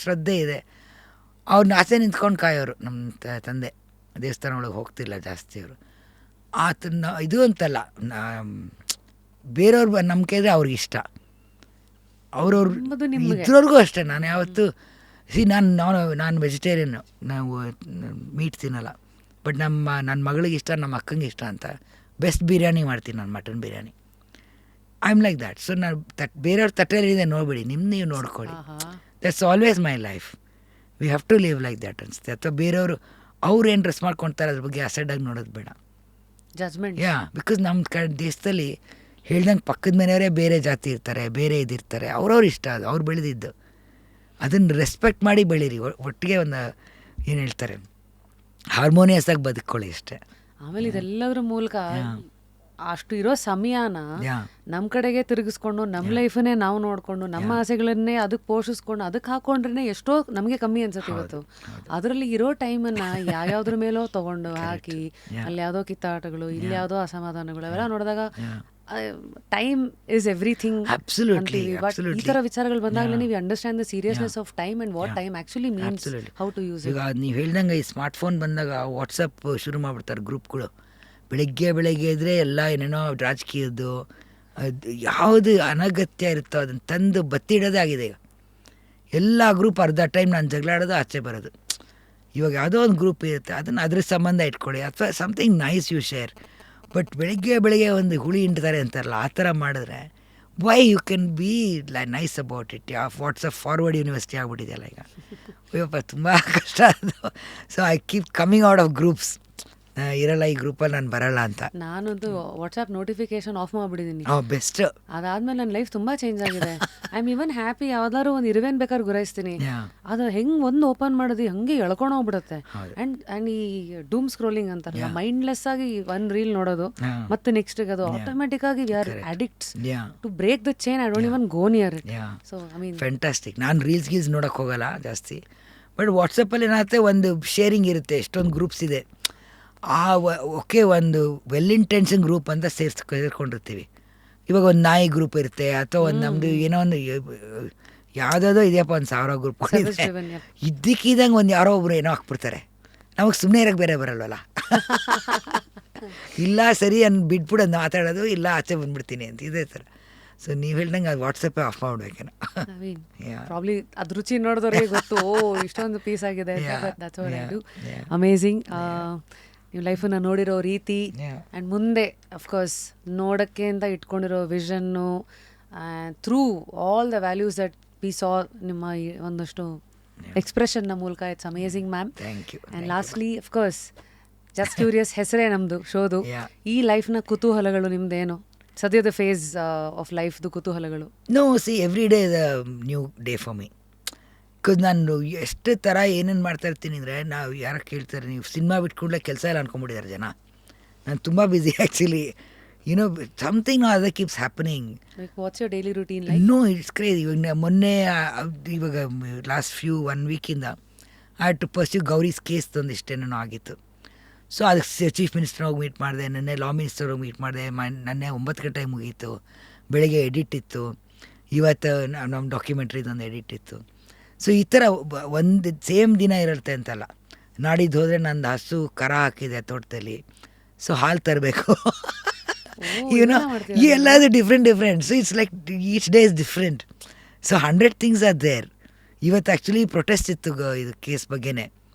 ಶ್ರದ್ಧೆ ಇದೆ. ಅವ್ರನ್ನ ಆಸೆ ನಿಂತ್ಕೊಂಡು ಕಾಯೋರು. ನಮ್ಮ ತಂದೆ ದೇವಸ್ಥಾನ ಒಳಗೆ ಹೋಗ್ತಿಲ್ಲ ಜಾಸ್ತಿ. ಅವರು ಆತನ ಇದು ಅಂತಲ್ಲ, ಬೇರೆಯವ್ರ ನಂಬಿಕೆ ಇದ್ದರೆ ಅವ್ರಿಗೆ ಇಷ್ಟ. ಅವ್ರವ್ರು ಇದ್ರವ್ರಿಗೂ ಅಷ್ಟೇ. ನಾನು ಯಾವತ್ತು ನಾನು ವೆಜಿಟೇರಿಯನ್ನು, ನಾವು ಮೀಟ್ ತಿನ್ನಲ್ಲ. ಬಟ್ ನನ್ನ ಮಗಳಿಗೆ ಇಷ್ಟ, ನಮ್ಮ ಅಕ್ಕಂಗೆ ಇಷ್ಟ ಅಂತ ಬೆಸ್ಟ್ ಬಿರಿಯಾನಿ ಮಾಡ್ತೀನಿ ನಾನು, mutton biryani. I am like that. So ನಾನು ಬೇರೆಯವ್ರ ತಟ್ಟೆಯಲ್ಲಿದೆ ನೋಡಬೇಡಿ, ನೀವು ನೋಡ್ಕೊಳ್ಳಿ. That's always my life. We have to live like that ಅನಿಸುತ್ತೆ. ಅಥವಾ ಬೇರೆಯವರು ಅವ್ರು ಏನು ಡ್ರೆಸ್ ಮಾಡ್ಕೊಳ್ತಾರೆ ಅದ್ರ ಬಗ್ಗೆ ಅಸೆಡಾಗಿ ನೋಡೋದು ಬೇಡ. ಜಜ್ಮೆಂಟ್, ಯಾ, ಬಿಕಾಸ್ ನಮ್ಮ ದೇಶದಲ್ಲಿ ಹೇಳ್ದಂಗೆ ಪಕ್ಕದ ಮನೆಯವರೇ ಬೇರೆ ಜಾತಿ ಇರ್ತಾರೆ, ಬೇರೆ ಇದಿರ್ತಾರೆ. ಅವ್ರವ್ರು ಇಷ್ಟ, ಅದು ಅವ್ರು ಬೆಳೆದಿದ್ದು, ಅದನ್ನು ರೆಸ್ಪೆಕ್ಟ್ ಮಾಡಿ ಬೆಳೀರಿ. ಒಟ್ಟಿಗೆ ಒಂದು ಏನು ಹೇಳ್ತಾರೆ, ಹಾರ್ಮೋನಿಯಸ್ ಆಗಿ ಬದುಕೊಳ್ಳಿ ಅಷ್ಟೇ. ಆಮೇಲೆ ಇದೆಲ್ಲದ್ರ ಮೂಲಕ ಅಷ್ಟು ಇರೋ ಸಮಯನ ನಮ್ಮ ಕಡೆಗೆ ತಿರುಗಿಸ್ಕೊಂಡು ನಮ್ಮ ಲೈಫನ್ನೇ ನಾವು ನೋಡಿಕೊಂಡು ನಮ್ಮ ಆಸೆಗಳನ್ನೇ ಅದಕ್ಕೆ ಪೋಷಿಸ್ಕೊಂಡು ಅದಕ್ಕೆ ಹಾಕೊಂಡ್ರೆ ಎಷ್ಟೋ ನಮಗೆ ಕಮ್ಮಿ ಅನ್ಸುತ್ತೆ ಇವತ್ತು. ಅದರಲ್ಲಿ ಇರೋ ಟೈಮನ್ನು ಯಾವ್ಯಾವ್ದ್ರ ಮೇಲೋ ತೊಗೊಂಡು ಹಾಕಿ ಅಲ್ಲಿ ಯಾವುದೋ ಕಿತ್ತಾಟಗಳು, ಇಲ್ಲಿ ಯಾವುದೋ ಅಸಮಾಧಾನಗಳು, ಅವೆಲ್ಲ ನೋಡಿದಾಗ ಟೈಮ್ ಇಸ್ ಎವ್ರಿಥಿಂಗ್ ಅಂತೀವಿ. ಬಟ್ ಈ ಥರ ವಿಚಾರಗಳು ಬಂದಾಗಲೇ ನೀವು understand the seriousness of time and what time actually means, how to use. ಈಗ ನೀವು ಹೇಳ್ದಂಗೆ ಈ ಸ್ಮಾರ್ಟ್ಫೋನ್ ಬಂದಾಗ ವಾಟ್ಸಪ್ ಶುರು ಮಾಡಿಬಿಡ್ತಾರೆ ಗ್ರೂಪ್ಗಳು. ಬೆಳಗ್ಗೆ ಇದ್ದರೆ ಎಲ್ಲ ಏನೇನೋ ರಾಜಕೀಯದ್ದು ಅದು ಯಾವುದು ಅನಗತ್ಯ ಇರುತ್ತೋ ಅದನ್ನು ತಂದು ಬತ್ತಿಡೋದೇ ಆಗಿದೆ. ಈಗ ಎಲ್ಲ ಗ್ರೂಪ್ ಅರ್ಧ ಟೈಮ್ ನಾನು ಜಗಳಾಡೋದು, ಆಚೆ ಬರೋದು. ಇವಾಗ ಯಾವುದೋ ಒಂದು ಗ್ರೂಪ್ ಇರುತ್ತೆ, ಅದನ್ನು ಅದ್ರ ಸಂಬಂಧ ಇಟ್ಕೊಳ್ಳಿ, ಅಥವಾ something nice you share. But ಬೆಳಗ್ಗೆ ಒಂದು ಹುಳಿ ಹಿಂಡ್ತಾರೆ ಅಂತಾರಲ್ಲ, ಆ ಥರ ಮಾಡಿದ್ರೆ why you can be nice about it. WhatsApp forward university ಆಗ್ಬಿಟ್ಟಿದೆಯಲ್ಲ ಈಗ. ಅಯ್ಯಪ್ಪ ತುಂಬ ಕಷ್ಟ ಅದು. So I keep coming out of groups. ಇರಲ್ಲ ಈ ಗ್ರೂಪಲ್ಲಿ ನಾನು ಬರಲ್ಲ ಅಂತ. ನಾನಂತೂ ವಾಟ್ಸ್ಆ್ಯಪ್ ನೋಟಿಫಿಕೇಶನ್ ಆಫ್ ಮಾಡಿಬಿಟ್ಟಿದ್ದೀನಿ. ಬೆಸ್ಟ್. ಅದಾದ್ಮೇಲೆ ನನ್ನ ಲೈಫ್ ತುಂಬ ಚೇಂಜ್ ಆಗಿದೆ. I am even happy. ಯಾವ್ದಾದ್ರು ಒಂದು ಇರುವೇನ್ ಬೇಕಾದ್ರೆ ಗುರಾಯಿಸ್ತೀನಿ. ಅದು ಹೆಂಗೆ ಒಂದು ಓಪನ್ ಮಾಡೋದು ಹಂಗೆ ಎಳ್ಕೊಂಡು ಹೋಗ್ಬಿಡುತ್ತೆ. ಆ್ಯಂಡ್ ಈ ಡೂಮ್ ಸ್ಕ್ರೋಲಿಂಗ್ ಅಂತಾರಲ್ಲ, ಮೈಂಡ್ಲೆಸ್ ಆಗಿ ಒಂದು ರೀಲ್ ನೋಡೋದು ಮತ್ತೆ ನೆಕ್ಸ್ಟ್ ಅದು ಆಟೋಮೆಟಿಕ್ ಆಗಿ we are addicts to break the chain. I don't even go near it. So I mean fantastic. ನಾನು ಗೀಲ್ಸ್ ನೋಡೋಕೆ ಹೋಗಲ್ಲ ಜಾಸ್ತಿ. ಬಟ್ ವಾಟ್ಸಪ್ಪಲ್ಲಿ ಏನಾಗುತ್ತೆ, ಒಂದು ಶೇರಿಂಗ್ ಇರುತ್ತೆ, ಎಷ್ಟೊಂದು ಗ್ರೂಪ್ಸ್ ಇದೆ. ಓಕೆ, ಒಂದು ವೆಲ್ ಇಂಟೆನ್ಷನ್ ಗ್ರೂಪ್ ಅಂತ ಸೇರ್ಕೊಂಡಿರ್ತೀವಿ. ಇವಾಗ ಒಂದು ನಾಯಿ ಗ್ರೂಪ್ ಇರುತ್ತೆ, ಅಥವಾ ಒಂದು ನಮ್ಮದು ಏನೋ ಒಂದು ಯಾವುದಾದೋ ಇದೆಯಪ್ಪ ಒಂದು 1000 ಗ್ರೂಪ್ಗಳಿದೆ. ಇದ್ದಕ್ಕಿದ್ದಂಗೆ ಒಂದು ಯಾರೋ ಒಬ್ರು ಏನೋ ಹಾಕ್ಬಿಡ್ತಾರೆ. ನಮಗೆ ಸುಮ್ಮನೆ ಇರೋಕ್ಕೆ ಬೇರೆ ಬರಲ್ವಲ್ಲ. ಇಲ್ಲ ಸರಿ ಬಿಟ್ಬಿಡೋದು ಮಾತಾಡೋದು, ಇಲ್ಲ ಆಚೆ ಬಂದ್ಬಿಡ್ತೀನಿ ಅಂತ ಇದೇ ಥರ. ಸೊ ನೀವು ಹೇಳ್ದಂಗೆ ಅದು ವಾಟ್ಸಪ್ಪೇ ಆಫ್ ಮಾಡ್ಬೇಕೇನೋ. ಪ್ರಾಬ್ಲಿ ಅದು ರುಚಿ ನೋಡಿದವ್ರಿಗೆ ಗೊತ್ತು, ಇಷ್ಟೊಂದು ಪೀಸ್ ಆಗಿದೆ. ಅಮೇಝಿಂಗ್. ನೀವು ಲೈಫನ್ನು ನೋಡಿರೋ ರೀತಿ ಆ್ಯಂಡ್ ಮುಂದೆ ಅಫ್ಕೋರ್ಸ್ ನೋಡೋಕ್ಕೆ ಅಂತ ಇಟ್ಕೊಂಡಿರೋ ವಿಷನ್ನು through all the values that we saw ನಿಮ್ಮ ಒಂದಷ್ಟು ಎಕ್ಸ್ಪ್ರೆಷನ್ನ ಮೂಲಕ. It's amazing ma'am. And lastly of course just curious ಹೆಸರೇ ನಮ್ಮದು ಶೋದು. ಈ ಲೈಫ್ನ ಕುತೂಹಲಗಳು ನಿಮ್ದೇನು? ಸದ್ಯದ ಫೇಸ್ ಆಫ್ ಲೈಫ್ದು ಕುತೂಹಲಗಳು? No, see every day is a new day for me. Because ನಾನು ಎಷ್ಟು ಥರ ಏನೇನು ಮಾಡ್ತಾ ಇರ್ತೀನಿ ಅಂದರೆ, ನಾವು ಯಾರು ಕೇಳ್ತಾರೆ ನೀವು ಸಿನಿಮಾ ಬಿಟ್ಕೊಂಡ್ಲೆ ಕೆಲಸ ಎಲ್ಲ ಅನ್ಕೊಂಬಿಟ್ಟಿದ್ದಾರೆ ಜನ. ನಾನು ತುಂಬ busy actually. something or other keeps happening. Like, what's your daily routine like? No, it's crazy. ಮೊನ್ನೆ ಇವಾಗ ಲಾಸ್ಟ್ ಫ್ಯೂ 1 ವೀಕಿಂದ I had to pursue Gauri's case ತಂದಿಷ್ಟೇನೋ ಆಗಿತ್ತು. ಸೊ ಅದಕ್ಕೆ ಚೀಫ್ ಮಿನಿಸ್ಟರ್ ಹೋಗಿ ಮೀಟ್ ಮಾಡಿದೆ, ನೆನ್ನೆ ಲಾ ಮಿನಿಸ್ಟರ್ ಹೋಗಿ ಮೀಟ್ ಮಾಡಿದೆ. ನೆನ್ನೆ 9 ಗಂಟೆಗೆ ಮುಗೀತು, ಬೆಳಿಗ್ಗೆ ಎಡಿಟ್ ಇತ್ತು, ಇವತ್ತು ನಮ್ಮ ಡಾಕ್ಯುಮೆಂಟ್ರಿದೊಂದು ಎಡಿಟ್ ಇತ್ತು. ಸೊ ಈ ಥರ ಒಂದು ಸೇಮ್ ದಿನ ಇರುತ್ತೆ ಅಂತಲ್ಲ. ನಾಡಿದ್ದು ಹೋದರೆ ನಂದು ಹಸು ಕರ ಹಾಕಿದೆ ತೋಟದಲ್ಲಿ, ಸೊ ಹಾಲು ತರಬೇಕು. ಎಲ್ಲದು different. So it's like each day is different. So 100 things are there. ಇವತ್ತು ಆ್ಯಕ್ಚುಲಿ ಪ್ರೊಟೆಸ್ಟ್ ಇತ್ತು ಇದು ಕೇಸ್ ಬಗ್ಗೆನೇ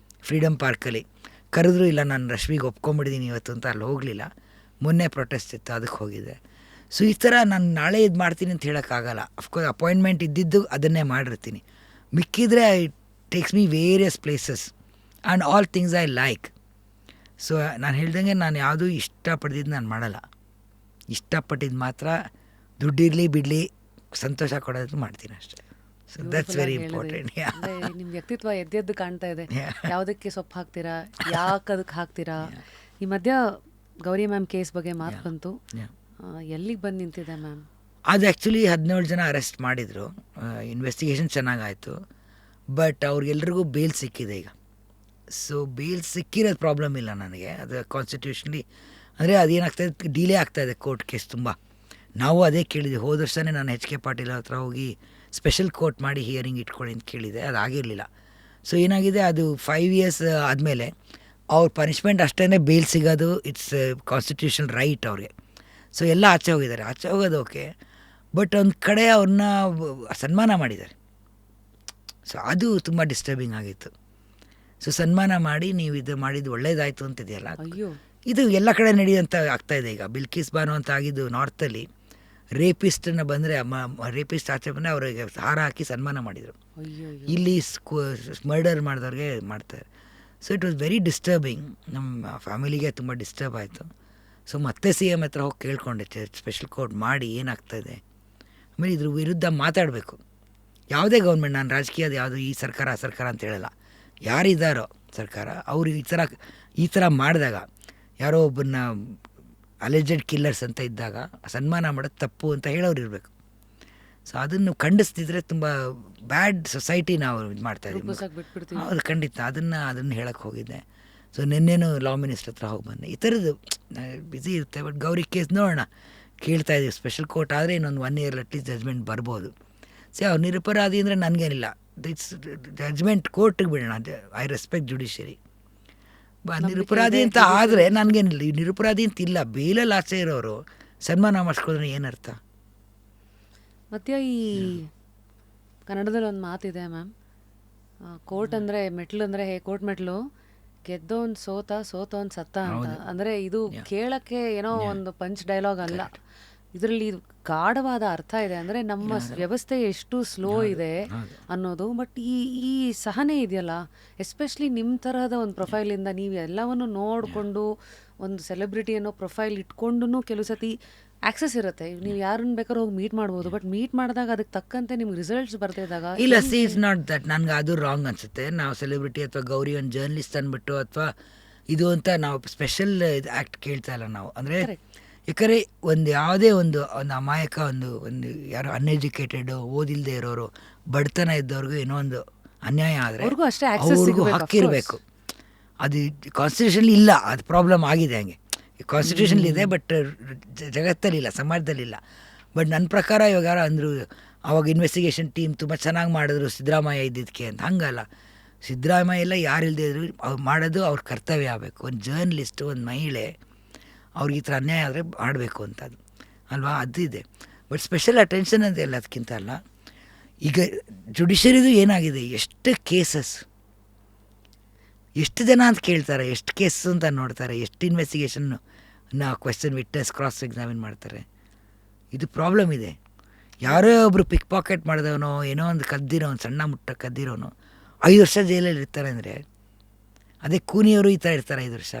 ಫ್ರೀಡಮ್ ಪಾರ್ಕಲ್ಲಿ. ಕರೆದ್ರು, ಇಲ್ಲ ನಾನು ರಶ್ಮಿಗೆ ಒಪ್ಕೊಂಬಿಟ್ಟಿದ್ದೀನಿ ಇವತ್ತು ಅಂತ ಅಲ್ಲಿ ಹೋಗಲಿಲ್ಲ. ಮೊನ್ನೆ ಪ್ರೊಟೆಸ್ಟ್ ಇತ್ತು, ಅದಕ್ಕೆ ಹೋಗಿದ್ದೆ. ಸೊ ಈ ಥರ ನಾನು ನಾಳೆ ಇದು ಮಾಡ್ತೀನಿ ಅಂತ ಹೇಳೋಕ್ಕಾಗಲ್ಲ. ಅಫ್ಕೋರ್ಸ್ ಅಪಾಯಿಂಟ್ಮೆಂಟ್ ಇದ್ದಿದ್ದು ಅದನ್ನೇ ಮಾಡಿರ್ತೀನಿ. ಮಿಕ್ಕಿದ್ರೆ it takes me various places and all things I like. So ನಾನು ಹೇಳ್ದಂಗೆ ನಾನು ಯಾವುದೂ ಇಷ್ಟಪಡ್ದಿದ್ದು ನಾನು ಮಾಡಲ್ಲ. ಇಷ್ಟಪಟ್ಟಿದ್ದು ಮಾತ್ರ ದುಡ್ಡಿರಲಿ ಬಿಡಲಿ ಸಂತೋಷ ಕೊಡೋದು ಮಾಡ್ತೀನಿ ಅಷ್ಟೇ. So that's very important. ನಿಮ್ಮ ವ್ಯಕ್ತಿತ್ವ ಎದ್ದು ಕಾಣ್ತಾ ಇದೆ. ಯಾವುದಕ್ಕೆ ಸೊಪ್ಪು ಹಾಕ್ತೀರಾ, ಯಾಕೆ ಅದಕ್ಕೆ ಹಾಕ್ತೀರಾ. ಈ ಮಧ್ಯ ಗೌರಿ ಮ್ಯಾಮ್ ಕೇಸ್ ಬಗ್ಗೆ ಮಾತು ಬಂತು, ಎಲ್ಲಿಗೆ ಬಂದು ನಿಂತಿದೆ ಮ್ಯಾಮ್? ಅದು ಆ್ಯಕ್ಚುಲಿ 17 ಜನ ಅರೆಸ್ಟ್ ಮಾಡಿದರು. ಇನ್ವೆಸ್ಟಿಗೇಷನ್ ಚೆನ್ನಾಗಾಯಿತು, ಬಟ್ ಅವ್ರಿಗೆಲ್ರಿಗೂ ಬೇಲ್ ಸಿಕ್ಕಿದೆ ಈಗ. ಸೊ ಬೇಲ್ ಸಿಕ್ಕಿರೋದು ಪ್ರಾಬ್ಲಮ್ ಇಲ್ಲ ನನಗೆ. ಅದು ಕಾನ್ಸ್ಟಿಟ್ಯೂಷನ್ಲಿ ಅಂದರೆ ಅದೇನಾಗ್ತಾಯಿದೆ, ಡಿಲೇ ಆಗ್ತಾಯಿದೆ ಕೋರ್ಟ್ ಕೇಸ್ ತುಂಬ. ನಾವು ಅದೇ ಕೇಳಿದ್ವಿ. ಹೋದ ವರ್ಷನೇ ನಾನು HK ಪಾಟೀಲ್ ಹತ್ರ ಹೋಗಿ ಸ್ಪೆಷಲ್ ಕೋರ್ಟ್ ಮಾಡಿ ಹಿಯರಿಂಗ್ ಇಟ್ಕೊಳ್ಳಿ ಅಂತ ಕೇಳಿದೆ, ಅದು ಆಗಿರಲಿಲ್ಲ. ಸೊ ಏನಾಗಿದೆ, ಅದು 5 ಇಯರ್ಸ್ ಆದಮೇಲೆ ಅವ್ರ ಪನಿಷ್ಮೆಂಟ್ ಅಷ್ಟೇ ಬೇಲ್ ಸಿಗೋದು ಇಟ್ಸ್ ಕಾನ್ಸ್ಟಿಟ್ಯೂಷನ್ ರೈಟ್ ಅವ್ರಿಗೆ. ಸೊ ಎಲ್ಲ ಆಚೆ ಹೋಗಿದ್ದಾರೆ. ಆಚೆ ಹೋಗೋದು ಓಕೆ, ಬಟ್ ಒಂದು ಕಡೆ ಅವ್ರನ್ನ ಸನ್ಮಾನ ಮಾಡಿದ್ದಾರೆ. ಸೊ ಅದು ತುಂಬ ಡಿಸ್ಟರ್ಬಿಂಗ್ ಆಗಿತ್ತು. ಸೊ ಸನ್ಮಾನ ಮಾಡಿ ನೀವು ಇದು ಮಾಡಿದ್ದು ಒಳ್ಳೇದಾಯಿತು ಅಂತಿದೆಯಲ್ಲ, ಇದು ಎಲ್ಲ ಕಡೆ ನಡೆಯುವಂಥ ಆಗ್ತಾಯಿದೆ ಈಗ. ಬಿಲ್ಕಿಸ್ ಬಾನು ಅಂತ ಆಗಿದ್ದು ನಾರ್ತಲ್ಲಿ, ರೇಪಿಸ್ಟನ್ನು ಬಂದರೆ ರೇಪಿಸ್ಟ್ ಆಚೆ ಬಂದರೆ ಅವರಿಗೆ ಹಾರ ಹಾಕಿ ಸನ್ಮಾನ ಮಾಡಿದರು. ಇಲ್ಲಿ ಮರ್ಡರ್ ಮಾಡಿದವ್ರಿಗೆ ಮಾಡ್ತಾರೆ. So it was very disturbing. ನಮ್ಮ ಫ್ಯಾಮಿಲಿಗೆ ತುಂಬ ಡಿಸ್ಟರ್ಬ್ ಆಯಿತು. ಸೊ ಮತ್ತೆ CM ಹತ್ರ ಹೋಗಿ ಕೇಳ್ಕೊಂಡೆ, ಸ್ಪೆಷಲ್ ಕೋರ್ಟ್ ಮಾಡಿ ಏನಾಗ್ತಾಯಿದೆ, ಆಮೇಲೆ ಇದ್ರ ವಿರುದ್ಧ ಮಾತಾಡಬೇಕು. ಯಾವುದೇ ಗೌರ್ಮೆಂಟ್, ನಾನು ರಾಜಕೀಯದ ಯಾವುದು ಈ ಸರ್ಕಾರ ಆ ಸರ್ಕಾರ ಅಂತ ಹೇಳಲ್ಲ, ಯಾರಿದ್ದಾರೋ ಸರ್ಕಾರ ಅವರು ಈ ಥರ ಮಾಡಿದಾಗ, ಯಾರೋ ಒಬ್ಬನ್ನ ಅಲೆಜೆಡ್ ಕಿಲ್ಲರ್ಸ್ ಅಂತ ಇದ್ದಾಗ ಸನ್ಮಾನ ಮಾಡೋದು ತಪ್ಪು ಅಂತ ಹೇಳೋರು ಇರಬೇಕು. ಸೊ ಅದನ್ನು ಖಂಡಿಸ್ತಿದ್ರೆ ತುಂಬ ಬ್ಯಾಡ್ ಸೊಸೈಟಿ ನಾವು ಇದು ಮಾಡ್ತಾಯಿದ್ದೀವಿ. ಹೌದು, ಖಂಡಿತ ಅದನ್ನು ಹೇಳಕ್ಕೆ ಹೋಗಿದ್ದೆ. ಸೊ ನಿನ್ನೇನು ಲಾ ಮಿನಿಸ್ಟರ್ ಹತ್ರ ಹೋಗಿ ಬಂದೆ. ಈ ಥರದ್ದು ಬ್ಯುಸಿ ಇರುತ್ತೆ. ಬಟ್ ಗೌರಿ ಕೇಸ್ ನೋಡೋಣ, ಕೇಳ್ತಾ ಇದ್ದೀವಿ. ಸ್ಪೆಷಲ್ ಕೋರ್ಟ್ ಆದರೆ ಇನ್ನೊಂದು 1 ಇಯರ್ ಅಟ್ಲೀಸ್ಟ್ ಜಜ್ಮೆಂಟ್ ಬರ್ಬೋದು. ಸೊ ಅವ್ರು ನಿರಪರಾಧಿ ಅಂದರೆ ನನಗೇನಿಲ್ಲ, ಇಟ್ಸ್ ಜಜ್ಮೆಂಟ್ ಕೋರ್ಟಿಗೆ ಬಿಡೋಣ. I respect judiciary. ನಿರಪರಾಧಿ ಅಂತ ಆದರೆ ನನಗೇನಿಲ್ಲ, ಈ ನಿರಪರಾಧಿ ಅಂತ ಇಲ್ಲ. ಬೇಲಲ್ಲಿ ಆಚೆ ಇರೋರು ಸನ್ಮಾನ ಮಾಡಿಸ್ಕೊಳ್ಳೋದ್ರೆ ಏನರ್ಥ? ಮತ್ತು ಈ ಕನ್ನಡದಲ್ಲಿ ಒಂದು ಮಾತಿದೆ ಮ್ಯಾಮ್, ಕೋರ್ಟ್ ಅಂದರೆ ಮೆಟ್ಲು ಅಂದರೆ ಕೋರ್ಟ್ ಮೆಟ್ಲು, ಗೆದ್ದೋನ್ ಸೋತೋನ್ ಸತ್ತ ಅಂತ. ಅಂದರೆ ಇದು ಕೇಳಕ್ಕೆ ಏನೋ ಒಂದು ಪಂಚ್ ಡೈಲಾಗ್ ಅಲ್ಲ, ಇದರಲ್ಲಿ ಗಾಢವಾದ ಅರ್ಥ ಇದೆ. ಅಂದರೆ ನಮ್ಮ ವ್ಯವಸ್ಥೆ ಎಷ್ಟು ಸ್ಲೋ ಇದೆ ಅನ್ನೋದು. ಬಟ್ ಈ ಸಹನೆ ಇದೆಯಲ್ಲ, ಎಸ್ಪೆಷಲಿ ನಿಮ್ಮ ತರಹದ ಒಂದು ಪ್ರೊಫೈಲಿಂದ ನೀವು ಎಲ್ಲವನ್ನು ನೋಡಿಕೊಂಡು ಒಂದು ಸೆಲೆಬ್ರಿಟಿ ಅನ್ನೋ ಪ್ರೊಫೈಲ್ ಇಟ್ಕೊಂಡು ಕೆಲವು ಸತಿ ಆಕ್ಸೆಸ್ ಇರುತ್ತೆ, ನೀವು ಯಾರನ್ನ ಬೇಕಾದ್ರೂ ಹೋಗಿ ಮೀಟ್ ಮಾಡ್ಬೋದು. ಬಟ್ ಮೀಟ್ ಮಾಡಿದಾಗ ಅದಕ್ಕೆ ತಕ್ಕಂತೆ ನಿಮ್ಗೆ ರಿಸಲ್ಟ್ಸ್ ಬರ್ತಿದ್ದಾಗ ಇಲ್ಲ. C it's not that. ನನಗೆ ಅದು ರಾಂಗ್ ಅನಿಸುತ್ತೆ. ನಾವು ಸೆಲೆಬ್ರಿಟಿ ಅಥವಾ ಗೌರಿ ಒಂದು ಜರ್ನಲಿಸ್ಟ್ ಅಂದ್ಬಿಟ್ಟು ಅಥವಾ ಇದು ಅಂತ ನಾವು ಸ್ಪೆಷಲ್ ಆ್ಯಕ್ಟ್ ಕೇಳ್ತಾ ಇಲ್ಲ ನಾವು. ಅಂದರೆ ಯಾಕಂದರೆ ಯಾವುದೇ ಒಂದು ಅಮಾಯಕ ಒಂದು ಯಾರೋ ಅನ್ಎಜುಕೇಟೆಡ್, ಓದಿಲ್ಲದೆ ಇರೋರು, ಬಡತನ ಇದ್ದವ್ರಿಗೂ ಏನೋ ಒಂದು ಅನ್ಯಾಯ ಆದರೆ ಅವ್ರಿಗೂ ಹಕ್ಕಿರಬೇಕು. ಅದು ಕಾನ್ಸ್ಟಿಟ್ಯೂಷನ್ಲಿ ಇಲ್ಲ, ಅದು ಪ್ರಾಬ್ಲಮ್ ಆಗಿದೆ. ಹಂಗೆ ಕಾನ್ಸ್ಟಿಟ್ಯೂಷನ್ಲಿ ಇದೆ, ಬಟ್ ಜಗತ್ತಲ್ಲಿಲ್ಲ, ಸಮಾಜದಲ್ಲಿಲ್ಲ. ಬಟ್ ನನ್ನ ಪ್ರಕಾರ ಇವಾಗ ಯಾರೋ ಅಂದರು, ಅವಾಗ ಇನ್ವೆಸ್ಟಿಗೇಷನ್ ಟೀಮ್ ತುಂಬ ಚೆನ್ನಾಗಿ ಮಾಡಿದ್ರು ಸಿದ್ದರಾಮಯ್ಯ ಇದ್ದಿದ್ದಕ್ಕೆ ಅಂತ. ಹಂಗಲ್ಲ, ಸಿದ್ದರಾಮಯ್ಯ ಎಲ್ಲ ಯಾರು ಇಲ್ಲದೆ ಇದ್ರು ಅವ್ರು ಮಾಡೋದು ಅವ್ರ ಕರ್ತವ್ಯ ಆಗಬೇಕು. ಒಂದು ಜರ್ನಲಿಸ್ಟು, ಒಂದು ಮಹಿಳೆ, ಅವ್ರಿಗೆ ಈ ಥರ ಅನ್ಯಾಯ ಆದರೆ ಮಾಡಬೇಕು ಅಂತದ್ದು ಅಲ್ವಾ, ಅದು ಇದೆ. ಬಟ್ ಸ್ಪೆಷಲ್ ಅಟೆನ್ಷನ್ ಅಂತ ಎಲ್ಲ ಅದಕ್ಕಿಂತ ಅಲ್ಲ. ಈಗ ಜುಡಿಷರಿದು ಏನಾಗಿದೆ, ಎಷ್ಟು ಕೇಸಸ್, ಎಷ್ಟು ಜನ ಅಂತ ಕೇಳ್ತಾರೆ, ಎಷ್ಟು ಕೇಸ್ ಅಂತ ನೋಡ್ತಾರೆ, ಎಷ್ಟು ಇನ್ವೆಸ್ಟಿಗೇಷನ್ನು ಕ್ವೆಶ್ಚನ್ ವಿಟ್ನೆಸ್ ಕ್ರಾಸ್ ಎಕ್ಸಾಮಿನ್ ಮಾಡ್ತಾರೆ. ಇದು ಪ್ರಾಬ್ಲಮ್ ಇದೆ. ಯಾರೋ ಒಬ್ಬರು ಪಿಕ್ ಪಾಕೆಟ್ ಮಾಡಿದವನೋ, ಏನೋ ಒಂದು ಕದ್ದಿರೋನು, ಸಣ್ಣ ಮುಟ್ಟ ಕದ್ದಿರೋನು 5 ವರ್ಷ ಜೈಲಲ್ಲಿ ಇರ್ತಾರೆ ಅಂದರೆ, ಅದೇ ಕೂನಿಯವರು ಈ ಥರ ಇರ್ತಾರೆ 5 ವರ್ಷ.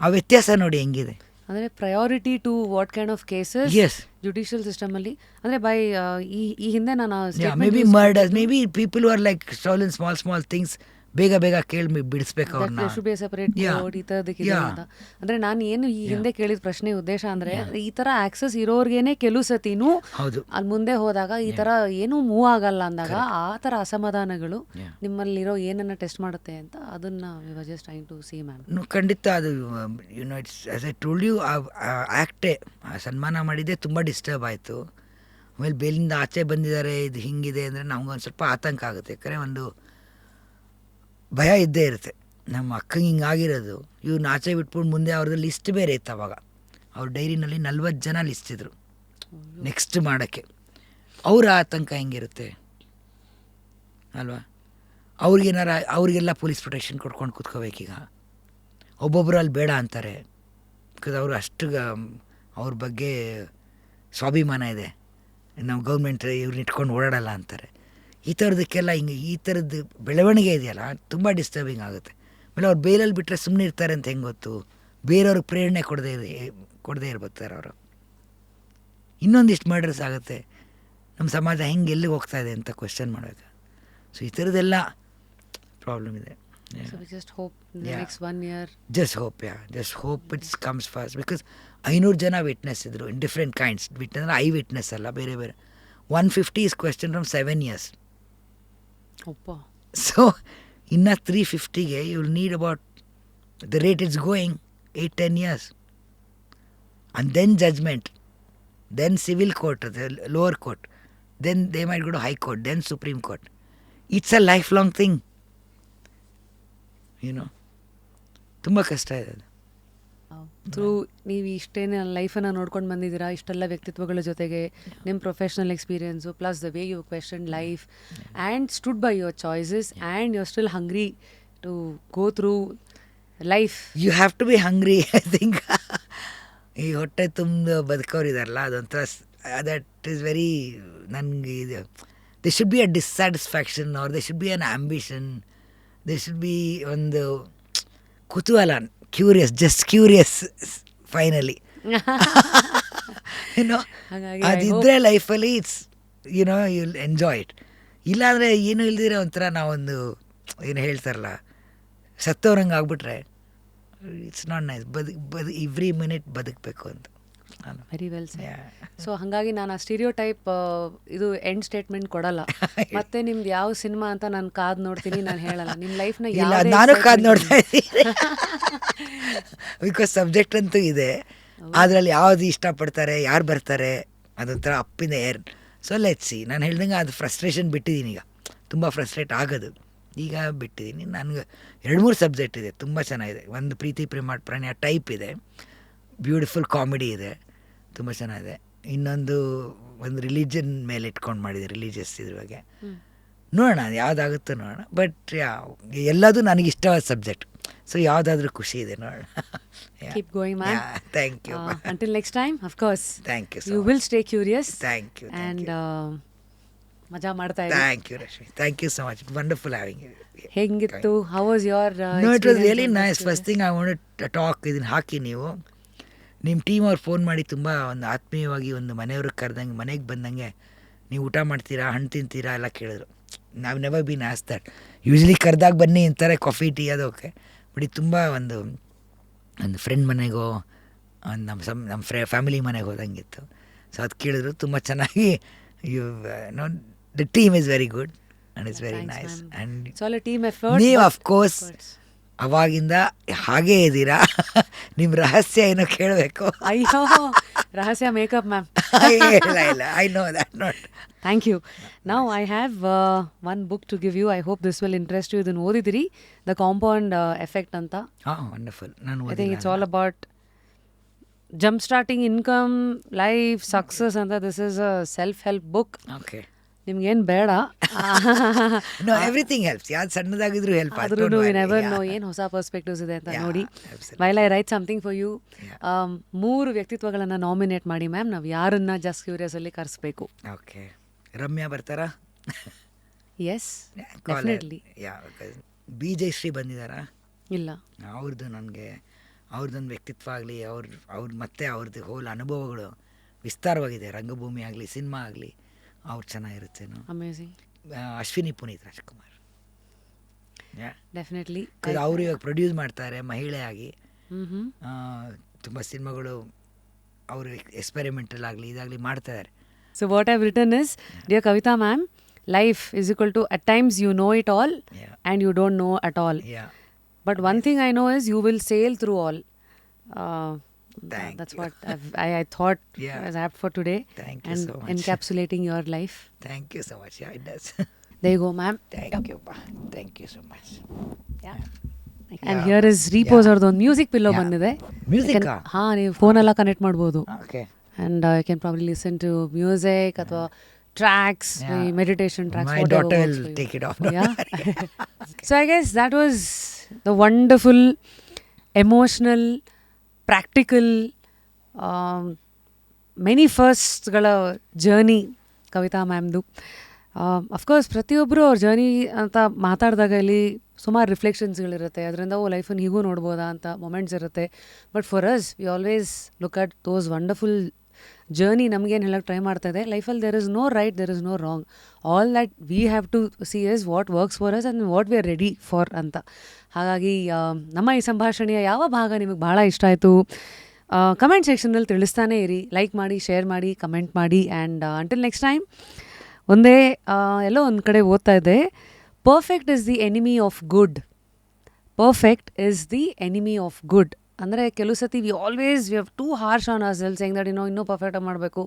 ಆ ವ್ಯತ್ಯಾಸ ನೋಡಿ ಹೆಂಗಿದೆ. ಅಂದರೆ priority to what kind of cases judicial ಸಿಸ್ಟಮಲ್ಲಿ. ಅಂದರೆ ಬೈ ಈ ಹಿಂದೆ ನಾನು maybe murders, maybe people are like stolen small things ಬೇಗ ಬೇಗ ಕೇಳಿ ಬಿಡಿಸ್ಬೇಕು ಅವ್ರನ್ನ. ಶುಡ್ ಬಿ ಸೆಪರೇಟ್ ಕೋಡ್ ಈ ಥರದಕ್ಕಿದೆ ಅಂತ. ಅಂದರೆ ನಾನು ಏನು ಈ ಹಿಂದೆ ಕೇಳಿದ ಪ್ರಶ್ನೆ ಉದ್ದೇಶ ಅಂದರೆ ಈ ಥರ ಆಕ್ಸೆಸ್ ಇರೋರ್ಗೇನೆ ಕೆಲವು ಸತಿನೂ ಹೌದು ಅಲ್ಲಿ ಮುಂದೆ ಹೋದಾಗ ಈ ಥರ ಏನೂ ಮೂವ್ ಆಗಲ್ಲ ಅಂದಾಗ ಆ ಥರ ಅಸಮಾಧಾನಗಳು ನಿಮ್ಮಲ್ಲಿರೋ ಏನನ್ನ ಟೆಸ್ಟ್ ಮಾಡುತ್ತೆ ಅಂತ ಅದನ್ನು we was just trying to see ma'am. ಖಂಡಿತ ಅದು it's as I told you ಆ್ಯಕ್ಟೇ ಸನ್ಮಾನ ಮಾಡಿದ್ದೆ ತುಂಬ ಡಿಸ್ಟರ್ಬ್ ಆಯಿತು. ಆಮೇಲೆ ಬೇಲಿಂದ ಆಚೆ ಬಂದಿದ್ದಾರೆ ಇದು ಹಿಂಗಿದೆ ಅಂದರೆ ನಮ್ಗೊಂದು ಸ್ವಲ್ಪ ಆತಂಕ ಆಗುತ್ತೆ. ಯಾಕಂದರೆ ಒಂದು ಭಯ ಇದ್ದೇ ಇರುತ್ತೆ, ನಮ್ಮ ಅಕ್ಕಂಗೆ ಹಿಂಗಾಗಿರೋದು ಇವ್ರನ್ನ ಆಚೆ ಬಿಟ್ಬಿಟ್ಟು ಮುಂದೆ ಅವ್ರದ್ದು ಲಿಸ್ಟ್ ಬೇರೆ ಇತ್ತು. ಅವಾಗ ಅವ್ರ ಡೈರಿನಲ್ಲಿ 40 ಜನ ಲಿಸ್ಟ್ ಇದ್ರು ನೆಕ್ಸ್ಟ್ ಮಾಡೋಕ್ಕೆ. ಅವರ ಆತಂಕ ಹೆಂಗಿರುತ್ತೆ ಅಲ್ವಾ? ಅವ್ರಿಗೆಲ್ಲ ಪೊಲೀಸ್ ಪ್ರೊಟೆಕ್ಷನ್ ಕೊಟ್ಕೊಂಡು ಕೂತ್ಕೋಬೇಕೀಗ. ಒಬ್ಬೊಬ್ಬರು ಅಲ್ಲಿ ಬೇಡ ಅಂತಾರೆ, ಬಿಕಾಸ್ ಅವರು ಅಷ್ಟು ಅವ್ರ ಬಗ್ಗೆ ಸ್ವಾಭಿಮಾನ ಇದೆ, ನಾವು ಗೌರ್ಮೆಂಟ್ ಇವ್ರನ್ನ ಇಟ್ಕೊಂಡು ಓಡಾಡಲ್ಲ ಅಂತಾರೆ. ಈ ಥರದಕ್ಕೆಲ್ಲ ಹಿಂಗೆ ಈ ಥರದ್ದು ಬೆಳವಣಿಗೆ ಇದೆಯಲ್ಲ ತುಂಬ ಡಿಸ್ಟರ್ಬಿಂಗ್ ಆಗುತ್ತೆ. ಆಮೇಲೆ ಅವ್ರು ಬೇಲಲ್ಲಿ ಬಿಟ್ಟರೆ ಸುಮ್ಮನೆ ಇರ್ತಾರೆ ಅಂತ ಹೆಂಗೆ ಗೊತ್ತು? ಬೇರೆಯವ್ರಿಗೆ ಪ್ರೇರಣೆ ಕೊಡದೇ ಇರ್ಬೇಕಾರೆ ಅವರು ಇನ್ನೊಂದಿಷ್ಟು ಮರ್ಡರ್ಸ್ ಆಗುತ್ತೆ. ನಮ್ಮ ಸಮಾಜ ಹೆಂಗೆ ಎಲ್ಲಿಗೆ ಹೋಗ್ತಾ ಇದೆ ಅಂತ ಕ್ವೆಶ್ಚನ್ ಮಾಡಬೇಕು. ಸೊ ಈ ಥರದ್ದೆಲ್ಲ ಪ್ರಾಬ್ಲಮ್ ಇದೆ. just hope the next 1 year. Just hope it comes fast, because 500 ಜನ ವಿಟ್ನೆಸ್ ಇದ್ರು in different kinds. Witness eye witness ಅಲ್ಲ, ಬೇರೆ ಬೇರೆ. 150 is question from 7 years. So ಇನ್ನು 350ಗೆ you will need about the rate it's going 8-10 years. And then judgment, then civil court, the lower court, then they might go to high court, then Supreme Court. It's a lifelong thing. ತುಂಬ ಕಷ್ಟ ಇದೆ ಅದು. Through ನೀವು ಇಷ್ಟೇನೆ ಲೈಫನ್ನು ನೋಡ್ಕೊಂಡು ಬಂದಿದ್ದೀರಾ, ಇಷ್ಟೆಲ್ಲ ವ್ಯಕ್ತಿತ್ವಗಳ ಜೊತೆಗೆ ನಿಮ್ಮ professional experience plus the way you question life and stood by your choices and you are still hungry to go through life. You have to be hungry. I think ಈ ಹೊಟ್ಟೆ ತುಂಬ ಬದುಕೋರಿದಾರಲ್ಲ ಅದೊಂಥರ ದಟ್ ಈಸ್ ವೆರಿ ನನಗೆ ಇದು they should be a dissatisfaction or they should be an ambition, they should be ಒಂದು ಕುತೂಹಲ, just curious finally. ಅದಿದ್ದರೆ ಲೈಫಲ್ಲಿ it's you will enjoy it. ಇಲ್ಲಾಂದರೆ ಏನು ಇಲ್ದಿರ ಒಂಥರ ನಾವೊಂದು ಏನು ಹೇಳ್ತಾರಲ್ಲ ಸತ್ತವ್ರಂಗೆ ಆಗ್ಬಿಟ್ರೆ it's not nice. Every minute ಬದುಕಬೇಕು ಅಂತ. Very well sir. ಸೊ ಹಾಗಾಗಿ ನಾನು ಆ ಸ್ಟೀರಿಯೋಟೈಪ್ ಇದು ಎಂಡ್ ಸ್ಟೇಟ್ಮೆಂಟ್ ಕೊಡಲ್ಲ. ಮತ್ತೆ ನಿಮ್ದು ಯಾವ ಸಿನಿಮಾ ಅಂತ ನಾನು ಕಾದು ನೋಡ್ತೀನಿ, ನಾನು ಹೇಳಲ್ಲ. ನಿಮ್ಮ ಲೈಫ್ನ ನಾನು ಕಾದು ನೋಡ್ತಾ ಇದ್ದೀನಿ. ಬಿಕಾಸ್ ಸಬ್ಜೆಕ್ಟ್ ಅಂತೂ ಇದೆ, ಅದರಲ್ಲಿ ಯಾವುದು ಇಷ್ಟಪಡ್ತಾರೆ, ಯಾರು ಬರ್ತಾರೆ, ಅದೊಂಥರ up in the air. So let's see. ನಾನು ಹೇಳ್ದಂಗೆ ಅದು ಫ್ರಸ್ಟ್ರೇಷನ್ ಬಿಟ್ಟಿದ್ದೀನಿ, ಈಗ ತುಂಬ ಫ್ರಸ್ಟ್ರೇಟ್ ಆಗೋದು ಈಗ ಬಿಟ್ಟಿದ್ದೀನಿ. ನನಗೆ 2-3 ಸಬ್ಜೆಕ್ಟ್ ಇದೆ, ತುಂಬ ಚೆನ್ನಾಗಿದೆ. ಒಂದು ಪ್ರೀತಿ ಪ್ರಣಯ ಟೈಪ್ ಇದೆ, ಬ್ಯೂಟಿಫುಲ್ ಕಾಮಿಡಿ ಇದೆ, ತುಂಬ ಚೆನ್ನಾಗಿದೆ. ಇನ್ನೊಂದು ಒಂದು ರಿಲಿಜನ್ ಮೇಲೆ ಇಟ್ಕೊಂಡು ಮಾಡಿದೆ, ರಿಲಿಜಿಯಸ್ ಇದ್ರ ಬಗ್ಗೆ. ನೋಡೋಣ ಯಾವುದಾಗುತ್ತೋ ನೋಡೋಣ. ಬಟ್ ಎಲ್ಲದೂ ನನಗೆ ಇಷ್ಟವಾದ ಸಬ್ಜೆಕ್ಟ್, ಸೊ ಯಾವುದಾದ್ರೂ ಖುಷಿ ಇದೆ ನೋಡೋಣ. Keep going, man. Thank you. Until next time, of course. Thank you so you much. will stay curious. Thank you. And ಮಜಾ ಮಾಡ್ತಾ ಇದ್ದೀನಿ. Thank you, Rashmi. Thank you so much. Wonderful having you. ಹೆಂಗಿತ್ತು? How was your No, it was really nice. First thing I wanted to talk, ಇದನ್ನು ಹಾಕಿ ನೀವು ನಿಮ್ಮ team ಅವ್ರು phone ಮಾಡಿ ತುಂಬ ಒಂದು ಆತ್ಮೀಯವಾಗಿ ಒಂದು ಮನೆಯವ್ರಿಗೆ ಕರೆದಂಗೆ, ಮನೆಗೆ ಬಂದಂಗೆ ನೀವು ಊಟ ಮಾಡ್ತೀರಾ, ಹಣ್ಣು ತಿಂತೀರಾ ಎಲ್ಲ ಕೇಳಿದ್ರು. ನಾವು never bean as that. Usually ಕರೆದಾಗ ಬನ್ನಿ ಅಂತಾರೆ, ಕಾಫಿ ಟೀ ಅದು ಓಕೆ. ಬಟ್ ಇದು ತುಂಬ ಒಂದು ಫ್ರೆಂಡ್ ಮನೆಗೋ ನಮ್ಮ ಫ್ಯಾಮಿಲಿ ಮನೆಗೆ ಹೋದಂಗಿತ್ತು. ಸೊ ಅದು ಕೇಳಿದ್ರು, ತುಂಬ ಚೆನ್ನಾಗಿ the team is very good and it's very nice. And team effort. ನೀವು ಅಫ್ಕೋರ್ಸ್ ಅವಾಗಿಂದ ಹಾಗೇ ಇದ್ದೀರಾ. ನಿಮ್ಮ ರಹಸ್ಯ ಏನೋ ಕೇಳಬೇಕು. ಅಯ್ಯೋ, ರಹಸ್ಯ ಮೇಕಪ್ ಮ್ಯಾಮ್. ಇಲ್ಲ, I know that not. Thank you. Now I have one book to give you. I hope this will interest you. ಇದನ್ನು ಓದಿದಿರಿ, ದ ಕಾಂಪೌಂಡ್ ಎಫೆಕ್ಟ್ ಅಂತ. ವಂಡರ್ಫುಲ್. ನಾನು I think it's all about jump starting income, life, success ಅಂತ. This is a self help book. Okay, ನಿಮ್ಗೇನು ಬೇಡ, everything helps. ಯಾವ್ದು ಸಣ್ಣದಾಗಿದ್ರು help. ಆದ್ರೂ ಯು ನೆವರ್ ನೋ ಏನು ಹೊಸ ಪರ್ಸ್ಪೆಕ್ಟಿವ್ಸ್ ಇದೆ ಅಂತ ನೋಡಿ. While I write something for you, 3 ವ್ಯಕ್ತಿತ್ವಗಳನ್ನು ನಾಮಿನೇಟ್ ಮಾಡಿ ಮ್ಯಾಮ್. ನಾವು ಯಾರನ್ನ ಜಸ್ಟ್ ಕ್ಯೂರಿಯಸ್ ಅಲ್ಲಿ ಕರೆಸ್ಬೇಕು? ಓಕೆ, ರಮ್ಯಾ ಬರ್ತಾರಾ? Yes, definitely. ಬಿ ಜಯಶ್ರೀ ಬಂದಿದ್ದಾರಾ? ಇಲ್ಲ. ಅವ್ರದ್ದೊಂದು ವ್ಯಕ್ತಿತ್ವ ಆಗಲಿ, ಅವ್ರ ಮತ್ತೆ ಅವ್ರದ್ದು ಹೋಲ್ ಅನುಭವಗಳು ವಿಸ್ತಾರವಾಗಿದೆ. ರಂಗಭೂಮಿ ಆಗಲಿ, ಸಿನಿಮಾ ಆಗಲಿ, ಅವ್ರು ಚೆನ್ನಾಗಿರುತ್ತೇನೋ. ಅಮೇಝಿಂಗ್. ಅಶ್ವಿನಿ ಪುನೀತ್ ರಾಜ್ಕುಮಾರ್ ಡೆಫಿನೆಟ್ಲಿ. ಅವರು ಇವಾಗ ಪ್ರೊಡ್ಯೂಸ್ ಮಾಡ್ತಾರೆ ಮಹಿಳೆಯಾಗಿ. ಹ್ಞೂ ತುಂಬ ಸಿನಿಮಾಗಳು ಅವರು ಎಕ್ಸ್ಪೆರಿಮೆಂಟಲ್ ಆಗಲಿ ಇದಾಗಲಿ ಮಾಡ್ತಾರೆ. So what I've written is, dear Kavita ma'am, life is equal to at times you know it all and you don't know at all. But one thing I know is you will sail through all. That's what I thought was apt for today. Thank you and so much. Encapsulating your life. Thank you so much. It does. There you go, ma'am. Thank you. Thank you so much. And here is Repose ಅವ್ರದ್ದು ಒಂದು music pillow ಬಂದಿದೆ. Music ಹಾಂ, ನೀವು ಫೋನೆಲ್ಲ connect ಮಾಡ್ಬೋದು. Okay. And you can probably listen to music ಅಥವಾ tracks, meditation tracks. My daughter will take it off. So I guess that was the wonderful, emotional, practical, many firsts-ಗಳ journey Kavitha ಮ್ಯಾಮ್ದು. Of course ಪ್ರತಿಯೊಬ್ಬರು ಅವ್ರ journey ಅಂತ ಮಾತಾಡಿದಾಗ ಇಲ್ಲಿ ಸುಮಾರು ರಿಫ್ಲೆಕ್ಷನ್ಸ್ಗಳಿರುತ್ತೆ. ಅದರಿಂದ ಲೈಫನ್ನು ಹೀಗೂ ನೋಡ್ಬೋದಾ ಅಂತ ಮೊಮೆಂಟ್ಸ್ ಇರುತ್ತೆ. But for us we always look at those wonderful journey. ನಮಗೇನು ಹೇಳಕ್ಕೆ ಟ್ರೈ ಮಾಡ್ತಾ ಇದೆ, ಲೈಫಲ್ಲಿ there is no right, there is no wrong. All that we have to see is what works for us and what we are ready for ಅಂತ. ಹಾಗಾಗಿ ನಮ್ಮ ಈ ಸಂಭಾಷಣೆಯ ಯಾವ ಭಾಗ ನಿಮಗೆ ಭಾಳ ಇಷ್ಟ ಆಯಿತು ಕಮೆಂಟ್ ಸೆಕ್ಷನಲ್ಲಿ ತಿಳಿಸ್ತಾನೆ ಇರಿ. ಲೈಕ್ ಮಾಡಿ, ಶೇರ್ ಮಾಡಿ, ಕಮೆಂಟ್ ಮಾಡಿ. ಆ್ಯಂಡ್ ಅಂಟಿಲ್ ನೆಕ್ಸ್ಟ್ ಟೈಮ್, ಒಂದೇ ಎಲ್ಲೋ ಒಂದು ಕಡೆ ಓದ್ತಾ ಇದ್ದೆ, perfect is the enemy of good. Perfect is the enemy of good ಅಂದರೆ ಕೆಲವು ಸತಿ we have to harsh on ourselves, ಹೆಂಗೆ ದಟ್ ಇನ್ನೂ ಪರ್ಫೆಕ್ಟಾಗಿ ಮಾಡಬೇಕು.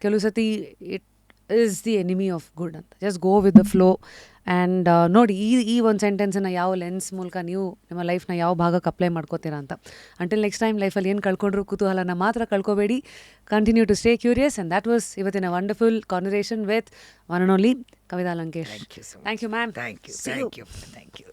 ಕೆಲವು ಸತಿ it is the enemy of good ಅಂತ. Just go with the flow. And ನೋಡಿ ಈ ಒಂದು ಸೆಂಟೆನ್ಸನ್ನು ಯಾವ ಲೆನ್ಸ್ ಮೂಲಕ ನೀವು ನಿಮ್ಮ ಲೈಫ್ನ ಯಾವ ಭಾಗಕ್ಕೆ ಅಪ್ಲೈ ಮಾಡ್ಕೋತೀರಾ ಅಂತ. ಅಂಟಿಲ್ ನೆಕ್ಸ್ಟ್ ಟೈಮ್, ಲೈಫಲ್ಲಿ ಏನು ಕಳ್ಕೊಂಡ್ರು ಕುತೂಹಲನ ಮಾತ್ರ ಕಳ್ಕೊಬೇಡಿ. Continue to stay curious. And that was ಇವತ್ತಿನ wonderful conversation with one and only Kavitha Lankesh. Thank you so much. Thank you, ma'am. Thank you. See you. Thank you.